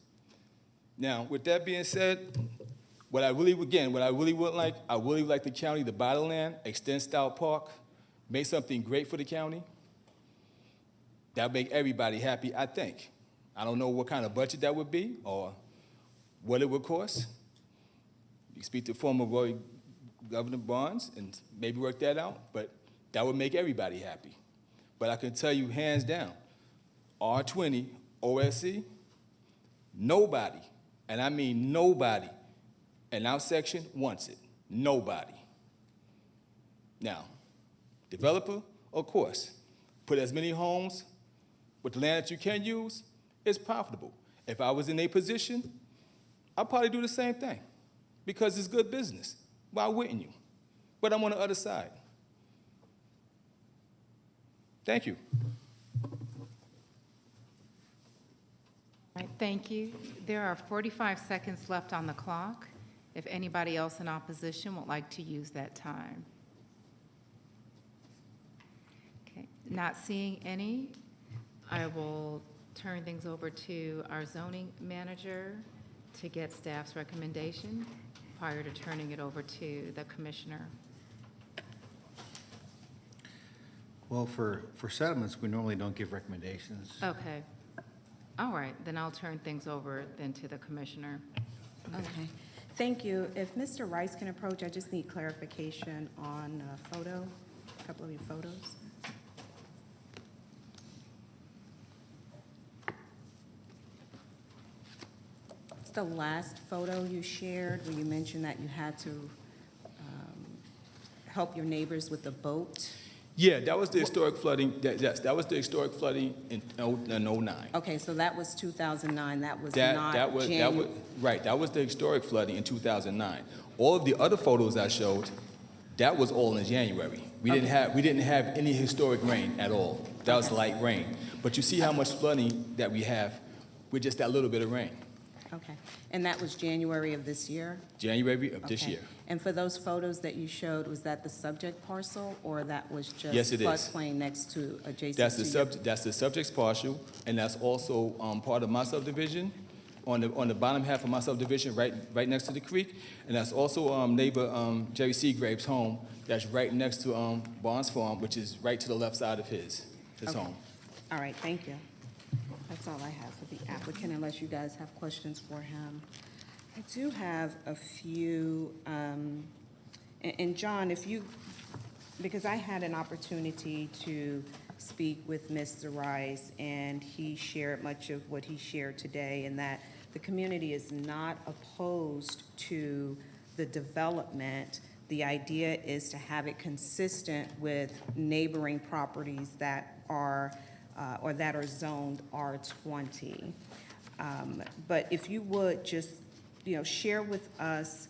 Now, with that being said, what I really would like, I really would like the county to buy the land, extend Stout Park, make something great for the county. That would make everybody happy, I think. I don't know what kind of budget that would be or what it would cost. You can speak to former Governor Barnes and maybe work that out, but that would make everybody happy. But I can tell you hands down, R20, OSC, nobody, and I mean nobody, in our section wants it. Nobody. Now, developer, of course, put as many homes with the land that you can use, it's profitable. If I was in a position, I'd probably do the same thing because it's good business. Why wouldn't you? But I'm on the other side. Thank you. All right, thank you. There are 45 seconds left on the clock. If anybody else in opposition would like to use that time. Okay, not seeing any. I will turn things over to our zoning manager to get staff's recommendation prior to turning it over to the commissioner. Well, for settlements, we normally don't give recommendations. Okay. All right, then I'll turn things over then to the commissioner. Okay, thank you. If Mr. Rice can approach, I just need clarification on a photo, a couple of your photos. It's the last photo you shared where you mentioned that you had to help your neighbors with the boat. Yeah, that was the historic flooding, yes, that was the historic flooding in '09. Okay, so that was 2009, that was That not was January. right. That was the historic flooding in 2009. All of the other photos I showed, that was all in January. We didn't have any historic rain at all. That was light rain. But you see how much flooding that we have with just that little bit of rain. Okay, and that was January of this year? January of this Okay. year. And for those photos that you showed, was that the subject parcel, or that was just Yes, it is. floodplain next to, adjacent That's to the your? that's the subject's partial, and that's also part of my subdivision, on the bottom half of my subdivision, right next to the creek, and that's also neighbor Jerry Seagrave's home. That's right next to Barnes Farm, which is right to the left side of his Okay. home. All right, thank you. That's all I have for the applicant, unless you guys have questions for him. I do have a few, and John, if you, because I had an opportunity to speak with Mr. Rice, and he shared much of what he shared today, and that the community is not opposed to the development. The idea is to have it consistent with neighboring properties that are, or that are zoned R20. But if you would just, share with us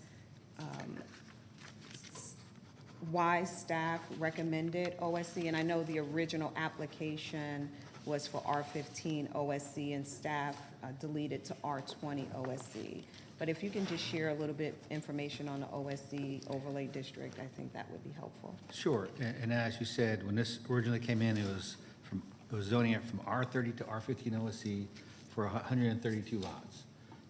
why staff recommended OSC, and I know the original application was for R15 OSC, and staff deleted to R20 OSC. But if you can just share a little bit information on the OSC overlay district, I think that would be helpful. Sure, and as you said, when this originally came in, it was zoning it from R30 to R15 OSC for 132 lots.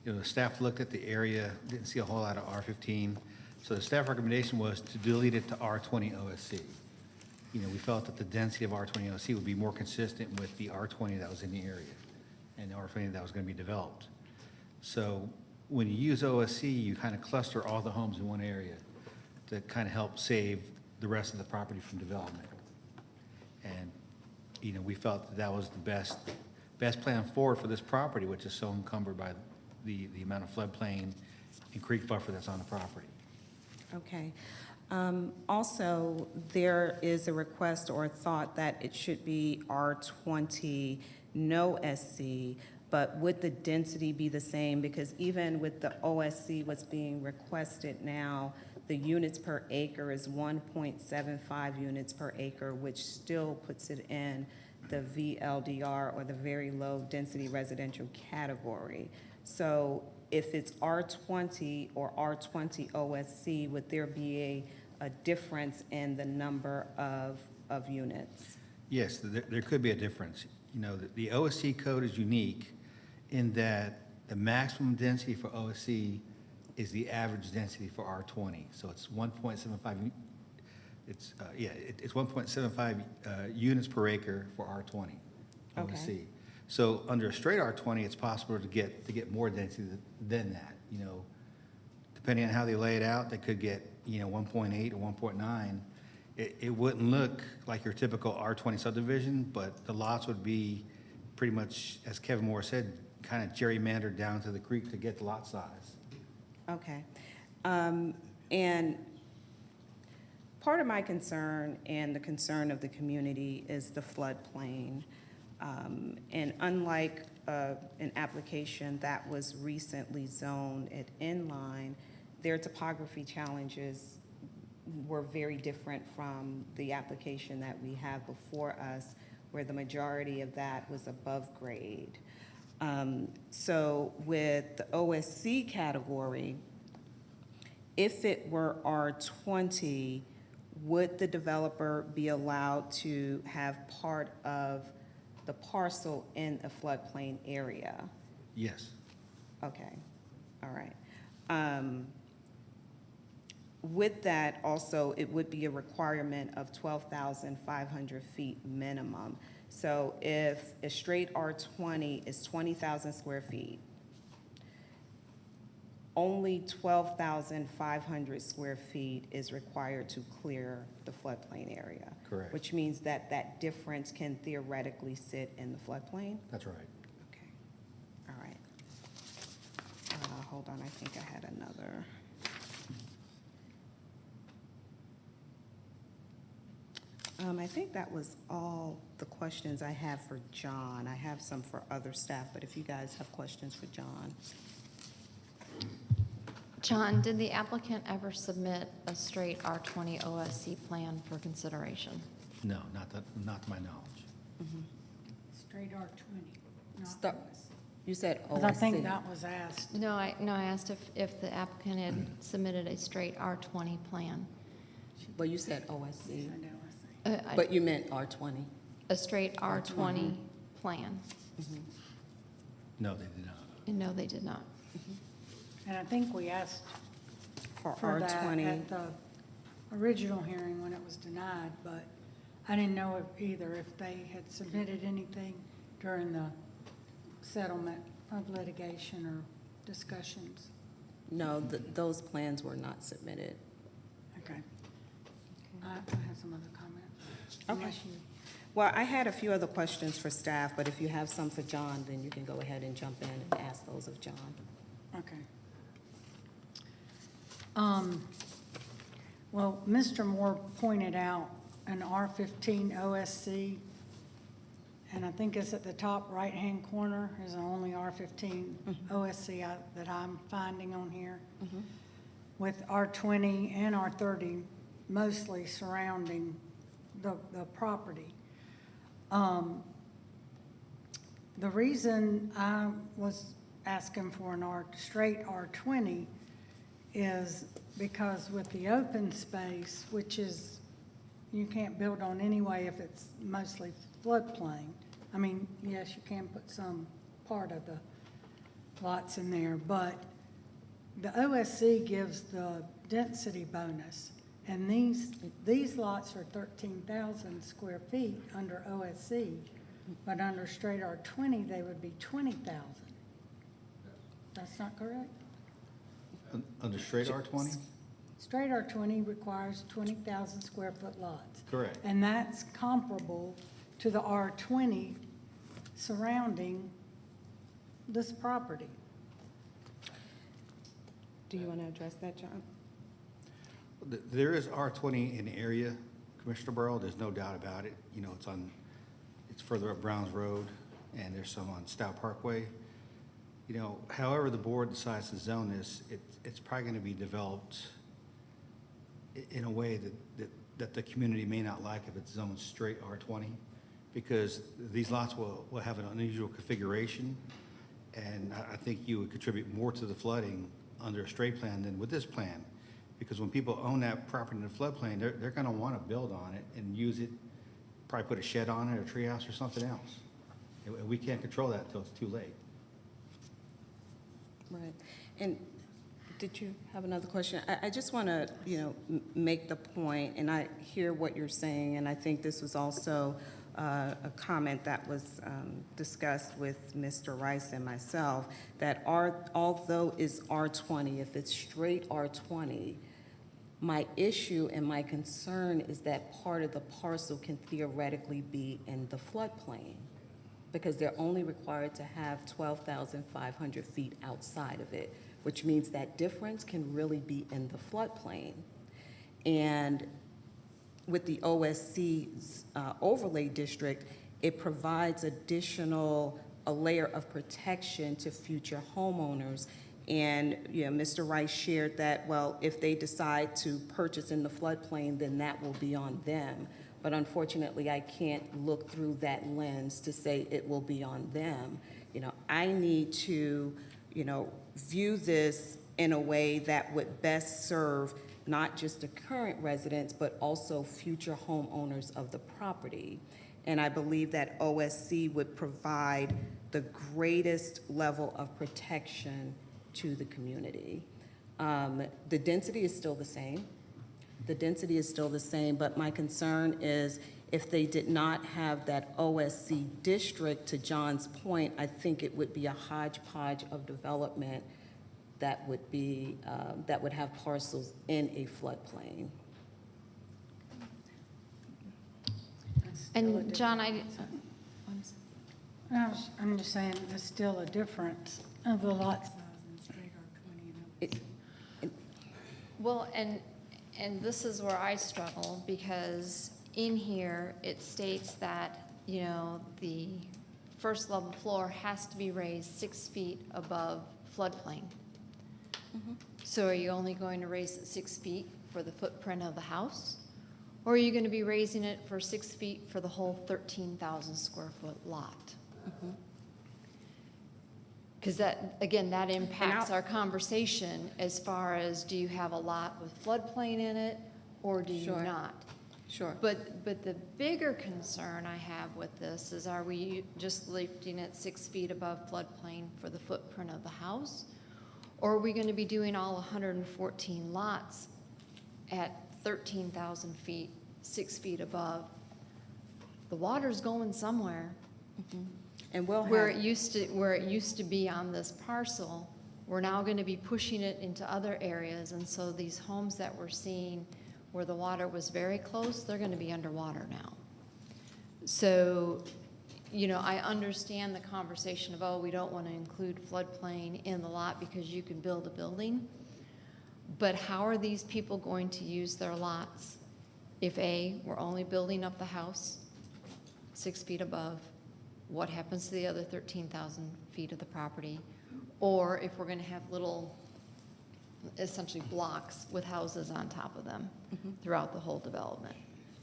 The staff looked at the area, didn't see a whole lot of R15, so the staff recommendation was to delete it to R20 OSC. We felt that the density of R20 OSC would be more consistent with the R20 that was in the area and the R20 that was going to be developed. So when you use OSC, you kind of cluster all the homes in one area to kind of help save the rest of the property from development. And, we felt that was the best plan forward for this property, which is so encumbered by the amount of floodplain and creek buffer that's on the property. Okay. Also, there is a request or a thought that it should be R20, no SC, but would the density be the same? Because even with the OSC, what's being requested now, the units per acre is 1.75 units per acre, which still puts it in the VLDR, or the very low density residential category. So if it's R20 or R20 OSC, would there be a difference in the number of units? Yes, there could be a difference. The OSC code is unique in that the maximum density for OSC is the average density for R20. So it's 1.75, it's 1.75 units per acre for R20 OSC. Okay. So under a straight R20, it's possible to get more density than that. Depending on how they lay it out, they could get 1.8 or 1.9. It wouldn't look like your typical R20 subdivision, but the lots would be pretty much, as Kevin Moore said, kind of gerrymandered down to the creek to get the lot size. Okay. And part of my concern and the concern of the community is the floodplain. And unlike an application that was recently zoned at inline, their topography challenges were very different from the application that we have before us, where the majority of that was above grade. So with the OSC category, if it were R20, would the developer be allowed to have part of the parcel in a floodplain area? Yes. Okay, all right. With that, also, it would be a requirement of 12,500 feet minimum. So if a straight R20 is 20,000 square feet, only 12,500 square feet is required to clear the floodplain area. Correct. Which means that that difference can theoretically sit in the floodplain? That's right. Okay, all right. Hold on, I think I had another. I think that was all the questions I have for John. I have some for other staff, but if you guys have questions for John. John, did the applicant ever submit a straight R20 OSC plan for consideration? No, not to my knowledge. Straight R20, Start- You said I think OSC. that was asked. No, I asked if the applicant had submitted a straight R20 plan. Well, you said OSC, I- but you meant R20. A straight R20 plan. No, they did not. And no, they did not. And I think we asked For for that R20. at the original hearing when it was denied, but I didn't know if they had submitted anything during the settlement of litigation or discussions. No, those plans were not submitted. Okay. I have some other comments. Okay. Unless you- Well, I had a few other questions for staff, but if you have some for John, then you can go ahead and jump in and ask those of John. Okay. Well, Mr. Moore pointed out an R15 OSC, and I think it's at the top right-hand corner is the only R15 OSC that I'm finding on here, with R20 and R30 mostly surrounding the property. The reason I was asking for an straight R20 is because with the open space, which is, you can't build on anyway if it's mostly floodplain. I mean, yes, you can put some part of the lots in there, but the OSC gives the density bonus. And these lots are 13,000 square feet under OSC, but under straight R20, they would be 20,000. That's not correct? Under straight R20? Straight R20 requires 20,000 square foot lots. Correct. And that's comparable to the R20 surrounding this property. Do you want to address that, John? There is R20 in the area, Commissioner Burrow, there's no doubt about it. You know, it's further up Browns Road, and there's some on Stout Parkway. You know, however the board decides to zone this, it's probably going to be developed in a way that the community may not like if it's zoned straight R20, because these lots will have an unusual configuration, and I think you would contribute more to the flooding under a straight plan than with this plan. Because when people own that property in the floodplain, they're going to want to build on it and use it, probably put a shed on it, or a treehouse, or something else. And we can't control that until it's too late. Right. And did you have another question? I just want to, make the point, and I hear what you're saying, and I think this was also a comment that was discussed with Mr. Rice and myself, that although it's R20, if it's straight R20, my issue and my concern is that part of the parcel can theoretically be in the floodplain, because they're only required to have 12,500 feet outside of it, which means that difference can really be in the floodplain. And with the OSC's overlay district, it provides a layer of protection to future homeowners. And Mr. Rice shared that, well, if they decide to purchase in the floodplain, then that will be on them. But unfortunately, I can't look through that lens to say it will be on them. I need to, view this in a way that would best serve not just the current residents, but also future homeowners of the property. And I believe that OSC would provide the greatest level of protection to the community. The density is still the same. The density is still the same, but my concern is if they did not have that OSC district, to John's point, I think it would be a hodgepodge of development that would be, that would have parcels in a floodplain. And John, I'm just saying, there's still a difference of the lot size. well, and this is where I struggle, because in here, it states that, you know, the first level floor has to be raised 6 feet above floodplain. So are you only going to raise it 6 feet for the footprint of the house? Or are you going to be raising it for 6 feet for the whole 13,000 square foot lot? Because that, again, that impacts our conversation as far as, do you have a lot with floodplain in it, or do you not? Sure. But the bigger concern I have with this is, are we just lifting it 6 feet above floodplain for the footprint of the house? Or are we going to be doing all 114 lots at 13,000 feet, 6 feet above? The water's going somewhere. And we'll have, Where it used to be on this parcel, we're now going to be pushing it into other areas, and so these homes that we're seeing where the water was very close, they're going to be underwater now. So, you know, I understand the conversation of, oh, we don't want to include floodplain in the lot because you can build a building, but how are these people going to use their lots if A, we're only building up the house 6 feet above? What happens to the other 13,000 feet of the property? Or if we're going to have little, essentially blocks with houses on top of them throughout the whole development.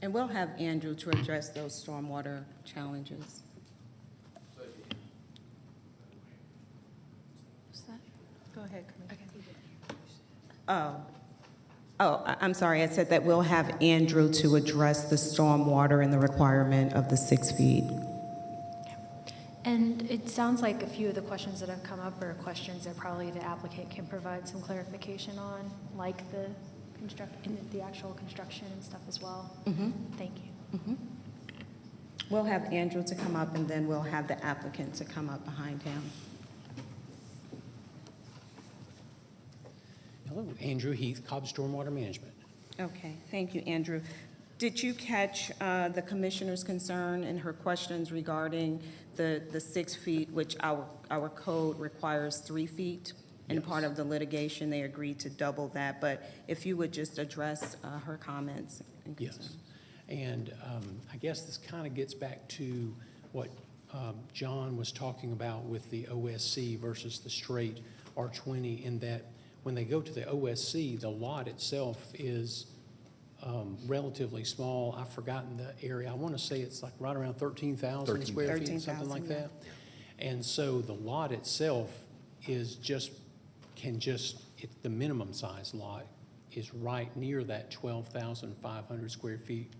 and we'll have Andrew to address those stormwater challenges. Go ahead, I'm sorry, I said that we'll have Andrew to address the stormwater and the requirement of the 6 feet. And it sounds like a few of the questions that have come up are questions that probably the applicant can provide some clarification on, like the actual construction and stuff as well. Thank you. We'll have Andrew to come up, and then we'll have the applicant to come up behind him. Hello, Andrew Heath, Cobb Stormwater Management. Okay, thank you, Andrew. Did you catch the commissioner's concern and her questions regarding the 6 feet, which our code requires 3 feet? And Yes. part of the litigation, they agreed to double that, but if you would just address her comments and concerns. Yes. And I guess this kind of gets back to what John was talking about with the OSC versus the straight R20, in that when they go to the OSC, the lot itself is relatively small. I've forgotten the area. I want to say it's like right around 13,000 square feet, something like that. And so the lot itself is the minimum size lot is right near that 12,500 square feet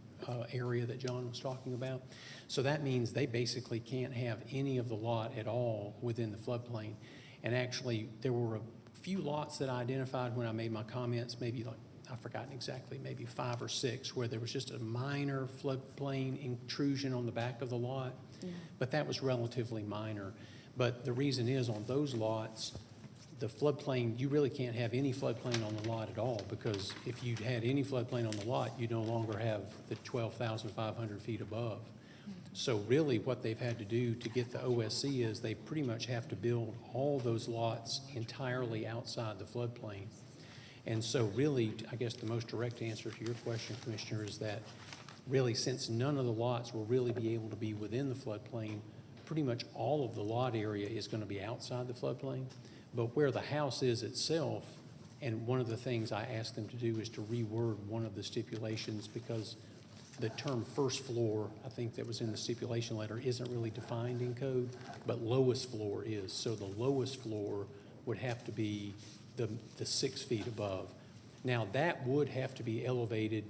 area that John was talking about. So that means they basically can't have any of the lot at all within the floodplain. And actually, there were a few lots that I identified when I made my comments, maybe like, I've forgotten exactly, maybe 5 or 6, where there was just a minor floodplain intrusion on the back of the lot, but that was relatively minor. But the reason is, on those lots, the floodplain, you really can't have any floodplain on the lot at all, because if you had any floodplain on the lot, you no longer have the 12,500 feet above. So really what they've had to do to get the OSC is they pretty much have to build all those lots entirely outside the floodplain. And so really, I guess the most direct answer to your question, Commissioner, is that really, since none of the lots will really be able to be within the floodplain, pretty much all of the lot area is going to be outside the floodplain. But where the house is itself, and one of the things I asked them to do is to reword one of the stipulations, because the term first floor, I think that was in the stipulation letter, isn't really defined in code, but lowest floor is. So the lowest floor would have to be the 6 feet above. Now, that would have to be elevated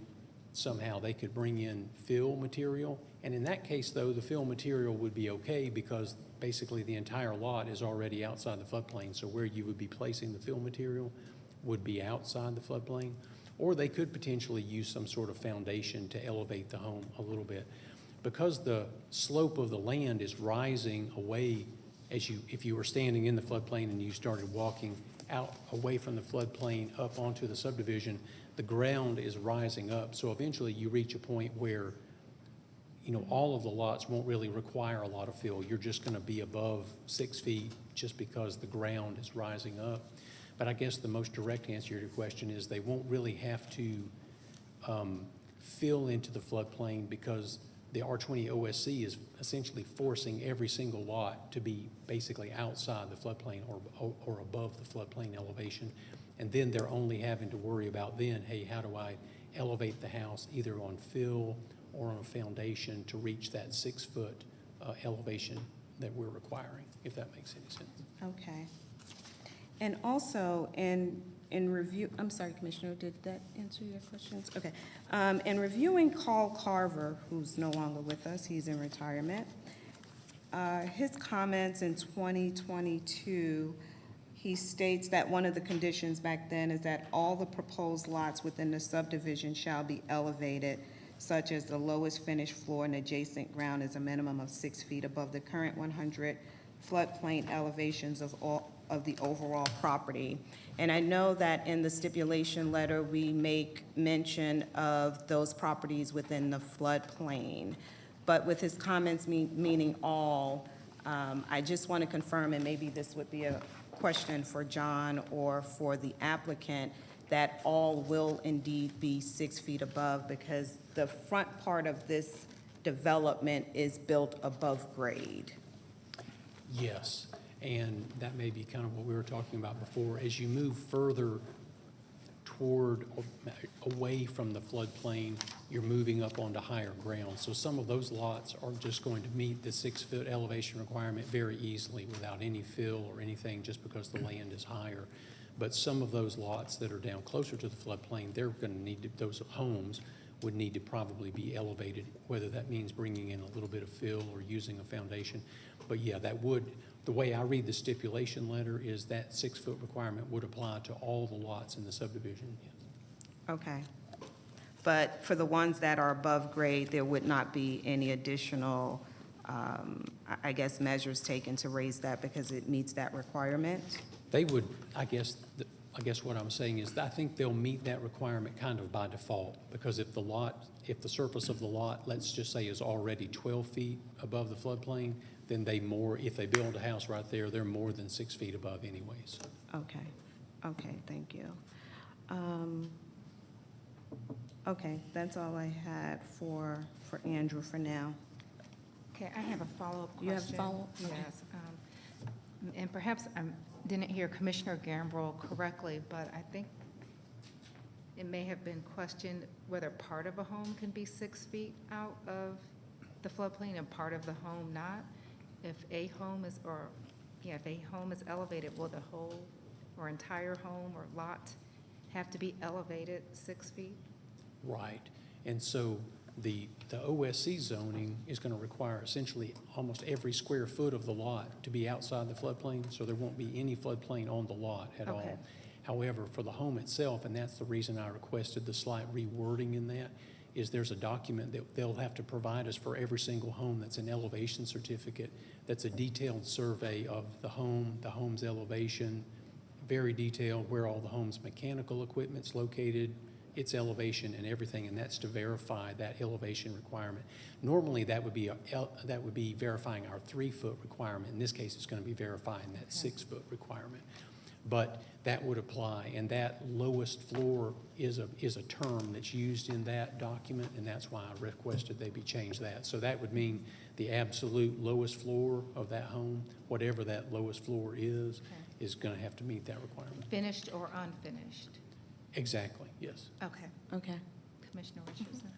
somehow they could bring in fill material. And in that case, though, the fill material would be okay because basically the entire lot is already outside the floodplain. So where you would be placing the fill material would be outside the floodplain. Or they could potentially use some sort of foundation to elevate the home a little bit. Because the slope of the land is rising away if you were standing in the floodplain and you started walking out away from the floodplain up onto the subdivision, the ground is rising up. So eventually you reach a point where, you know, all of the lots won't really require a lot of fill. You're just going to be above 6 feet just because the ground is rising up. But I guess the most direct answer to your question is they won't really have to fill into the floodplain because the R20 OSC is essentially forcing every single lot to be basically outside the floodplain or above the floodplain elevation. And then they're only having to worry about then, hey, how do I elevate the house either on fill or on a foundation to reach that 6 foot elevation that we're requiring, if that makes any sense. Okay. And also, in review, I'm sorry, Commissioner, did that answer your questions? Okay. In reviewing Carl Carver, who's no longer with us, he's in retirement, his comments in 2022, he states that one of the conditions back then is that all the proposed lots within the subdivision shall be elevated, such as the lowest finished floor and adjacent ground is a minimum of 6 feet above the current 100 floodplain elevations of the overall property. And I know that in the stipulation letter, we make mention of those properties within the floodplain. But with his comments meaning all, I just want to confirm, and maybe this would be a question for John or for the applicant, that all will indeed be 6 feet above, because the front part of this development is built above grade. Yes, and that may be kind of what we were talking about before. As you move further toward, away from the floodplain, you're moving up onto higher ground. So some of those lots are just going to meet the 6 foot elevation requirement very easily without any fill or anything, just because the land is higher. But some of those lots that are down closer to the floodplain, they're going to need to, those homes would need to probably be elevated, whether that means bringing in a little bit of fill or using a foundation. But yeah, that would, the way I read the stipulation letter is that 6 foot requirement would apply to all the lots in the subdivision. Yes. Okay. But for the ones that are above grade, there would not be any additional, I guess, measures taken to raise that because it meets that requirement? They would, I guess what I'm saying is I think they'll meet that requirement kind of by default, because if the surface of the lot, let's just say, is already 12 feet above the floodplain, then if they build a house right there, they're more than 6 feet above anyways. Okay, thank you. Okay, that's all I had for Andrew for now. Okay, I have a follow-up question. You have a follow-up? Okay. Yes. And perhaps I didn't hear Commissioner Gambrell correctly, but I think it may have been questioned whether part of a home can be 6 feet out of the floodplain and part of the home not. If a home is, if a home is elevated, will the whole or entire home or lot have to be elevated 6 feet? Right. And so the OSC zoning is going to require essentially almost every square foot of the lot to be outside the floodplain, so there won't be any floodplain on the lot at all. However, for the home itself, and that's the reason I requested the slight rewording in that, is there's a document that they'll have to provide us for every single home that's an elevation certificate. That's a detailed survey of the home's elevation, very detailed, where all the home's mechanical equipment's located, its elevation and everything, and that's to verify that elevation requirement. Normally, that would be verifying our 3 foot requirement. In this case, it's going to be verifying that 6 foot requirement. But that would apply, and that lowest floor is a term that's used in that document, and that's why I requested they be changed that. So that would mean the absolute lowest floor of that home, whatever that lowest floor is going to have to meet that requirement. Finished or unfinished? Exactly, yes. Okay. Commissioner Richardson?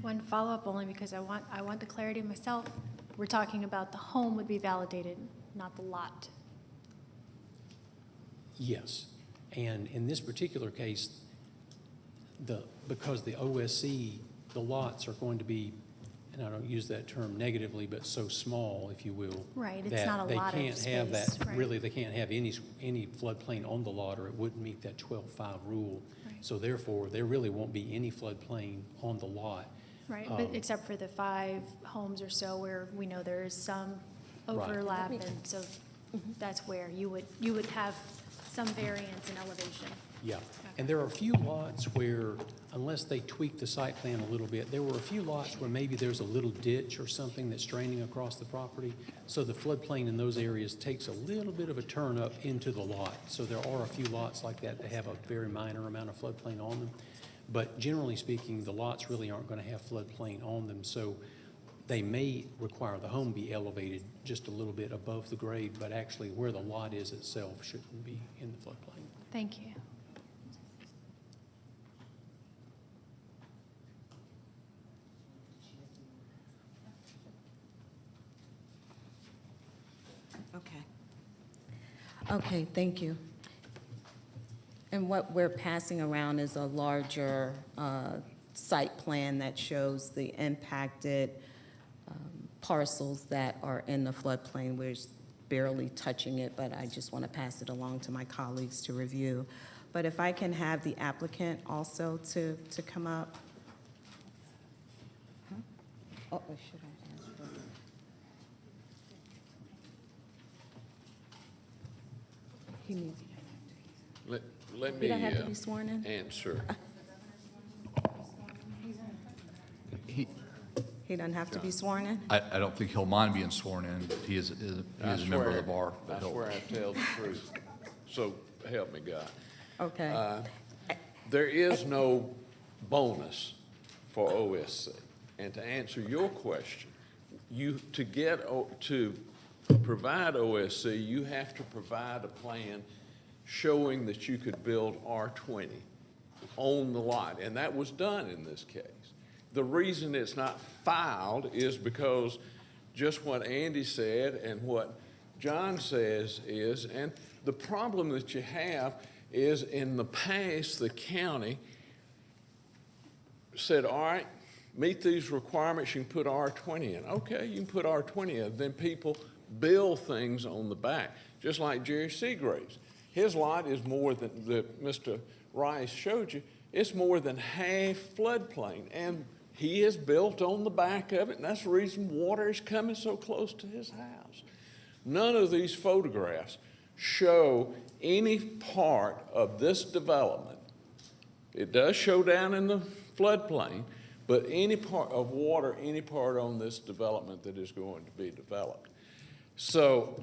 One follow-up only because I want the clarity myself. We're talking about the home would be validated, not the lot. Yes, and in this particular case, because the OSC, the lots are going to be, and I don't use that term negatively, but so small, if you will. Right, it's that not a they lot of can't have that. space, right. Really, they can't have any floodplain on the lot, or it wouldn't meet that 12.5 rule. Right. So therefore, there really won't be any floodplain on the lot. Right, but except for the 5 homes or so where we know there is some overlap, and so that's where you would have some variance in elevation. Yeah, and there are a few lots where, unless they tweak the site plan a little bit, there were a few lots where maybe there's a little ditch or something that's draining across the property. So the floodplain in those areas takes a little bit of a turn up into the lot. So there are a few lots like that that have a very minor amount of floodplain on them. But generally speaking, the lots really aren't going to have floodplain on them. So they may require the home be elevated just a little bit above the grade, but actually where the lot is itself shouldn't be in the floodplain. Thank you. Okay, thank you. And what we're passing around is a larger site plan that shows the impacted parcels that are in the floodplain. We're barely touching it, but I just want to pass it along to my colleagues to review. But if I can have the applicant also to come up. Oh, should I ask for? He needs. Let You me don't have to be sworn in? answer. He doesn't have to be sworn in? I don't think he'll mind being sworn in. He is a member of the bar. I swear I tell the truth. So help me God. Okay. There is no bonus for OSC. And to answer your question, to provide OSC, you have to provide a plan showing that you could build R20 on the lot, and that was done in this case. The reason it's not filed is because just what Andy said and what John says is, and the problem that you have is in the past, the county said, all right, meet these requirements, you can put R20 in. Okay, you can put R20 in. Then people build things on the back, just like Jerry Seagraves. His lot is more than, Mr. Rice showed you, it's more than half floodplain. And he is built on the back of it, and that's the reason water is coming so close to his house. None of these photographs show any part of this development. It does show down in the floodplain, but any part of water, any part on this development that is going to be developed. So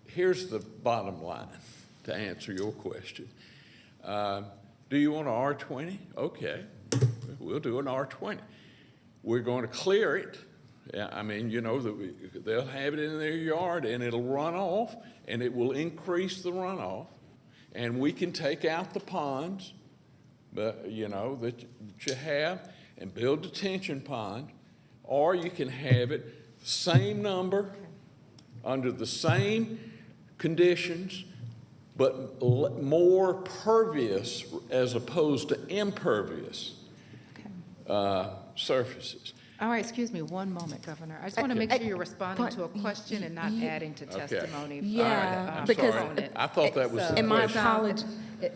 here's the bottom line to answer your question. Do you want an R20? Okay, we'll do an R20. We're going to clear it. Yeah, I mean, you know, they'll have it in their yard and it'll run off and it will increase the runoff. And we can take out the ponds, but, you know, that you have and build detention pond, or you can have it same number under the same conditions, but more pervious as opposed to impervious surfaces. All right, excuse me, one moment, Governor. I just want to make sure you're responding to a question and not adding to testimony. Yeah, from because opponent. I thought that was the in my question. apology.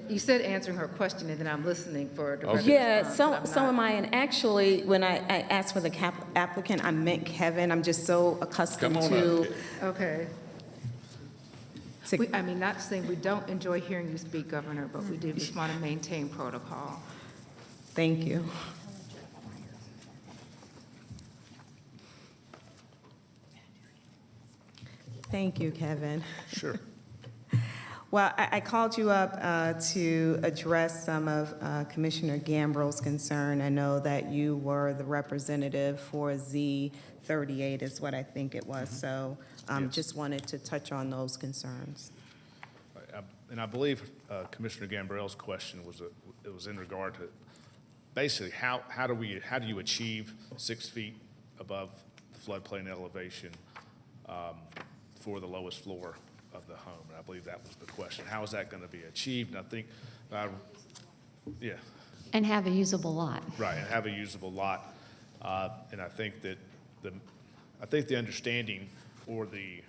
You said answering her question, and then I'm listening for a direct Yeah, response, so and I'm am I, and actually, when I asked for the applicant, I meant Kevin. I'm just so accustomed Come on to. up, Kevin. Okay. I mean, not saying we don't enjoy hearing you speak, Governor, but we do just want to maintain protocol. Thank you. Thank you, Kevin. Sure. Well, I called you up to address some of Commissioner Gambrell's concern. I know that you were the representative for Z38 is what I think it was, so Yes. just wanted to touch on those concerns. And I believe Commissioner Gambrell's question was in regard to basically how do you achieve 6 feet above the floodplain elevation for the lowest floor of the home? And I believe that was the question. How is that going to be achieved? And I think, yeah, And have a usable lot. Right, and have a usable lot. And I think that the understanding or the,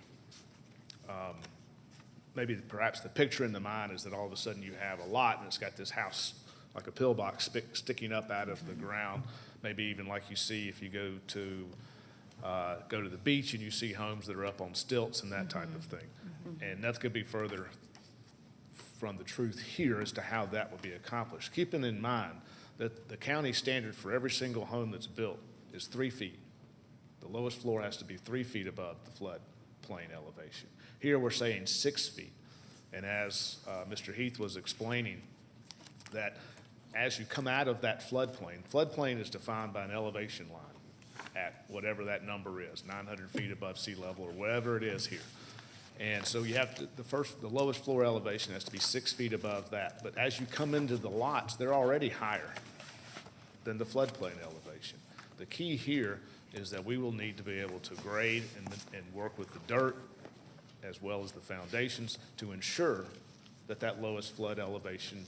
maybe perhaps the picture in the mind is that all of a sudden you have a lot and it's got this house like a pillbox sticking up out of the ground. Maybe even like you see if you go to the beach and you see homes that are up on stilts and that type of thing. And that could be further from the truth here as to how that would be accomplished. Keeping in mind that the county standard for every single home that's built is 3 feet. The lowest floor has to be 3 feet above the floodplain elevation. Here we're saying 6 feet. And as Mr. Heath was explaining, that as you come out of that floodplain is defined by an elevation line at whatever that number is, 900 feet above sea level or whatever it is here. And so you have to, the lowest floor elevation has to be 6 feet above that. But as you come into the lots, they're already higher than the floodplain elevation. The key here is that we will need to be able to grade and work with the dirt as well as the foundations to ensure that that lowest floor elevation,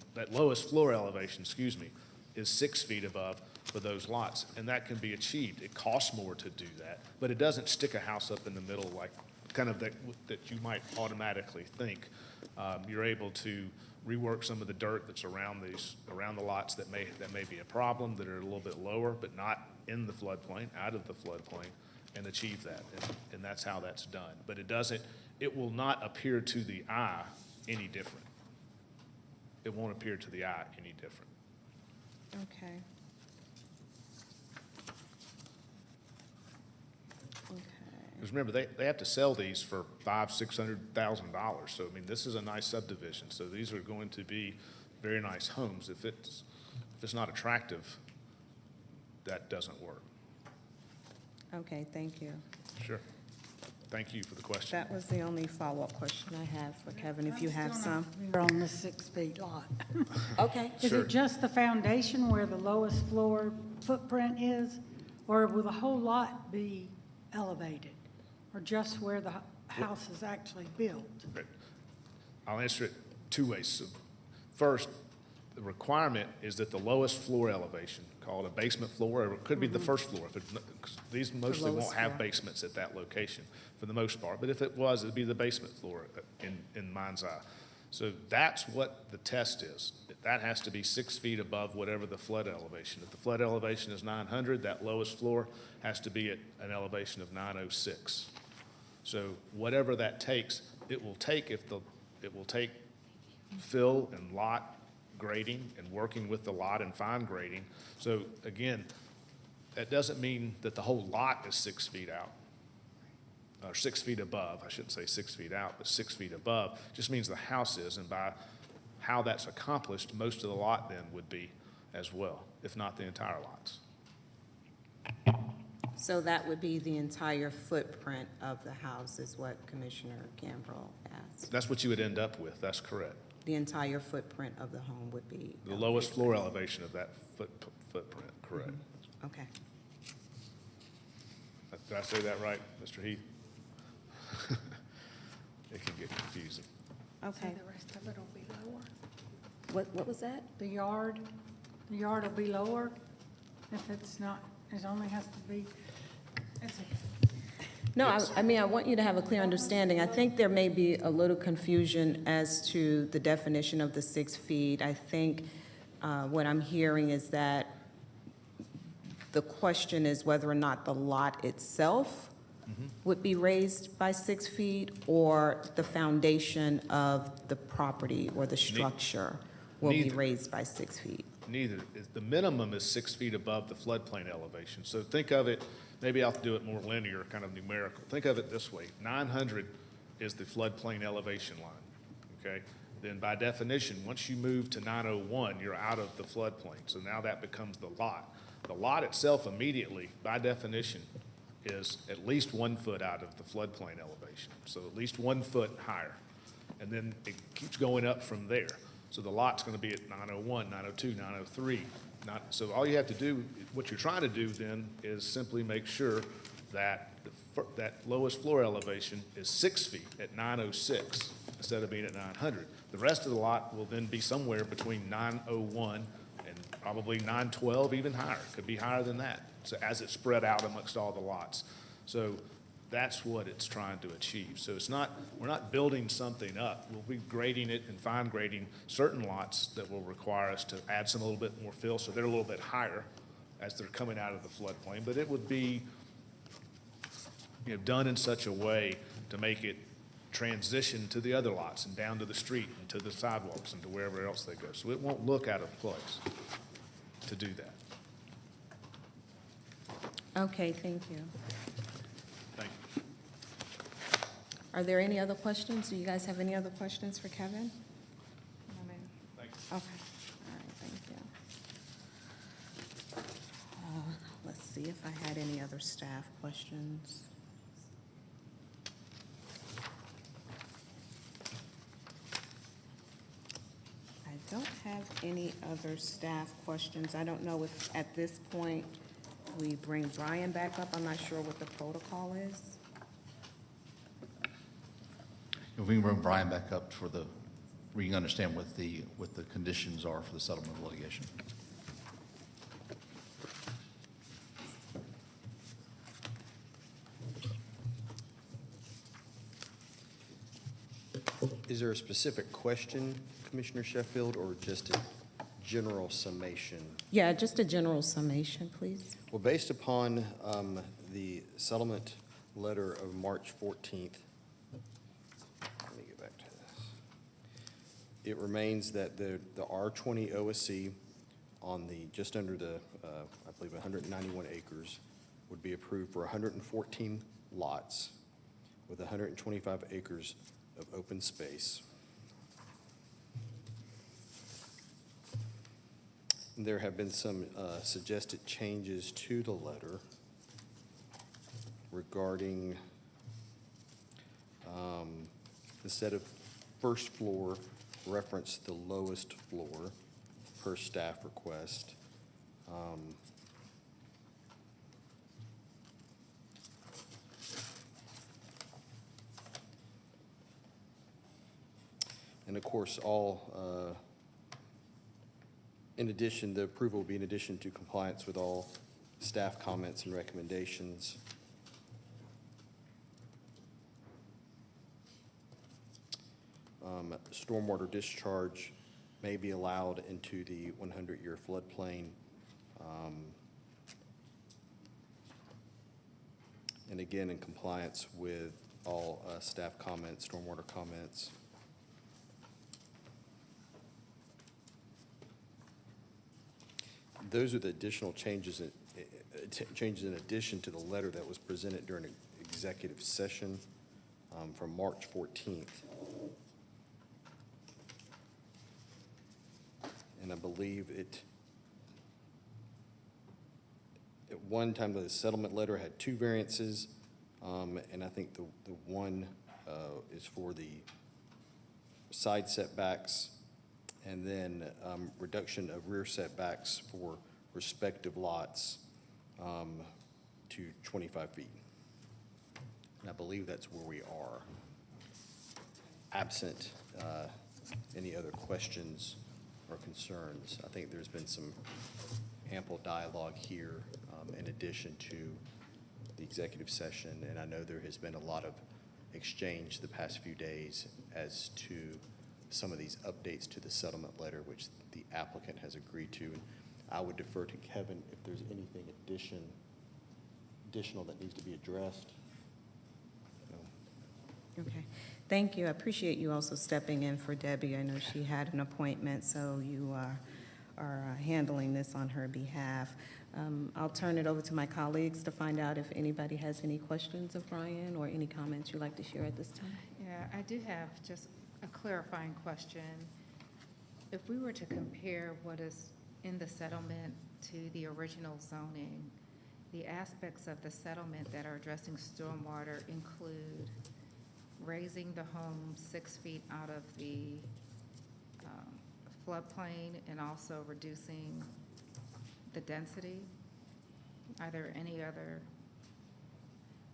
is 6 feet above for those lots. And that can be achieved. It costs more to do that, but it doesn't stick a house up in the middle like kind of that you might automatically think. You're able to rework some of the dirt that's around the lots that may be a problem, that are a little bit lower, but not in the floodplain, out of the floodplain, and achieve that. And that's how that's done. But it will not appear to the eye any different. It won't appear to the eye any different. Okay. Because remember, they have to sell these for $500,000-$600,000. So, I mean, this is a nice subdivision. So these are going to be very nice homes. If it's not attractive, that doesn't work. Okay, thank you. Sure. Thank you for the question. That was the only follow-up question I have for Kevin, if you have some. We're on the 6 feet lot. Okay. Is Sure. it just the foundation where the lowest floor footprint is? Or will the whole lot be elevated? Or just where the house is actually built? Great. I'll answer it 2 ways. So first, the requirement is that the lowest floor elevation, called a basement floor, or it could be the first floor. Because these mostly won't have basements at that location for the most part. But if it was, it'd be the basement floor in mind's eye. So that's what the test is. That has to be 6 feet above whatever the flood elevation. If the flood elevation is 900, that lowest floor has to be at an elevation of 906. So whatever that takes, it will take fill and lot grading and working with the lot and fine grading. So again, that doesn't mean that the whole lot is 6 feet out, or 6 feet above. I shouldn't say 6 feet out, but 6 feet above. Just means the house is, and by how that's accomplished, most of the lot then would be as well, if not the entire lots. So that would be the entire footprint of the house, is what Commissioner Gambrill asked. That's what you would end up with. That's correct. The entire footprint of the home would be. The lowest floor elevation of that footprint, correct. Okay. Did I say that right, Mr. Heath? It can get confusing. Okay. The rest of it will be lower. What was that? The yard will be lower if it's not, it only has to be, No, I mean, I want you to have a clear understanding. I think there may be a little confusion as to the definition of the 6 feet. I think what I'm hearing is that the question is whether or not the lot itself would be raised by 6 feet, or the foundation of the property or the structure will be Neither. raised by 6 feet. Neither. The minimum is 6 feet above the floodplain elevation. So think of it, maybe I'll do it more linear, kind of numerical. Think of it this way. 900 is the floodplain elevation line, okay? Then by definition, once you move to 901, you're out of the floodplain. So now that becomes the lot. The lot itself immediately, by definition, is at least 1 foot out of the floodplain elevation. So at least 1 foot higher. And then it keeps going up from there. So the lot's going to be at 901, 902, 903. So all you have to do, what you're trying to do then is simply make sure that that lowest floor elevation is 6 feet at 906 instead of being at 900. The rest of the lot will then be somewhere between 901 and probably 9, 12, even higher, could be higher than that, so as it's spread out amongst all the lots. So that's what it's trying to achieve. So it's not, we're not building something up. We'll be grading it and fine grading certain lots that will require us to add some a little bit more fill, so they're a little bit higher as they're coming out of the floodplain. But it would be, done in such a way to make it transition to the other lots and down to the street and to the sidewalks and to wherever else they go. So it won't look out of place to do that. Okay, thank you. Thank you. Are there any other questions? Do you guys have any other questions for Kevin? Thank you. Okay, all right, thank you. Let's see if I had any other staff questions. I don't have any other staff questions. I don't know if at this point we bring Brian back up. I'm not sure what the protocol is. If we can bring Brian back up for the, we can understand what the conditions are for the settlement of litigation. Is there a specific question, Commissioner Sheffield, or just a general summation? Yeah, just a general summation, please. Well, based upon the settlement letter of March 14th, let me get back to this. It remains that the R20 OSC on the, just under the, I believe 191 acres would be approved for 114 lots with 125 acres of open space. There have been some suggested changes to the letter regarding instead of first floor, reference the lowest floor per staff request. And of course, all, in addition, the approval will be in addition to compliance with all staff comments and recommendations. Stormwater discharge may be allowed into the 100-year floodplain. And again, in compliance with all staff comments, stormwater comments. Those are the additional changes in addition to the letter that was presented during an executive session from March 14th. And I believe at one time the settlement letter had 2 variances, and I think the one is for the side setbacks, and then reduction of rear setbacks for respective lots to 25 feet. And I believe that's where we are. Absent any other questions or concerns, I think there's been some ample dialogue here in addition to the executive session, and I know there has been a lot of exchange the past few days as to some of these updates to the settlement letter, which the applicant has agreed to. And I would defer to Kevin if there's anything additional that needs to be addressed. Okay, thank you. I appreciate you also stepping in for Debbie. I know she had an appointment, so you are handling this on her behalf. I'll turn it over to my colleagues to find out if anybody has any questions of Brian or any comments you'd like to share at this time. Yeah, I do have just a clarifying question. If we were to compare what is in the settlement to the original zoning, the aspects of the settlement that are addressing stormwater include raising the home 6 feet out of the floodplain and also reducing the density. Are there any other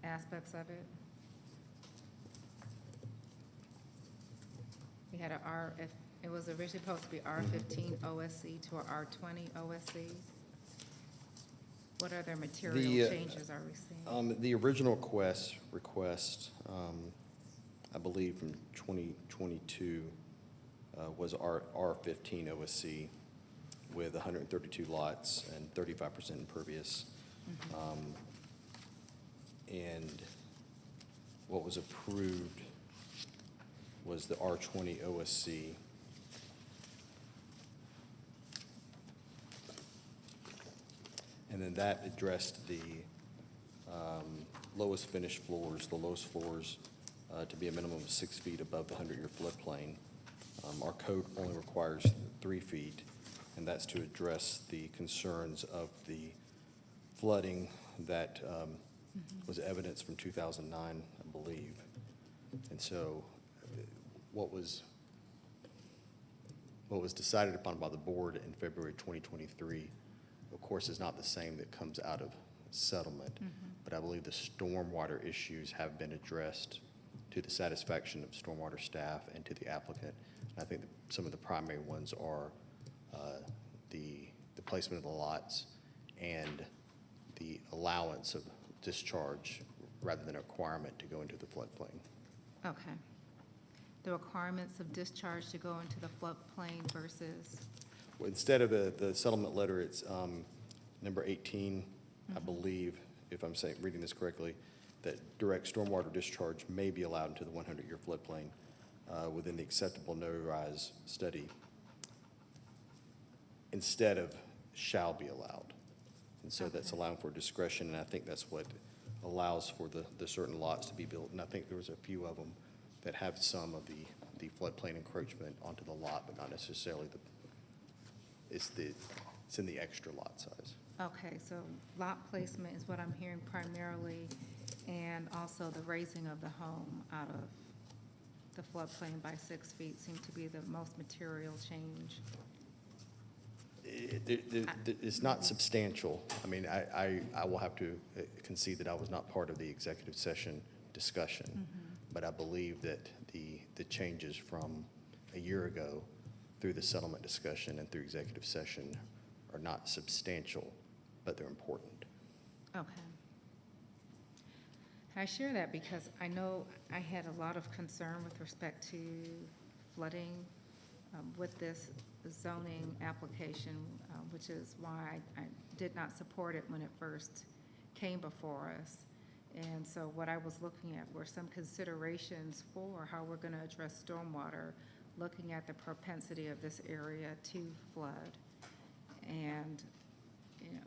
aspects of it? We had a It was originally supposed to be R15 OSC to a R20 OSC. What other material changes are we seeing? The original request, I believe from 2022, was R15 OSC with 132 lots and 35% impervious. And what was approved was the R20 OSC. And then that addressed the lowest finished floors, the lowest floors to be a minimum of 6 feet above the 100-year floodplain. Our code only requires 3 feet, and that's to address the concerns of the flooding that was evidence from 2009, I believe. And so what was decided upon by the board in February 2023, of course, is not the same that comes out of settlement, but I believe the stormwater issues have been addressed to the satisfaction of stormwater staff and to the applicant. And I think that some of the primary ones are the placement of the lots and the allowance of discharge rather than a requirement to go into the floodplain. Okay. The requirements of discharge to go into the floodplain versus, Well, instead of the settlement letter, it's number 18, I believe, if I'm reading this correctly, that direct stormwater discharge may be allowed into the 100-year floodplain within the acceptable no-rise study instead of shall be allowed. And so that's allowing for discretion, and I think that's what allows for the certain lots to be built. And I think there was a few of them that have some of the floodplain encroachment onto the lot, but not necessarily it's in the extra lot size. okay, so lot placement is what I'm hearing primarily, and also the raising of the home out of the floodplain by 6 feet seem to be the most material change. It's not substantial. I mean, I will have to concede that I was not part of the executive session discussion, but I believe that the changes from a year ago through the settlement discussion and through executive session are not substantial, but they're important. Okay. I share that because I know I had a lot of concern with respect to flooding with this zoning application, which is why I did not support it when it first came before us. And so what I was looking at were some considerations for how we're going to address stormwater, looking at the propensity of this area to flood. And, you know,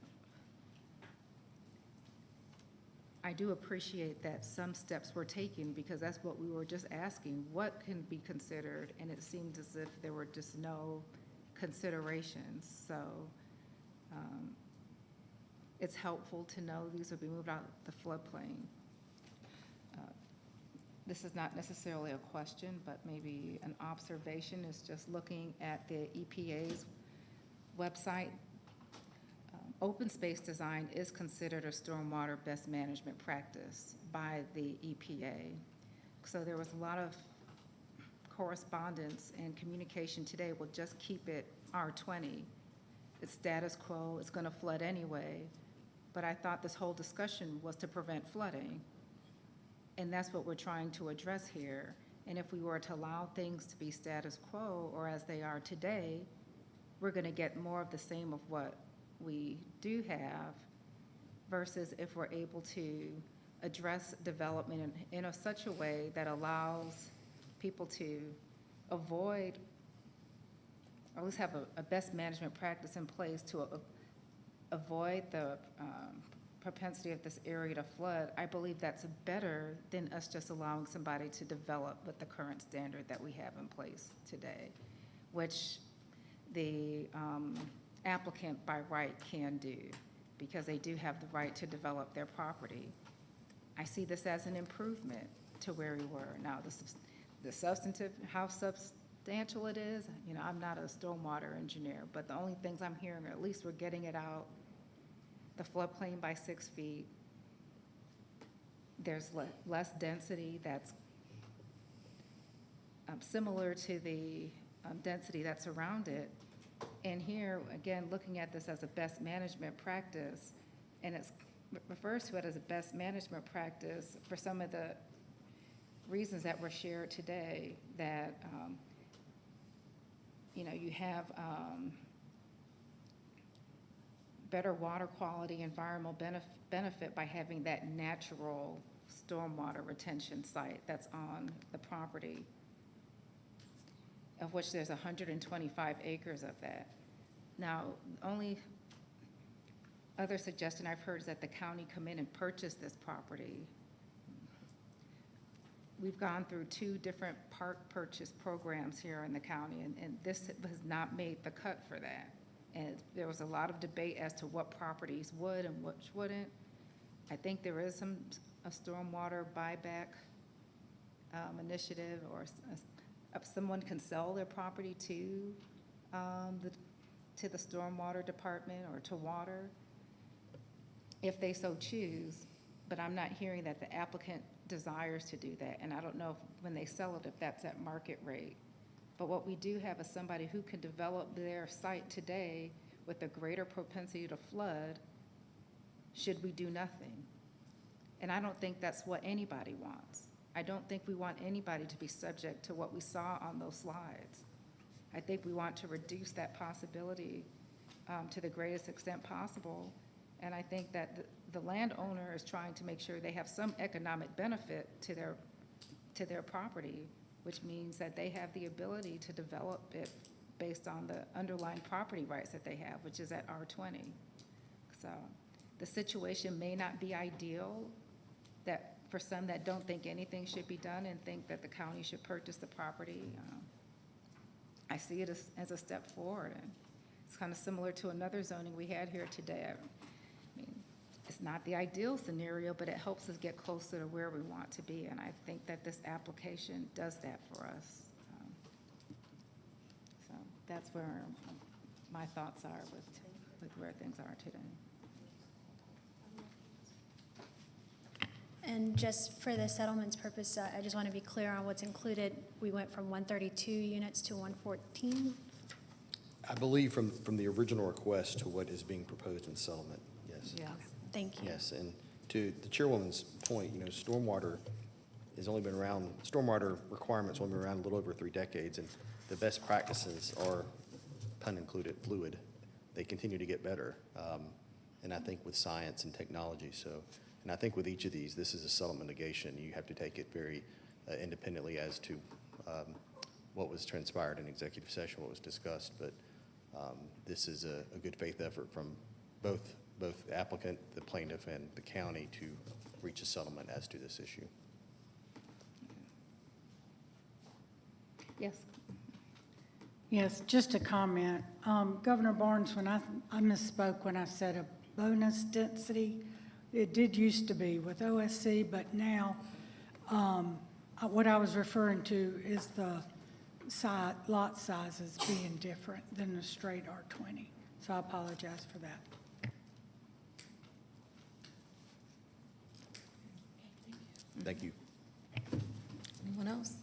I do appreciate that some steps were taken because that's what we were just asking, what can be considered? And it seemed as if there were just no considerations. So it's helpful to know these will be moved out the floodplain. This is not necessarily a question, but maybe an observation is just looking at the EPA's website. Open space design is considered a stormwater best management practice by the EPA. So there was a lot of correspondence and communication today. We'll just keep it R20. It's status quo, it's gonna flood anyway. But I thought this whole discussion was to prevent flooding. And that's what we're trying to address here. And if we were to allow things to be status quo or as they are today, we're gonna get more of the same of what we do have versus if we're able to address development in such a way that allows people to avoid, or at least have a best management practice in place to avoid the propensity of this area to flood. I believe that's better than us just allowing somebody to develop with the current standard that we have in place today, which the applicant by right can do because they do have the right to develop their property. I see this as an improvement to where we were. Now, the substantive, how substantial it is, you know, I'm not a stormwater engineer, but the only things I'm hearing are at least we're getting it out, the floodplain by 6 feet. There's less density that's similar to the density that's around it. And here, again, looking at this as a best management practice, and it refers to it as a best management practice for some of the reasons that were shared today, that, you have better water quality, environmental benefit by having that natural stormwater retention site that's on the property, of which there's 125 acres of that. Now, the only other suggestion I've heard is that the county come in and purchase this property. We've gone through 2 different park purchase programs here in the county, and this has not made the cut for that. And there was a lot of debate as to what properties would and which wouldn't. I think there is a stormwater buyback initiative, or someone can sell their property to the stormwater department or to water, if they so choose. But I'm not hearing that the applicant desires to do that, and I don't know if, when they sell it, if that's at market rate. But what we do have is somebody who can develop their site today with a greater propensity to flood, should we do nothing. And I don't think that's what anybody wants. I don't think we want anybody to be subject to what we saw on those slides. I think we want to reduce that possibility to the greatest extent possible. And I think that the landowner is trying to make sure they have some economic benefit to their property, which means that they have the ability to develop it based on the underlying property rights that they have, which is at R20. So the situation may not be ideal, that for some that don't think anything should be done and think that the county should purchase the property. I see it as a step forward, and it's kind of similar to another zoning we had here today. I mean, it's not the ideal scenario, but it helps us get closer to where we want to be, and I think that this application does that for us. So that's where my thoughts are with where things are today. And just for the settlement's purpose, I just want to be clear on what's included. We went from 132 units to 114. I believe from the original request to what is being proposed in settlement, yes. Yeah. Thank you. Yes, and to the chairwoman's point, stormwater has only been around, stormwater requirements only been around a little over 3 decades, and the best practices are, pun included, fluid. They continue to get better, and I think with science and technology. So, and I think with each of these, this is a settlement litigation. You have to take it very independently as to what was transpired in executive session, what was discussed, but this is a good faith effort from both the applicant, the plaintiff, and the county to reach a settlement as to this issue. Yes. Yes, just a comment. Governor Barnes, when I misspoke when I said a bonus density. It did used to be with OSC, but now what I was referring to is the lot sizes being different than the straight R20. So I apologize for that. Thank you. Anyone else?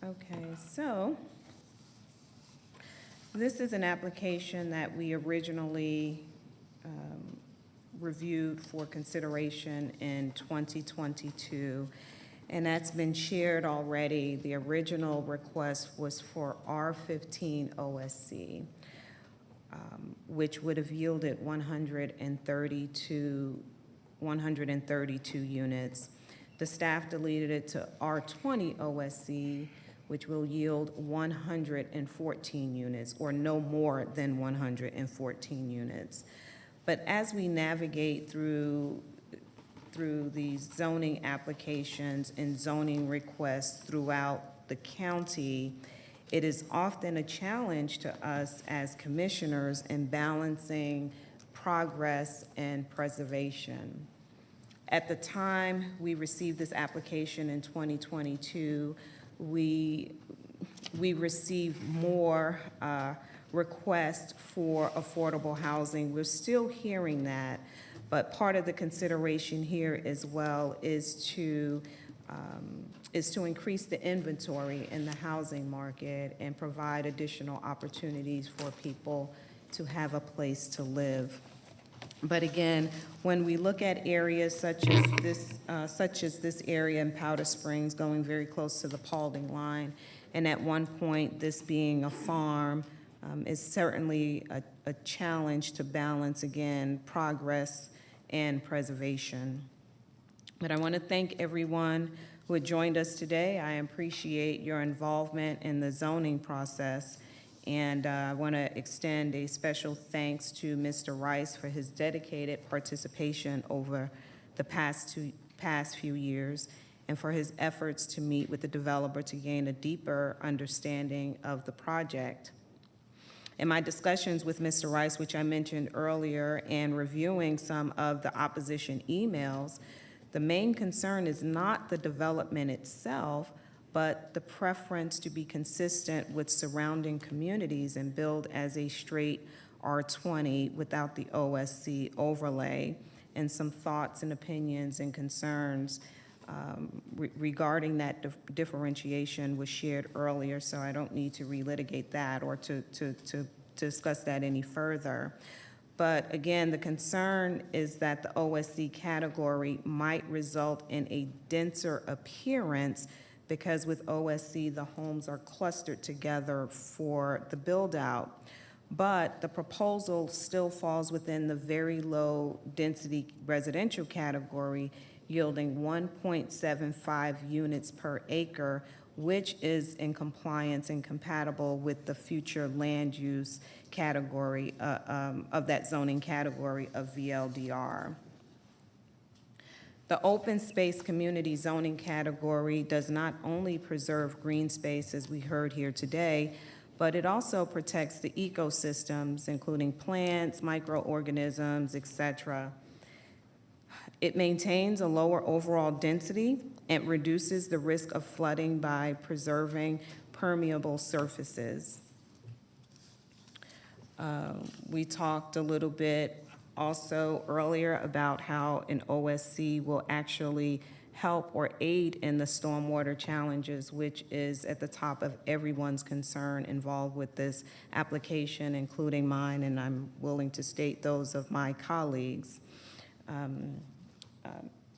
Okay, so this is an application that we originally reviewed for consideration in 2022, and that's been shared already. The original request was for R15 OSC, which would have yielded 132 units. The staff deleted it to R20 OSC, which will yield 114 units, or no more than 114 units. But as we navigate through these zoning applications and zoning requests throughout the county, it is often a challenge to us as commissioners in balancing progress and preservation. At the time we received this application in 2022, we received more requests for affordable housing. We're still hearing that, But part of the consideration here as well is to increase the inventory in the housing market and provide additional opportunities for people to have a place to live. But again, when we look at areas such as this area in Powder Springs, going very close to the Paulding line, and at one point, this being a farm, is certainly a challenge to balance, again, progress and preservation. But I want to thank everyone who had joined us today. I appreciate your involvement in the zoning process. And I want to extend a special thanks to Mr. Rice for his dedicated participation over the past few years, and for his efforts to meet with the developer to gain a deeper understanding of the project. In my discussions with Mr. Rice, which I mentioned earlier, and reviewing some of the opposition emails, the main concern is not the development itself, but the preference to be consistent with surrounding communities and build as a straight R20 without the OSC overlay, and some thoughts and opinions and concerns regarding that differentiation was shared earlier, so I don't need to relitigate that or to discuss that any further. But again, the concern is that the OSC category might result in a denser appearance, because with OSC, the homes are clustered together for the build-out. But the proposal still falls within the very low density residential category, yielding 1.75 units per acre, which is in compliance and compatible with the future land use category of that zoning category of VLDR. The open space community zoning category does not only preserve green space, as we heard here today, but it also protects the ecosystems, including plants, microorganisms, etc. It maintains a lower overall density and reduces the risk of flooding by preserving permeable surfaces. We talked a little bit also earlier about how an OSC will actually help or aid in the stormwater challenges, which is at the top of everyone's concern involved with this application, including mine, and I'm willing to state those of my colleagues.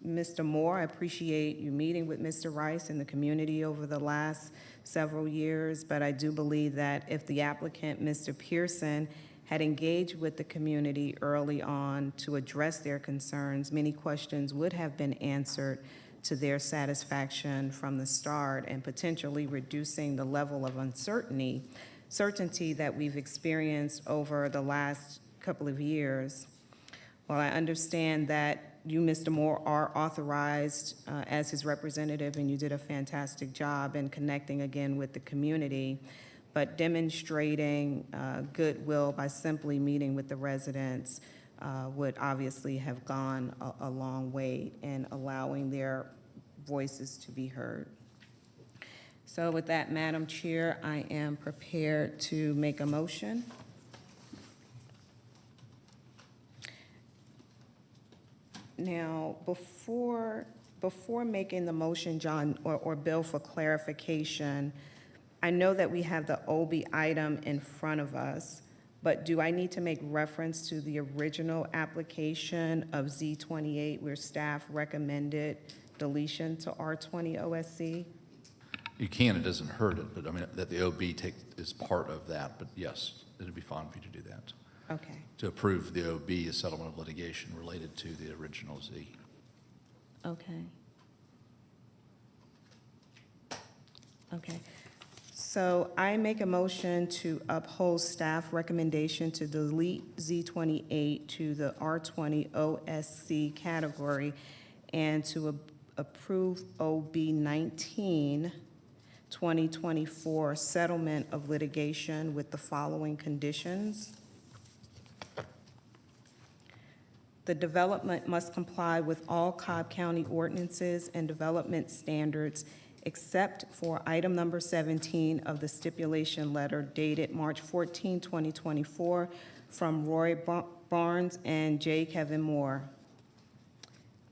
Mr. Moore, I appreciate you meeting with Mr. Rice and the community over the last several years, but I do believe that if the applicant, Mr. Pearson, had engaged with the community early on to address their concerns, many questions would have been answered to their satisfaction from the start, and potentially reducing the level of certainty that we've experienced over the last couple of years. While I understand that you, Mr. Moore, are authorized as his representative, and you did a fantastic job in connecting again with the community, but demonstrating goodwill by simply meeting with the residents would obviously have gone a long way in allowing their voices to be heard. So with that, Madam Chair, I am prepared to make a motion. Now, before making the motion, John, or Bill, for clarification, I know that we have the OB item in front of us, but do I need to make reference to the original application of Z28 where staff recommended deletion to R20 OSC? You can, it doesn't hurt it, but I mean, that the OB is part of that, but yes, it'd be fine for you to do that. Okay. To approve the OB as settlement of litigation related to the original Z. Okay. Okay. So I make a motion to uphold staff recommendation to delete Z28 to the R20 OSC category, and to approve OB 19 2024 settlement of litigation with the following conditions. The development must comply with all Cobb County ordinances and development standards, except for item number 17 of the stipulation letter dated March 14, 2024, from Roy Barnes and J. Kevin Moore.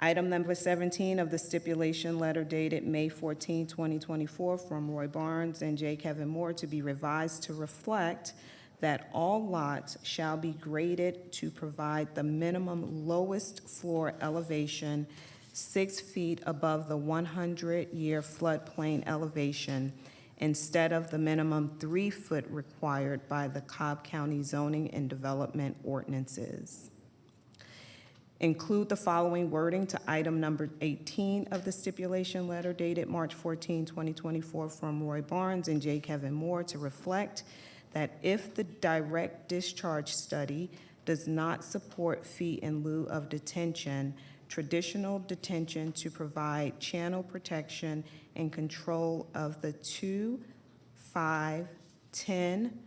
Item number 17 of the stipulation letter dated May 14, 2024, from Roy Barnes and J. Kevin Moore to be revised to reflect that all lots shall be graded to provide the minimum lowest floor elevation 6 feet above the 100-year floodplain elevation instead of the minimum 3 foot required by the Cobb County zoning and development ordinances. Include the following wording to item number 18 of the stipulation letter dated March 14, 2024, from Roy Barnes and J. Kevin Moore to reflect that if the direct discharge study does not support fee in lieu of detention, traditional detention to provide channel protection and control of the 2, 5, 10,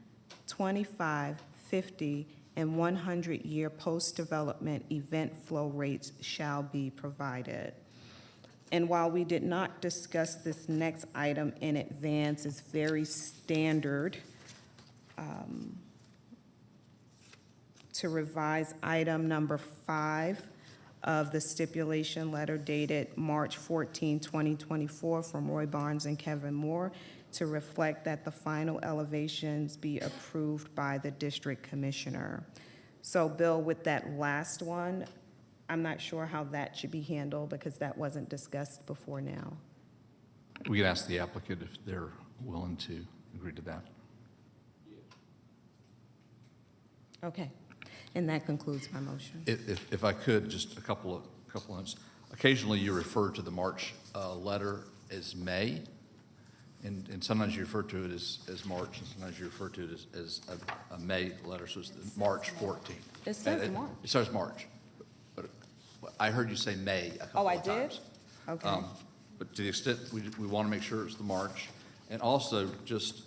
25, 50, and 100-year post-development event flow rates shall be provided. And while we did not discuss this next item in advance, it's very standard to revise item number 5 of the stipulation letter dated March 14, 2024, from Roy Barnes and Kevin Moore to reflect that the final elevations be approved by the district commissioner. So, Bill, with that last one, I'm not sure how that should be handled because that wasn't discussed before now. We can ask the applicant if they're willing to agree to that. Okay, and that concludes my motion. If I could, just a couple of minutes. Occasionally, you refer to the March letter as May, and sometimes you refer to it as March, and sometimes you refer to it as a May letter, so it's the March 14th. It says March. It says March, but I heard you say May a couple of times. Oh, I did? Okay. But to the extent we want to make sure it's the March, and also just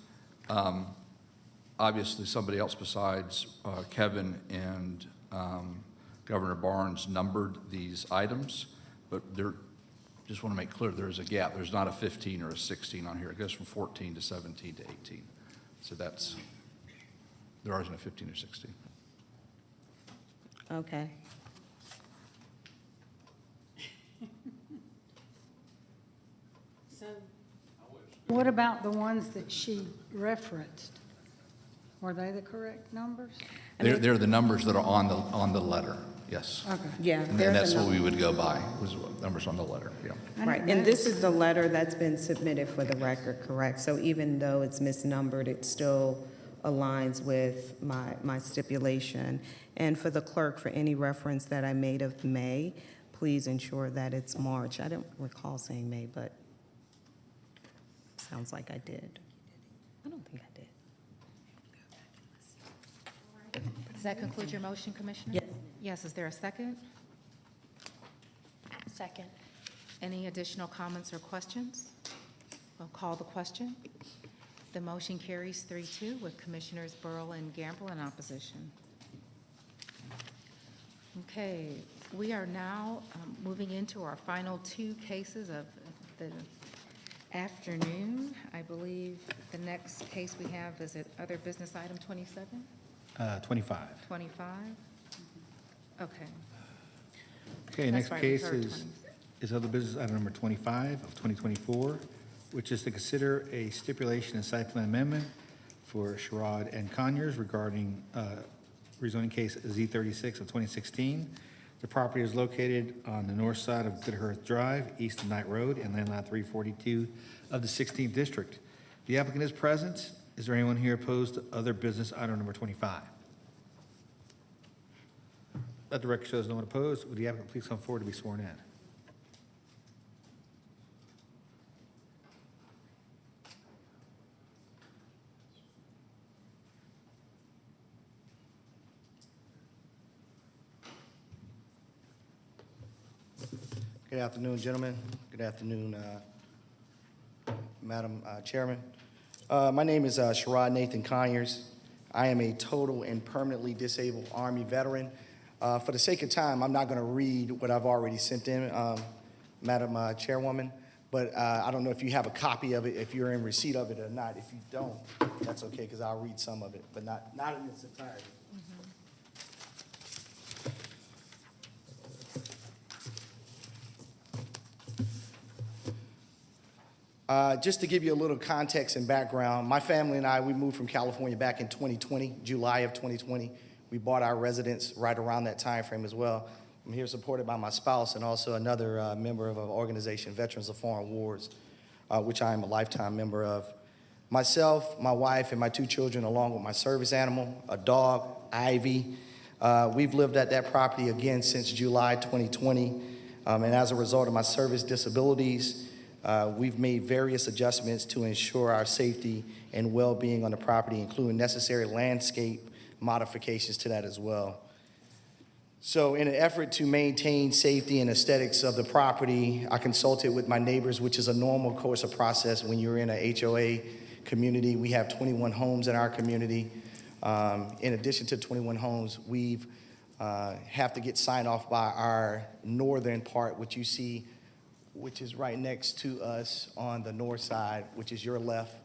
obviously somebody else besides Kevin and Governor Barnes numbered these items, but just want to make clear there is a gap. There's not a 15 or a 16 on here. It goes from 14 to 17 to 18. So there isn't a 15 or 16. Okay. So, what about the ones that she referenced? Were they the correct numbers? They're the numbers that are on the letter, yes. Okay. Yeah. And that's what we would go by, was what numbers on the letter, yeah. Right, and this is the letter that's been submitted for the record, correct? So even though it's misnumbered, it still aligns with my stipulation. And for the clerk, for any reference that I made of May, please ensure that it's March. I don't recall saying May, but sounds like I did. I don't think I did. Does that conclude your motion, Commissioner? Yes. Yes, is there a second? Second. Any additional comments or questions? I'll call the question. The motion carries 3-2 with Commissioners Burrow and Gamble in opposition. Okay, we are now moving into our final 2 cases of the afternoon. I believe the next case we have is at other business item 27? 25. 25? Okay. Okay, That's next right, we case heard is other business item number 25 of 2024, which is to consider a stipulation and site plan amendment for Sherrod and Conyers regarding rezoning case Z36 of 2016. The property is located on the north side of Goodhurst Drive, east of Knight Road, and land lot 342 of the 16th District. The applicant is present. Is there anyone here opposed to other business item number 25? Let the record show there's no one opposed. Would the applicant please come forward to be sworn in? Good afternoon, gentlemen. Good afternoon, Madam Chairman. My name is Sherrod Nathan Conyers. I am a total and permanently disabled Army veteran. For the sake of time, I'm not going to read what I've already sent in, Madam Chairwoman, but I don't know if you have a copy of it, if you're in receipt of it or not. If you don't, that's okay, because I'll read some of it, but not in its entirety. Just to give you a little context and background, my family and I, we moved from California back in 2020, July of 2020. We bought our residence right around that time frame as well. I'm here supported by my spouse and also another member of our organization, Veterans of Foreign Wars, which I am a lifetime member of. Myself, my wife, and my 2 children, along with my service animal, a dog, Ivy, we've lived at that property again since July 2020. And as a result of my service disabilities, we've made various adjustments to ensure our safety and well-being on the property, including necessary landscape modifications to that as well. So in an effort to maintain safety and aesthetics of the property, I consulted with my neighbors, which is a normal course of process when you're in a HOA community. We have 21 homes in our community. In addition to 21 homes, we've have to get signed off by our northern part, which you see, which is right next to us on the north side, which is your left.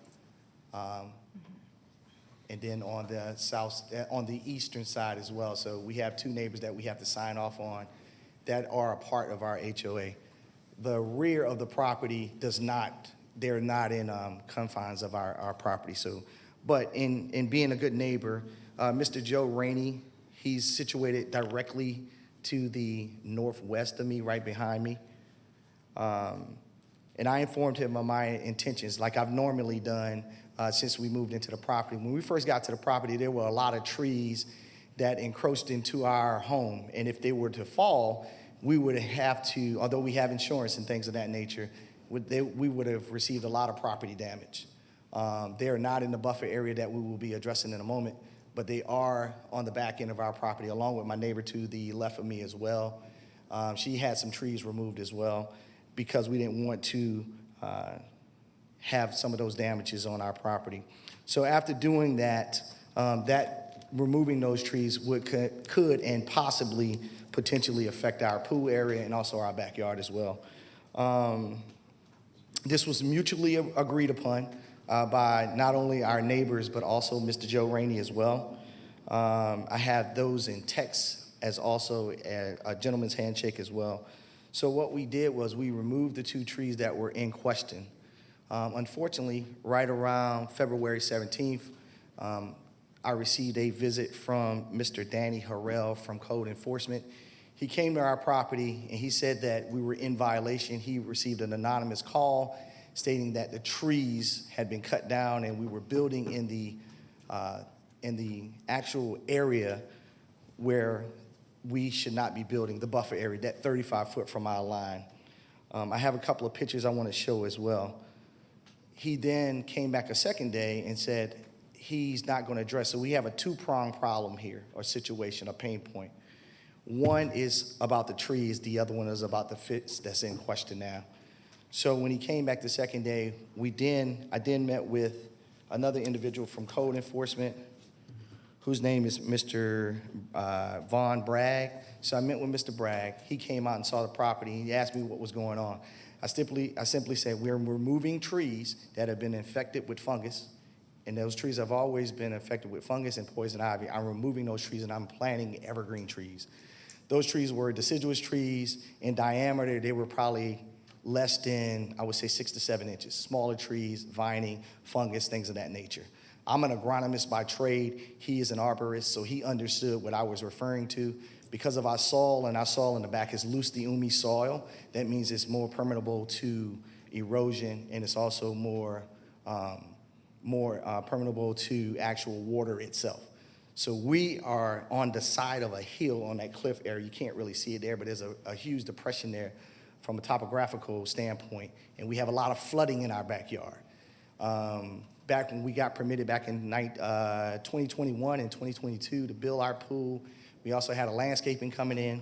And then on the south, on the eastern side as well. So we have 2 neighbors that we have to sign off on that are a part of our HOA. The rear of the property does not, they're not in confines of our property. So, but in being a good neighbor, Mr. Joe Rainey, he's situated directly to the northwest of me, right behind me. And I informed him of my intentions, like I've normally done since we moved into the property. When we first got to the property, there were a lot of trees that encroached into our home. And if they were to fall, we would have to, although we have insurance and things of that nature, we would have received a lot of property damage. They are not in the buffer area that we will be addressing in a moment, but they are on the back end of our property, along with my neighbor to the left of me as well. She had some trees removed as well because we didn't want to have some of those damages on our property. So after doing that, removing those trees could and possibly potentially affect our pool area and also our backyard as well. This was mutually agreed upon by not only our neighbors, but also Mr. Joe Rainey as well. I have those in text as also a gentleman's handshake as well. So what we did was we removed the 2 trees that were in question. Unfortunately, right around February 17th, I received a visit from Mr. Danny Harrell from Code Enforcement. He came to our property and he said that we were in violation. He received an anonymous call stating that the trees had been cut down and we were building in the actual area where we should not be building, the buffer area, that 35 foot from our line. I have a couple of pictures I want to show as well. He then came back a second day and said he's not going to address. So we have a 2-pronged problem here, or situation, a pain point. One is about the trees. The other one is about the fence that's in question now. So when he came back the second day, I then met with another individual from Code Enforcement, whose name is Mr. Vaughn Bragg. So I met with Mr. Bragg. He came out and saw the property. He asked me what was going on. I simply said, we're removing trees that have been infected with fungus, and those trees have always been infected with fungus and poison ivy. I'm removing those trees, and I'm planting evergreen trees. Those trees were deciduous trees. In diameter, they were probably less than, I would say, 6 to 7 inches. Smaller trees, vining, fungus, things of that nature. I'm an agronomist by trade. He is an arborist, so he understood what I was referring to. Because of our soil, and our soil in the back is loose umi soil, that means it's more permeable to erosion, and it's also more permeable to actual water itself. So we are on the side of a hill on that cliff area. You can't really see it there, but there's a huge depression there from a topographical standpoint, and we have a lot of flooding in our backyard. Back when we got permitted back in 2021 and 2022 to build our pool, we also had a landscaping company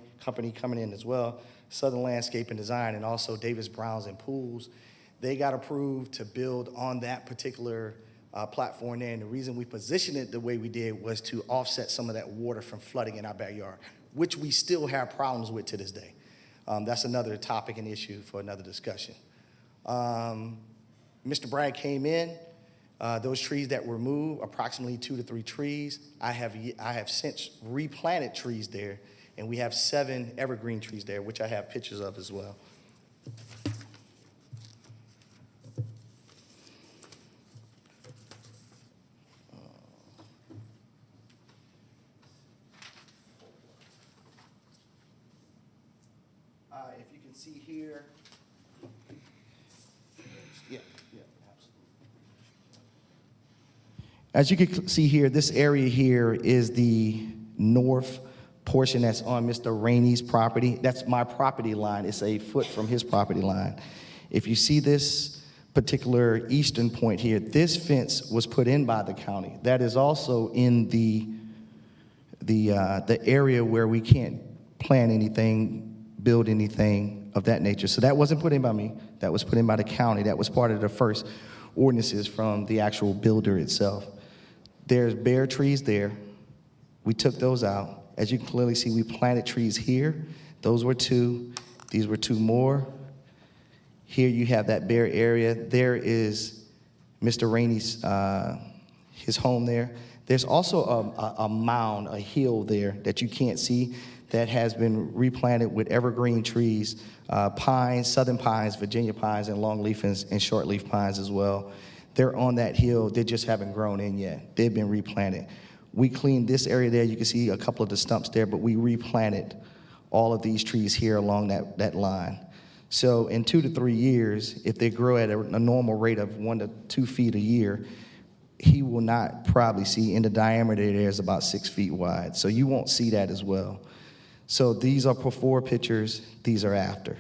coming in as well, Southern Landscape and Design, and also Davis Browns and Pools. They got approved to build on that particular platform there, and the reason we positioned it the way we did was to offset some of that water from flooding in our backyard, which we still have problems with to this day. That's another topic and issue for another discussion. Mr. Bragg came in. Those trees that were moved, approximately 2 to 3 trees, I have since replanted trees there, and we have 7 evergreen trees there, which I have pictures of as well. can see here. Yeah, absolutely. As you can see here, this area here is the north portion that's on Mr. Rainey's property. That's my property line. It's a foot from his property line. If you see this particular eastern point here, this fence was put in by the county. That is also in the area where we can't plant anything, build anything of that nature. So that wasn't put in by me. That was put in by the county. That was part of the first ordinances from the actual builder itself. There's bare trees there. We took those out. As you can clearly see, we planted trees here. Those were 2. These were 2 more. Here you have that bare area. There is Mr. Rainey's, his home there. There's also a mound, a hill there that you can't see that has been replanted with evergreen trees, pines, southern pines, Virginia pines, and longleaf and shortleaf pines as well. They're on that hill. They just haven't grown in yet. They've been replanted. We cleaned this area there. You can see a couple of the stumps there, but we replanted all of these trees here along that line. So in 2 to 3 years, if they grow at a normal rate of 1 to 2 feet a year, he will not probably see, in the diameter there is about 6 feet wide. So you won't see that as well. So these are before pictures. These are after.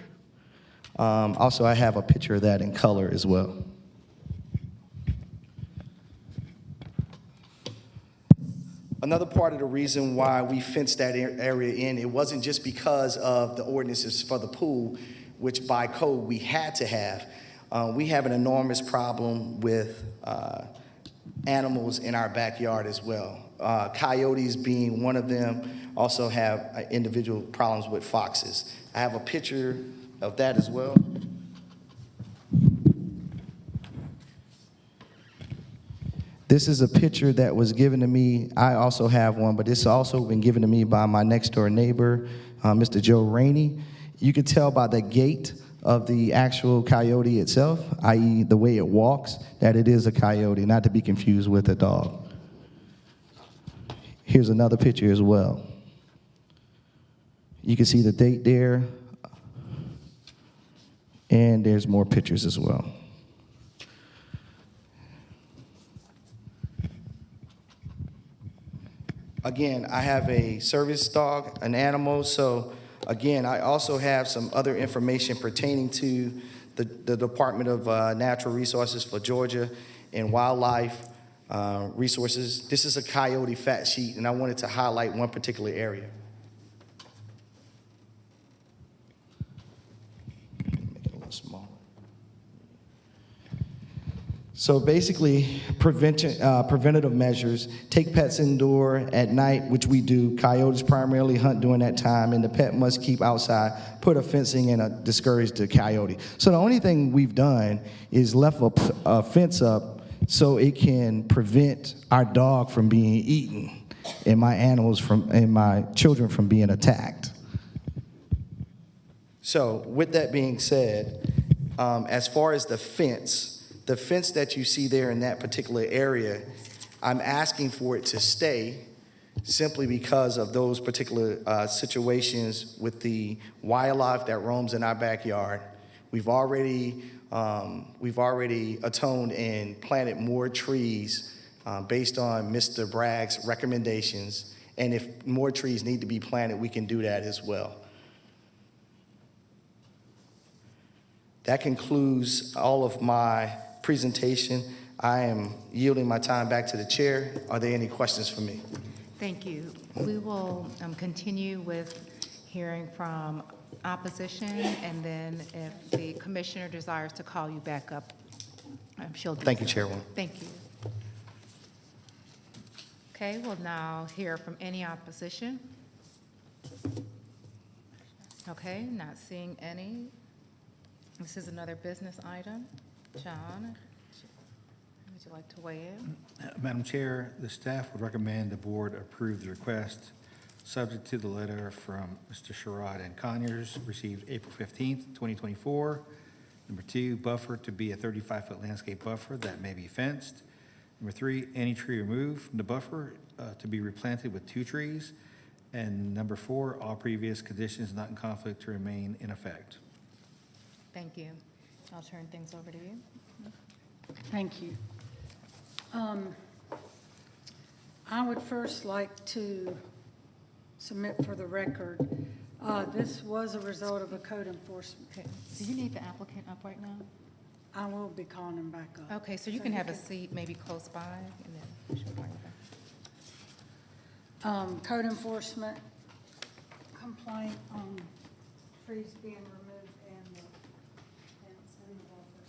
Also, I have a picture of that in color as well. Another part of the reason why we fenced that area in, it wasn't just because of the ordinances for the pool, which by code we had to have. We have an enormous problem with animals in our backyard as well. Coyotes being one of them, also have individual problems with foxes. I have a picture of that as well. This is a picture that was given to me. I also have one, but it's also been given to me by my next door neighbor, Mr. Joe Rainey. You can tell by the gait of the actual coyote itself, i.e. the way it walks, that it is a coyote, not to be confused with a dog. Here's another picture as well. You can see the date there, and there's more pictures as well. Again, I have a service dog, an animal, so again, I also have some other information pertaining to the Department of Natural Resources for Georgia and Wildlife Resources. This is a coyote fact sheet, and I wanted to highlight one particular area. Make it a little smaller. So basically, preventative measures, take pets indoor at night, which we do. Coyotes primarily hunt during that time, and the pet must keep outside, put a fencing and discourage the coyote. So the only thing we've done is left a fence up so it can prevent our dog from being eaten and my children from being attacked. So with that being said, as far as the fence that you see there in that particular area, I'm asking for it to stay simply because of those particular situations with the wildlife that roams in our backyard. We've already atoned and planted more trees based on Mr. Bragg's recommendations. And if more trees need to be planted, we can do that as well. That concludes all of my presentation. I am yielding my time back to the chair. Are there any questions for me? Thank you. We will continue with hearing from opposition, and then if the commissioner desires to call you back up, she'll do so. Thank you, Chairwoman. Thank you. Okay, we'll now hear from any opposition. Okay, not seeing any. This is another business item. John, would you like to weigh in? Madam Chair, the staff would recommend the board approve the request, subject to the letter from Mr. Sherrod and Conyers received April 15th, 2024. Number 2, buffer to be a 35-foot landscape buffer that may be fenced. Number 3, any tree removed from the buffer to be replanted with 2 trees. And number 4, all previous conditions not in conflict to remain in effect. Thank you. I'll turn things over to you. Thank you. I would first like to submit for the record, this was a result of a code enforcement. Okay. Do you need the applicant up right now? I will be calling him back up. Okay, so you can have a seat maybe close by, and then she'll call you back. Code enforcement complaint on trees being removed and the fence and the buffer.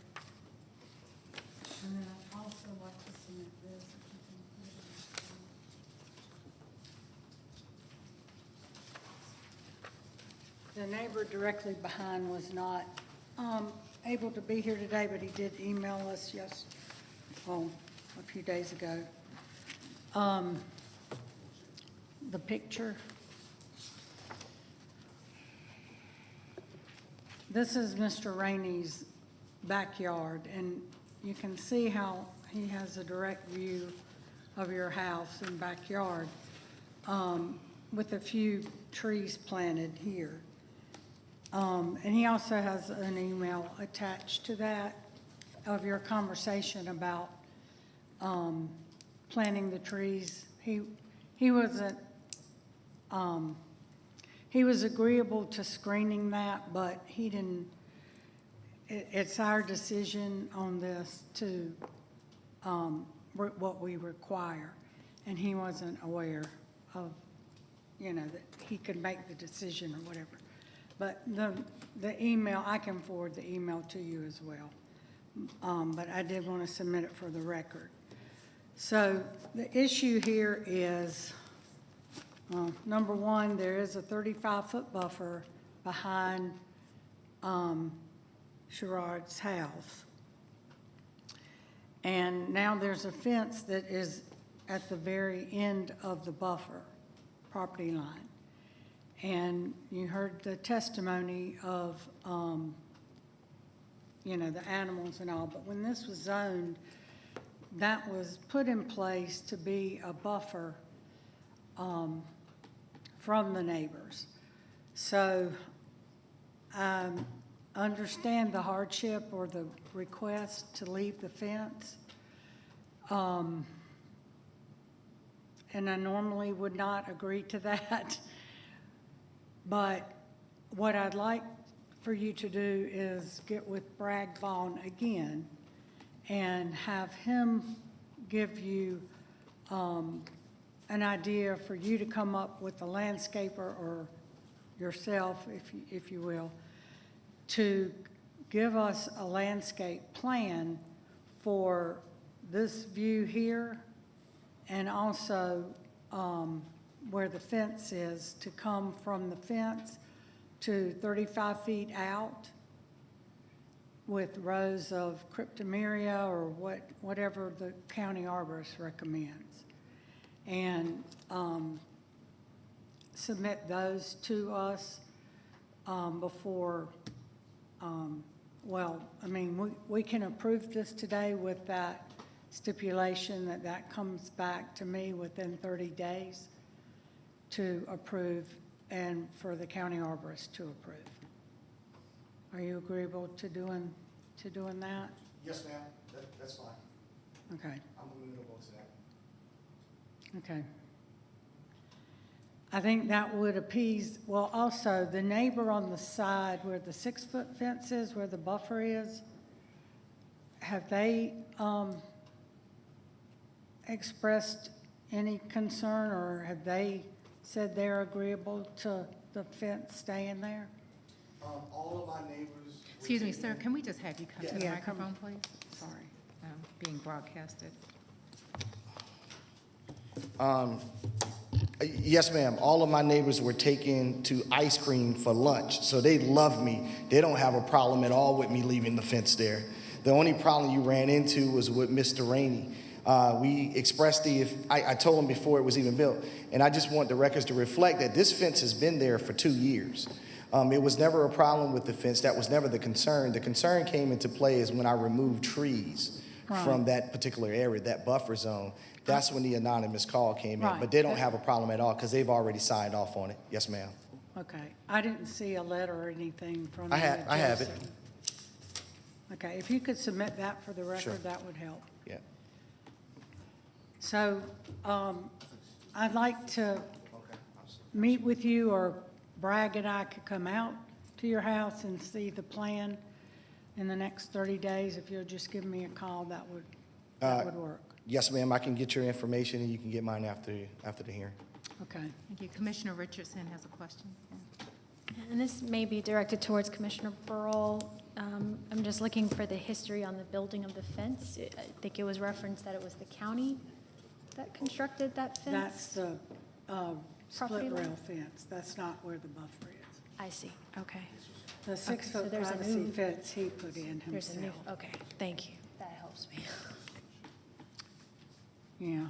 And then I'd also like to submit this. If you can put it on. The neighbor directly behind was not able to be here today, but he did email us a few days ago. The picture. This is Mr. Rainey's backyard, and you can see how he has a direct view of your house and backyard with a few trees planted here. And he also has an email attached to that of your conversation about planting the trees. He wasn't, he was agreeable to screening that, but he didn't, it's our decision on this to, what we require. And he wasn't aware of, that he could make the decision or whatever. But the email, I can forward the email to you as well. But I did want to submit it for the record. So the issue here is, number one, there is a 35-foot buffer behind Sherrod's house. And now there's a fence that is at the very end of the buffer property line. And you heard the testimony of, the animals and all, but when this was zoned, that was put in place to be a buffer from the neighbors. So I understand the hardship or the request to leave the fence. And I normally would not agree to that. But what I'd like for you to do is get with Bragg Vaughn again and have him give you an idea for you to come up with a landscaper or yourself, if you will, to give us a landscape plan for this view here and also where the fence is, to come from the fence to 35 feet out with rows of cryptomeria or whatever the county arborist recommends. And submit those to us before, we can approve this today with that stipulation that comes back to me within 30 days to approve and for the county arborist to approve. Are you agreeable to doing that? Yes, ma'am, that's fine. Okay. I'm amenable to that. Okay. I think that would appease, well, also the neighbor on the side where the 6-foot fence is, where the buffer is, have they expressed any concern, or have they said they're agreeable to the fence staying there? All of my neighbors. Excuse me, sir, can we just have you come to the Yeah, come. microphone, please? Sorry. Being broadcasted. Yes, ma'am. All of my neighbors were taken to ice cream for lunch, so they love me. They don't have a problem at all with me leaving the fence there. The only problem you ran into was with Mr. Rainey. We expressed I told him before it was even built, and I just want the records to reflect that this fence has been there for 2 years. It was never a problem with the fence. That was never the concern. The concern came into play is when I removed trees from that particular area, that buffer zone. That's when the anonymous call came in. Right. But they don't have a problem at all because they've already signed off on it. Yes, ma'am. Okay. I didn't see a letter or anything from I you have it. addressing. Okay, if you could submit that for the Sure. record, that would help. Yeah. So I'd like to meet with you, or Bragg and I could come out to your house and see the plan in the next 30 days. If you'll just give me a call, that would work. Yes, ma'am, I can get your information and you can get mine after the hearing. Okay. Thank you. Commissioner Richardson has a question. And this may be directed towards Commissioner Burrell. I'm just looking for the history on the building of the fence. I think it was referenced that it was the county that constructed that fence? That's the Property split line? rail fence. That's not where the buffer is. I see, okay. The so 6-foot there's a privacy new- fence he put in There's a new, himself. okay, thank you. That helps me. Yeah.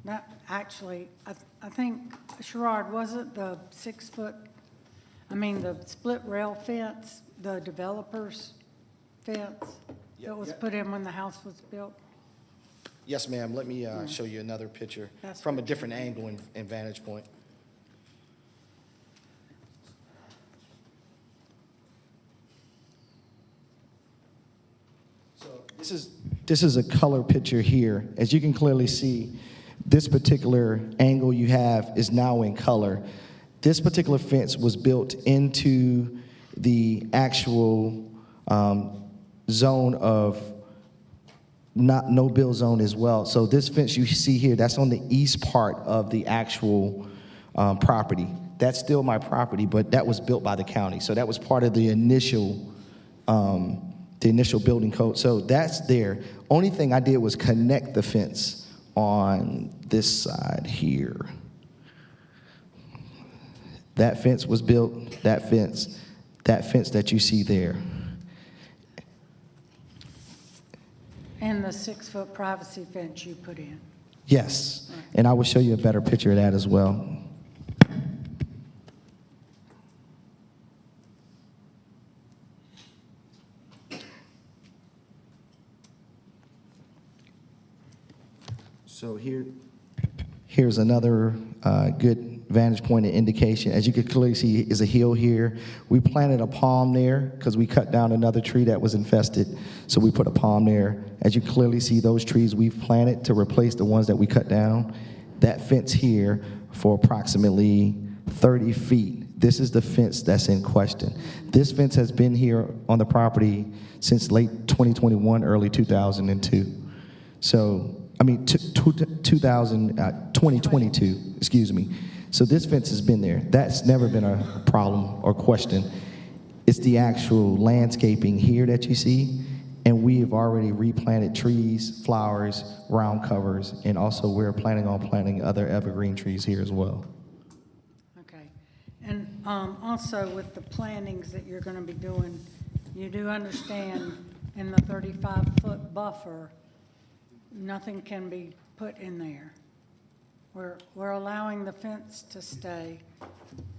That, actually, I think, Sherrod, was it the 6-foot, the split rail fence, the developer's fence that was put in when the house was built? Yes, ma'am, let me show you another picture That's from a what- different angle and vantage point. So this is a color picture here. As you can clearly see, this particular angle you have is now in color. This particular fence was built into the actual zone of no-build zone as well. So this fence you see here, that's on the east part of the actual property. That's still my property, but that was built by the county. So that was part of the initial building code. So that's there. Only thing I did was connect the fence on this side here. That fence was built, that fence that you see there. And the 6-foot privacy fence you put in? Yes, and I will show you a better picture of that as well. So here's another good vantage point and indication. As you can clearly see, is a hill here. We planted a palm there because we cut down another tree that was infested. So we put a palm there. As you clearly see, those trees we've planted to replace the ones that we cut down. That fence here for approximately 30 feet. This is the fence that's in question. This fence has been here on the property since late 2021, early 2002. So, 2022, excuse me. So this fence has been there. That's never been a problem or question. It's the actual landscaping here that you see, and we have already replanted trees, flowers, ground covers, and also we're planning on planting other evergreen trees here as well. Okay. And also with the plantings that you're going to be doing, you do understand in the 35-foot buffer, nothing can be put in there. We're allowing the fence to stay,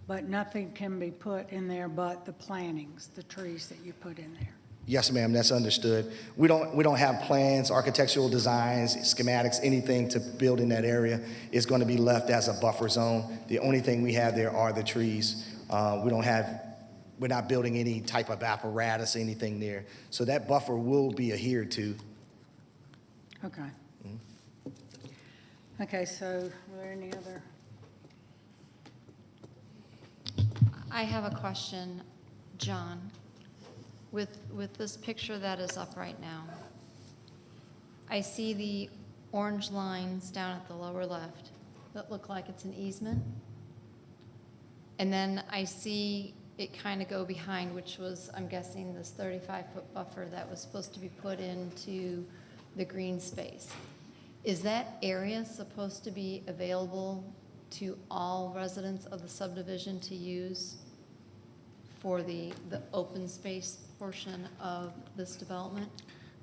but nothing can be put in there but the plantings, the trees that you put in there. Yes, ma'am, that's understood. We don't have plans, architectural designs, schematics, anything to build in that area. Is going to be left as a buffer zone. The only thing we have there are the trees. We're not building any type of apparatus, anything there. So that buffer will be adhered to. Okay. Okay, so were there any other? I have a question, John. With this picture that is up right now, I see the orange lines down at the lower left that look like it's an easement. And then I see it kind of go behind, which was, I'm guessing, this 35-foot buffer that was supposed to be put into the green space. Is that area supposed to be available to all residents of the subdivision to use for the open space portion of this development?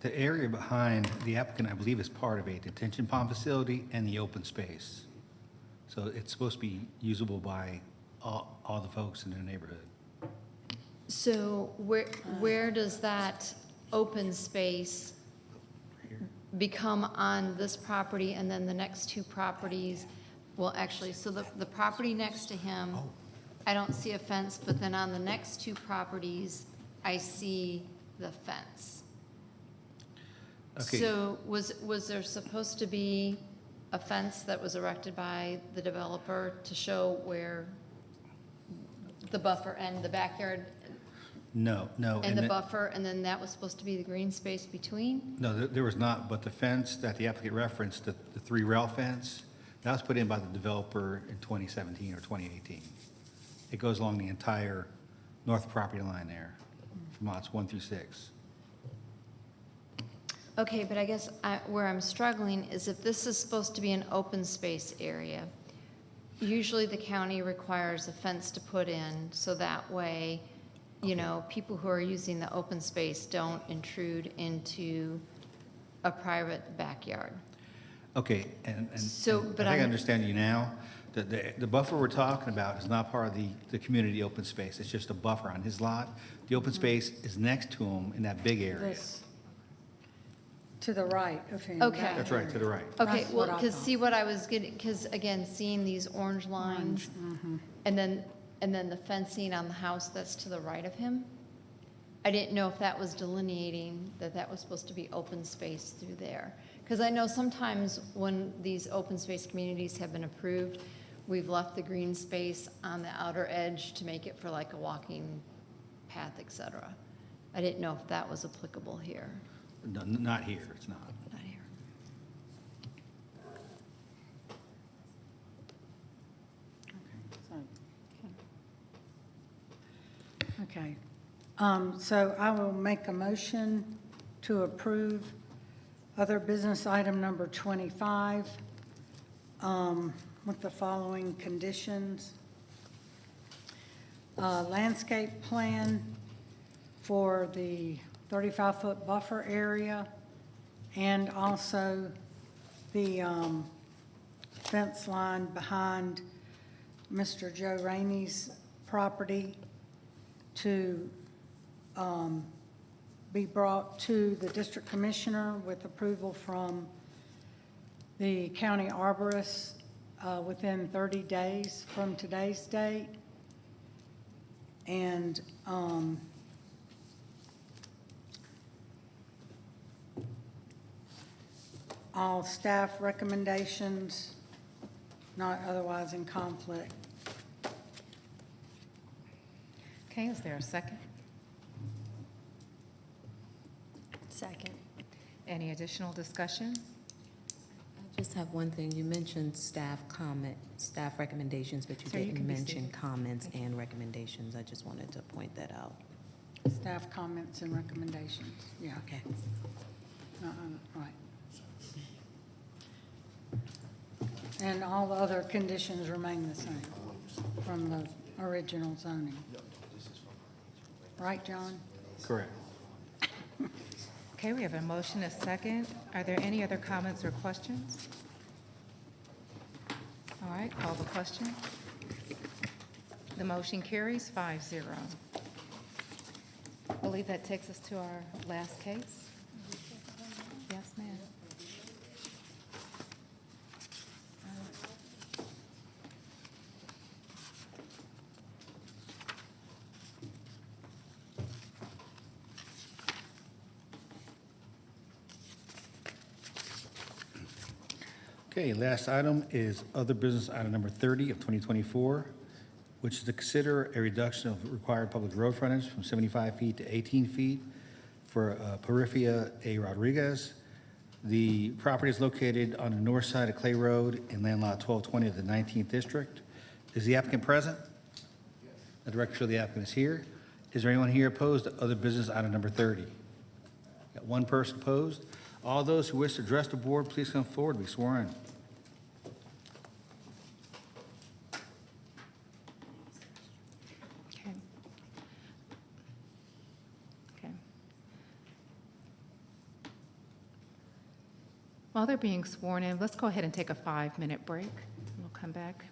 The area behind the applicant, I believe, is part of a detention pond facility and the open space. So it's supposed to be usable by all the folks in the neighborhood. So where does that open space become on this property, and then the next two properties? Well, actually, so the property next to him, I don't see a fence, but then on the next two properties, I see the fence. Okay. So was there supposed to be a fence that was erected by the developer to show where the buffer and the backyard No. and the buffer, and then that was supposed to be the green space between? No, there was not, but the fence that the applicant referenced, the three rail fence, that was put in by the developer in 2017 or 2018. It goes along the entire north property line there, from lots 1 through 6. Okay, but I guess where I'm struggling is if this is supposed to be an open space area, usually the county requires a fence to put in, so that way, you know, people who are using the open space don't intrude into a private backyard. Okay, and So, and but I think I I'm- understand you now. The buffer we're talking about is not part of the community open space. It's just a buffer on his lot. The open space is next to him in that big area. This, to the right of him. Okay. that That's right, to the area. right. Okay, That's well, what I because thought. see what I was getting, because again, seeing these orange lines, and then the fencing on the house that's to the right of him, I didn't know if that was delineating that that was supposed to be open space through there. Because I know sometimes when these open space communities have been approved, we've left the green space on the outer edge to make it for like a walking path, et cetera. I didn't know if that was applicable here. No, not here, it's not. Not here. Okay. So I will make a motion to approve other business item number 25 with the following conditions. Landscape plan for the 35-foot buffer area and also the fence line behind Mr. Joe Rainey's property to be brought to the district commissioner with approval from the county arborist within 30 days from today's date. And all staff recommendations not otherwise in conflict. Okay, is there a second? Second. Any additional discussion? I just have one thing. You mentioned staff recommendations, but you Sir, you didn't can be mention seated. comments and recommendations. I just wanted to point that out. Staff comments and recommendations, yeah. Okay. Right. And all the other conditions remain the same from the original zoning. Right, John? Correct. Okay, we have a motion, a second. Are there any other comments or questions? All right, call the question. The motion carries 5-0. I believe that takes us to our last case. Yes, ma'am. Okay, last item is other business item number 30 of 2024, which is to consider a reduction of required public road frontage from 75 feet to 18 feet for Perifia A. Rodriguez. The property is located on the north side of Clay Road in land lot 1220 of the 19th District. Is the applicant present? The director of the applicant is here. Is there anyone here opposed to other business item number 30? Got one person opposed. All those who wish to address the board, please come forward and be sworn in. Okay. Okay. While they're being sworn in, let's go ahead and take a 5-minute break. We'll come back.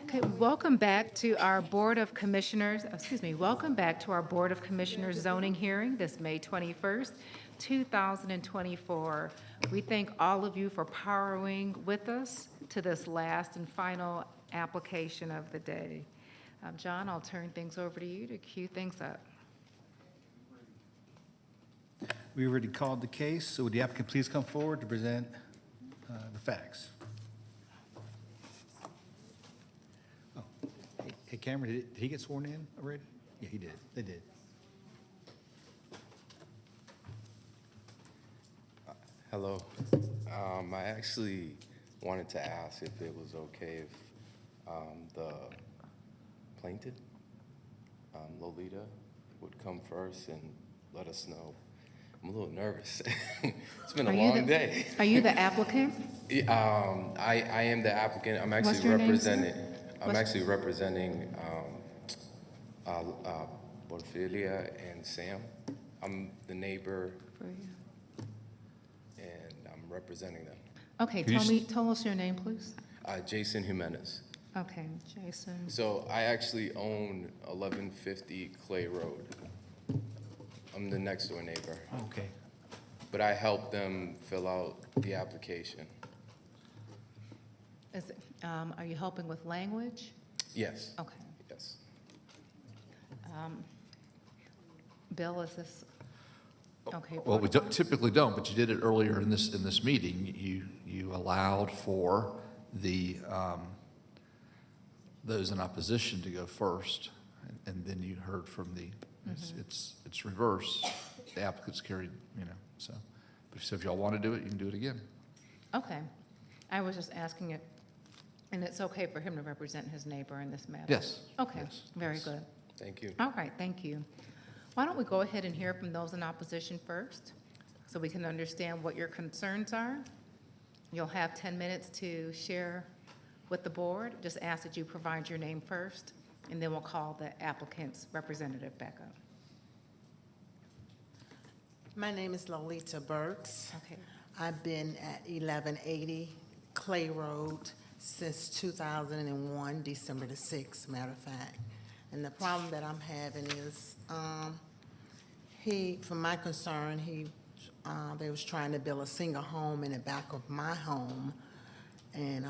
Okay, welcome back to our Board of Commissioners, welcome back to our Board of Commissioners zoning hearing this May 21st, 2024. We thank all of you for powering with us to this last and final application of the day. John, I'll turn things over to you to cue things up. We already called the case, so would the applicant please come forward to present the facts? Oh, hey, Cameron, did he get sworn in already? Yeah, he did. They did. Hello. I actually wanted to ask if it was okay if the plaintiff, Lolita, would come first and let us know. I'm a little nervous. It's been a long day. Are you the applicant? I am the applicant. I'm actually What's your name, sir? representing Porfilia and Sam. I'm the neighbor and I'm representing them. Okay, tell us your name, please. Jason Jimenez. Okay, Jason. So I actually own 1150 Clay Road. I'm the next door neighbor. Okay. But I helped them fill out the application. Are you helping with language? Yes. Okay. Yes. Bill, is this, okay? Well, we typically don't, but you did it earlier in this meeting. You allowed for the, those in opposition to go first, and then you heard from the, it's reverse. The applicant's carried, so. But if y'all want to do it, you can do it again. Okay. I was just asking it, and it's okay for him to represent his neighbor in this matter? Yes. Okay, Yes. very Yes. good. Thank you. All right, thank you. Why don't we go ahead and hear from those in opposition first, so we can understand what your concerns are? You'll have 10 minutes to share with the board. Just ask that you provide your name first, and then we'll call the applicant's representative back up. My name is Lolita Burks. Okay. I've been at 1180 Clay Road since 2001, December the 6th, matter of fact. And the problem that I'm having is, from my concern, they was trying to build a single home in the back of my home. And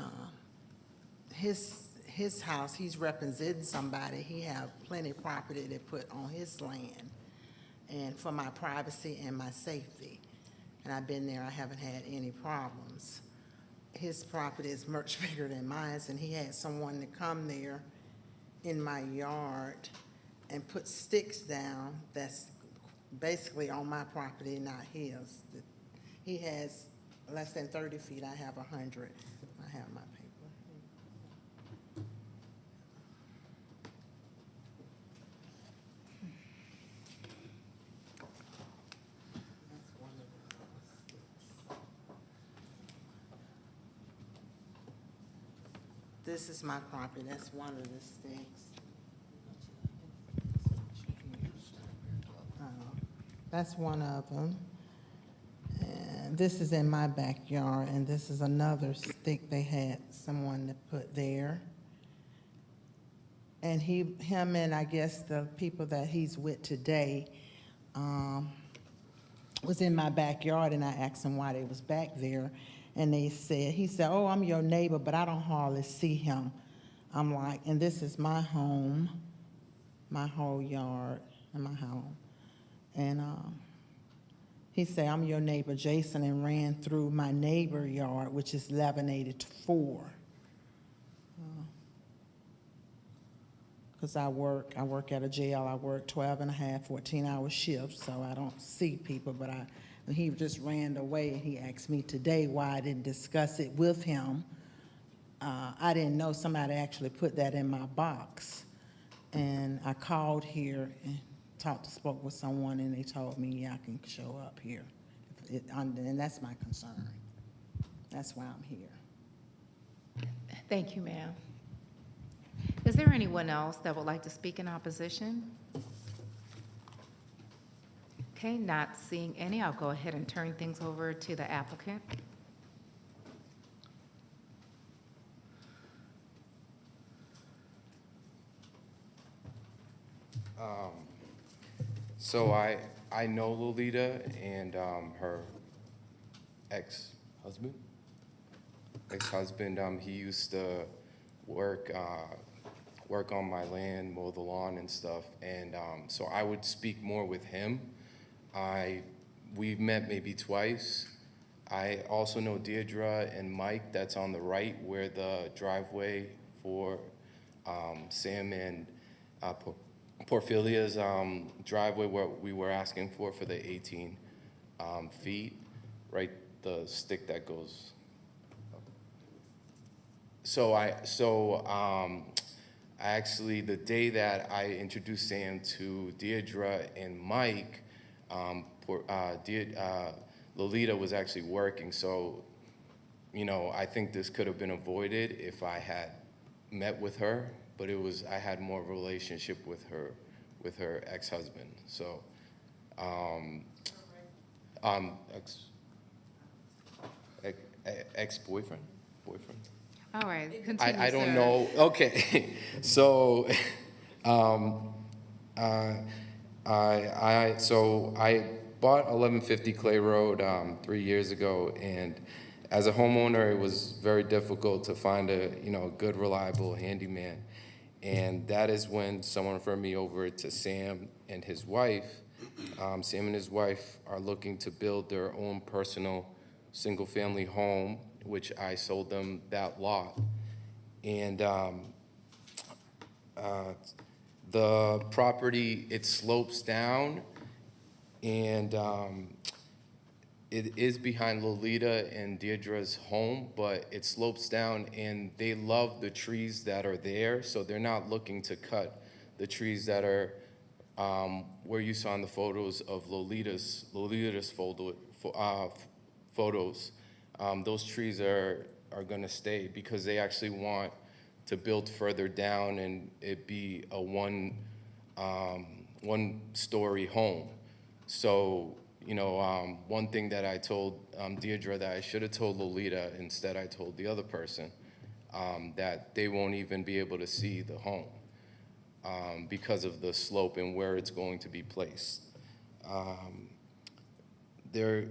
his house, he's representing somebody. He have plenty of property to put on his land, and for my privacy and my safety. And I've been there, I haven't had any problems. His property is much bigger than mine, and he had someone to come there in my yard and put sticks down that's basically on my property, not his. He has less than 30 feet, I have 100. I have my paper. This is my property, that's one of the sticks. That's one of them. And this is in my backyard, and this is another stick they had someone to put there. And him and I guess the people that he's with today was in my backyard, and I asked them why they was back there. And he said, oh, I'm your neighbor, but I don't hardly see him. I'm like, and this is my home, my whole yard and my home. And he said, I'm your neighbor, Jason, and ran through my neighbor yard, which is 1184. Because I work at a jail. I work 12 and a half, 14-hour shifts, so I don't see people, but he just ran away, and he asked me today why I didn't discuss it with him. I didn't know somebody actually put that in my box. And I called here and spoke with someone, and they told me, yeah, I can show up here. And that's my concern. That's why I'm here. Thank you, ma'am. Is there anyone else that would like to speak in opposition? Okay, not seeing any, I'll go ahead and turn things over to the applicant. So I know Lolita and her ex-husband. He used to work on my land, mow the lawn and stuff, and so I would speak more with him. We've met maybe twice. I also know Deirdre and Mike, that's on the right, where the driveway for Sam and Porfilia's driveway, where we were asking for the 18 feet, right, the stick that goes. So actually, the day that I introduced Sam to Deirdre and Mike, Lolita was actually working. So, you know, I think this could have been avoided if I had met with her, but I had more of a relationship with her ex-husband. So, ex-boyfriend, boyfriend. All right, continue, I don't sir. know. Okay, so I bought 1150 Clay Road 3 years ago, and as a homeowner, it was very difficult to find a good, reliable handyman, and that is when someone referred me over to Sam and his wife. Sam and his wife are looking to build their own personal single-family home, which I sold them that lot. And the property, it slopes down, and it is behind Lolita and Deirdre's home, but it slopes down, and they love the trees that are there, so they're not looking to cut the trees that are where you saw in the photos of Lolita's photos. Those trees are going to stay because they actually want to build further down and it be a one-story home. So, one thing that I told Deirdre that I should have told Lolita, instead I told the other person, that they won't even be able to see the home because of the slope and where it's going to be placed. They're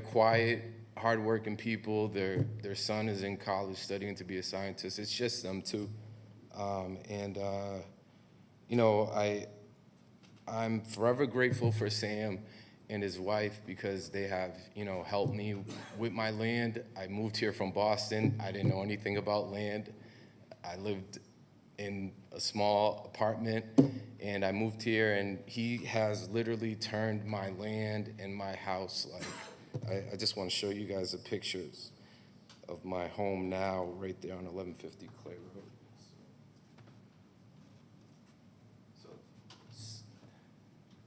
quiet, hardworking people. Their son is in college studying to be a scientist. It's just them two. I'm forever grateful for Sam and his wife because they have, helped me with my land. I moved here from Boston. I didn't know anything about land. I lived in a small apartment, and I moved here, and he has literally turned my land and my house. Like, I just want to show you guys the pictures of my home now, right there on 1150 Clay Road. So,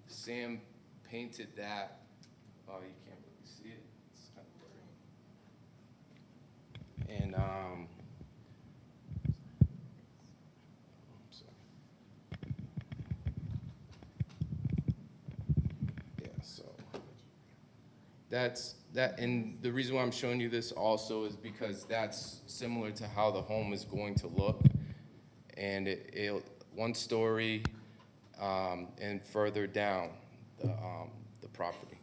Sam painted that. Oh, you can't really see it. It's kind of blurry. And so that's that, and the reason why I'm showing you this also is because that's similar to how the home is going to look, and it'll one story and further down the property.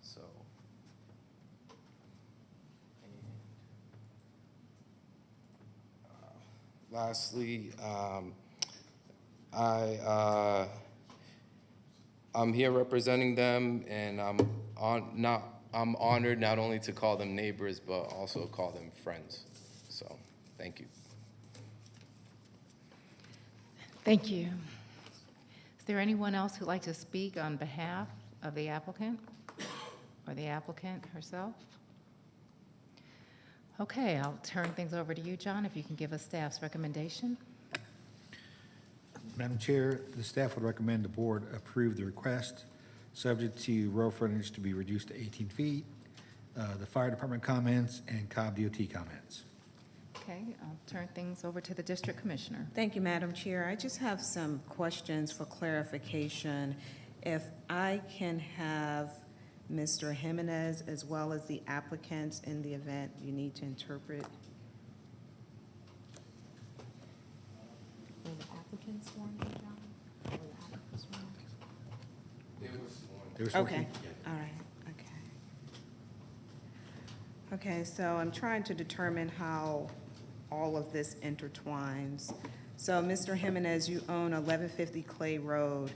So, lastly, I'm here representing them, and I'm honored not only to call them neighbors, but also call them friends. So, thank you. Thank you. Is there anyone else who'd like to speak on behalf of the applicant or the applicant herself? Okay, I'll turn things over to you, John, if you can give us staff's recommendation. Madam Chair, the staff would recommend the board approve the request, subject to road frontage to be reduced to 18 feet, the fire department comments, and Cobb DOT comments. Okay, I'll turn things over to the district commissioner. Thank you, Madam Chair. I just have some questions for clarification. If I can have Mr. Jimenez as well as the applicants in the event you need to interpret. Were the applicants sworn in, John? Were the applicants sworn There was Okay, 14. all right, okay. Okay, so I'm trying to determine how all of this intertwines. So, Mr. Jimenez, you own 1150 Clay Road.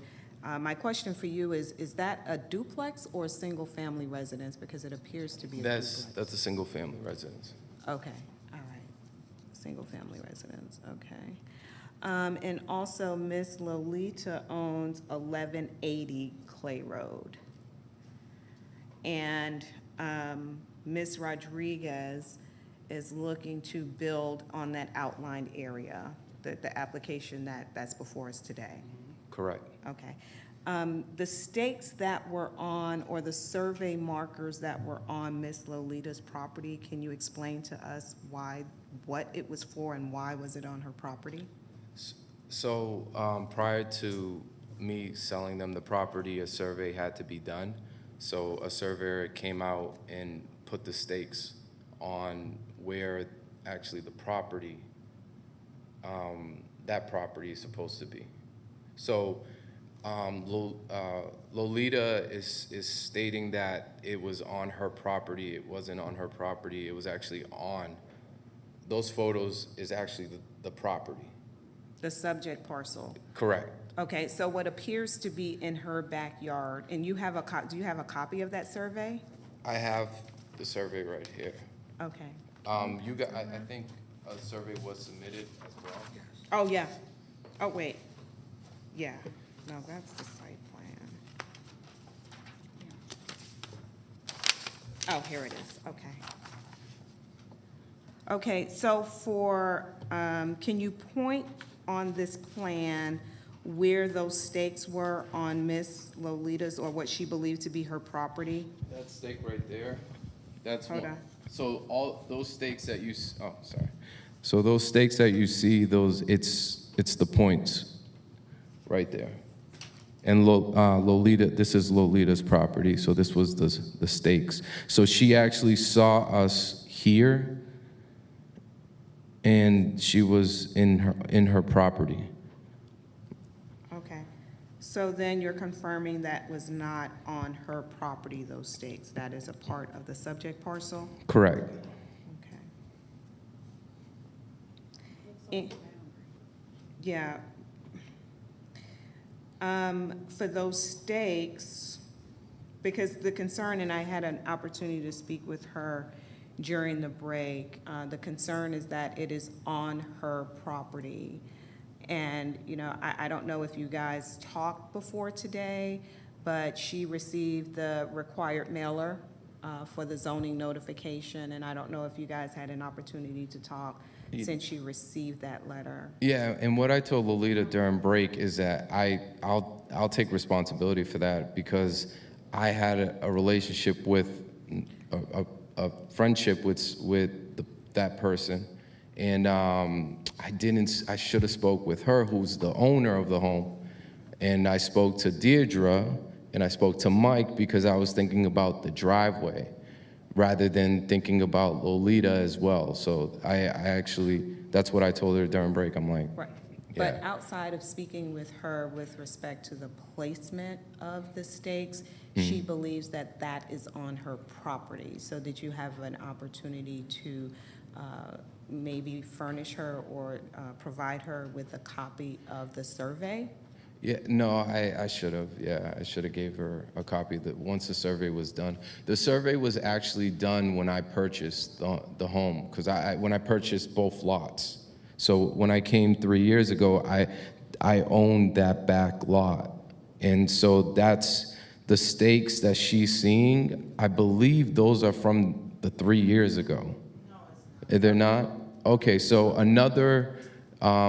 My question for you is that a duplex or a single-family residence? Because it appears to be a duplex. That's a single-family residence. Okay, all right. Single-family residence, okay. And also, Ms. Lolita owns 1180 Clay Road. And Ms. Rodriguez is looking to build on that outlined area, the application that's before us today. Correct. Okay. The stakes that were on, or the survey markers that were on Ms. Lolita's property, can you explain to us what it was for and why was it on her property? So prior to me selling them the property, a survey had to be done. So a surveyor came out and put the stakes on where actually the property, that property is supposed to be. So Lolita is stating that it was on her property. It wasn't on her property. It was actually on, those photos is actually the property. The subject parcel. Correct. Okay, so what appears to be in her backyard, and you have do you have a copy of that survey? I have the survey right here. Okay. I think a survey was submitted as well. Oh, yeah. Oh, wait. Yeah. No, that's the site plan. Yeah. Oh, here it is. Okay. Okay, so can you point on this plan where those stakes were on Miss Lolita's, or what she believed to be her property? That stake right there, that's Hold one. on. So all those stakes that you, oh, sorry. So those stakes that you see, it's the points right there. And Lolita, this is Lolita's property, so this was the stakes. So she actually saw us here, and she was in her property. Okay. So then you're confirming that was not on her property, those stakes? That is a part of the subject parcel? Correct. Okay. Yeah. For those stakes, because the concern, and I had an opportunity to speak with her during the break, the concern is that it is on her property. And, I don't know if you guys talked before today, but she received the required mailer for the zoning notification, and I don't know if you guys had an opportunity to talk since she received that letter. Yeah, and what I told Lolita during break is that I'll take responsibility for that, because I had a relationship with a friendship with that person, and I should have spoke with her, who's the owner of the home, and I spoke to Deirdre and I spoke to Mike because I was thinking about the driveway rather than thinking about Lolita as well. So I actually, that's what I told her during break. I'm like, Right. yeah. But outside of speaking with her with respect to the placement of the stakes, she believes that that is on her property. So did you have an opportunity to maybe furnish her or provide her with a copy of the survey? Yeah, no, I should have. Yeah, I should have gave her a copy that once the survey was done. The survey was actually done when I purchased the home, because when I purchased both lots. So when I came 3 years ago, I owned that back lot. And so that's the stakes that she's seeing. I believe those are from the 3 years ago. No, it's not. They're not? Okay, so another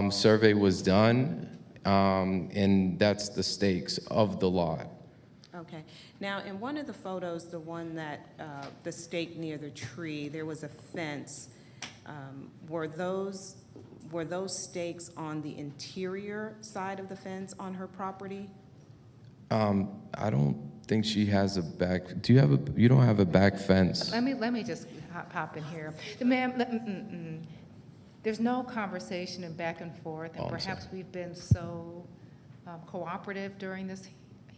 survey was done, and that's the stakes of the lot. Okay. Now, in one of the photos, the one that, the stake near the tree, there was a fence. Were those stakes on the interior side of the fence on her property? I don't think she has a back, you don't have a back fence? Let me just hop in here. Ma'am, there's no conversation and back and forth, and Oh, I'm perhaps sorry. we've been so cooperative during this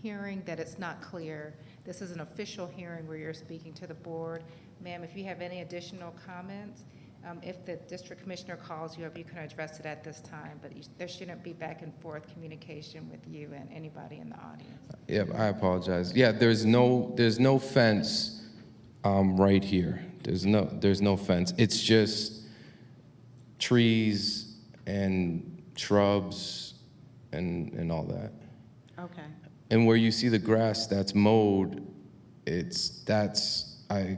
hearing that it's not clear. This is an official hearing where you're speaking to the board. Ma'am, if you have any additional comments, if the district commissioner calls you up, you can address it at this time, but there shouldn't be back and forth communication with you and anybody in the audience. Yep, I apologize. Yeah, there's no fence right here. There's no fence. It's just trees and shrubs and all that. Okay. And where you see the grass that's mowed, I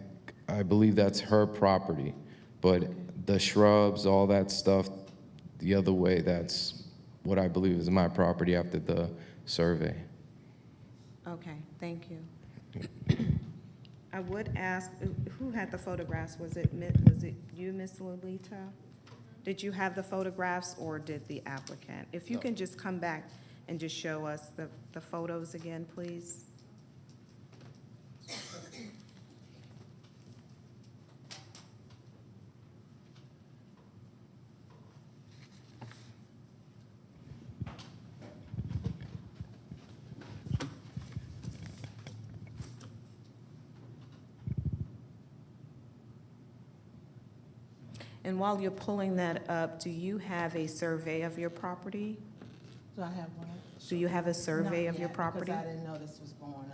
believe that's her property. But the shrubs, all that stuff, the other way, that's what I believe is my property after the survey. Okay, thank you. I would ask, who had the photographs? Was it you, Ms. Lolita? Did you have the photographs or did the applicant? If you can just come back and just show us the photos again, please. And while you're pulling that up, do you have a survey of your property? Do I have one? Do you have a survey of your property? Because I didn't know this was going on.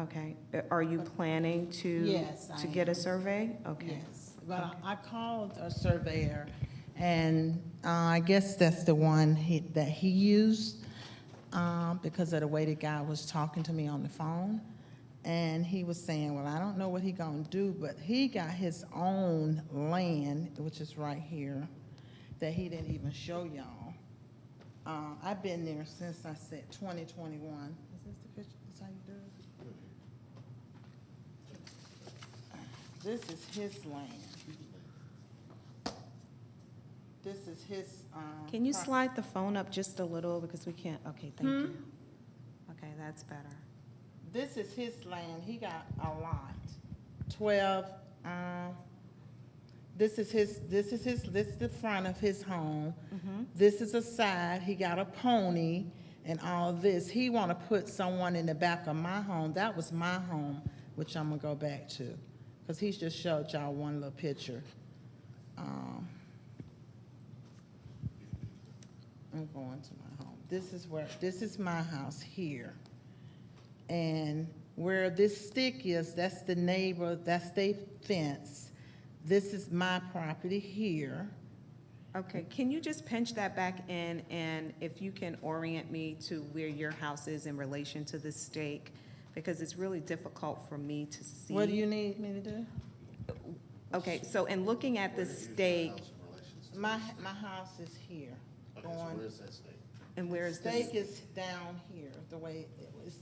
Okay. Are you planning to? Yes, I To get a am. survey? Okay. Yes, but I called a surveyor, and I guess that's the one that he used, because of the way the guy was talking to me on the phone. And he was saying, well, I don't know what he gonna do, but he got his own land, which is right here, that he didn't even show y'all. I've been there since I said 2021. Is this the picture? Is how you do it? This is his land. This is his, Can you slide the phone up just a little because we can't, okay, thank you. Okay, that's better. This is his land. He got a lot. 12, this is the front of his home. This is a side. He got a pony and all this. He want to put someone in the back of my home. That was my home, which I'm gonna go back to, because he's just showed y'all one little picture. I'm going to my home. This is my house here. And where this stick is, that's the neighbor, that's their fence. This is my property here. Okay, can you just pinch that back in, and if you can orient me to where your house is in relation to the stake, because it's really difficult for me to see. What do you need me to do? Okay, so in looking at the stake, My house is here. Going. and where is Stake this? is down here, the way,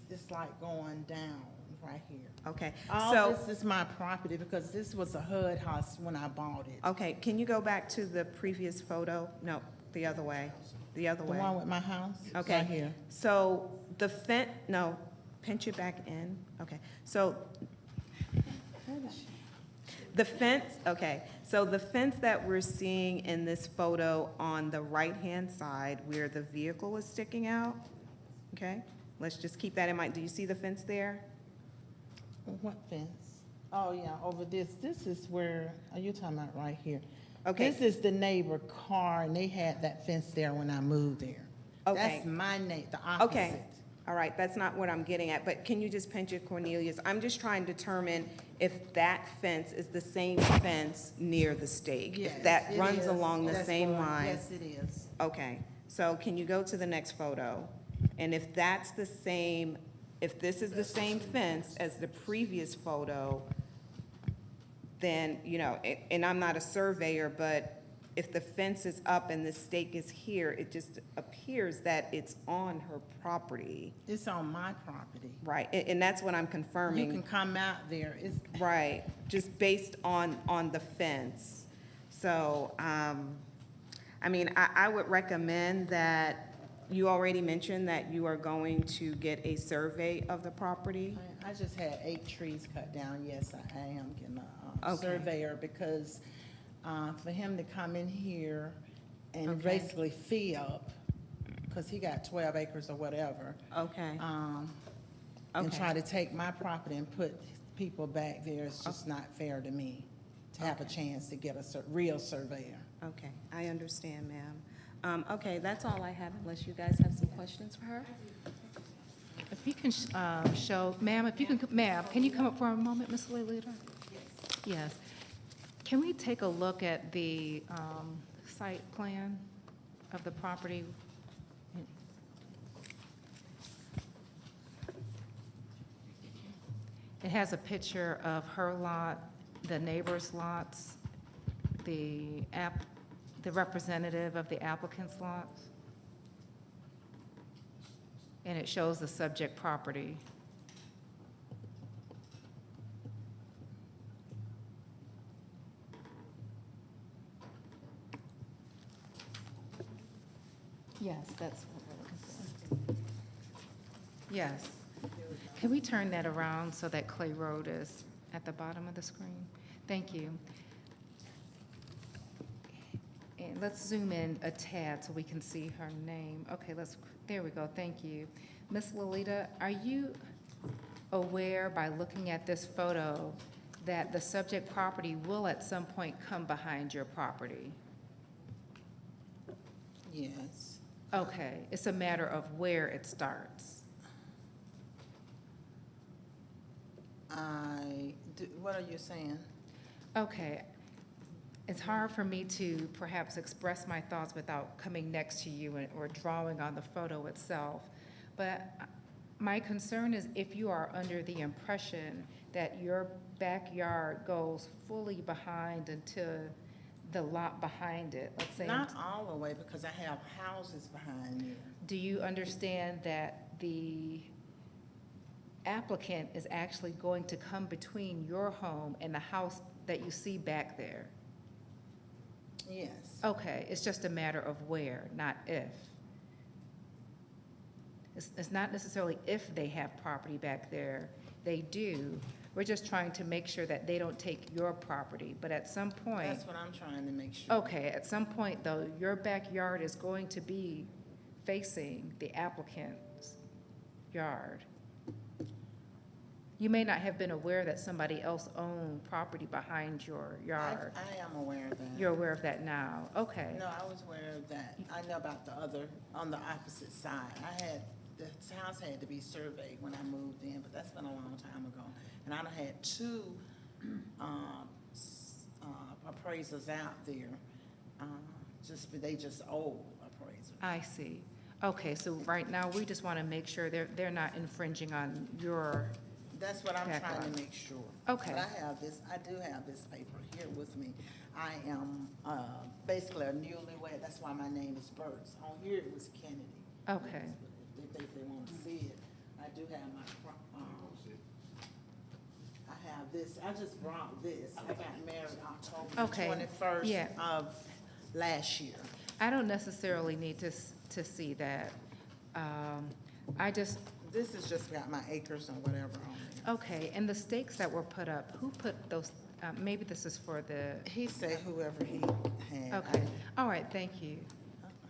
it's like going down right here. Okay, All so, this is my property because this was a HUD house when I bought it. okay, can you go back to the previous photo? No, the other way, the other The way. one with my house? Okay. Right here. So the fence, no, pinch it back in. Okay, so the fence, okay, so the fence that we're seeing in this photo on the right-hand side where the vehicle is sticking out, okay? Let's just keep that in mind. Do you see the fence there? What fence? Oh, yeah, over this. This is where, are you talking about right here? Okay. This is the neighbor car, and they had that fence there when I moved there. Okay. That's my the opposite. Okay, all right, that's not what I'm getting at, but can you just pinch it, Cornelius? I'm just trying to determine if that fence is the same fence near the stake, Yes, if that it runs is. along the That's same what- line. Yes, it is. Okay, so can you go to the next photo? And if that's the same, if this is the same fence as the previous photo, then, you know, and I'm not a surveyor, but if the fence is up and the stake is here, it just appears that it's on her property. It's on my property. Right, and that's what I'm confirming. You can come out there. It's, Right, just based on the fence. So, I mean, I would recommend that, you already mentioned that you are going to get a survey of the property. I just had 8 trees cut down. Yes, I am getting a Okay. surveyor because for him to come in here and Okay. basically fee up, because he got 12 acres or whatever. Okay. and Okay. try to take my property and put people back there. It's just not fair to me to have a chance to get a real surveyor. Okay, I understand, ma'am. Okay, that's all I have unless you guys have some questions for her. If you can show, ma'am, can you come up for a moment, Ms. Lolita? Yes. Can we take a look at the site plan of the property? It has a picture of her lot, the neighbor's lots, the representative of the applicant's lots. And it shows the subject property. Yes, that's what we're looking for. Yes. Can we turn that around so that Clay Road is at the bottom of the screen? Thank you. And let's zoom in a tad so we can see her name. Okay, there we go, thank you. Ms. Lolita, are you aware by looking at this photo that the subject property will at some point come behind your property? Yes. Okay, it's a matter of where it starts. What are you saying? Okay. It's hard for me to perhaps express my thoughts without coming next to you or drawing on the photo itself. But my concern is if you are under the impression that your backyard goes fully behind into the lot behind it, let's say. Not all the way, because I have houses behind me. Do you understand that the applicant is actually going to come between your home and the house that you see back there? Yes. Okay, it's just a matter of where, not if. It's not necessarily if they have property back there, they do. We're just trying to make sure that they don't take your property, but at some point. That's what I'm trying to make sure. Okay, at some point though, your backyard is going to be facing the applicant's yard. You may not have been aware that somebody else owned property behind your yard. I am aware of that. You're aware of that now, okay. No, I was aware of that. I know about the other, on the opposite side. The house had to be surveyed when I moved in, but that's been a long time ago. And I done had two appraisers out there, they just old appraisers. I see. Okay, so right now, we just want to make sure they're not infringing on your. That's what I'm backyard. trying to make sure. Okay. But I do have this paper here with me. I am basically a newlywed, that's why my name is Burks. On here it was Kennedy. Okay. If they want to see it, I do have I have this, I just brought this. I got married October Okay, 21st yeah. of last year. I don't necessarily need to see that. This has just got my acres and whatever on there. Okay, and the stakes that were put up, who put those, maybe this is for the. He said whoever he had. Okay, all right, thank you.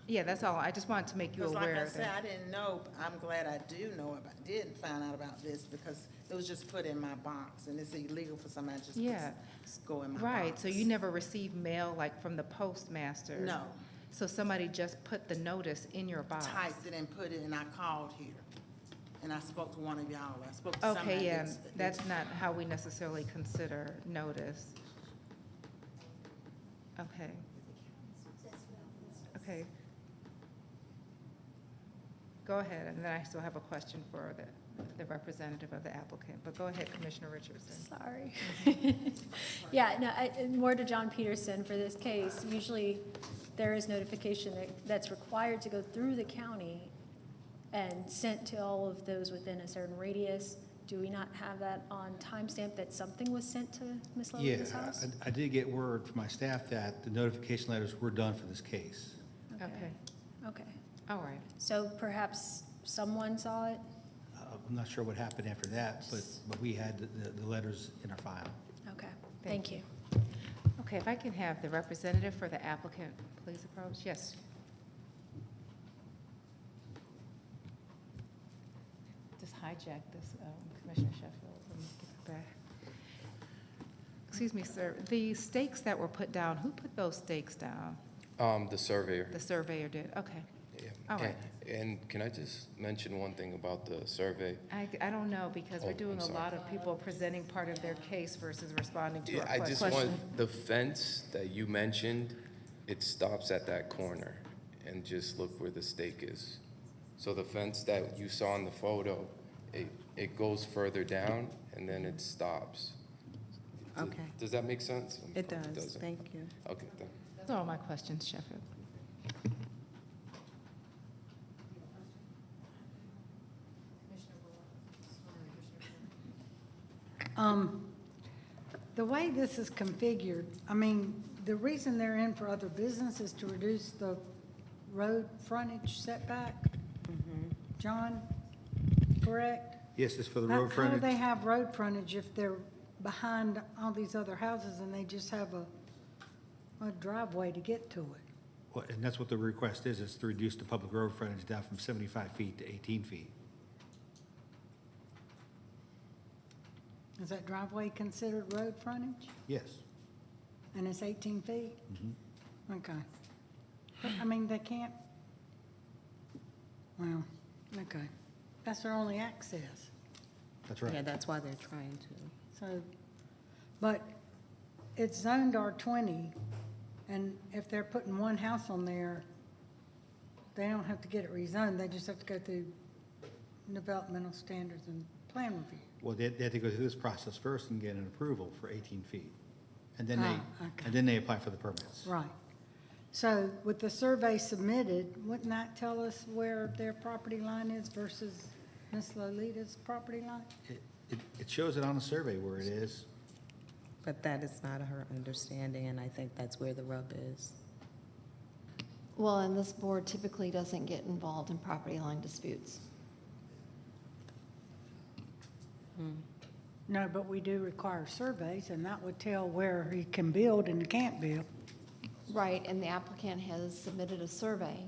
Yeah, that's all. I just wanted to make you Because aware like I of said, that. I didn't know, I'm glad I did find out about this because it was just put in my box and it's illegal for somebody to just Yeah. go in my box. Right, so you never received mail like from the postmaster? No. So somebody just put the notice in your box? Typed it and put it, and I called here. And I spoke to one of y'all. I spoke to somebody. Okay, yeah, that's not how we necessarily consider notice. Okay. Okay. Go ahead, and then I still have a question for the representative of the applicant, but go ahead, Commissioner Richardson. Sorry. Yeah, no, more to John Peterson for this case. Usually, there is notification that's required to go through the county and sent to all of those within a certain radius. Do we not have that on timestamp that something was sent to Ms. Lolita's house? Yeah, I did get word from my staff that the notification letters were done for this case. Okay, Okay. all right. So perhaps someone saw it? I'm not sure what happened after that, but we had the letters in our file. Okay, thank you. Okay, if I can have the representative for the applicant, please approach. Yes. Just hijack this, Commissioner Sheffield. Let me get it back. Excuse me, sir. The stakes that were put down, who put those stakes down? The surveyor. The surveyor did, okay. Yeah. All right. And can I just mention one thing about the survey? I don't know, because we're Oh, doing I'm a sorry. lot of people presenting part of their case versus responding to Yeah, our I question. just want, the fence that you mentioned, it stops at that corner, and just look where the stake is. So the fence that you saw in the photo, it goes further down, and then it stops. Okay. Does that make sense? It does, doesn't. thank you. Okay, thank Those are all my questions, Sheffield. The way this is configured, I mean, the reason they're in for other business is to reduce the road frontage setback. John, correct? Yes, it's for the How road do they frontage. have road frontage if they're behind all these other houses and they just have a driveway to get to it? Well, and that's what the request is to reduce the public road frontage down from 75 feet to 18 feet. Is that driveway considered road frontage? Yes. And it's 18 feet? Mhm. Okay. But, I mean, they can't, well, okay. That's their only access. That's right. Yeah, that's why they're trying to. So, but it's zoned R20, and if they're putting one house on there, they don't have to get it rezoned, they just have to go through developmental standards and plan review. Well, they have to go through this process first and get an approval for 18 feet. And then Okay. they apply for the permits. Right. So with the survey submitted, wouldn't that tell us where their property line is versus Ms. Lolita's property line? It shows it on the survey where it is. But that is not her understanding, and I think that's where the rub is. Well, and this board typically doesn't get involved in property line disputes. No, but we do require surveys, and that would tell where he can build and can't build. Right, and the applicant has submitted a survey.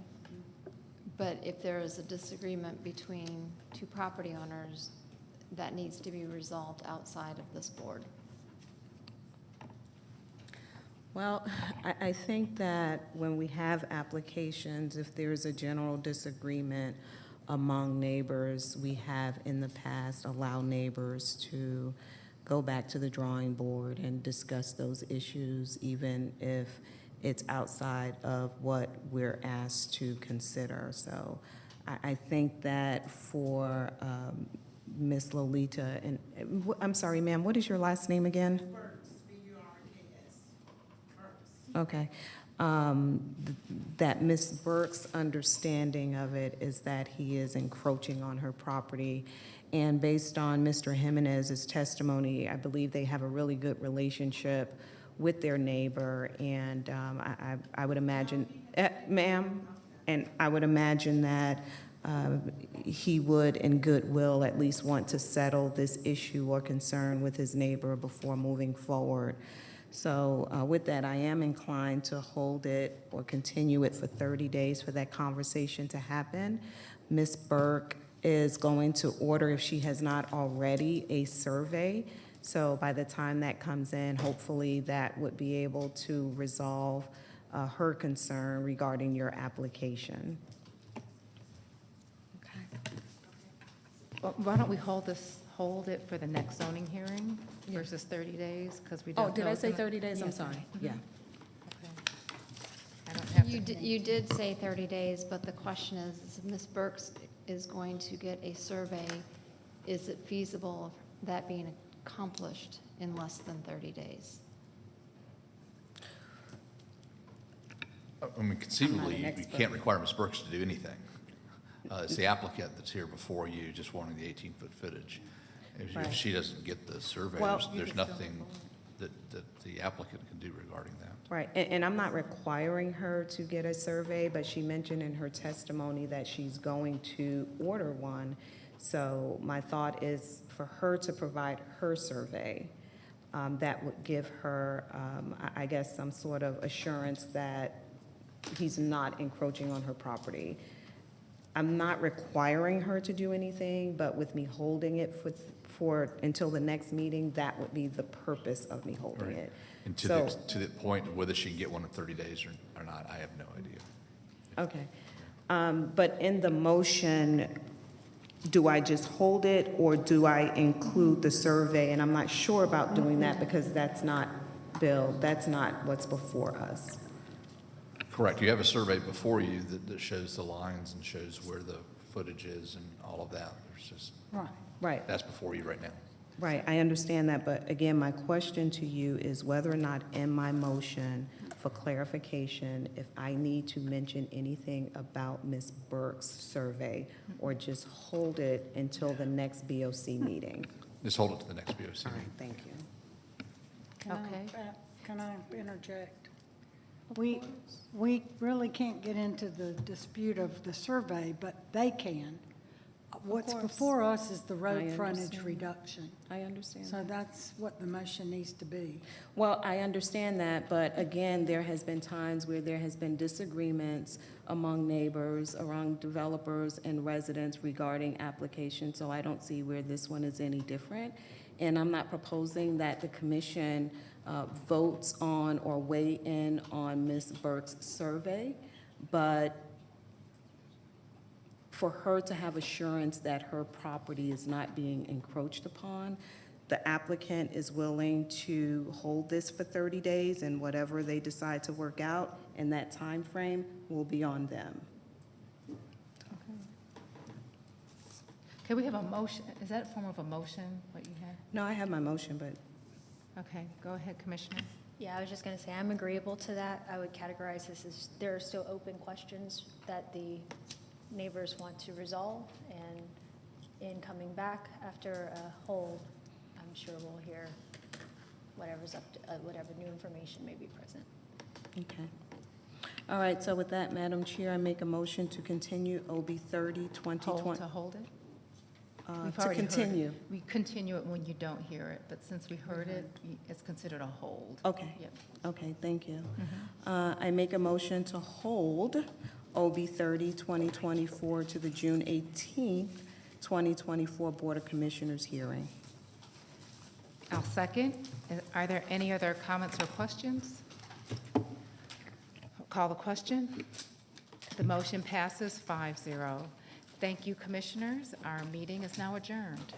But if there is a disagreement between two property owners, that needs to be resolved outside of this board. Well, I think that when we have applications, if there's a general disagreement among neighbors, we have in the past allowed neighbors to go back to the drawing board and discuss those issues, even if it's outside of what we're asked to consider. So I think that for Ms. Lolita, and I'm sorry, ma'am, what is your last name again? Burks, B-U-R-K-S. Okay. That Ms. Burke's understanding of it is that he is encroaching on her property. And based on Mr. Jimenez's testimony, I believe they have a really good relationship with their neighbor. And I would imagine, ma'am, and I would imagine that he would, in goodwill, at least want to settle this issue or concern with his neighbor before moving forward. So with that, I am inclined to hold it or continue it for 30 days for that conversation to happen. Ms. Burke is going to order, if she has not already, a survey. So by the time that comes in, hopefully that would be able to resolve her concern regarding your application. Well, why don't we hold it for the next zoning hearing versus 30 days? Because we don't Oh, did know I it's say gonna- 30 days? I'm Yes. sorry. Mhm. Yeah. Okay. I don't have You to- you did say 30 days, but the question is, if Ms. Burks is going to get a survey, is it feasible of that being accomplished in less than 30 days? I mean, conceivably, an you expert. can't require Ms. Burks to do anything. It's the applicant that's here before you, just wanting the 18-foot footage. If Right. she doesn't get the survey, Well, there's nothing that the applicant can do regarding that. Right, and I'm not requiring her to get a survey, but she mentioned in her testimony that she's going to order one. So my thought is for her to provide her survey. That would give her, I guess, some sort of assurance that he's not encroaching on her property. I'm not requiring her to do anything, but with me holding it for until the next meeting, that would be the purpose of me holding Right. it. And So, to the point of whether she can get one in 30 days or not, I have no idea. okay. But in the motion, do I just hold it, or do I include the survey? And I'm not sure about doing that because that's not, Bill, that's not what's before us. Correct. You have a survey before you that shows the lines and shows where the footage is and all of that. There's just, Right. that's before you right now. Right, I understand that, but again, my question to you is whether or not in my motion for clarification, if I need to mention anything about Ms. Burke's survey, or just hold it until the next BOC meeting. Just hold it to the next BOC All right, meeting. thank you. Can I interject? We really can't get into the dispute of the survey, but they can. What's course. before us is the road I frontage understand. reduction. I understand. So that's what the motion needs to be. Well, I understand that, but again, there has been times where there has been disagreements among neighbors, around developers and residents regarding applications, so I don't see where this one is any different. And I'm not proposing that the commission votes on or weigh in on Ms. Burke's survey, but for her to have assurance that her property is not being encroached upon, the applicant is willing to hold this for 30 days, and whatever they decide to work out in that time frame will be on them. Okay, we have a motion. Is that a form of a motion, what you have? No, I have my motion, but Okay, go ahead, Commissioner. Yeah, I was just going to say, I'm agreeable to that. I would categorize this as, there are still open questions that the neighbors want to resolve, and in coming back after a hold, I'm sure we'll hear whatever's up to, whatever new information may be present. okay. All right, so with that, Madam Chair, I make a motion to continue OB 30, 2020. Hold it? We've To already heard it. continue. We continue it when you don't hear it, but since we heard it, it's considered a hold. Okay. Yep. Okay, thank you. I make a motion to hold OB 30, 2024 to the June 18th, 2024 Board of Commissioners hearing. I'll second. Are there any other comments or questions? Call the question. The motion passes 5-0. Thank you, Commissioners. Our meeting is now adjourned.